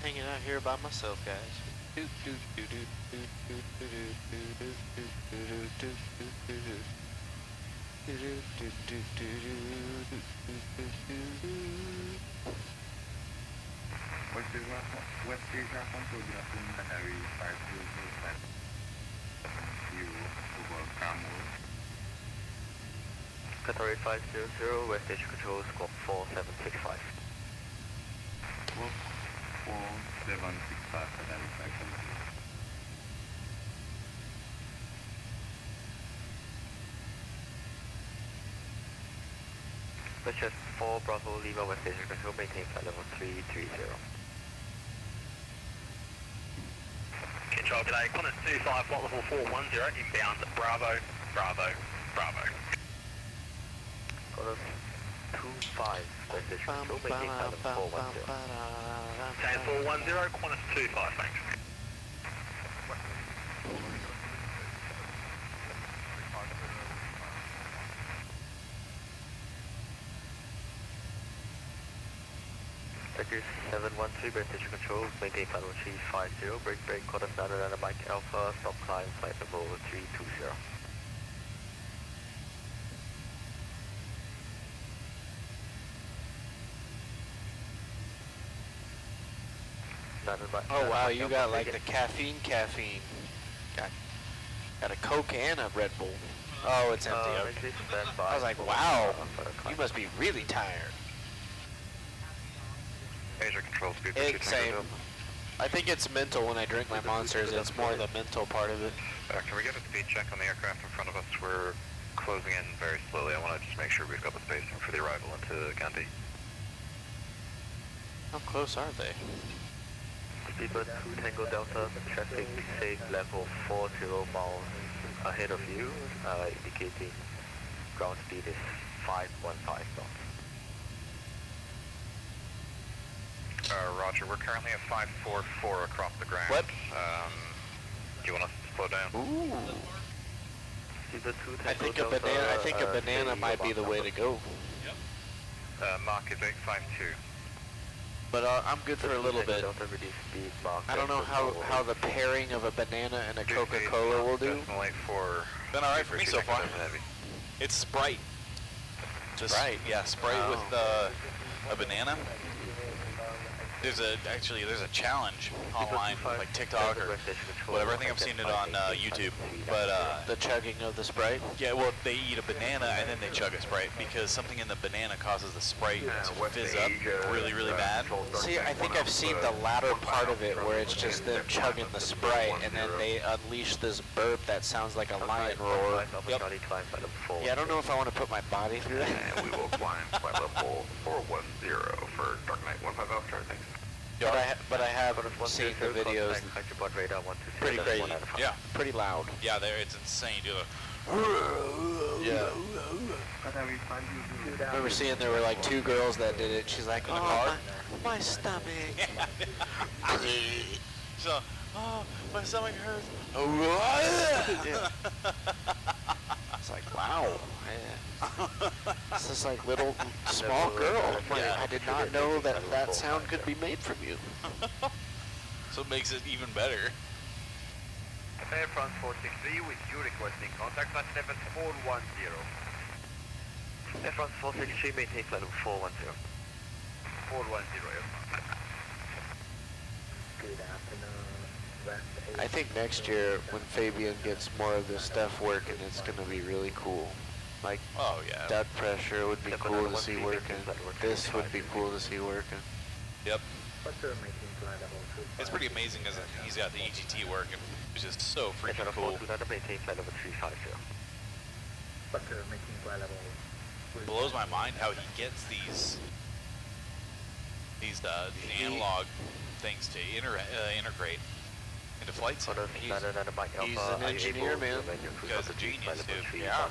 Hanging out here by myself, guys. West Asia control the Battery 500 over Camel. Qatari 500, West Station Control, squawk 4765. Squawk 4765, Battery 500. Westchester 4, Bravo, Lima, West Station Control, maintain flight level 330. Control, today, Qantas 25, flight level 410, inbound, Bravo, Bravo, Bravo. Qantas 25, West Station Control, maintain flight level 410. Say 410, Qantas 25, thanks. Sector 713, West Station Control, maintain flight level 350, break, Qantas 99 Mike Alpha, stop climb, flight level 320. Oh wow, you got like the caffeine. Got a Coke and a Red Bull. Oh, it's empty. Okay. I was like, wow, you must be really tired. Asia Control, speed Same. I think it's mental when I drink my monsters. It's more the mental part of it. Can we get a speed check on the aircraft in front of us? We're closing in very slowly. I want to just make sure we've got the spacing for the arrival into Gandhi. How close are they? Speedbird 2 Tango Delta, traffic safe level 40 miles ahead of you, indicating ground speed is 515 knots. Roger, we're currently at 544 across the ground. What? Do you want us to slow down? Ooh. Speedbird 2 I Tango think Delta, I think a banana might be the way to go. Mark is 852. But I'm good for a little bit. I don't know how the pairing of a banana and a Coca-Cola will do. Been alright for me so far. It's Sprite. Just, Sprite? Yeah, Sprite with a banana. There's a challenge online, like TikTok or whatever. I think I've seen it on YouTube. But the chugging of the Sprite. Yeah, well, they eat a banana and then they chug a Sprite because something in the banana causes the Sprite to fizz up really, really bad. See, I think I've seen the latter part of it where it's just them chugging the Sprite and then they unleash this burp that sounds like a lion roar. Yep. Yeah, I don't know if I want to put my body through that. And we will climb flight level 410 for Dark Knight 15 Alpha, thanks. But I have seen the videos. Pretty crazy. Yeah. Pretty loud. Yeah, it's insane. You do Yeah. I remember seeing there were like 2 girls that did it. She's like, oh, my stomach. So, oh, my stomach hurts. Yeah. It's like, wow. It's this like little small girl. Like, I did not know that sound could be made from you. So it makes it even better. Air France 463 with you requesting contact at level 410. Air France 463, maintain flight level 410. 410, Air France. Good afternoon, I think next year when Fabian gets more of this stuff working, it's gonna be really cool. Like, oh yeah, duct pressure would be cool to see working. This would be cool to see working. Yep. It's pretty amazing because he's got the EGT working, which is so freaking cool. It blows my mind how he gets these analog things to integrate into flight sim. He's an engineer, man. This guy's a genius, dude. Yeah.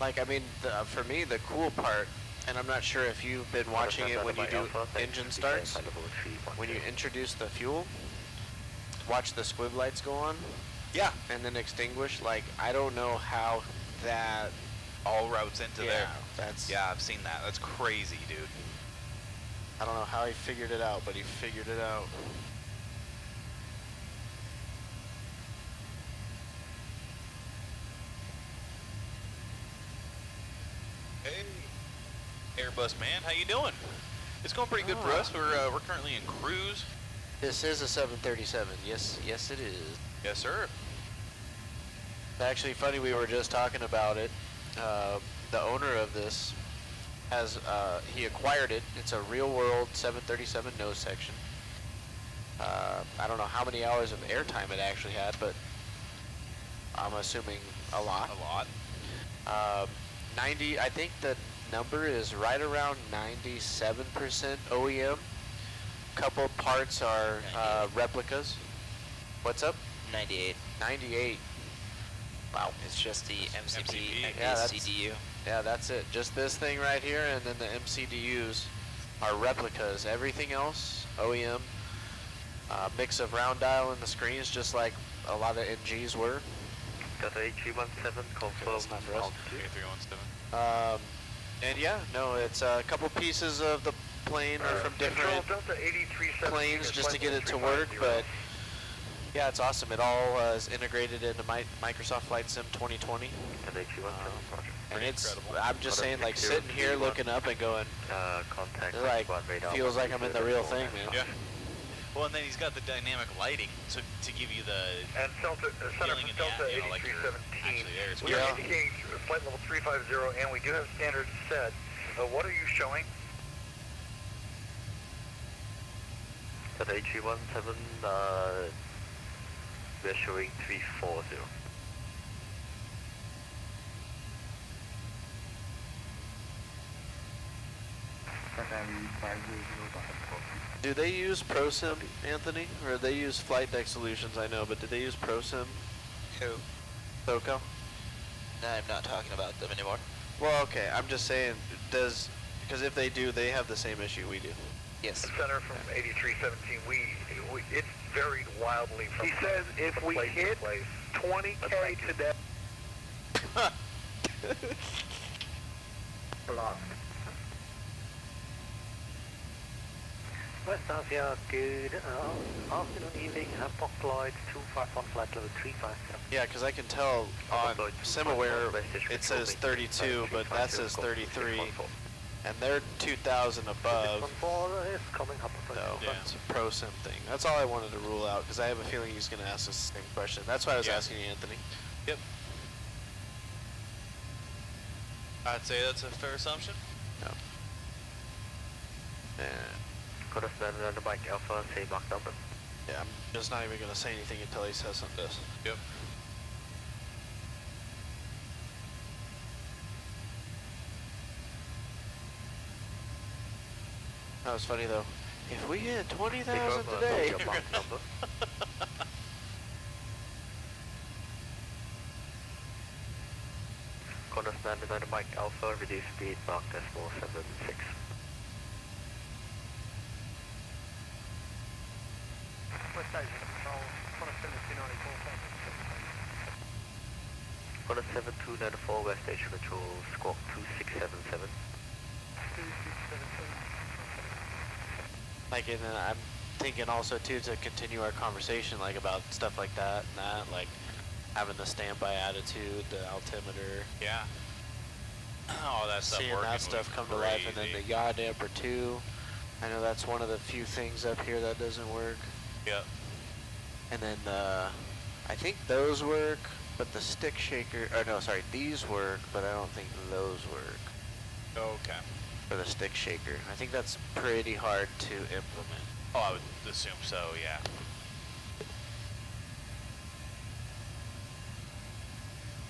Like, I mean, for me, the cool part, and I'm not sure if you've been watching it when you do engine starts, when you introduce the fuel, watch the squibb lights go on. Yeah. And then extinguish. Like, I don't know how that all routes into there. That's. Yeah, I've seen that. That's crazy, dude. I don't know how he figured it out, but he figured it out. Hey, Airbus man, how you doing? It's going pretty good for us. We're currently in cruise. This is a 737. Yes, yes it is. Yes, sir. It's actually funny, we were just talking about it. The owner of this has, he acquired it. It's a real world 737 nose section. I don't know how many hours of airtime it actually had, but I'm assuming a lot. A lot. 90, I think the number is right around 97% OEM. Couple parts are replicas. What's up? 98. 98. Wow. It's just the MCP and Yeah, the that's, CDU. yeah, that's it. Just this thing right here, and then the MCDUs are replicas. Everything else, OEM. Mix of round dial in the screens, just like a lot of NGs were. Got A317 confirmed altitude. A317. And yeah, no, it's a couple pieces of the plane are from different planes just to get it to work, but yeah, it's awesome. It all is integrated into Microsoft Flight Sim 2020. And it's, I'm just saying, like, sitting here looking up and going, it like, feels like I'm in the real thing, man. Yeah. Well, and then he's got the dynamic lighting to give you the and Delta, feeling in Delta the, you know, like you're 8317. actually there. It's We are indicating flight level 350, and we do have standards set. What are you showing? Got A317, we're showing 340. Do they use ProSim, Anthony? Or they use Flight Deck Solutions, I know, but do they use ProSim? Who? SoCo? I'm not talking about them anymore. Well, okay, I'm just saying, because if they do, they have the same issue we do. Yes. Center from 8317, it's varied wildly from He says if we hit 20K today. Lost. West Asia, good afternoon, evening, box lights 251, flight level 357. Yeah, because I can tell on SimAware it says 32, but that says 33, and they're 2,000 above. Is coming up. So it's a ProSim thing. That's all I wanted to rule out, because I have a feeling he's going to ask us the same question. That's why I was asking you, Anthony. Yep. I'd say that's a fair assumption. No. Got us then on the bike Alpha, say Mach number. Yeah, I'm just not even going to say anything until he says something to us. Yep. That was funny though. If we hit 20,000 today. Got us then on the bike Alpha, reduce speed Mach 76. Got a 7294 West Station Control, squawk 2677. Like, and then I'm thinking also too to continue our conversation like about stuff like that and that, like having the standby attitude, the altimeter. Yeah. Oh, that stuff seeing that stuff come to life, and then the yaw damper too. I know that's one of the few things up here that doesn't work. Yep. And then I think those work, but the stick shaker, or no, sorry, these work, but I don't think those work. Okay. For the stick shaker. I think that's pretty hard to implement. Oh, I would assume so, yeah.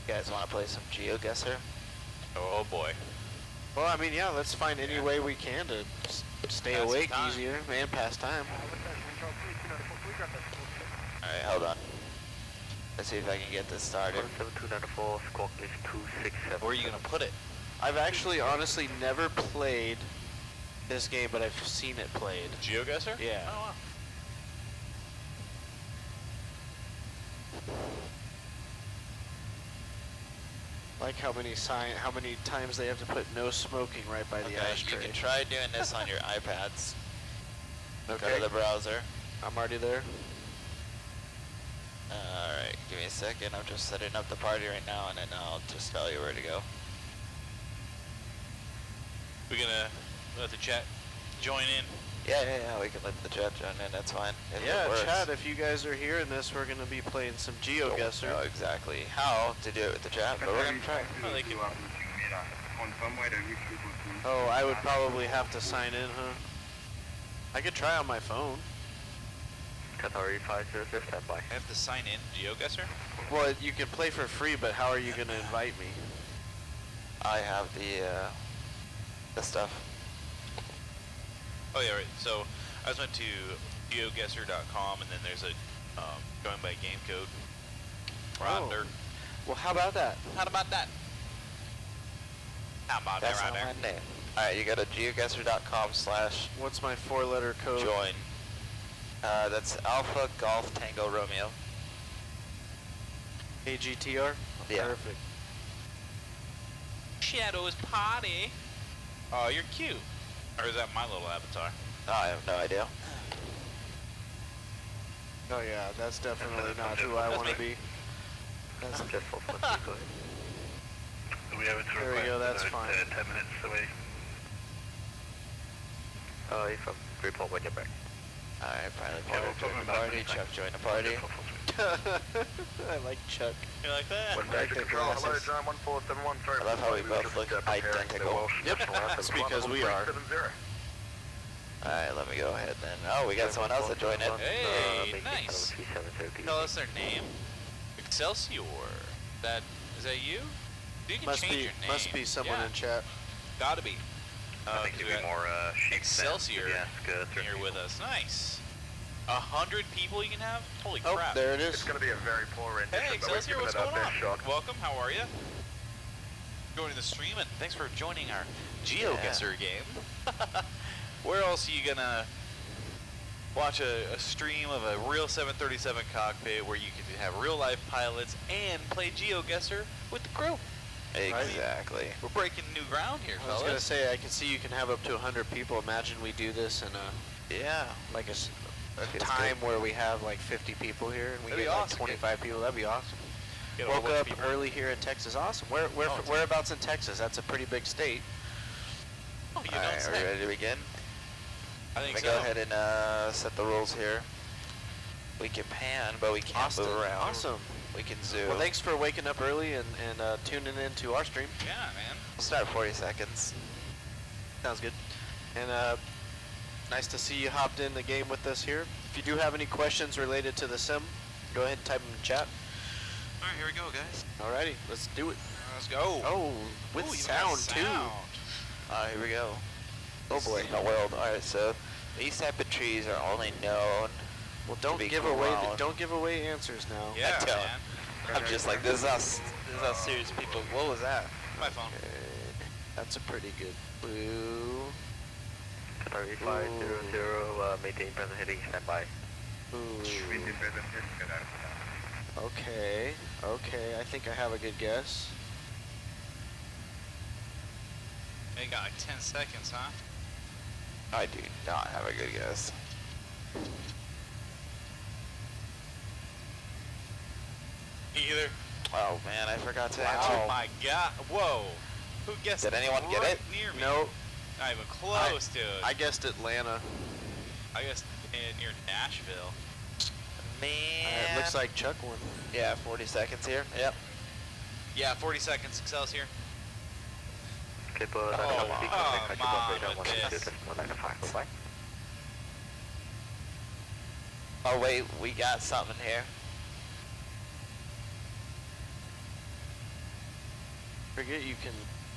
You guys want to play some GeoGuessr? Oh boy. Well, I mean, yeah, let's find any way we can to stay Pass awake time. easier and pass time. Alright, hold on. Let's see if I can get this started. 7294, squawk is 267. Where are you going to put it? I've actually honestly never played this game, but I've seen it played. GeoGuessr? Yeah. Oh, wow. Like how many times they have to put no smoking right by the ashtray. You can try doing this on your iPads. Okay. Go to the browser. I'm already there. Alright, give me a second. I'm just setting up the party right now, and then I'll just tell you where to go. We're gonna let the chat join in. Yeah, we can let the chat join in, that's fine. Yeah, chat, if you guys are hearing this, we're gonna be playing some GeoGuessr. Know exactly how to do it with the chat, but we're gonna try. Oh, they can... Oh, I would probably have to sign in, huh? I could try on my phone. Qatari 500, standby. I have to sign in GeoGuessr? Well, you can play for free, but how are you gonna invite me? I have the stuff. Oh yeah, right. So I just went to geoguesser.com, and then there's a join by game code. Ronder. Well, how about that? How about that? How about That's that not right my there? name. Alright, you go to geoguesser.com / What's my 4-letter code? join. That's Alpha Golf Tango Romeo. AGTR? Yeah. Perfect. Shadows party. Oh, you're cute. Or is that my little avatar? Oh, I have no idea. Oh yeah, that's definitely not who I want to be. That's just for fun. We have it to there we go, that's fine. 10 minutes away. If I'm report when you're back. Alright, finally join the party. Chuck join the party. I like Chuck. You like that? I love how we both look identical. Yep, that's because we are. Alright, let me go ahead then. Oh, we got someone else to join in. Hey, nice. Tell us their name. Excelsior. Is that you? You can change your name. Must be someone in chat. Gotta be. I think it'd be more Excelsior here with us. Nice. 100 people you can have? Holy Oh, crap. there it is. It's going to be a very poor rendition. Hey, Excelsior, what's going on? Shot. Welcome, how are you? Joining the stream, and thanks for joining our GeoGuessr game. Where else are you gonna watch a stream of a real 737 cockpit where you can have real life pilots and play GeoGuessr with the crew? Exactly. We're breaking new ground here, fellas. I was gonna say, I can see you can have up to 100 people. Imagine we do this in like a time where we have like 50 people here and we That'd get be like awesome. 25 people. That'd be awesome. Get Woke over up people. early here in Texas. Awesome. Whereabouts in Texas? That's a pretty big state. Oh, you Alright, are we ready to begin? I think Let so. me go ahead and set the rules here. We can pan, but we can't move around. Awesome. We can zoom. Well, thanks for waking up early and tuning in to our stream. Yeah, man. We'll start 40 seconds. Sounds good. And nice to see you hopped in the game with us here. If you do have any questions related to the sim, go ahead and type them in chat. Alright, here we go, guys. Alrighty, let's do it. Let's go. Oh, with Ooh, even sound, got too. Alright, here we go. Oh boy, the world. Alright, so these type of trees are only known. Well, don't give away answers now. Yeah, I don't. man. I'm just like, this is how serious people. What was that? My phone. Okay. That's a pretty good blue. Qatari 500, maintain present heading, standby. Ooh. Okay, I think I have a good guess. They got like 10 seconds, huh? I do not have a good guess. Either. Oh man, I forgot to Oh my god. Whoa. Who guessed Did anyone get right it? near me? No. Not even close, dude. I guessed Atlanta. I guessed near Nashville. Man. It looks like Chuck won. Yeah, 40 seconds here. Yep. Yeah, 40 seconds. Excelsior. Clipper, Oh, come on with this. Oh wait, we got something here. Forget you can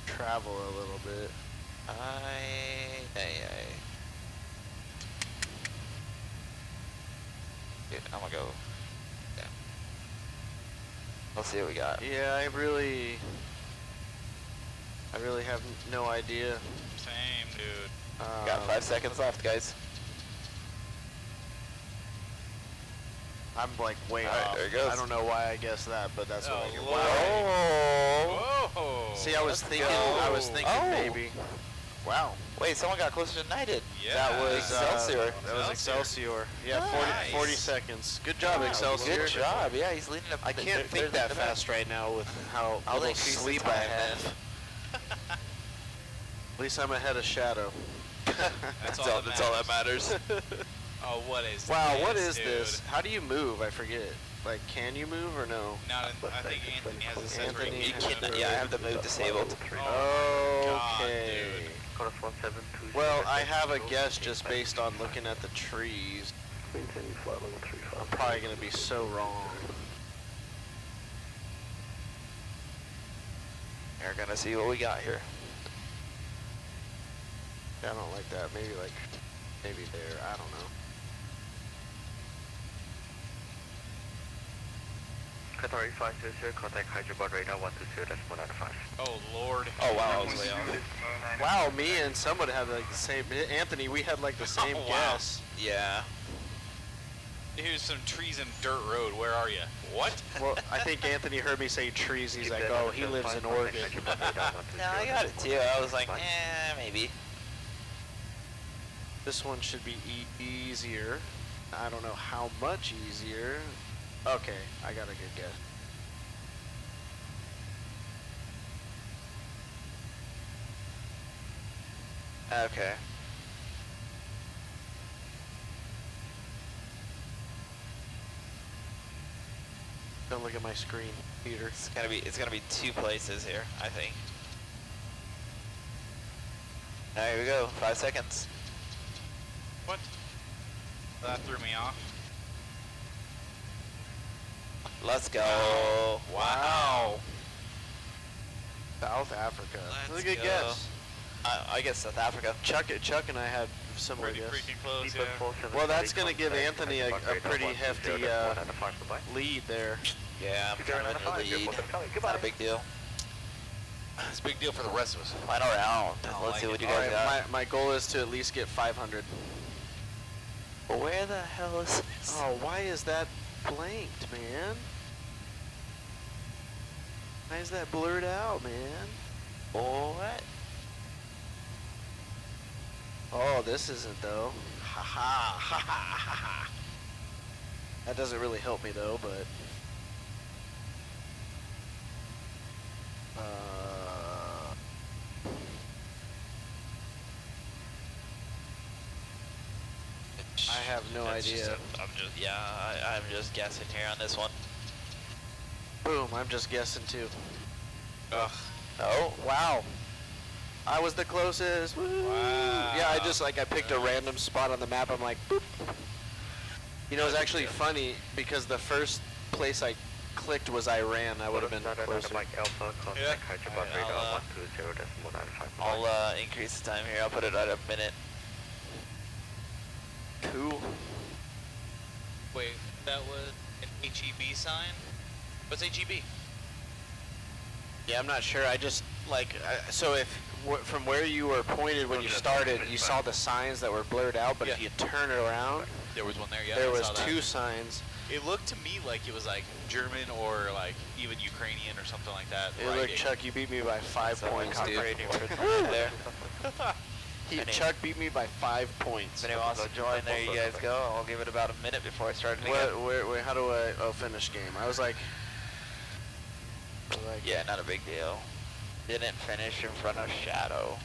travel a little bit. Dude, I'm gonna go. Yeah. Let's see what we got. Yeah, I really have no idea. Same, dude. Got 5 seconds left, guys. I'm like way Alright, off. there it goes. I don't know why I guessed that, but that's what I get. Lord. Wow. Whoa! See, I was thinking maybe. Wow. Wait, someone got closer than I did. Yeah. That was Excelsior. That was Excelsior. Yeah, Nice. 40 seconds. Good job, Excelsior. Good job. Yeah, he's leading up. I can't think that fast right now with how I'll little increase the sleep I time have. At least I'm ahead of Shadow. That's all that matters. Oh, what is Wow, this, what is dude? this? How do you move? I forget. Like, can you move or no? Not in, I think Anthony has a sense where Anthony he has can. to Yeah, I have the move disabled. Okay. Well, I have a guess just based on looking at the trees. I'm probably going to be so wrong. We're gonna see what we got here. I don't like that. Maybe there. I don't know. Qatar 500, contact Hyderabad radar 120.195. Oh Lord. Oh wow, I was way off. Wow, me and someone had like the same. Anthony, we had like the same wow. guess. Yeah. Here's some trees and dirt road. Where are you? What? Well, I think Anthony heard me say trees. He's like, oh, he lives in Oregon. No, I got it too. I was like, maybe. This one should be easier. I don't know how much easier. Okay, I got a good guess. Okay. Don't look at my screen, Peter. It's gonna be two places here, I think. There we go. 5 seconds. What? That threw me off. Let's go. Wow. South Africa. That's a good go. guess. I guess South Africa. Chuck and I had similar Pretty guess. freaking close, yeah. Well, that's going to give Anthony a pretty hefty lead there. Yeah, I'm kind of in the lead. Not a big deal. It's a big deal for the rest of us. Final round. Let's see what you guys got. My goal is to at least get 500. Where the hell is this? Oh, why is that blanked, man? Why is that blurred out, man? What? Oh, this isn't though. Ha ha ha ha ha ha. That doesn't really help me though, but. I have no idea. I'm just guessing here on this one. Boom, I'm just guessing too. Ugh. Oh, wow. I was the closest. Woo. Wow. Yeah, I picked a random spot on the map. I'm like, boop. You know, it's actually funny because the first place I clicked was Iran. I would have been closer. I'll increase the time here. I'll put it at a minute. Cool. Wait, that was an HEB sign? What's HEB? Yeah, I'm not sure. I just so if from where you were pointed when you started, you saw the signs that were blurred out, but if you turn it around, there was one there. Yeah, there I was saw that. 2 signs. It looked to me like it was like German or like even Ukrainian or something like that. Hey, look, Chuck, you beat me by 5 points, dude. There. Chuck beat me by 5 points. If anyone wants to join, there you guys go. I'll give it about a minute before I start it again. Wait, how do I finish game? I was like, yeah, not a big deal. Didn't finish in front of Shadow.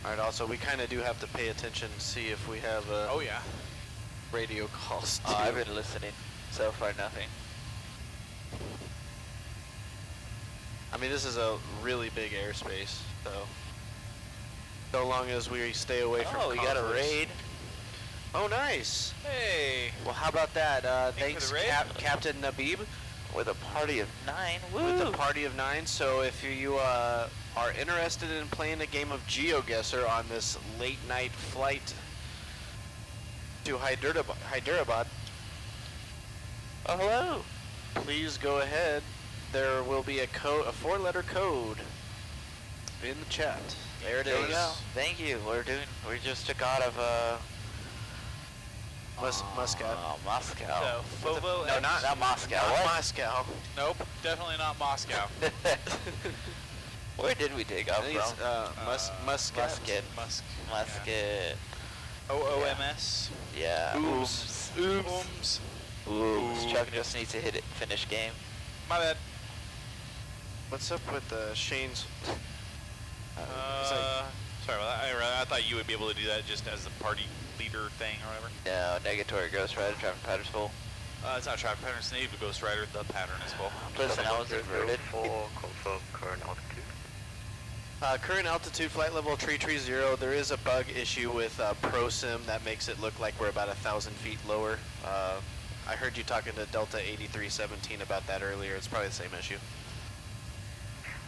Alright, also, we kind of do have to pay attention and see if we have oh yeah, radio calls too. I've been listening. So far, nothing. I mean, this is a really big airspace, so long as we stay away from Oh, we got a conflicts. raid. Oh, nice. Hey. Well, how about that? Thanks, Captain Nabib. With a party of 9. Woo! With a party of 9. So if you are interested in playing a game of GeoGuessr on this late night flight to Hyderabad, oh, hello. Please go ahead. There will be a 4-letter code in the chat. There it is. Thank you. We just took out of Muscat. Moscow. So, Fovo. No, not Moscow. Not What? Moscow. Nope, definitely not Moscow. Where did we take off from? Muscat. Muscat. OOMS. Yeah. Ooms. Ooms. Ooh. Chuck just needs to hit it. Finish game. My bad. What's up with Shane's? Sorry about that. I thought you would be able to do that just as the party leader thing or whatever. No, negatory Ghost Rider, traffic pattern's full. It's not traffic pattern, it's native Ghost Rider, the pattern is full. Personnel is inverted. Confirm current altitude. Current altitude, flight level 330. There is a bug issue with ProSim that makes it look like we're about 1,000 feet lower. I heard you talking to Delta 8317 about that earlier. It's probably the same issue.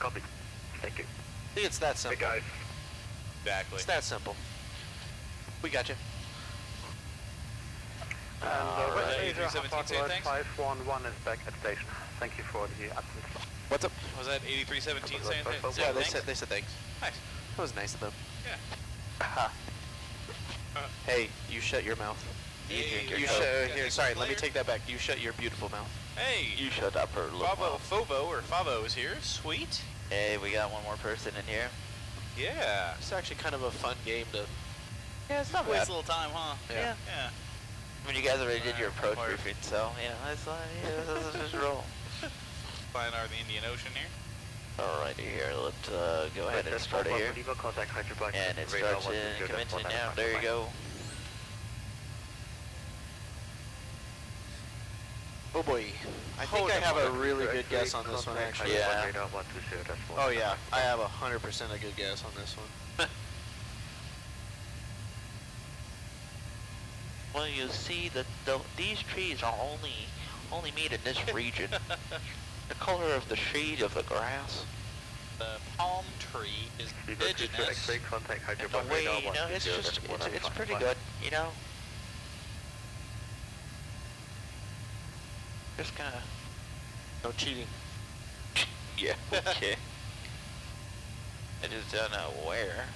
Copy. Thank you. See, it's that simple. Hey guys. Exactly. It's that simple. We got you. And right. 8317 say thanks? 511 is back at station. Thank you for the absence. What's up? Was that 8317 saying thanks? Yeah, they said thanks. Nice. That was nice of them. Yeah. Hey, you shut your mouth. You Sorry, let me take that back. You shut your beautiful mouth. Hey! You shut up her little mouth. Favo is here. Sweet. Hey, we got one more person in here. Yeah. It's actually kind of a fun game to... Yeah, it's not Waste bad. a little time, huh? Yeah. Yeah. I mean, you guys already did your approach briefing, so, you know, it's like, yeah, let's just roll. Flying over the Indian Ocean here. Alrighty, here, let's go ahead and start it here. And it starts in commencing now. There you go. Oh boy. I think I have a really good guess on this one, actually. Yeah. Oh yeah, I have 100% a good guess on this one. Well, you see, these trees are only made in this region. The color of the shade of the grass. The palm tree is indigenous. And the way, you know, it's just, it's pretty good, you know? Just kind of... No cheating. Yeah, okay. I just don't know where.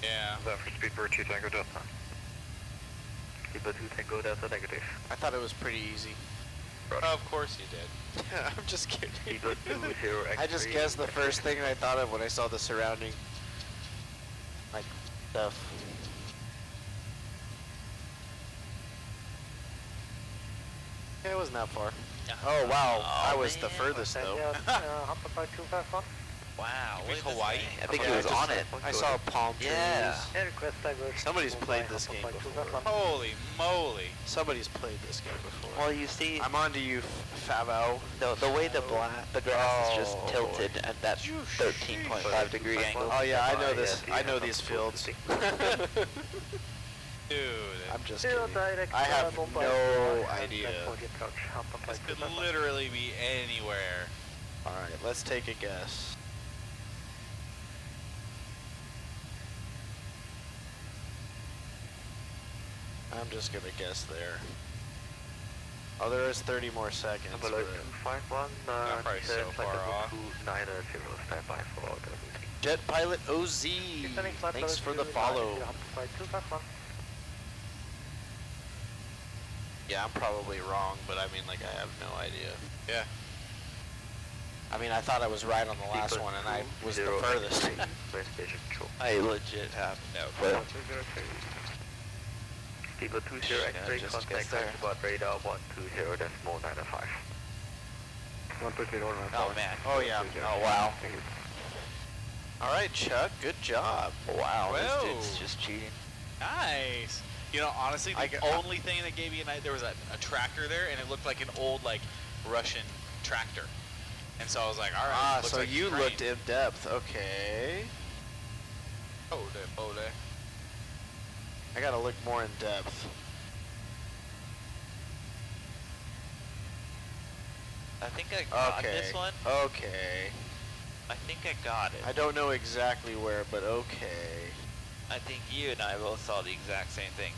Yeah. That for Speedbird 2 Tango Delta. Speedbird 2 Tango Delta negative. I thought it was pretty easy. Of course you did. I'm just kidding. Speedbird 20 I just guessed the first thing I thought of when I saw the surrounding, like, stuff. Yeah, it wasn't that far. Oh wow, I was the furthest though. Wow, with Hawaii? I think it was on it. I saw palm trees. Yeah. Somebody's played this game before. Holy moly. Somebody's played this game before. Well, you see, I'm on to you, Favo. the way the grass is just tilted at that 13.5 degree angle. Oh yeah, I know this. I know these fields. Dude. I'm just kidding. I have no idea. This could literally be anywhere. Alright, let's take a guess. I'm just gonna guess there. Oh, there is 30 more seconds. Number 251, probably so far off. 290, stand by for the meeting. Jet Pilot OZ, thanks for the follow. Yeah, I'm probably wrong, but I mean, like, I have no idea. Yeah. I mean, I thought I was right on the last one, and I was the furthest. I legit have no clue. People 20 X-ray, contact about radar 120.95. Oh man. Oh yeah. Oh wow. Alright, Chuck, good job. Wow, Whoa. this dude's just cheating. Nice. You know, honestly, the only thing that gave me an idea, there was a tractor there, and it looked like an old, like, Russian tractor. And so I was like, all right. Ah, looks so like you train. looked in depth. Okay. Ole. I gotta look more in depth. I think I got this one. Okay. I think I got it. I don't know exactly where, but okay. I think you and I both saw the exact same thing.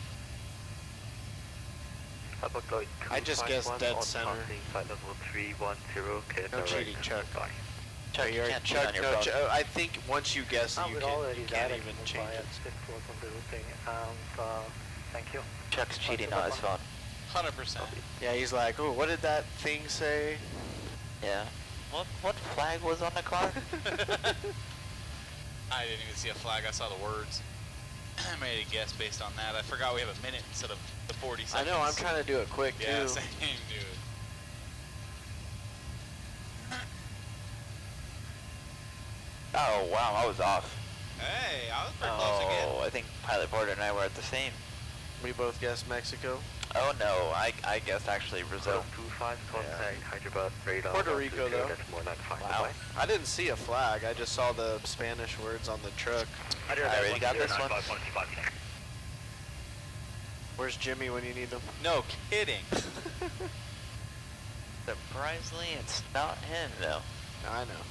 I just guessed dead center. Flight level 310, No cheating, Chuck. Chuck, you can't cheat Chuck, on your no, phone. I think once you guess, you can't even change it. On the routing, and thank you. Chuck's cheating on his phone. 100%. Yeah, he's like, oh, what did that thing say? Yeah. What flag was on the car? I didn't even see a flag, I saw the words. I made a guess based on that. I forgot we have a minute instead of the 40 seconds. I know, I'm trying to do it quick, yeah, too. Same, dude. Oh, wow, I was off. Hey, I was pretty close again. Oh, I think Pilot Border and I were at the same. We both guessed Mexico. Oh no, I guessed actually Brazil. 25 contact Hyderabad radar. Puerto Rico, though. That's more than 5. Wow. I didn't see a flag. I just saw the Spanish words on the truck. I already got this one. Where's Jimmy when you need them? No kidding. Surprisingly, it's not him though. I know.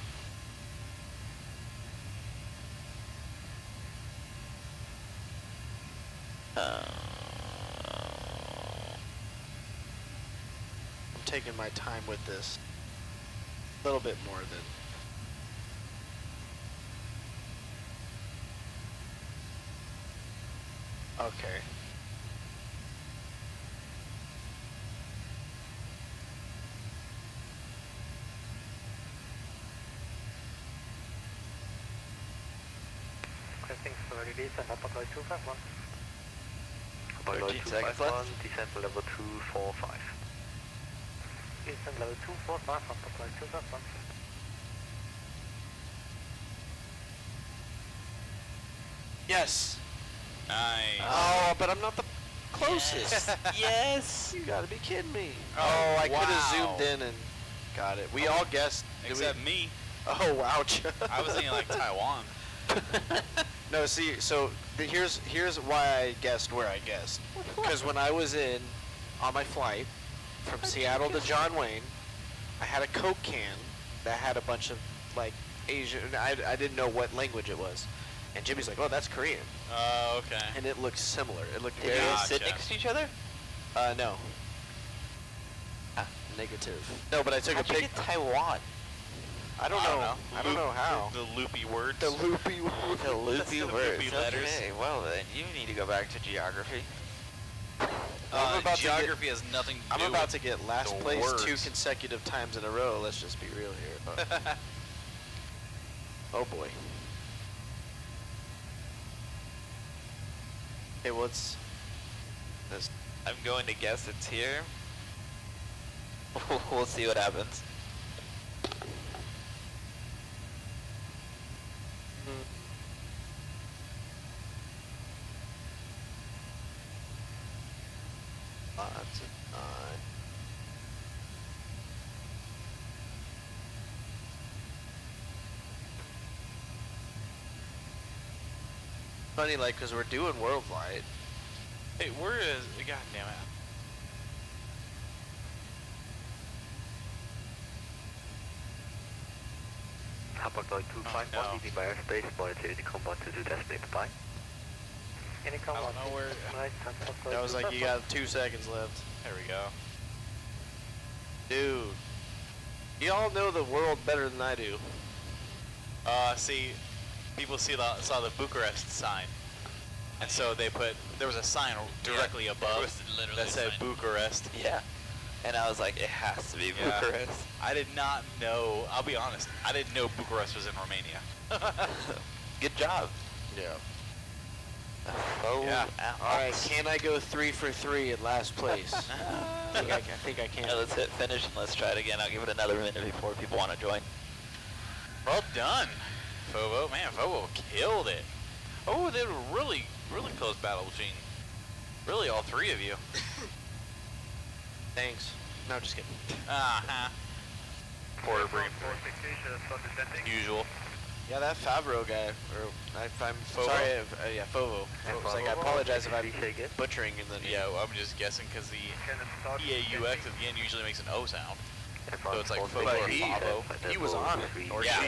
I'm taking my time with this. A little bit more than... Okay. Requesting for release and up approach 251. 13 seconds left. Descent to level 245. Descent level 245, up approach 251. Yes! Nice. Oh, but I'm not the closest. Yes! You gotta be kidding me. Oh, I could have wow. zoomed in and got it. We all guessed. Except me. Oh, wow. I was thinking like Taiwan. No, see, so here's why I guessed where I guessed. Because when I was on my flight from Seattle to John Wayne, I had a Coke can that had a bunch of like Asian. I didn't know what language it was, and Jimmy's like, "Oh, that's Korean." Oh, okay. And it looked similar. It looked Did very. you guys sit next to each other? No. Negative. No, but I took How'd a you pic. get Taiwan? I don't know. I don't know how. The loopy words. The loopy words. The loopy The words. loopy letters. Okay, well then you need to go back to geography. I'm about to geography has nothing to do I'm about with to get last the place words. 2 consecutive times in a row. Let's just be real here. Oh boy. Hey, what's this? I'm going to guess it's here. We'll see what happens. Lots of 9. Funny, like, because we're doing worldwide. Hey, where is... God damn it. Hapag-Lloyd 251, leaving by airspace, monitor Unicom 122 destination, bye. Unicom I don't know where... That was like, you got 2 seconds left. There we go. Dude. Y'all know the world better than I do. See, people saw the Bucharest sign. And so they put, there was a sign directly above that said Bucharest. Yeah. And I was like, it has to be Bucharest. I did not know, I'll be honest, I didn't know Bucharest was in Romania. Good job. Yeah. Oh, Yeah. Alright, can I go 3 for 3 at last place? I think I can. Yeah, let's hit finish and let's try it again. I'll give it another minute before people want to join. Well done, Fobo. Man, Fobo killed it. Oh, they were really, really close battle between really all 3 of you. Thanks. No, just kidding. Uh-huh. Quarter brief. Usual. Yeah, that Favreau guy, or if I'm Fovo? sorry, yeah, Fovo. It's like, I apologize if I'm butchering in the name. Yeah, well, I'm just guessing because the EAUX at the end usually makes an O sound. So it's like Fobo But or Favo. he was on it, or Yeah.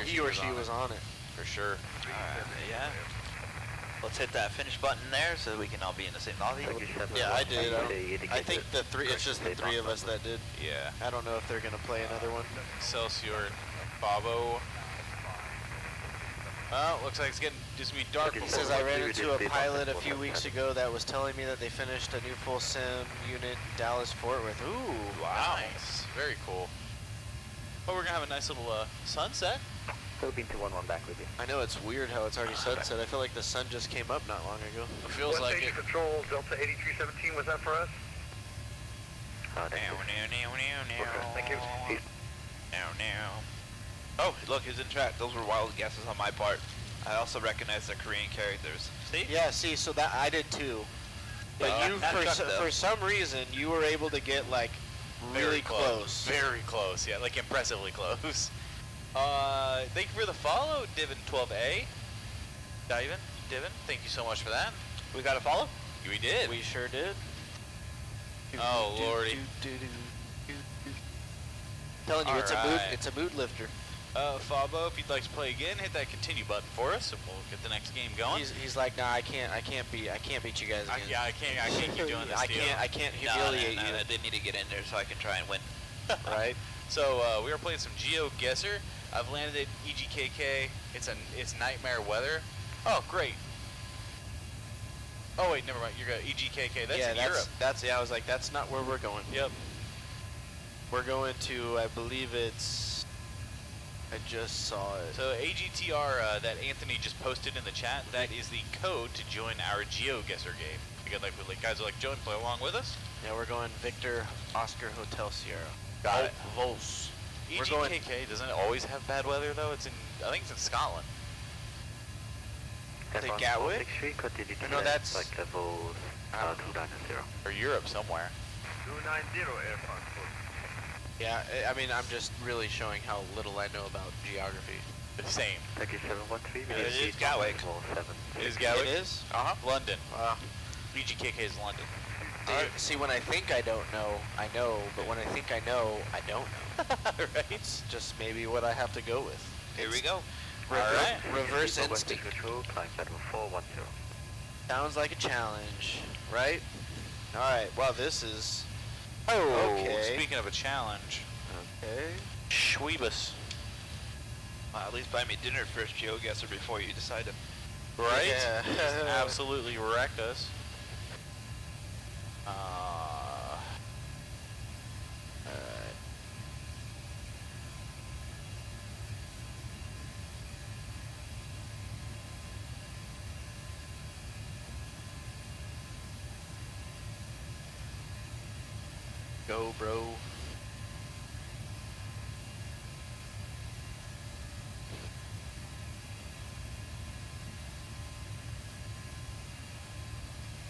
he or she was on it. For sure. Yeah. Let's hit that finish button there so we can all be in the same lobby. Yeah, I did. I think it's just the 3 of us that did. Yeah. I don't know if they're gonna play another one. Excelsior Fabo. Well, looks like it's getting just gonna be dark. It says I ran into a pilot a few weeks ago that was telling me that they finished a new full sim unit in Dallas Fort Worth. Ooh, Wow. Nice. Very cool. Well, we're gonna have a nice little sunset. Philippine 211 back with you. I know it's weird how it's already sunset. I feel like the sun just came up not long ago. It feels like it. Control Delta 8317, was that for us? Thank you. Oh, look, he's in track. Those were wild guesses on my part. I also recognize the Korean characters. See? Yeah, see, so that I did too. But you, for some reason, you were able to get like really close. Very close, yeah, like impressively close. Thank you for the follow, Divin12A. Divin, thank you so much for that. We got a follow? We did. We sure did. Oh, lordy. Telling you, it's a mood lifter. Fabo, if you'd like to play again, hit that continue button for us, and we'll get the next game going. He's like, nah, I can't beat you guys again. Yeah, I can't keep doing this. I can't humiliate you. They need to get in there so I can try and win. Right? So we are playing some GeoGuessr. I've landed at EGKK. It's nightmare weather. Oh, great. Oh wait, never mind. You're going EGKK. That's in Europe. I was like, that's not where we're going. Yep. We're going to, I believe it's, I just saw it. So AGTR that Anthony just posted in the chat, that is the code to join our GeoGuessr game. Because like guys are like, join, play along with us. Yeah, we're going Victor Oscar Hotel Sierra. Got it. Vos. EGKK doesn't it always have bad weather though? I think it's in Scotland. Is it Gatwick? No, that's like level 290. Or Europe somewhere. 290 Air France. Yeah, I mean, I'm just really showing how little I know about geography. Same. Thank you, 713. It is Gatwick. It is Gatwick? It is? London. EGKK is London. See, when I think I don't know, I know, but when I think I know, I don't know. Right? It's just maybe what I have to go with. Here we go. Reverse instinct. Sounds like a challenge, right? Alright, well this is... Oh, okay. Speaking of a challenge. Okay. Schweebus. Well, at least buy me dinner first, GeoGuessr, before you decide to... Right? Yeah. Just absolutely wrecked us. Go, bro.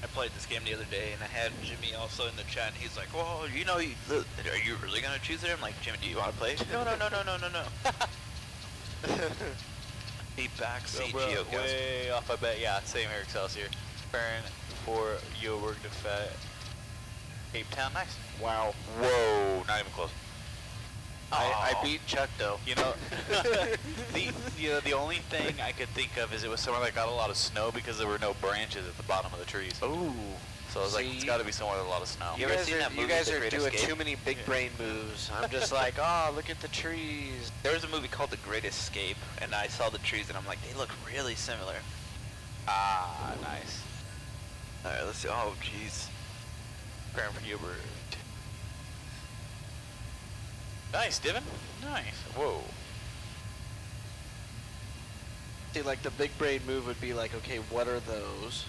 I played this game the other day, and I had Jimmy also in the chat, and he's like, "Well, you know, are you really gonna choose it?" I'm like, "Jimmy, do you want to play?" No. He backseat GeoGuessr. Way off, I bet. Yeah, same here, Excelsior. Preparing for your work to Cape Town, nice. Wow. Whoa, not even close. I beat Chuck though. You know, the only thing I could think of is it was somewhere that got a lot of snow because there were no branches at the bottom of the trees. Ooh. So I was like, it's got to be somewhere with a lot of snow. You guys are doing too many big brain moves. I'm just like, oh, look at the trees. There was a movie called The Great Escape, and I saw the trees, and I'm like, they look really similar. Ah, nice. All right, let's see. Oh, jeez. Preparing for Hubert. Nice, Divin. Nice. Whoa. See, like the big brain move would be like, okay, what are those?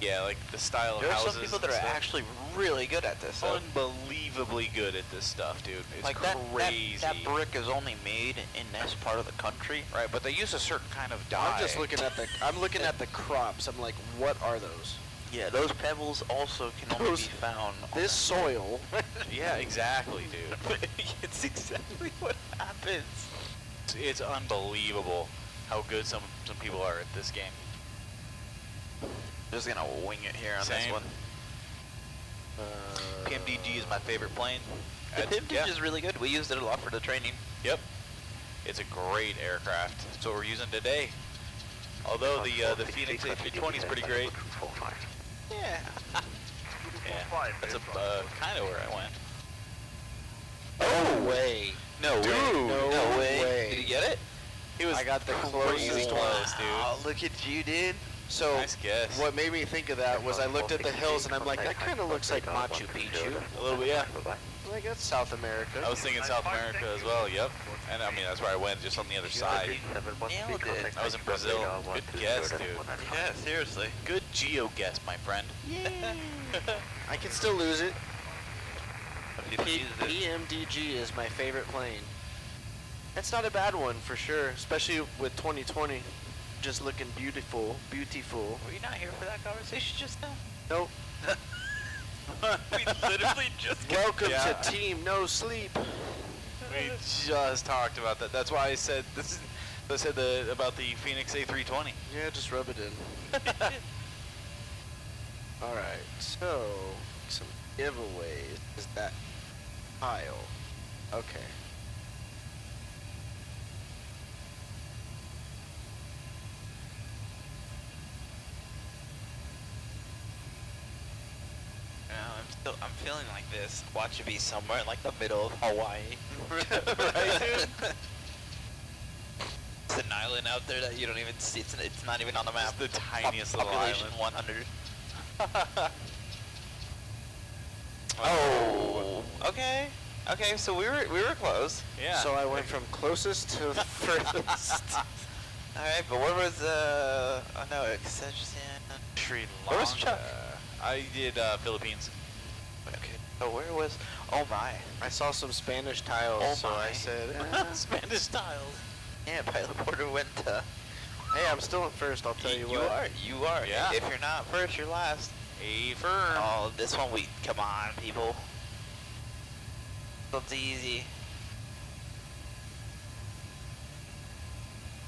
Yeah, like the style of There are houses. some people that are actually really good at this. Unbelievably good at this stuff, dude. It's like crazy. That brick is only made in this part of the country. Right, but they use a certain kind of dye. I'm just looking at the crops. I'm like, what are those? Yeah, those pebbles also can only be found. This soil. Yeah, exactly, dude. It's exactly what happens. It's unbelievable how good some people are at this game. Just gonna wing it here on Same. this one. PMDG is my favorite plane. The PMDG is really good. We used it a lot for the training. Yep. It's a great aircraft. That's what we're using today. Although the Phoenix A320 is pretty great. Yeah. Yeah. That's kind of where I went. Oh way. No way. No way. Did he get it? He was I got the crazy closest close, dude. Oh, look at you, dude. So Nice guess. what made me think of that was I looked at the hills and I'm like, that kind of looks like Machu Picchu. A little bit, yeah. Like that's South America. I was thinking South America as well, yep. And I mean, that's where I went, just on the other side. Nailed it. I was in Brazil. Good guess, dude. Yeah, seriously. Good geo guess, my friend. I can still lose it. If you use it. PMDG is my favorite plane. That's not a bad one for sure, especially with 2020. Just looking beautiful, beautiful. Were you not here for that conversation just now? Nope. We literally just Welcome to Team No Sleep. We just talked about that. That's why I said this. I said about the Phoenix A320. Yeah, just rub it in. All right, so some giveaways. Is that tile? Okay. I'm feeling like this. Watch it be somewhere in like the middle of Hawaii. Right, dude? It's an island out there that you don't even see. It's not even on the map. It's the tiniest little Population island. 100. Oh. Okay. Okay. So we were close. Yeah. So I went from closest to furthest. All right, but where was oh no, extension. Sri Lanka. Where was Chuck? I did Philippines. Okay. So where was? Oh my. I saw some Spanish tiles, Oh so my. I said, Spanish tiles. Yeah, Pilot Porter went to. hey, I'm still in first, I'll tell you what. You are. Yeah. If you're not first, you're last. A firm. Oh, this one come on, people. That's easy.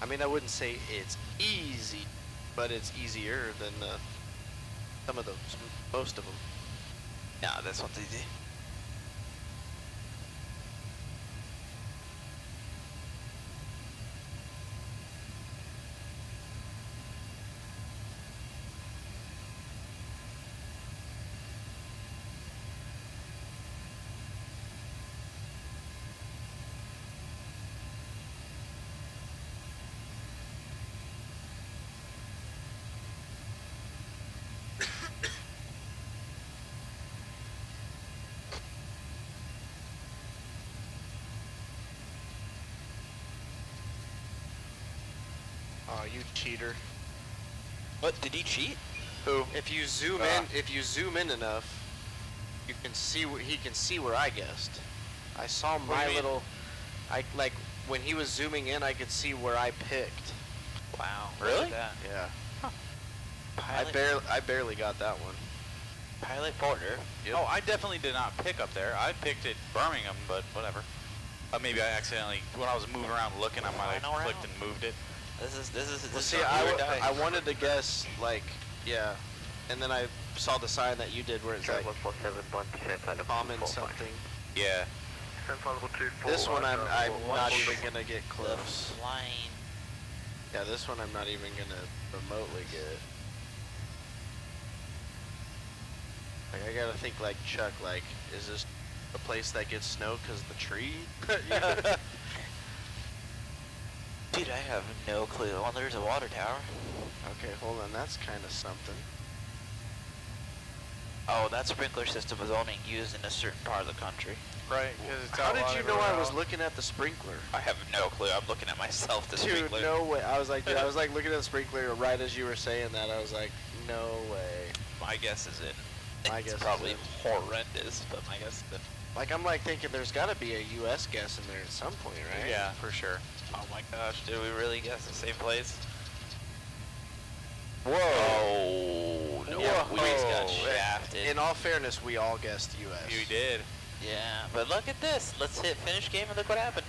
I mean, I wouldn't say it's easy, but it's easier than some of those, most of them. Nah, this one's easy. Oh, you cheater. What, did he cheat? Who? If you zoom in enough, you can see he can see where I guessed. I saw my little, like when he was zooming in, I could see where I picked. Wow. Really? Yeah. Huh. I barely got that one. Pilot Porter. Yep. Oh, I definitely did not pick up there. I picked it Birmingham, but whatever. Maybe I accidentally, when I was moving around looking, I might have clicked and moved it. This is See, I wanted to guess like, yeah, and then I saw the sign that you did where it's like common something. Yeah. This one I'm not even gonna get close. Line. Yeah, this one I'm not even gonna remotely get. Like I gotta think like Chuck. Like, is this a place that gets snow because the tree? Dude, I have no clue. Oh, there's a water tower. Okay, hold on. That's kind of something. Oh, that sprinkler system is only used in a certain part of the country. Right, because it's How did you know I was looking at the sprinkler? I have no clue. I'm looking at myself. The Dude, sprinkler. no way. I was like, dude, I was like looking at the sprinkler right as you were saying that. I was like, no way. My guess is it. My It's guess is probably it. horrendous, but my guess is it. Like I'm like thinking there's got to be a U.S. guess in there at some point, right? Yeah, for sure. Oh my gosh, did we really guess the same place? Whoa. Oh, no. Whoa. We just got shafted. In all fairness, we all guessed U.S. You did. Yeah, but look at this. Let's hit finish game and look what happened.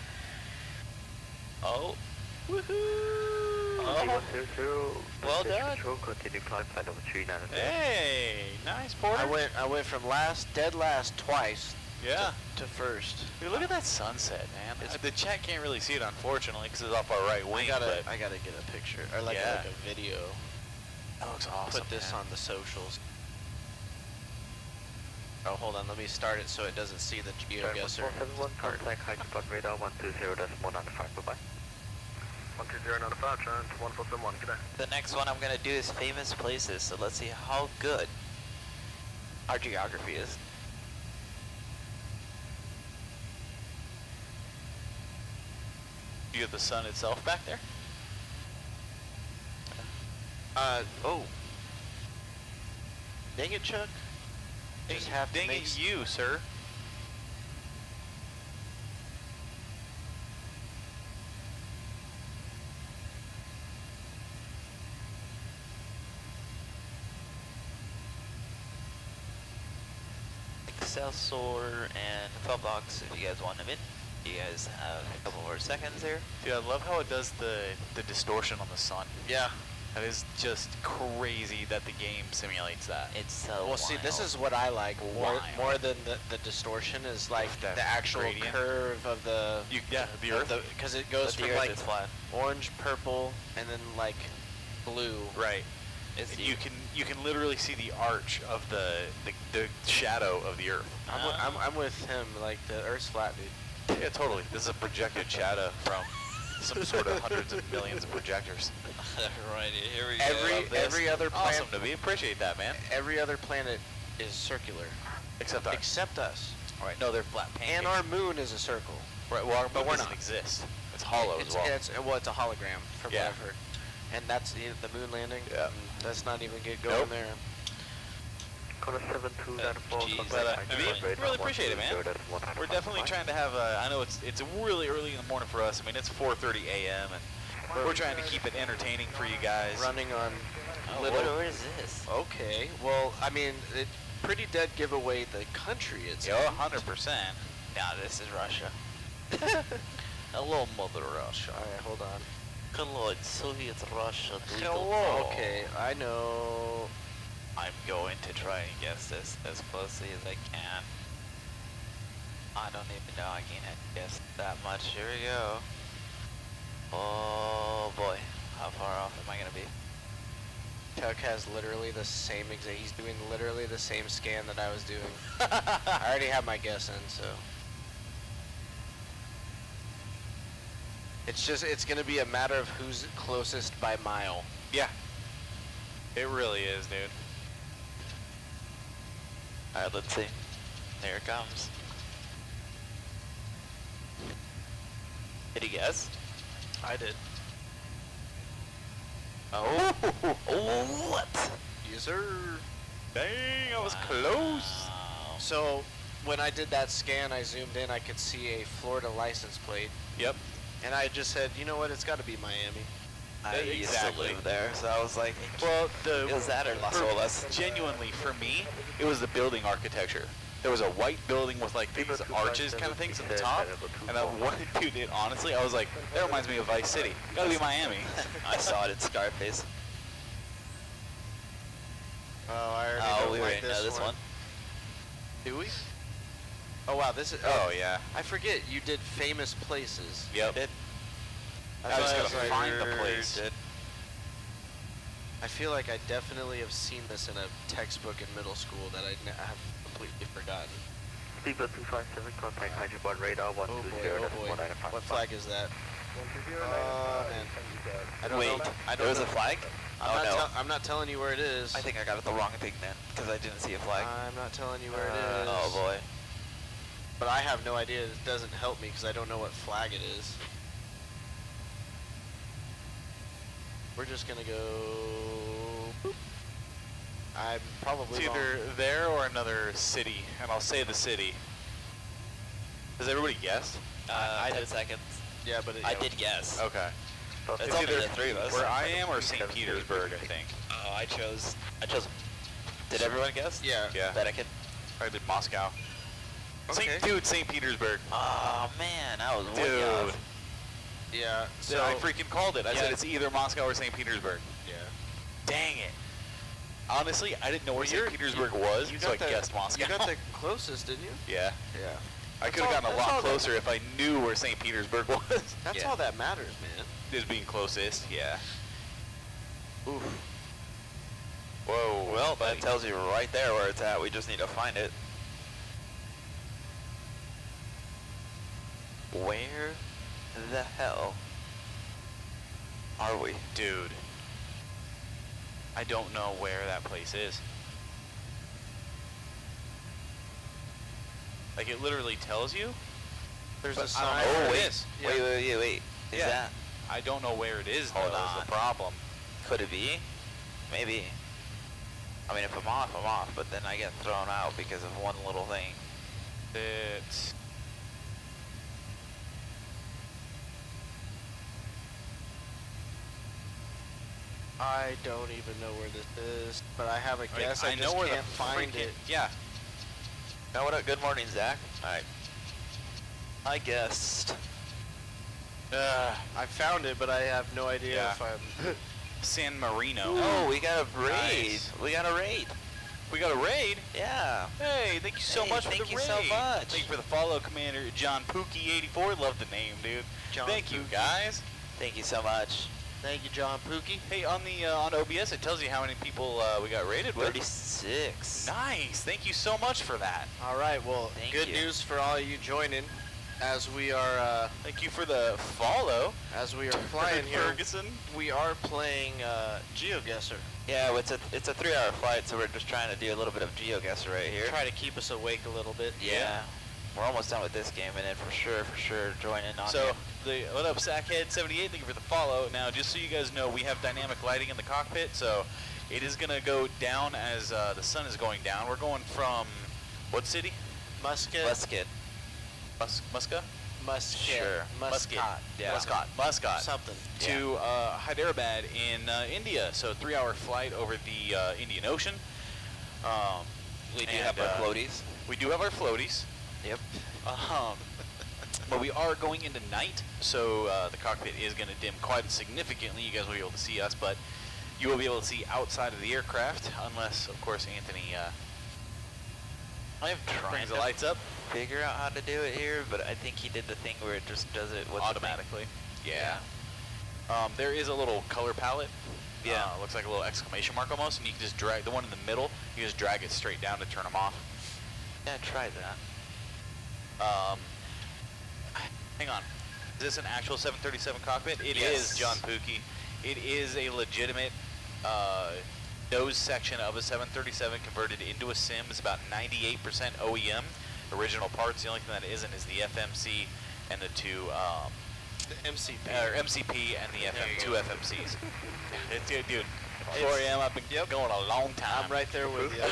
Oh. Woohoo! Oh. Well done. Hey, nice, Porter. I went from dead last twice. Yeah. To first. Dude, look at that sunset, man. The chat can't really see it, unfortunately, because it's off our right wing. I gotta get a picture or like a video. That looks awesome. Put this on the socials. Oh, hold on. Let me start it so it doesn't see the GeoGuessr. 471, contact hydropod radar 120.195, bye-bye. 120.95, China 1471, good day. The next one I'm gonna do is famous places, so let's see how good our geography is. You have the sun itself back there? Oh. Dang it, Chuck. Just have to Dang make it, you, sir. Excelsior and Felbox, if you guys want them in. You guys have a couple more seconds there. Dude, I love how it does the distortion on the sun. Yeah. That is just crazy that the game simulates that. It's so Well, see, this is what I like more than the distortion is like That the actual gradient. curve of the the earth. because it goes But the from earth like is flat. orange, purple, and then like blue. Right. It's You can literally see the arch of the shadow of the earth. I'm with him. Like the Earth's flat, dude. Yeah, totally. This is a projected shadow from some sort of hundreds of millions of projectors. Right, here we go. Every other planet. Awesome to me. Appreciate that, man. Every other planet is circular, Except us. except us. All right. No, they're flat pancakes. And our moon is a circle. Right. Well, our but moon we're doesn't not. exist. It's hollow as well. It's a hologram from Yeah. what I've heard. And that's the moon landing. Yeah. Let's not even get going Nope. there. Caller 7294, geez. contact But I hydropod mean, radar really appreciate it, man. 120.195, We're definitely trying to have a. I know it's really early in the morning for us. I mean, it's 4:30 a.m. and we're trying to keep it entertaining for you guys. Running on Oh, little. what is this? Okay. Well, I mean, it pretty dead give away the country it's Yeah, in. 100%. Now this is Russia. Hello, Mother Russia. All right, hold on. Hello, Soviet Russia. Hello. Okay, I know. I'm going to try and guess this as closely as I can. I don't even know I can guess that much. Here we go. Oh boy, how far off am I gonna be? Chuck has literally the same exact. He's doing literally the same scan that I was doing. I already have my guess in, so. It's gonna be a matter of who's closest by mile. Yeah. It really is, dude. Alright, let's see. There it comes. Did he guess? I did. Oh, what? Yes, sir. Dang, I was close. So when I did that scan, I zoomed in. I could see a Florida license plate. Yep. And I just said, you know what? It's got to be Miami. I used to live there, so I was like, Well, is that or Las Olas? Genuinely, for me, it was the building architecture. There was a white building with like these arches kind of things at the top, and I wanted, dude, it, honestly, I was like, that reminds me of Vice City. Gotta be Miami. I saw it in Scarface. Oh, I already Oh, don't we like already know this one. Do we? Oh wow, this is. Oh yeah. I forget you did famous places. Yep. I just gotta find the place. I feel like I definitely have seen this in a textbook in middle school that I have completely forgotten. Speedbird 257, contact hydropod radar Oh boy. 120.195. What flag is that? Man. I don't Wait, know. I there don't was know. a flag? I'm not telling you where it is. I think I got the wrong thing then, because I didn't see a flag. I'm not telling you where it is. Oh boy. But I have no idea. It doesn't help me because I don't know what flag it is. We're just gonna go. Boop. I'm probably It's either there or another city, and I'll say the city. Has everybody guessed? I did seconds. Yeah, but I did guess. Okay. It's It's only either the three of us. where I am or St. Petersburg, I think. Oh, I chose. Did everyone guess? Yeah. Yeah. Vatican. I did Moscow. Okay. Dude, St. Petersburg. Oh man, I was way Dude. off. Yeah. So So I freaking called it. I Yeah. said it's either Moscow or St. Petersburg. yeah. Dang it. Honestly, I didn't know where Well, St. Petersburg was, so I guessed Moscow. You got the closest, didn't you? Yeah. Yeah. I could have gotten a that's lot all that- closer if I knew where St. Petersburg was. That's Yeah. all that matters, man. Just being closest, yeah. Oof. Whoa. Well, that tells you right there where it's at. We just need to find it. where the hell are we? Dude. I don't know where that place is. Like, it literally tells you. There's but a sign. I don't know Oh, where wait. it is. Wait. Is Yeah. that? I don't know where it is, Hold though, is on. the problem. Could it be? Maybe. I mean, if I'm off, I'm off, but then I get thrown out because of one little thing. It's... I don't even know where this is, but I have a guess. I know just where can't the find freaking- it. Yeah. Now what up? Good morning, Zach. Alright. I guessed. I found it, but I have no idea Yeah. if I'm... San Marino. Oh, we got a raid. Nice. We got a raid. We got a raid? Yeah. Hey, thank you so Hey, much for the thank you raid. so much. Thank you for the follow, Commander John Pookie84. Love the name, dude. Thank you, guys. Thank you so much. Thank you, John Pookie. Hey, on the on OBS, it tells you how many people we got raided with. 36. Nice. Thank you so much for that. All right, well, Thank good you. news for all of you joining. As we are, Thank you for the follow. as we are flying here, Ferguson. we are playing GeoGuessr. Yeah, it's a 3-hour flight, so we're just trying to do a little bit of GeoGuessr right here. Try to keep us awake a little bit. Yeah. We're almost done with this game, and then for sure, join in on So, what up, Sackhead78? Thank you for the follow. Now, just so you guys know, we have dynamic lighting in the cockpit, so it is going to go down as the sun is going down. We're going from what city? Muscat. Muscat. Muscat? Muscat. Sure. Muscat. Yeah. Muscat. Something. To Hyderabad in India. So 3-hour flight over the Indian Ocean. We do have our floaties. We do have our floaties. Yep. But we are going into night, so the cockpit is going to dim quite significantly. You guys will be able to see us, but you will be able to see outside of the aircraft, unless, of course, Anthony I'm trying brings to the lights up figure out how to do it here, but I think he did the thing where it just does it with automatically. Yeah. There is a little color palette. Yeah. Looks like a little exclamation mark almost, and you can just drag the one in the middle. You just drag it straight down to turn them off. Yeah, try that. Hang on. Is this an actual 737 cockpit? It Yes. is, John Pookie. It is a legitimate nose section of a 737 converted into a sim. It's about 98% OEM. Original parts. The only thing that isn't is the FMC and the two The MCP. or MCP and the two FMCs. Dude, 4 a.m. I've been going a long time. I'm right there with you.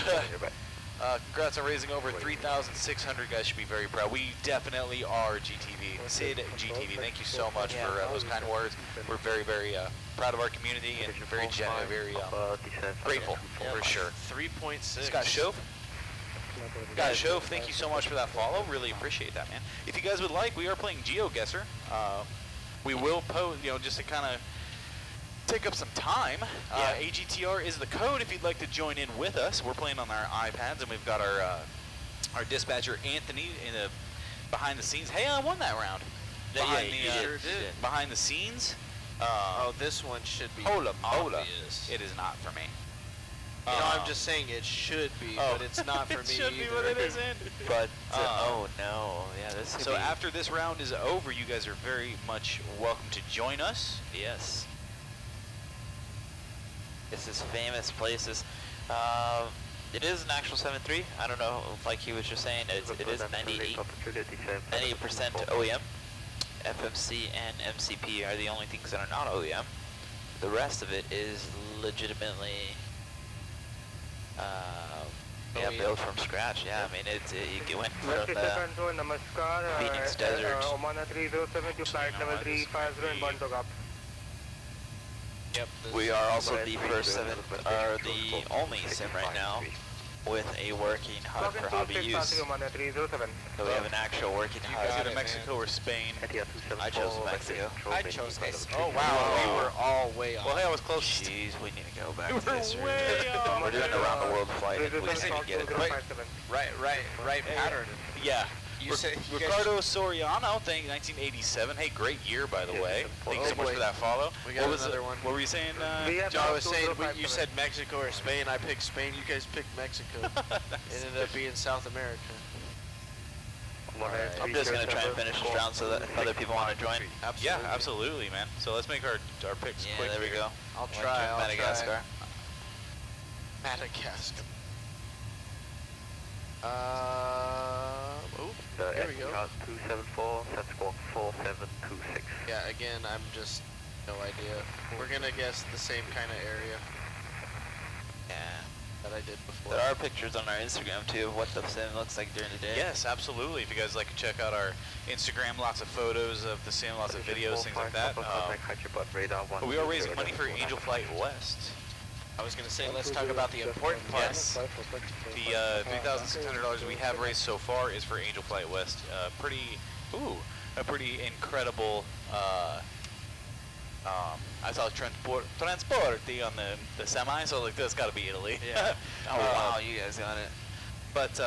Congrats on raising over 3,600. Guys should be very proud. We definitely are GTV. Sid GTV, thank you so much for those kind words. We're very, very proud of our community and very grateful for sure. 3.6. Scott Shove. Scott Shove, thank you so much for that follow. Really appreciate that, man. If you guys would like, we are playing GeoGuessr. We will post, just to kind of take up some time. AGTR is the code if you'd like to join in with us. We're playing on our iPads, and we've got our dispatcher Anthony in the behind the scenes. Hey, I won that round. Behind the scenes. This one should be Hola. obvious. It is not for me. I'm just saying it should be, but it's not for it me should be, either. but it isn't. But oh no, yeah, this. So after this round is over, you guys are very much welcome to join us. Yes. This is famous places. It is an actual 7.3. I don't know, like he was just saying, it is 98% OEM. FMC and MCP are the only things that are not OEM. The rest of it is legitimately built from scratch. Yeah, I mean, it went from the Phoenix Desert. Omana 307 to flight level 350 in Bantogap. Yep. We are also the only sim right now with a working HUD for hobby use. So we have an actual working HUD. You guys go to Mexico or Spain? I chose Mexico. I chose Mexico. Oh wow, we were all way off. Well, hey, I was close. Jeez, we need to go back to this. We're doing a round the world flight and we just need to get it. Right pattern. Yeah. You said Ricardo Soriano, 1987. Hey, great year, by the way. Thank you so much for that follow. We got another one. What were you saying, John? I was saying, you said Mexico or Spain. I picked Spain. You guys picked Mexico. Ended up being South America. I'm just gonna try and finish this round so that if other people want to join. Yeah, absolutely, man. So let's make our picks quick. There we go. I'll try. Madagascar. Madagascar. There we go. 274, set squawk 4726. Yeah, again, I'm just no idea. We're gonna guess the same kind of area. Yeah. That I did before. There are pictures on our Instagram too of what the sim looks like during the day. Yes, absolutely. If you guys like to check out our Instagram, lots of photos of the sim, lots of videos, things like that. We are raising money for Angel Flight West. I was gonna say, let's talk about the important part. Yes. The $3,600 we have raised so far is for Angel Flight West. A pretty incredible. I saw transporti on the semi, so like that's got to be Italy. Yeah. Oh wow, you guys got it. But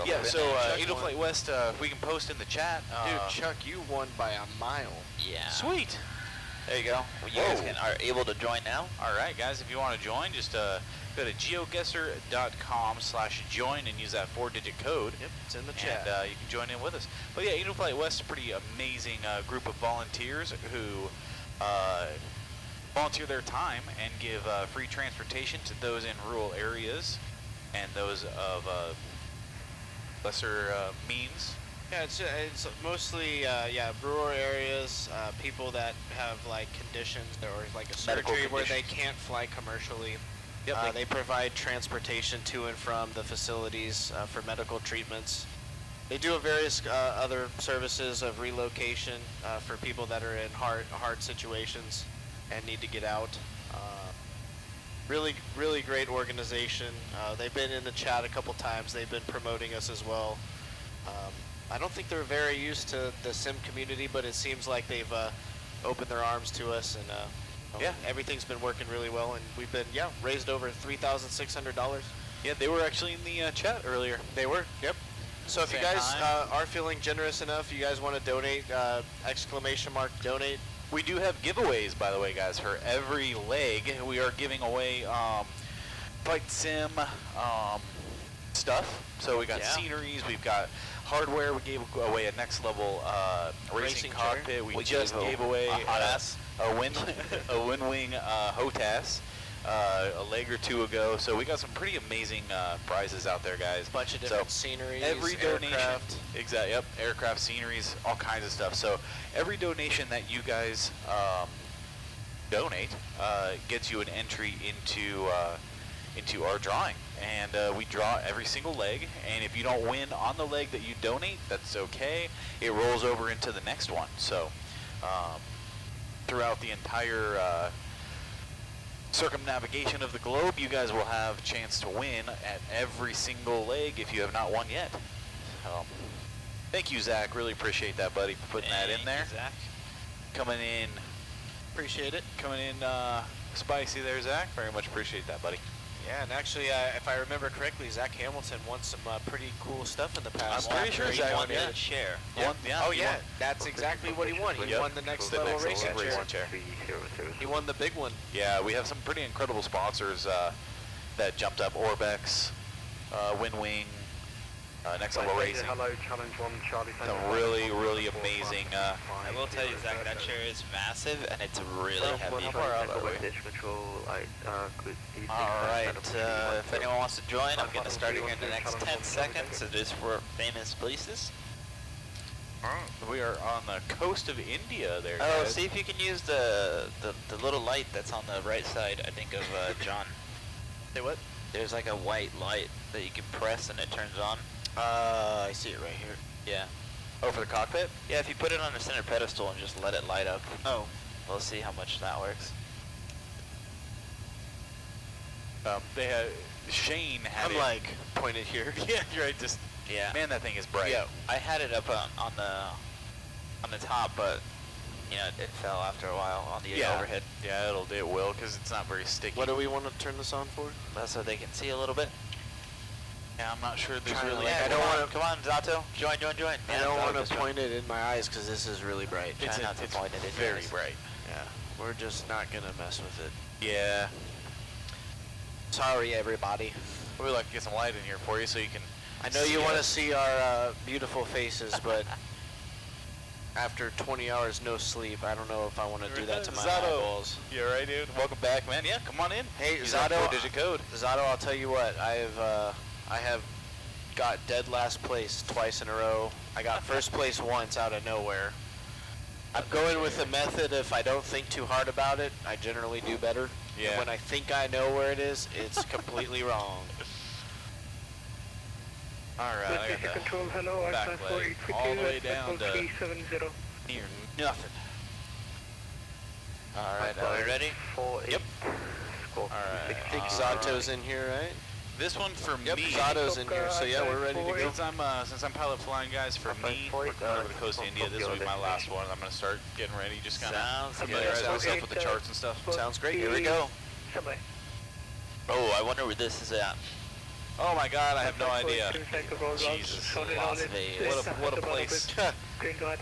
yeah, so Angel Flight West, we can post in the chat. Dude, Chuck, you won by a mile. Yeah. Sweet. There you go. Well, you guys are able to join now. All right, guys, if you want to join, just go to geoguesser.com/join and use that 4-digit code. Yep, it's in the chat. And you can join in with us. But yeah, Angel Flight West is a pretty amazing group of volunteers who volunteer their time and give free transportation to those in rural areas and those of lesser means. Yeah, it's mostly rural areas, people that have like conditions or like a surgery where they can't fly commercially. Yep, they provide transportation to and from the facilities for medical treatments. They do various other services of relocation for people that are in hard situations and need to get out. Really great organization. They've been in the chat a couple times. They've been promoting us as well. I don't think they're very used to the sim community, but it seems like they've opened their arms to us, and everything's been working really well, and we've been raised over $3,600. Yeah, they were actually in the chat earlier. They were. Yep. So if you guys are feeling generous enough, you guys want to donate, ! Donate. We do have giveaways, by the way, guys. For every leg, we are giving away flight sim stuff. So we got sceneries, we've got hardware. We gave away a next level racing cockpit. We just gave away a Wing HOTAS a leg or two ago. So we got some pretty amazing prizes out there, guys. Bunch of different sceneries. Every donation, exactly. Yep, aircraft, sceneries, all kinds of stuff. So every donation that you guys donate gets you an entry into our drawing, and we draw every single leg, and if you don't win on the leg that you donate, that's okay. It rolls over into the next one. So throughout the entire circumnavigation of the globe, you guys will have a chance to win at every single leg if you have not won yet. Thank you, Zach. Really appreciate that, buddy, for putting that in there. Zach. Coming in. Appreciate it. Coming in spicy there, Zach. Very much appreciate that, buddy. Yeah, and actually, if I remember correctly, Zach Hamilton won some pretty cool stuff in the past. I'm pretty sure Zach won the chair. Yeah. That's exactly what he won. He won the next level racing chair. He won the big one. Yeah, we have some pretty incredible sponsors that jumped up. Orbex, Wing, Next Level Racing. Hello, Challenge 1, Charlie. Some really amazing. I will tell you, Zach, that chair is massive and it's really heavy. Alright, if anyone wants to join, I'm going to start here in the next 10 seconds, so just for famous places. We are on the coast of India there, Oh, guys. see if you can use the little light that's on the right side, I think, of John. Say what? There's like a white light that you can press and it turns on. I see it right here. Yeah. Oh, for the cockpit? Yeah, if you put it on a center pedestal and just let it light up. Oh. We'll see how much that works. They had Shane had I'm it. like pointed here. Yeah, you're right. Just man, that thing is bright. Yeah, I had it up on the top, but you know it fell after a while on the overhead. Yeah, it will because it's not very sticky. What do we want to turn this on for? So they can see a little bit. Yeah, I'm not sure there's really. I don't want to. Come on, Zato, join. I don't want to point it in my eyes because this is really bright. Try not to point it in your very eyes. bright. Yeah, we're just not gonna mess with it. Yeah. Sorry, everybody. We'd like to get some light in here for you so you can I know you want to see our beautiful faces, but after 20 hours no sleep, I don't know if I want to do that to my eyeballs. You alright, dude? Welcome back, man. Yeah, come on in. Hey, Use that Zato, 4-digit code. Zato, I'll tell you what. I have got dead last place twice in a row. I got first place once out of nowhere. I'm going with the method. If I don't think too hard about it, I generally do better. Yeah. And when I think I know where it is, it's completely wrong. Alright, I got the control, hello, back leg all the way down to 370. near nothing. Alright, Are we ready? 48. Yep. Alright. Zato's in here, right? This one for Yep, me. Zato's in here, so yeah, we're ready to go. Since I'm pilot flying, guys, for me, we're coming over the coast of India. This will be my last one. I'm gonna start getting ready, just kind of familiarize myself with the charts and stuff. Sounds great. Here we go. Oh, I wonder where this is at. Oh my God, I have no idea. Jesus, Las Vegas. What a place.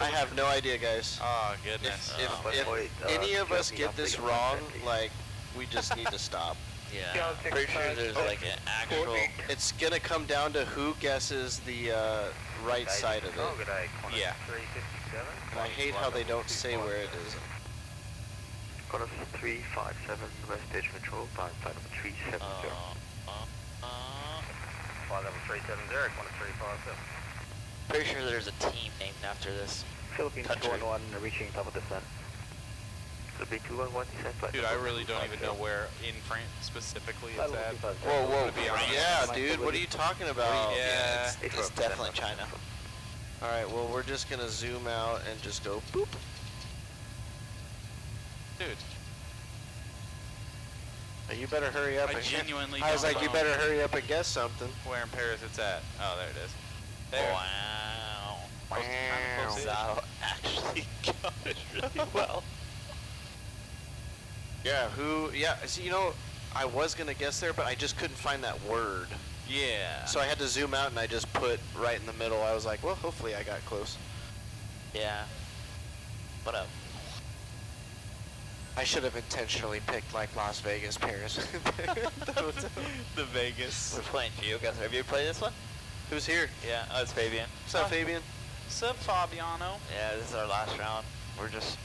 I have no idea, guys. Oh goodness. If any of us get this wrong, like, we just need to stop. Yeah, pretty sure there's like an actual... It's gonna come down to who guesses the right side of it. Yeah. And I hate how they don't say where it is. Corner 357, West Stage Control, flight number 370. Flight level 370, corner 357. Pretty sure there's a team named after this. Philippines country. 211, reaching top of descent. Philippines 211, descent flight. Dude, I really don't even know where in France specifically it's at. Whoa, yeah, dude, what are you talking about? Yeah, it's definitely China. Alright, well, we're just gonna zoom out and just go boop. Dude. You better hurry up. I genuinely I was don't like, you know better hurry up and guess something. where in Paris it's at. Oh, there it is. There. Wow. Close to Zao actually got it really well. Yeah, see, you know, I was gonna guess there, but I just couldn't find that word. Yeah. So I had to zoom out and I just put right in the middle. I was like, well, hopefully I got close. Yeah. What up? I should have intentionally picked like Las Vegas, Paris. The Vegas. We're playing GeoGuessr. Have you played this one? Who's here? Yeah, it's Fabian. What's up, Fabian? What's up, Fabiano? Yeah, this is our last round. We're just...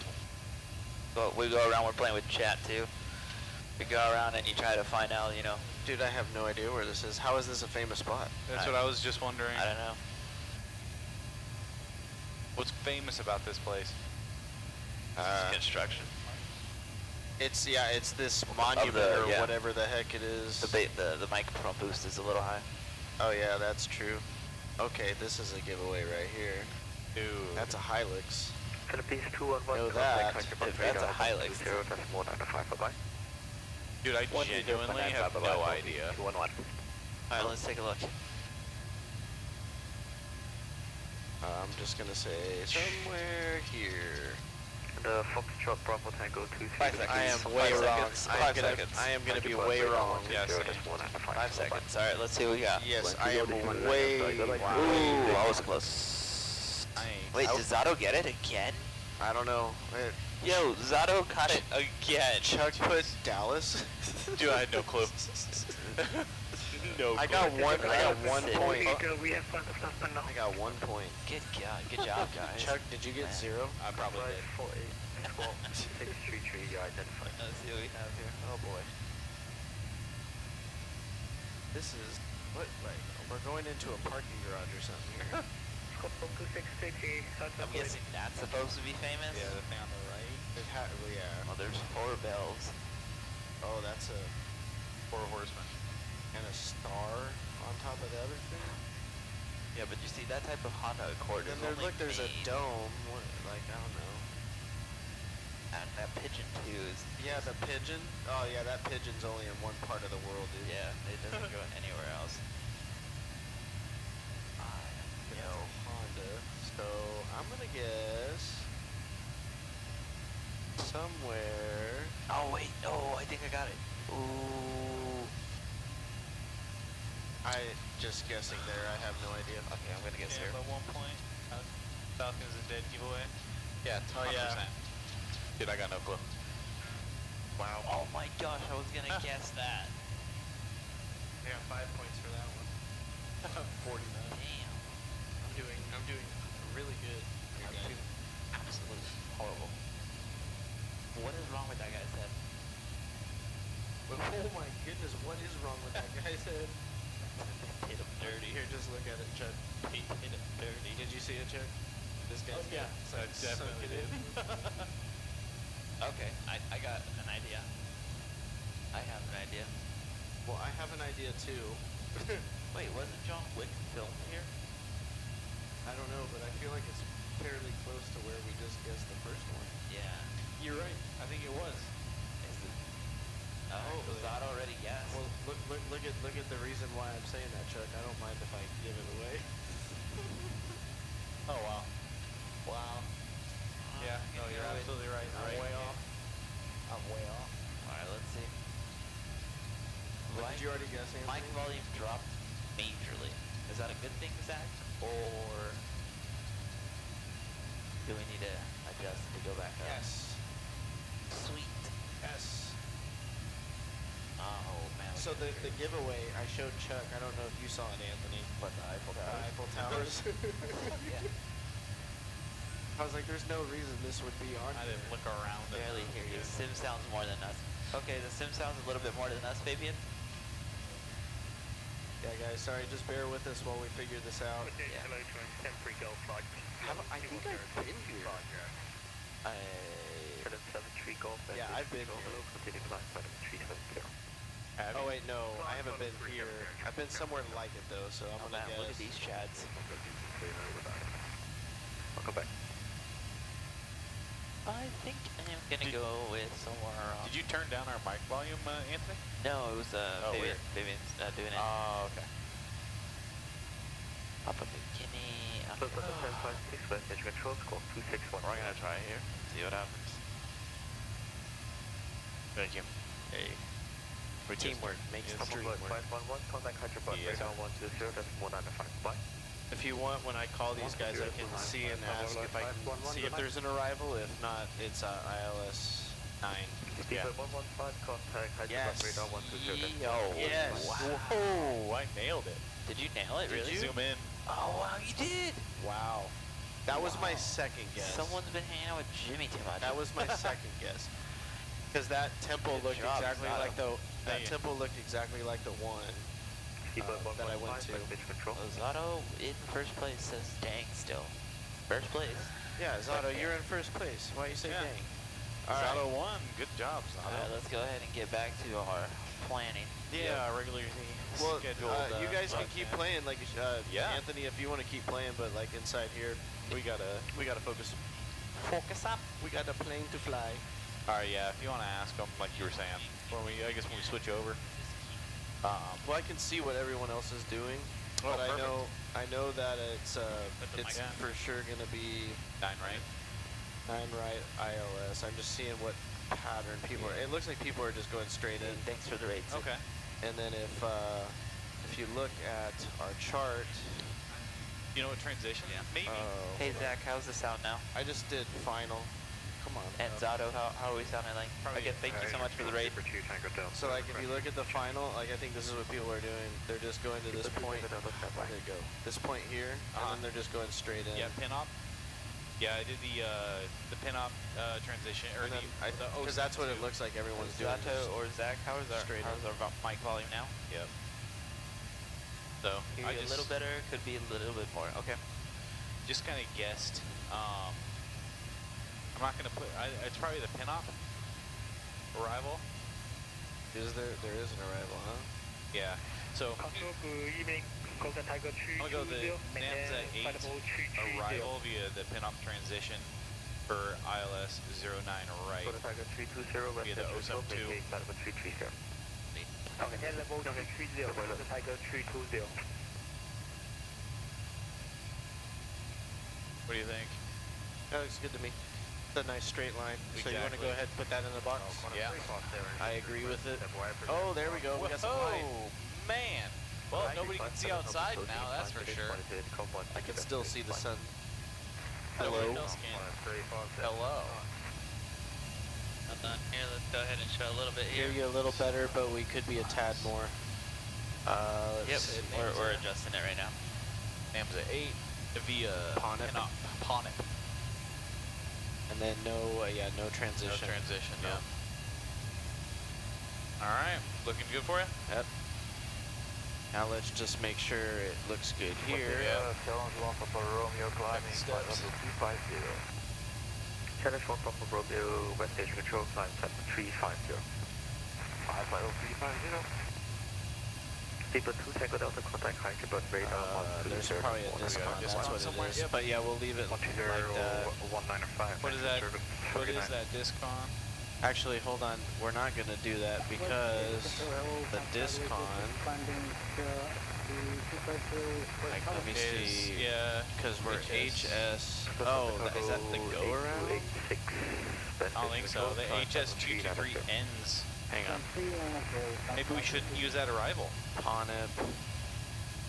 we go around, we're playing with chat too. We go around and you try to find out, you know. Dude, I have no idea where this is. How is this a famous spot? That's what I was just wondering. I don't know. What's famous about this place? Construction. It's this monument or whatever the heck it is. The microphone boost is a little high. Oh yeah, that's true. Okay, this is a giveaway right here. Dude. That's a Hilux. Philippines 211, Know that. That's a Hilux. 0.995, bye-bye. Dude, I genuinely have no idea. 211. Alright, let's take a look. I'm just gonna say somewhere here. The Foxtrot Bravo Tango 23. 5 seconds. I am 5 way wrong. seconds. 5 seconds. I am gonna be way wrong. Yes. 5 seconds. Alright, let's see what we got. Yes, I am way. Ooh, I was close. Wait, did Zato get it again? I don't know. Yo, Zato caught it again. Chuck put Dallas. Dude, I had no clue. No clue. I got 1 point. We have front of us now. I got 1 point. Good job, guys. Chuck, did you get 0? I probably did. 633, you identified. Let's see what we have here. Oh boy. This is what? Like we're going into a parking garage or something here. I'm guessing that's supposed to be famous? Yeah, the thing on the right. Yeah. Oh, there's 4 bells. Oh, that's a 4 horsemen. and a star on top of the other thing. Yeah, but you see that type of Honda Accord is only look, there's a made- dome. What, like I don't know. And that pigeon too is. Yeah, the pigeon. Oh yeah, that pigeon's only in one part of the world, dude. Yeah, it doesn't go anywhere else. No Honda. So I'm gonna guess somewhere. Oh wait, no, I think I got it. Ooh. I just guessing there. I have no idea. Okay, I'm gonna guess here. At 1 point, Falcon's a dead giveaway. Yeah. 100%. Dude, I got no clue. Wow. Oh my gosh, I was gonna guess that. I got 5 points for that one. 49. Damn. I'm doing really good. I'm doing absolutely horrible. What is wrong with that guy's head? Oh my goodness, what is wrong with that guy's head? Hit him dirty. Here, just look at it, Chuck. Hit him dirty. Did you see it, Chuck? This guy's yeah, head. I definitely did. Okay, I got an idea. I have an idea. Well, I have an idea too. Wait, wasn't John Wick filmed here? I don't know, but I feel like it's fairly close to where we just guessed the first one. Yeah. You're right. I think it was. Is it? Oh, was that already guessed? Well, look at the reason why I'm saying that, Chuck. I don't mind if I give it away. Oh wow. Wow. Yeah, no, you're absolutely right. I'm way off. I'm way off. Alright, let's see. Did you already guess, Anthony? Mic volume dropped majorly. Is that a good thing, Zach? Or do we need to adjust to go back up? Yes. Sweet. Yes. Oh man. So the giveaway I showed Chuck. I don't know if you saw it, Anthony. What, the Eiffel The Tower? Eiffel Towers. Yeah. I was like, there's no reason this would be on. I didn't look around. Barely hear you. Sim sounds more than us. Okay, the sim sounds a little bit more than us, Fabian. Yeah, guys, sorry, just bear with us while we figure this out. Yeah. Hello to temporary golf flight. I think I've been here. President 73 Golf. Yeah, I've been here. Hello, continue flight 370. Oh wait, no, I haven't been here. I've been somewhere like it though, so I'm Oh gonna man, guess. look at these chads. Welcome back. I think I'm gonna go with somewhere around. Did you turn down our mic volume, Anthony? No, it was weird. Fabian's doing it. Oh, okay. Papa Bikini. So, 1056, West Edge Control, score 261. We're gonna try here. See what happens. Thank you. Hey. Teamwork makes the dream work. 511, contact Hyderabad, radar 120, that's 195. Bye. If you want, when I call these guys, I can see and ask if I can see if there's an arrival. If not, it's ILS 9. Yeah. 115, contact Hyderabad, Yes. radar 120. Yo. Yes. Whoa, I nailed it. Did you nail it? Did Really? you? Zoom in. Oh wow, you did. Wow. That was my second guess. Someone's been hanging out with Jimmy too much. That was my second guess. Because that temple Good looked job, exactly Zotto. like that temple looked exactly like the one that I went to. Zotto in first place says dang still. First place. Yeah, Zotto, you're in first place. Why you say Yeah. dang? Zotto won. Good job, Zotto. Alright, let's go ahead and get back to our planning. Yeah, regularly Well, scheduled. you guys can keep playing, like yeah. Anthony, if you want to keep playing, but like inside here, we gotta focus. Focus up. We got a plane to fly. All right, yeah. If you want to ask them, like you were saying, I guess when we switch over. Well, I can see what everyone else is doing, but I know that it's for sure gonna be 9 right. 9 right ILS. I'm just seeing what pattern people are. It looks like people are just going straight in. Thanks for the rates. Okay. And then if you look at our chart, You know what transition? Yeah. Maybe. Hey Zach, how's the sound now? I just did final. Come on. And Zotto, how are we sounding like? Again, thank you so much for the rate. So like if you look at the final, like I think this is what people are doing. They're just going to this point. There you go. This point here, and then they're just going straight in. Yeah, pin-op. Yeah, I did the pin-op transition, or because that's what it looks like everyone's doing. Zotto or Zach, how's our mic volume now? Yep. So Maybe a little better, could be a little bit more. Okay. Just kind of guessed. I'm not gonna put. It's probably the pin-op arrival. Is there is an arrival, huh? Yeah. So I'm gonna go the Namza 8 arrival via the pin-op transition for ILS 09 right via the 072. Okay, air level 330, Delta Tiger 320. What do you think? That looks good to me. It's a nice straight line. So you want to go ahead and put that in the box? Yeah. I agree with it. Oh, there we go. We got some light. Oh man. Well, nobody can see outside now. That's for sure. I can still see the sun. Nobody else can. Hello. Hold on. Here, let's go ahead and show a little bit here. Hear you a little better, but we could be a tad more. Yep, Let's see, we're adjusting it right now. Nam's at 8 via Pawnip. Pawnip. And then no, yeah, no transition. No transition, No. yeah. Alright, looking good for you? Yep. Now let's just make sure it looks good here. Challenge 1 Papa Romeo climbing flight level 350. Challenge 1 Papa Romeo, West Station Control, climb type 350. 5 flight level 350. People 2 Tango Delta, contact high to burn radar 120. There's probably a discount, that's what it is. Yep. But yeah, we'll leave it like that. 195. What is that? What is that discon? Actually, hold on. We're not going to do that because the discon, like, let me see, yeah, because we're HS. Oh, is that the go around? I don't think so. The HS223 ends. Hang on. Maybe we shouldn't use that arrival. Pawnip.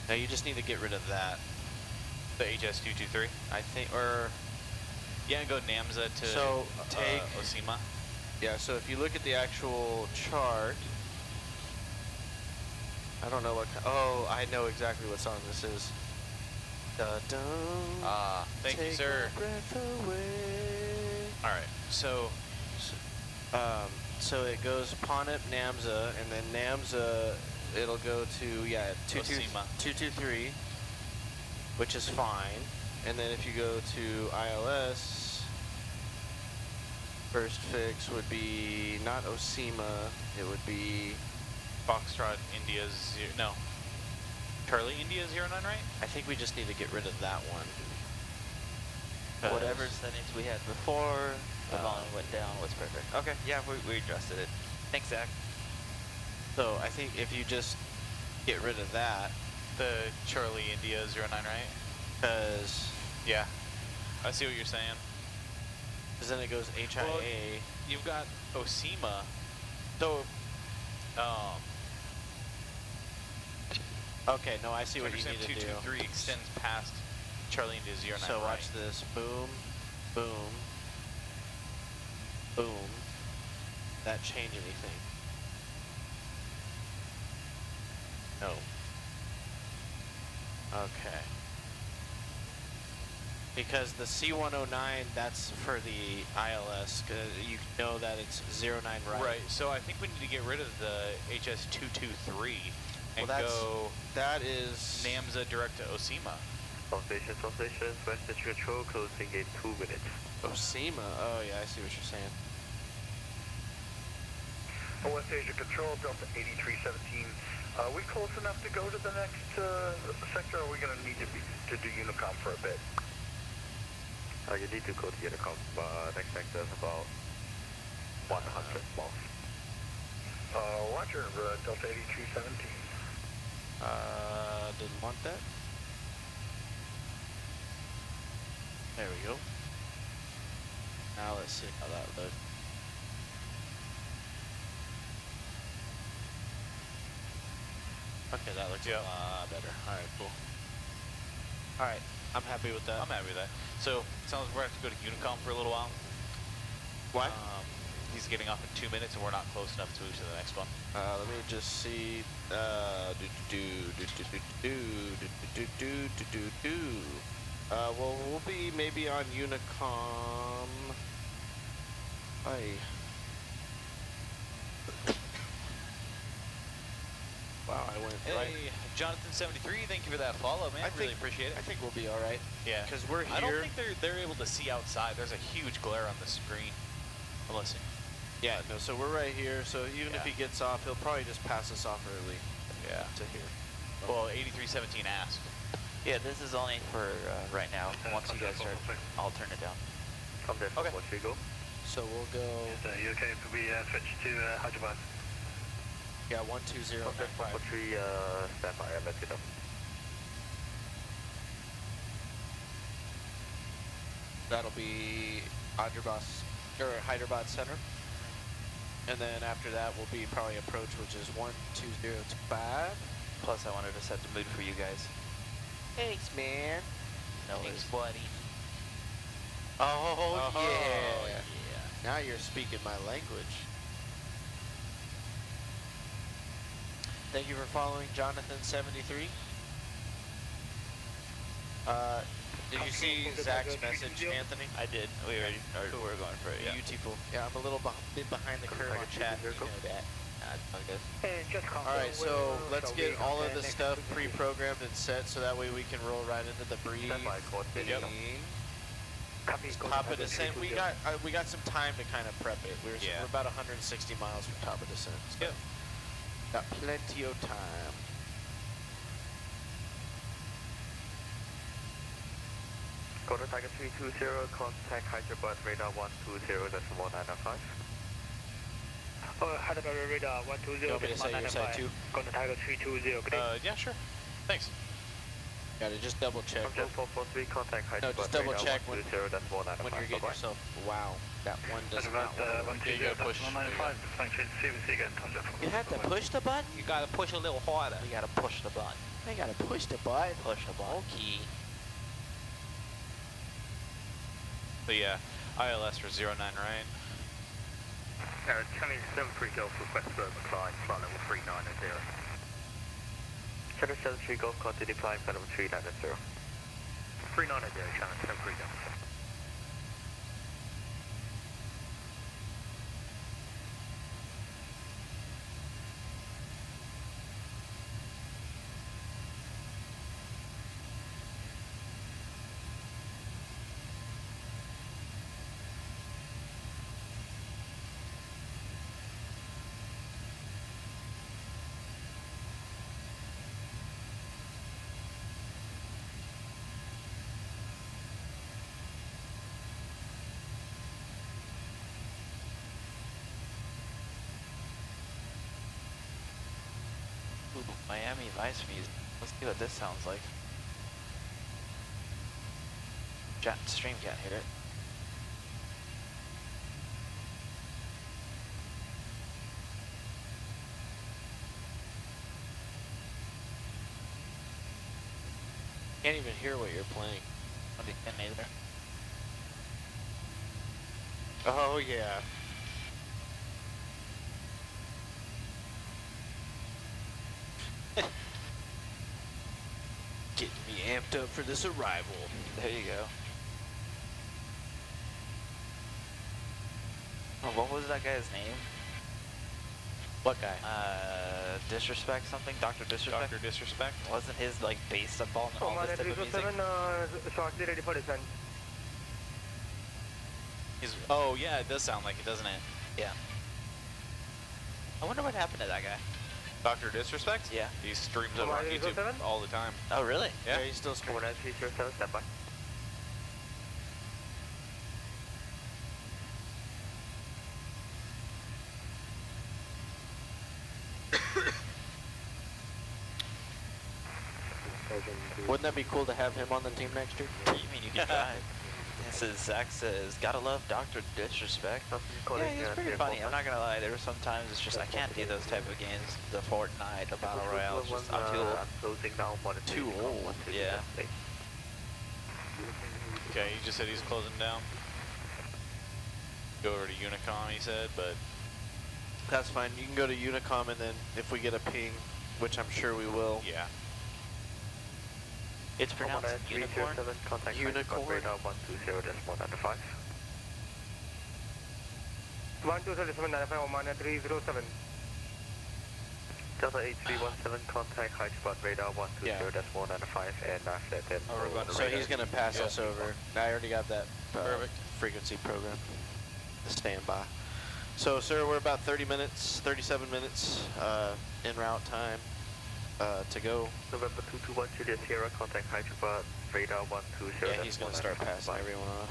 No, you just need to get rid of that. The HS223? I think, or... Yeah, and go Namza to so take Osima. Yeah, so if you look at the actual chart, I don't know what. Oh, I know exactly what song this is. Thank you, sir. All right, so it goes Pawnip, Namza, and then Namza, it'll go to 223, which is fine. And then if you go to ILS, first fix would be not Osima, it would be Foxtrot India Charlie India 09, right? I think we just need to get rid of that one. Whatever settings we had before, the volume went down, was perfect. Okay, yeah, we adjusted it. Thanks, Zach. So I think if you just get rid of that, the Charlie India 09, right? Because yeah, I see what you're saying. Because then it goes HIA. Well, you've got Osima, so okay, no, I see what you need to do. 223 extends past Charlie India 09. So watch this. Boom, boom, boom. That change anything? No. Okay. Because the C109, that's for the ILS. You know that it's 09 right. Right. So I think we need to get rid of the HS223 and that is Namza direct to Osima. South Station, West Station Control, closing in 2 minutes. Osima. Oh yeah, I see what you're saying. West Asia Control, Delta 8317. Are we close enough to go to the next sector, or are we going to need to do Unicom for a bit? You need to go to Unicom. Next sector is about 100 miles. Roger, Delta 8317. Didn't want that. There we go. Now let's see how that looks. Okay, that looks a lot better. Alright, cool. Alright, I'm happy with that. I'm happy with that. So, it sounds like we're going to have to go to Unicom for a little while. Why? He's getting off in 2 minutes and we're not close enough to move to the next one. Let me just see. Well, we'll be maybe on Unicom. Wow, I went right. Hey, Jonathan73, thank you for that follow, man. I really appreciate it. I think we'll be all right. Yeah, because we're here. I don't think they're able to see outside. There's a huge glare on the screen. Unless. Yeah, no. So we're right here. So even if he gets off, he'll probably just pass us off early. Yeah. To here. Well, 8317 asked. Yeah, this is only for right now. Once you guys start, I'll turn it down. Come there. Okay. Once we go. So we'll go. You okay if we switch to Hyderabad? Yeah, 120. Okay, 143, stand by, let's get up. That'll be Hyderabad Center. And then after that will be probably approach, which is 12025. Plus, I wanted to set the mood for you guys. Thanks, man. No, Thanks, buddy. Oh, yeah. Now you're speaking my language. Thank you for following Jonathan73. Did you see Zach's message, Anthony? I did. We already we're going for it. Yeah. Beautiful. Yeah, I'm a little bit behind the curve on chat. You know that. All right, so let's get all of the stuff pre-programmed and set, so that way we can roll right into the brief. Yep. Top of descent. We got some time to kind of prep it. We're about 160 miles from top of descent. So Yep. got plenty of time. Golden Tiger 320, contact Hyderabad radar 120, that's 195. Hyderabad radar 120, You want me to say your side too? Golden Tiger 320, good day. Yeah, sure. Thanks. Gotta just double check. From Jet 443, contact Hyderabad just double radar check 120, that's 195. when you're getting yourself. Wow, that one does not. You gotta push. 195, function, see again, You have to push the button? You gotta push a little harder. You gotta push the button. I gotta push the button. Push the button. Okay. But yeah, ILS for 09, right? Channel 73 Golf request for McLeod, flight level 390. Channel 73 Golf, contact decline, flight level 390. 390, Channel 73 Golf. Ooh, Miami Vice music. Let's see what this sounds like. Stream can't hear it. Can't even hear what you're playing. Either. Oh yeah. Getting me amped up for this arrival. There you go. Oh, what was that guy's name? What guy? Disrespect something? Dr. Disrespect? Dr. Disrespect? Wasn't his, like, based upon all this type of music? Shortly ready for descent. Oh, yeah, it does sound like it, doesn't it? Yeah. I wonder what happened to that guy. Dr. Disrespect? Yeah. He streams over on YouTube all the time. Oh, really? Yeah. He's still streaming. 307, stand by. Wouldn't that be cool to have him on the team next year? You mean you can try? This is Zach says, gotta love Dr. Disrespect. Yeah, he's pretty funny. I'm not gonna lie. There were some times it's just I can't do those type of games. The Fortnite, the Battle Royale. It's just I'm too old. Too old. Yeah. Okay, he just said he's closing down. Go over to Unicom, he said, but That's fine. You can go to Unicom, and then if we get a ping, which I'm sure we will. yeah. It's pronounced unicorn. Contact Unicorn. radar 120.195. 12795, Oman 307. Delta 8317, contact Hyderabad radar 120.195, and after that, then So he's going to pass us over. I already got that Perfect. frequency program. Standby. So, sir, we're about 30 minutes, 37 minutes en route time to go. November 221 Juliet Sierra, contact Hyderabad radar 120. Yeah, he's going to start passing everyone off.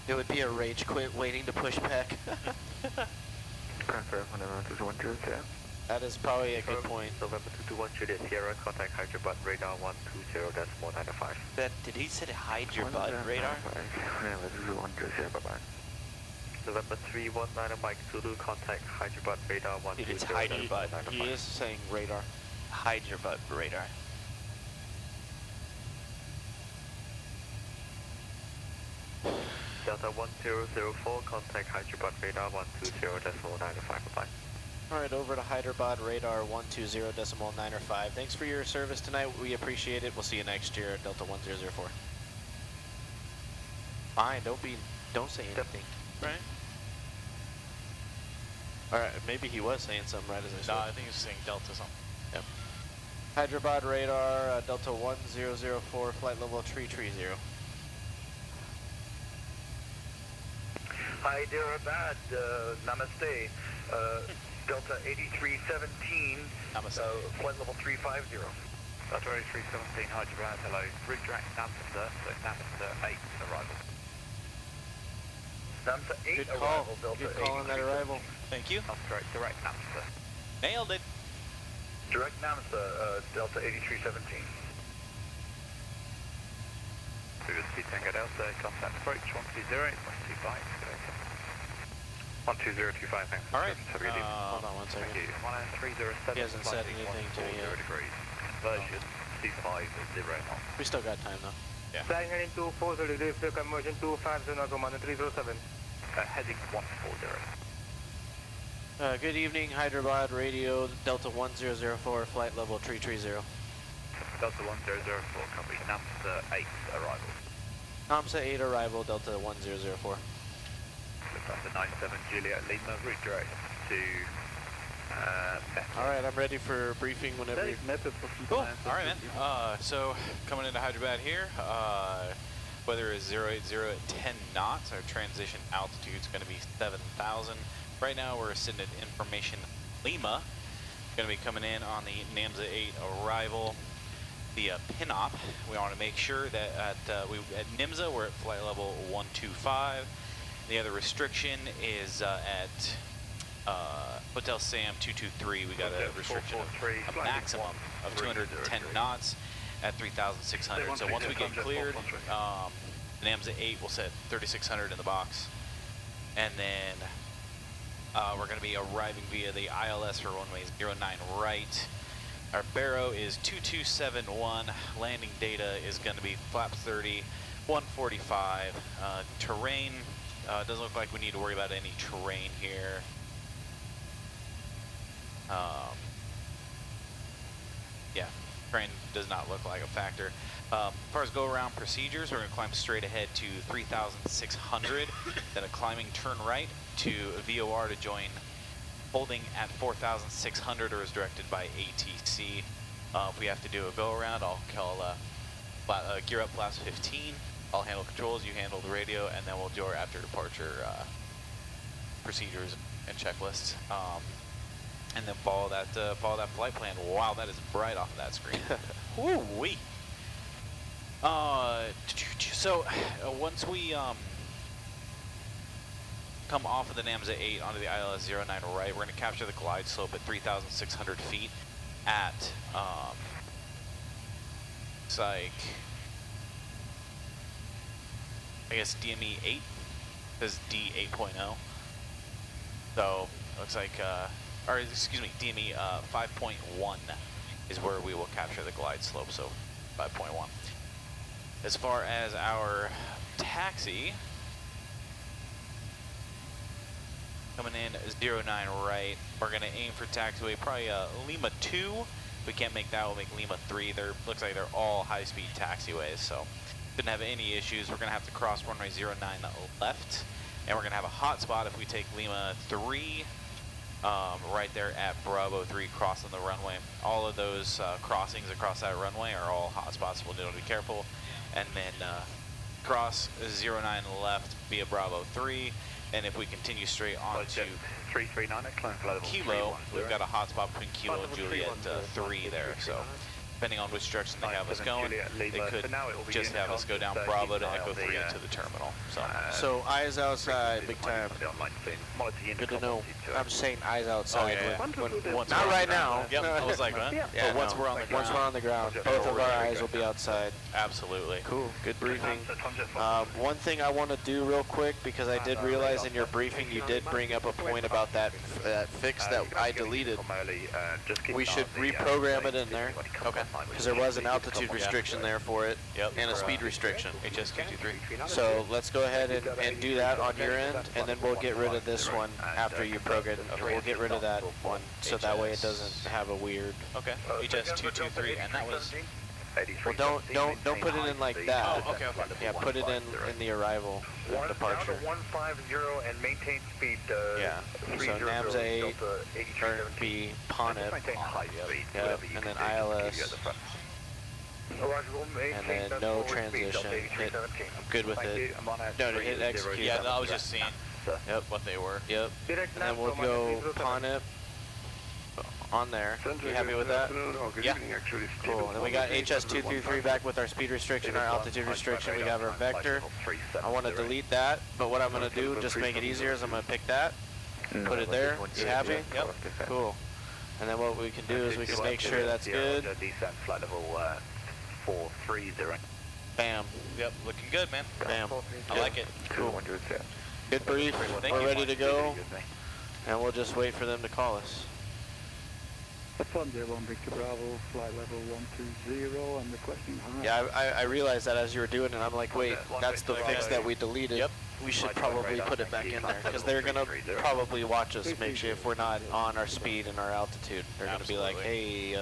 It would be a rage quit waiting to push back. That is probably a good point. November 221 Juliet Sierra, contact Hyderabad radar 120.195. Did he say hide your butt radar? November 319 Mike Zulu, contact Hyderabad radar 120.195. Dude, it's hide your butt. He is saying radar. Hide your butt radar. Delta 1004, contact Hyderabad radar 120.195. Bye. Alright, over to Hyderabad, radar 120.905. Thanks for your service tonight. We appreciate it. We'll see you next year at Delta 1004. Fine, don't say anything. Right? Alright, maybe he was saying something right as I said. No, I think he's saying Delta something. Yep. Hyderabad radar, Delta 1004, flight level 330. Hyderabad, namaste. Delta 8317, flight level 350. Delta 8317, Hyderabad, hello. Route direct Namsa, so Namsa 8 arrival. Namsa 8 Good call. arrival, Delta Good call on that arrival. Thank you. Direct Namsa. Nailed it. Direct Namsa, Delta 8317. Previously Tango Delta, contact approach 120, 125, 12025, thanks. Alright, have a good evening. Hold on one second. Thank you. 1307. He hasn't said anything to me yet. Degrees. Conversion, 25, 0 knots. We still got time though. Yeah. Flying heading 240 degrees, conversion 250, command 307. Heading 140. Good evening, Hyderabad radio, Delta 1004, flight level 330. Delta 1004, copy. Namsa 8 arrival. Namsa 8 arrival, Delta 1004. Delta 97 Juliet Lima, route direct to Alright, I'm ready for briefing whenever you... Cool. Alright, man. So, coming into Hyderabad here, weather is 080 at 10 knots. Our transition altitude is going to be 7,000. Right now, we're sitting at information Lima. Going to be coming in on the Namsa 8 arrival via PINOP. We want to make sure that at Nimza, we're at flight level 125. The other restriction is at Hotel Sam 223. We got a restriction of a maximum of 210 knots at 3,600. So once we get cleared, the Namsa 8 will set 3,600 in the box. And then we're going to be arriving via the ILS for runway 09 right. Our Barrow is 2271. Landing data is going to be flaps 30, 145. Terrain, doesn't look like we need to worry about any terrain here. Yeah, terrain does not look like a factor. As far as go around procedures, we're going to climb straight ahead to 3,600, then a climbing turn right to VOR to join holding at 4,600 or as directed by ATC. If we have to do a go around, I'll call gear up flaps 15. I'll handle controls, you handle the radio, and then we'll do our after departure procedures and checklists. And then follow that flight plan. Wow, that is bright off of that screen. Woo-wee. So once we come off of the Namsa 8 onto the ILS 09 right, we're going to capture the glide slope at 3,600 feet at it's like, I guess DME 8 says D 8.0. So looks like or excuse me, DME 5.1 is where we will capture the glide slope, so 5.1. As far as our taxi, coming in 09 right, we're going to aim for taxiway, probably Lima 2. If we can't make that, we'll make Lima 3. Looks like they're all high-speed taxiways, so shouldn't have any issues. We're going to have to cross runway 09 left, and we're going to have a hot spot if we take Lima 3. Right there at Bravo 3 crossing the runway. All of those crossings across that runway are all hot spots. We'll need to be careful. And then cross 09 left via Bravo 3. And if we continue straight on to 339, Kilo, we've got a hot spot between Kilo and Juliet 3 there. So depending on which direction they have us going, they could just have us go down Bravo to Echo 3 into the terminal. So eyes outside, big time. Good to know. I'm just saying eyes outside. Not right now. Yep, I was like, huh? Yeah, but once we're on the ground. Once we're on the ground, both of our eyes will be outside. Absolutely. Cool, good briefing. One thing I want to do real quick, because I did realize in your briefing you did bring up a point about that fix that I deleted. We should reprogram it in there. Okay. Because there was an altitude restriction there for it, and a speed restriction. HS223. So let's go ahead and do that on your end, and then we'll get rid of this one after you program. We'll get rid of that one, so that way it doesn't have a weird. Okay. HS223, and that was. Well, don't put it in like that. Oh, okay. Yeah, put it in the arrival departure. 150 and maintain speed. Yeah. So NAMS A, turn B, Ponip, yep, and then ILS, and then no transition. I'm good with it. No, to hit execute. Yeah, I was just seeing what they were. Yep. And then we'll go Ponip on there. You happy with that? Yeah. Cool. Then we got HS223 back with our speed restriction, our altitude restriction. We got our vector. I want to delete that, but what I'm going to do, just to make it easier, is I'm going to pick that, put it there. You happy? Yep. Cool. And then what we can do is we can make sure that's good. Descent flight level 430. Bam. Yep, looking good, man. Bam. I like it. Cool. Good brief. We're ready to go, and we'll just wait for them to call us. F101 Victor Bravo, flight level 120, I'm requesting high. Yeah, I realized that as you were doing it. I'm like, wait, that's the fix that we deleted. Yep. We should probably put it back in there, because they're going to probably watch us, make sure if we're not on our speed and our altitude. They're going to be like, hey,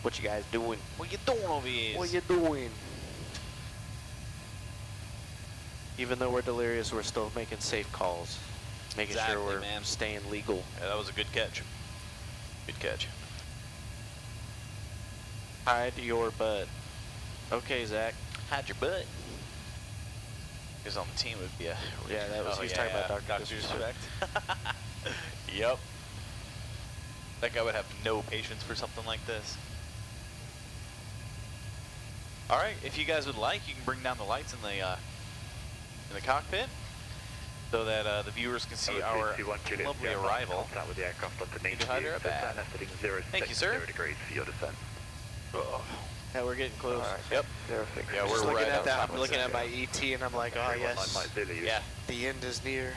what you guys doing? What you doing over here? What you doing? Even though we're delirious, we're still making safe calls. Making sure we're staying legal. Yeah, that was a good catch. Good catch. Hide your butt. Okay, Zach. Hide your butt. Because on the team would be a... Yeah, that was, he's talking about Dr. Disrespect. Yep. That guy would have no patience for something like this. Alright, if you guys would like, you can bring down the lights in the cockpit so that the viewers can see our lovely arrival. With the aircraft underneath you. Thank you, sir. 0 degrees for your descent. Yeah, we're getting close. Right. Yep. 06. Yeah, Just we're looking right at that. outside I'm looking at my ET, and I'm like, oh yes. Yeah. The end is near.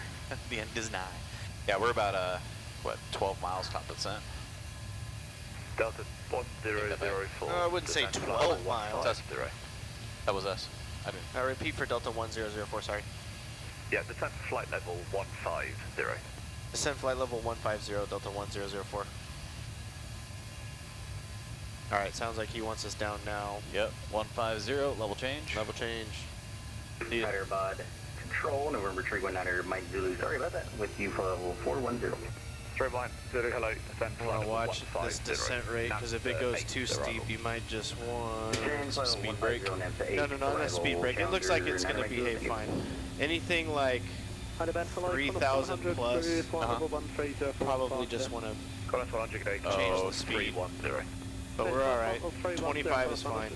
The end is nigh. Yeah, we're about what, 12 miles top of descent. Delta 1004. No, I wouldn't say 12 miles. That was us. I didn't. I repeat for Delta 1004. Sorry. Yeah, descent flight level 150. Descent flight level 150, Delta 1004. Alright, sounds like he wants us down now. Yep, 150, level change. Level change. Ryder Bod Control, November Tree 1900, Mike Zulu, sorry about that, with you for level 410. Straight line, Zulu, hello, descent I want to watch this descent rate, because if it goes too steep, you might just want some speed brake. No, not a speed brake. It looks like it's going to behave fine. Anything like 3,000 plus, probably just want to change the speed. But we're alright. 25 is fine.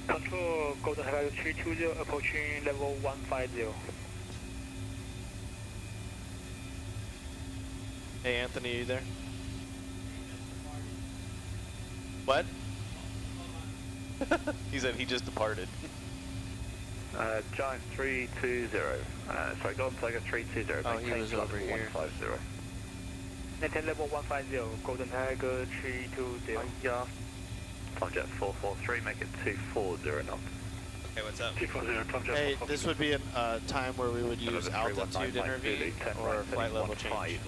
Control, Golden Horizon 320, approaching level 150. Hey Anthony, are you there? What? He said he just departed. Giant 320. Sorry, Golden Tiger 320. Oh, he was over here. 150. Maintain level 150, Golden Tiger 320. Yeah. Tomjet 443, make it 240 knots. Hey, what's up? 240, Tomjet. Hey, this would be a time where we would use altitude intervene or flight level change.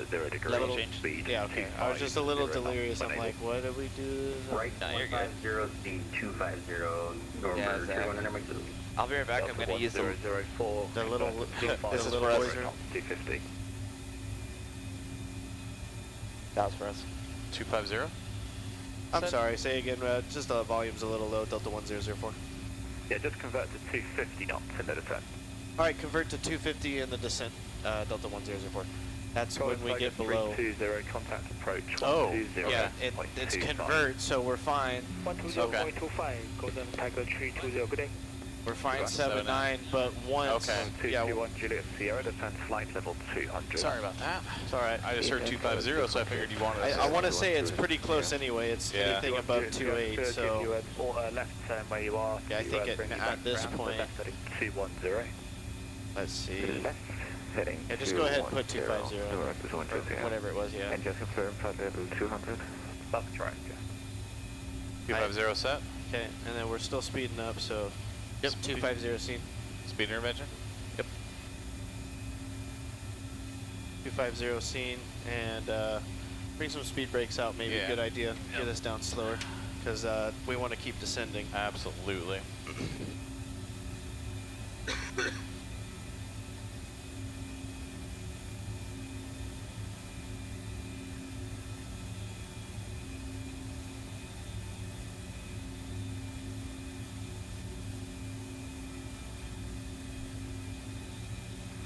Level change speed. Yeah, okay. I was just a little delirious. I'm like, what did we do? Right, 150, speed 250, November Tree 100. I'll be right back. I'm going to use the 004. The little, this is for us. 250. That was for us. 250? I'm sorry, say again, just the volume's a little low, Delta 1004. Yeah, just convert to 250 knots in the descent. Alright, convert to 250 in the descent, Delta 1004. That's when we get below. 320, contact approach. Oh, yeah, it's convert, so we're fine. 120.25, Golden Tiger 320, good day. We're fine 7-9, but once. Okay. Yeah, 221 Juliet Sierra, descent flight level 200. Sorry about that. It's alright. I just heard 250, so I figured you wanted to I want to say it's pretty close anyway. It's anything above 28, so. Left turn where you are. Yeah, I think at this point. 210. Let's see. Left heading. Yeah, just go ahead and put 250. Whatever it was, yeah. And just confirm flight level 200. South track. 250 set. Okay, and then we're still speeding up, so. Yep, 250 scene. Speed intervention? Yep. 250 scene, and bring some speed brakes out, maybe a good idea. Get us down slower, because we want to keep descending. Absolutely.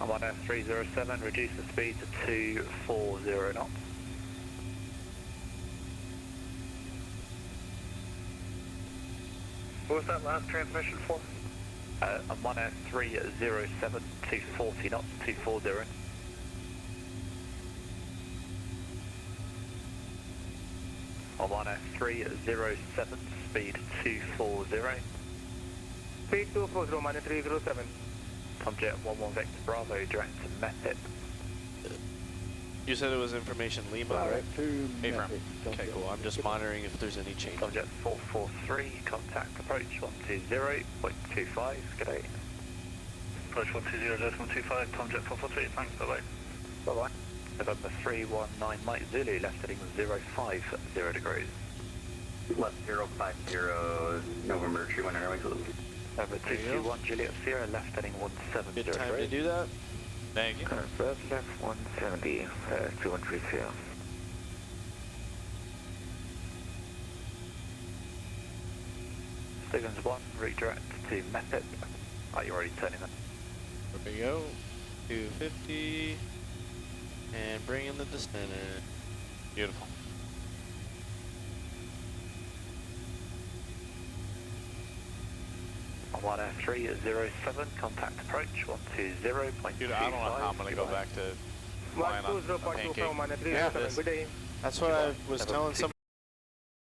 I'm on F307, reduce the speed to 240 knots. What was that last transmission for? I'm on F307, 240 knots, 240. I'm on F307, speed 240. Speed 240, man 307. Tomjet 11 Vector Bravo, direct to Method. You said it was information Lima, right? A-frame. Okay, cool. I'm just monitoring if there's any change. Tomjet 443, contact approach 120.25, good day. Approach 120.25, Tomjet 443, thanks, bye-bye. Bye-bye. November 319 Mike Zulu, left heading 050 degrees. Left 050, November 31 airway. Over 221 Juliet Sierra, left heading 170 Good time to do that. Thank you. Confirm left 170, 2130. Stevens 1, redirect to Method. Are you already turning that? There we go. 250. And bring in the descender. Beautiful. I'm on F307, contact approach 120.25. Dude, I don't know how I'm going to go back to flying on a pancake. Yeah, that's what I was telling some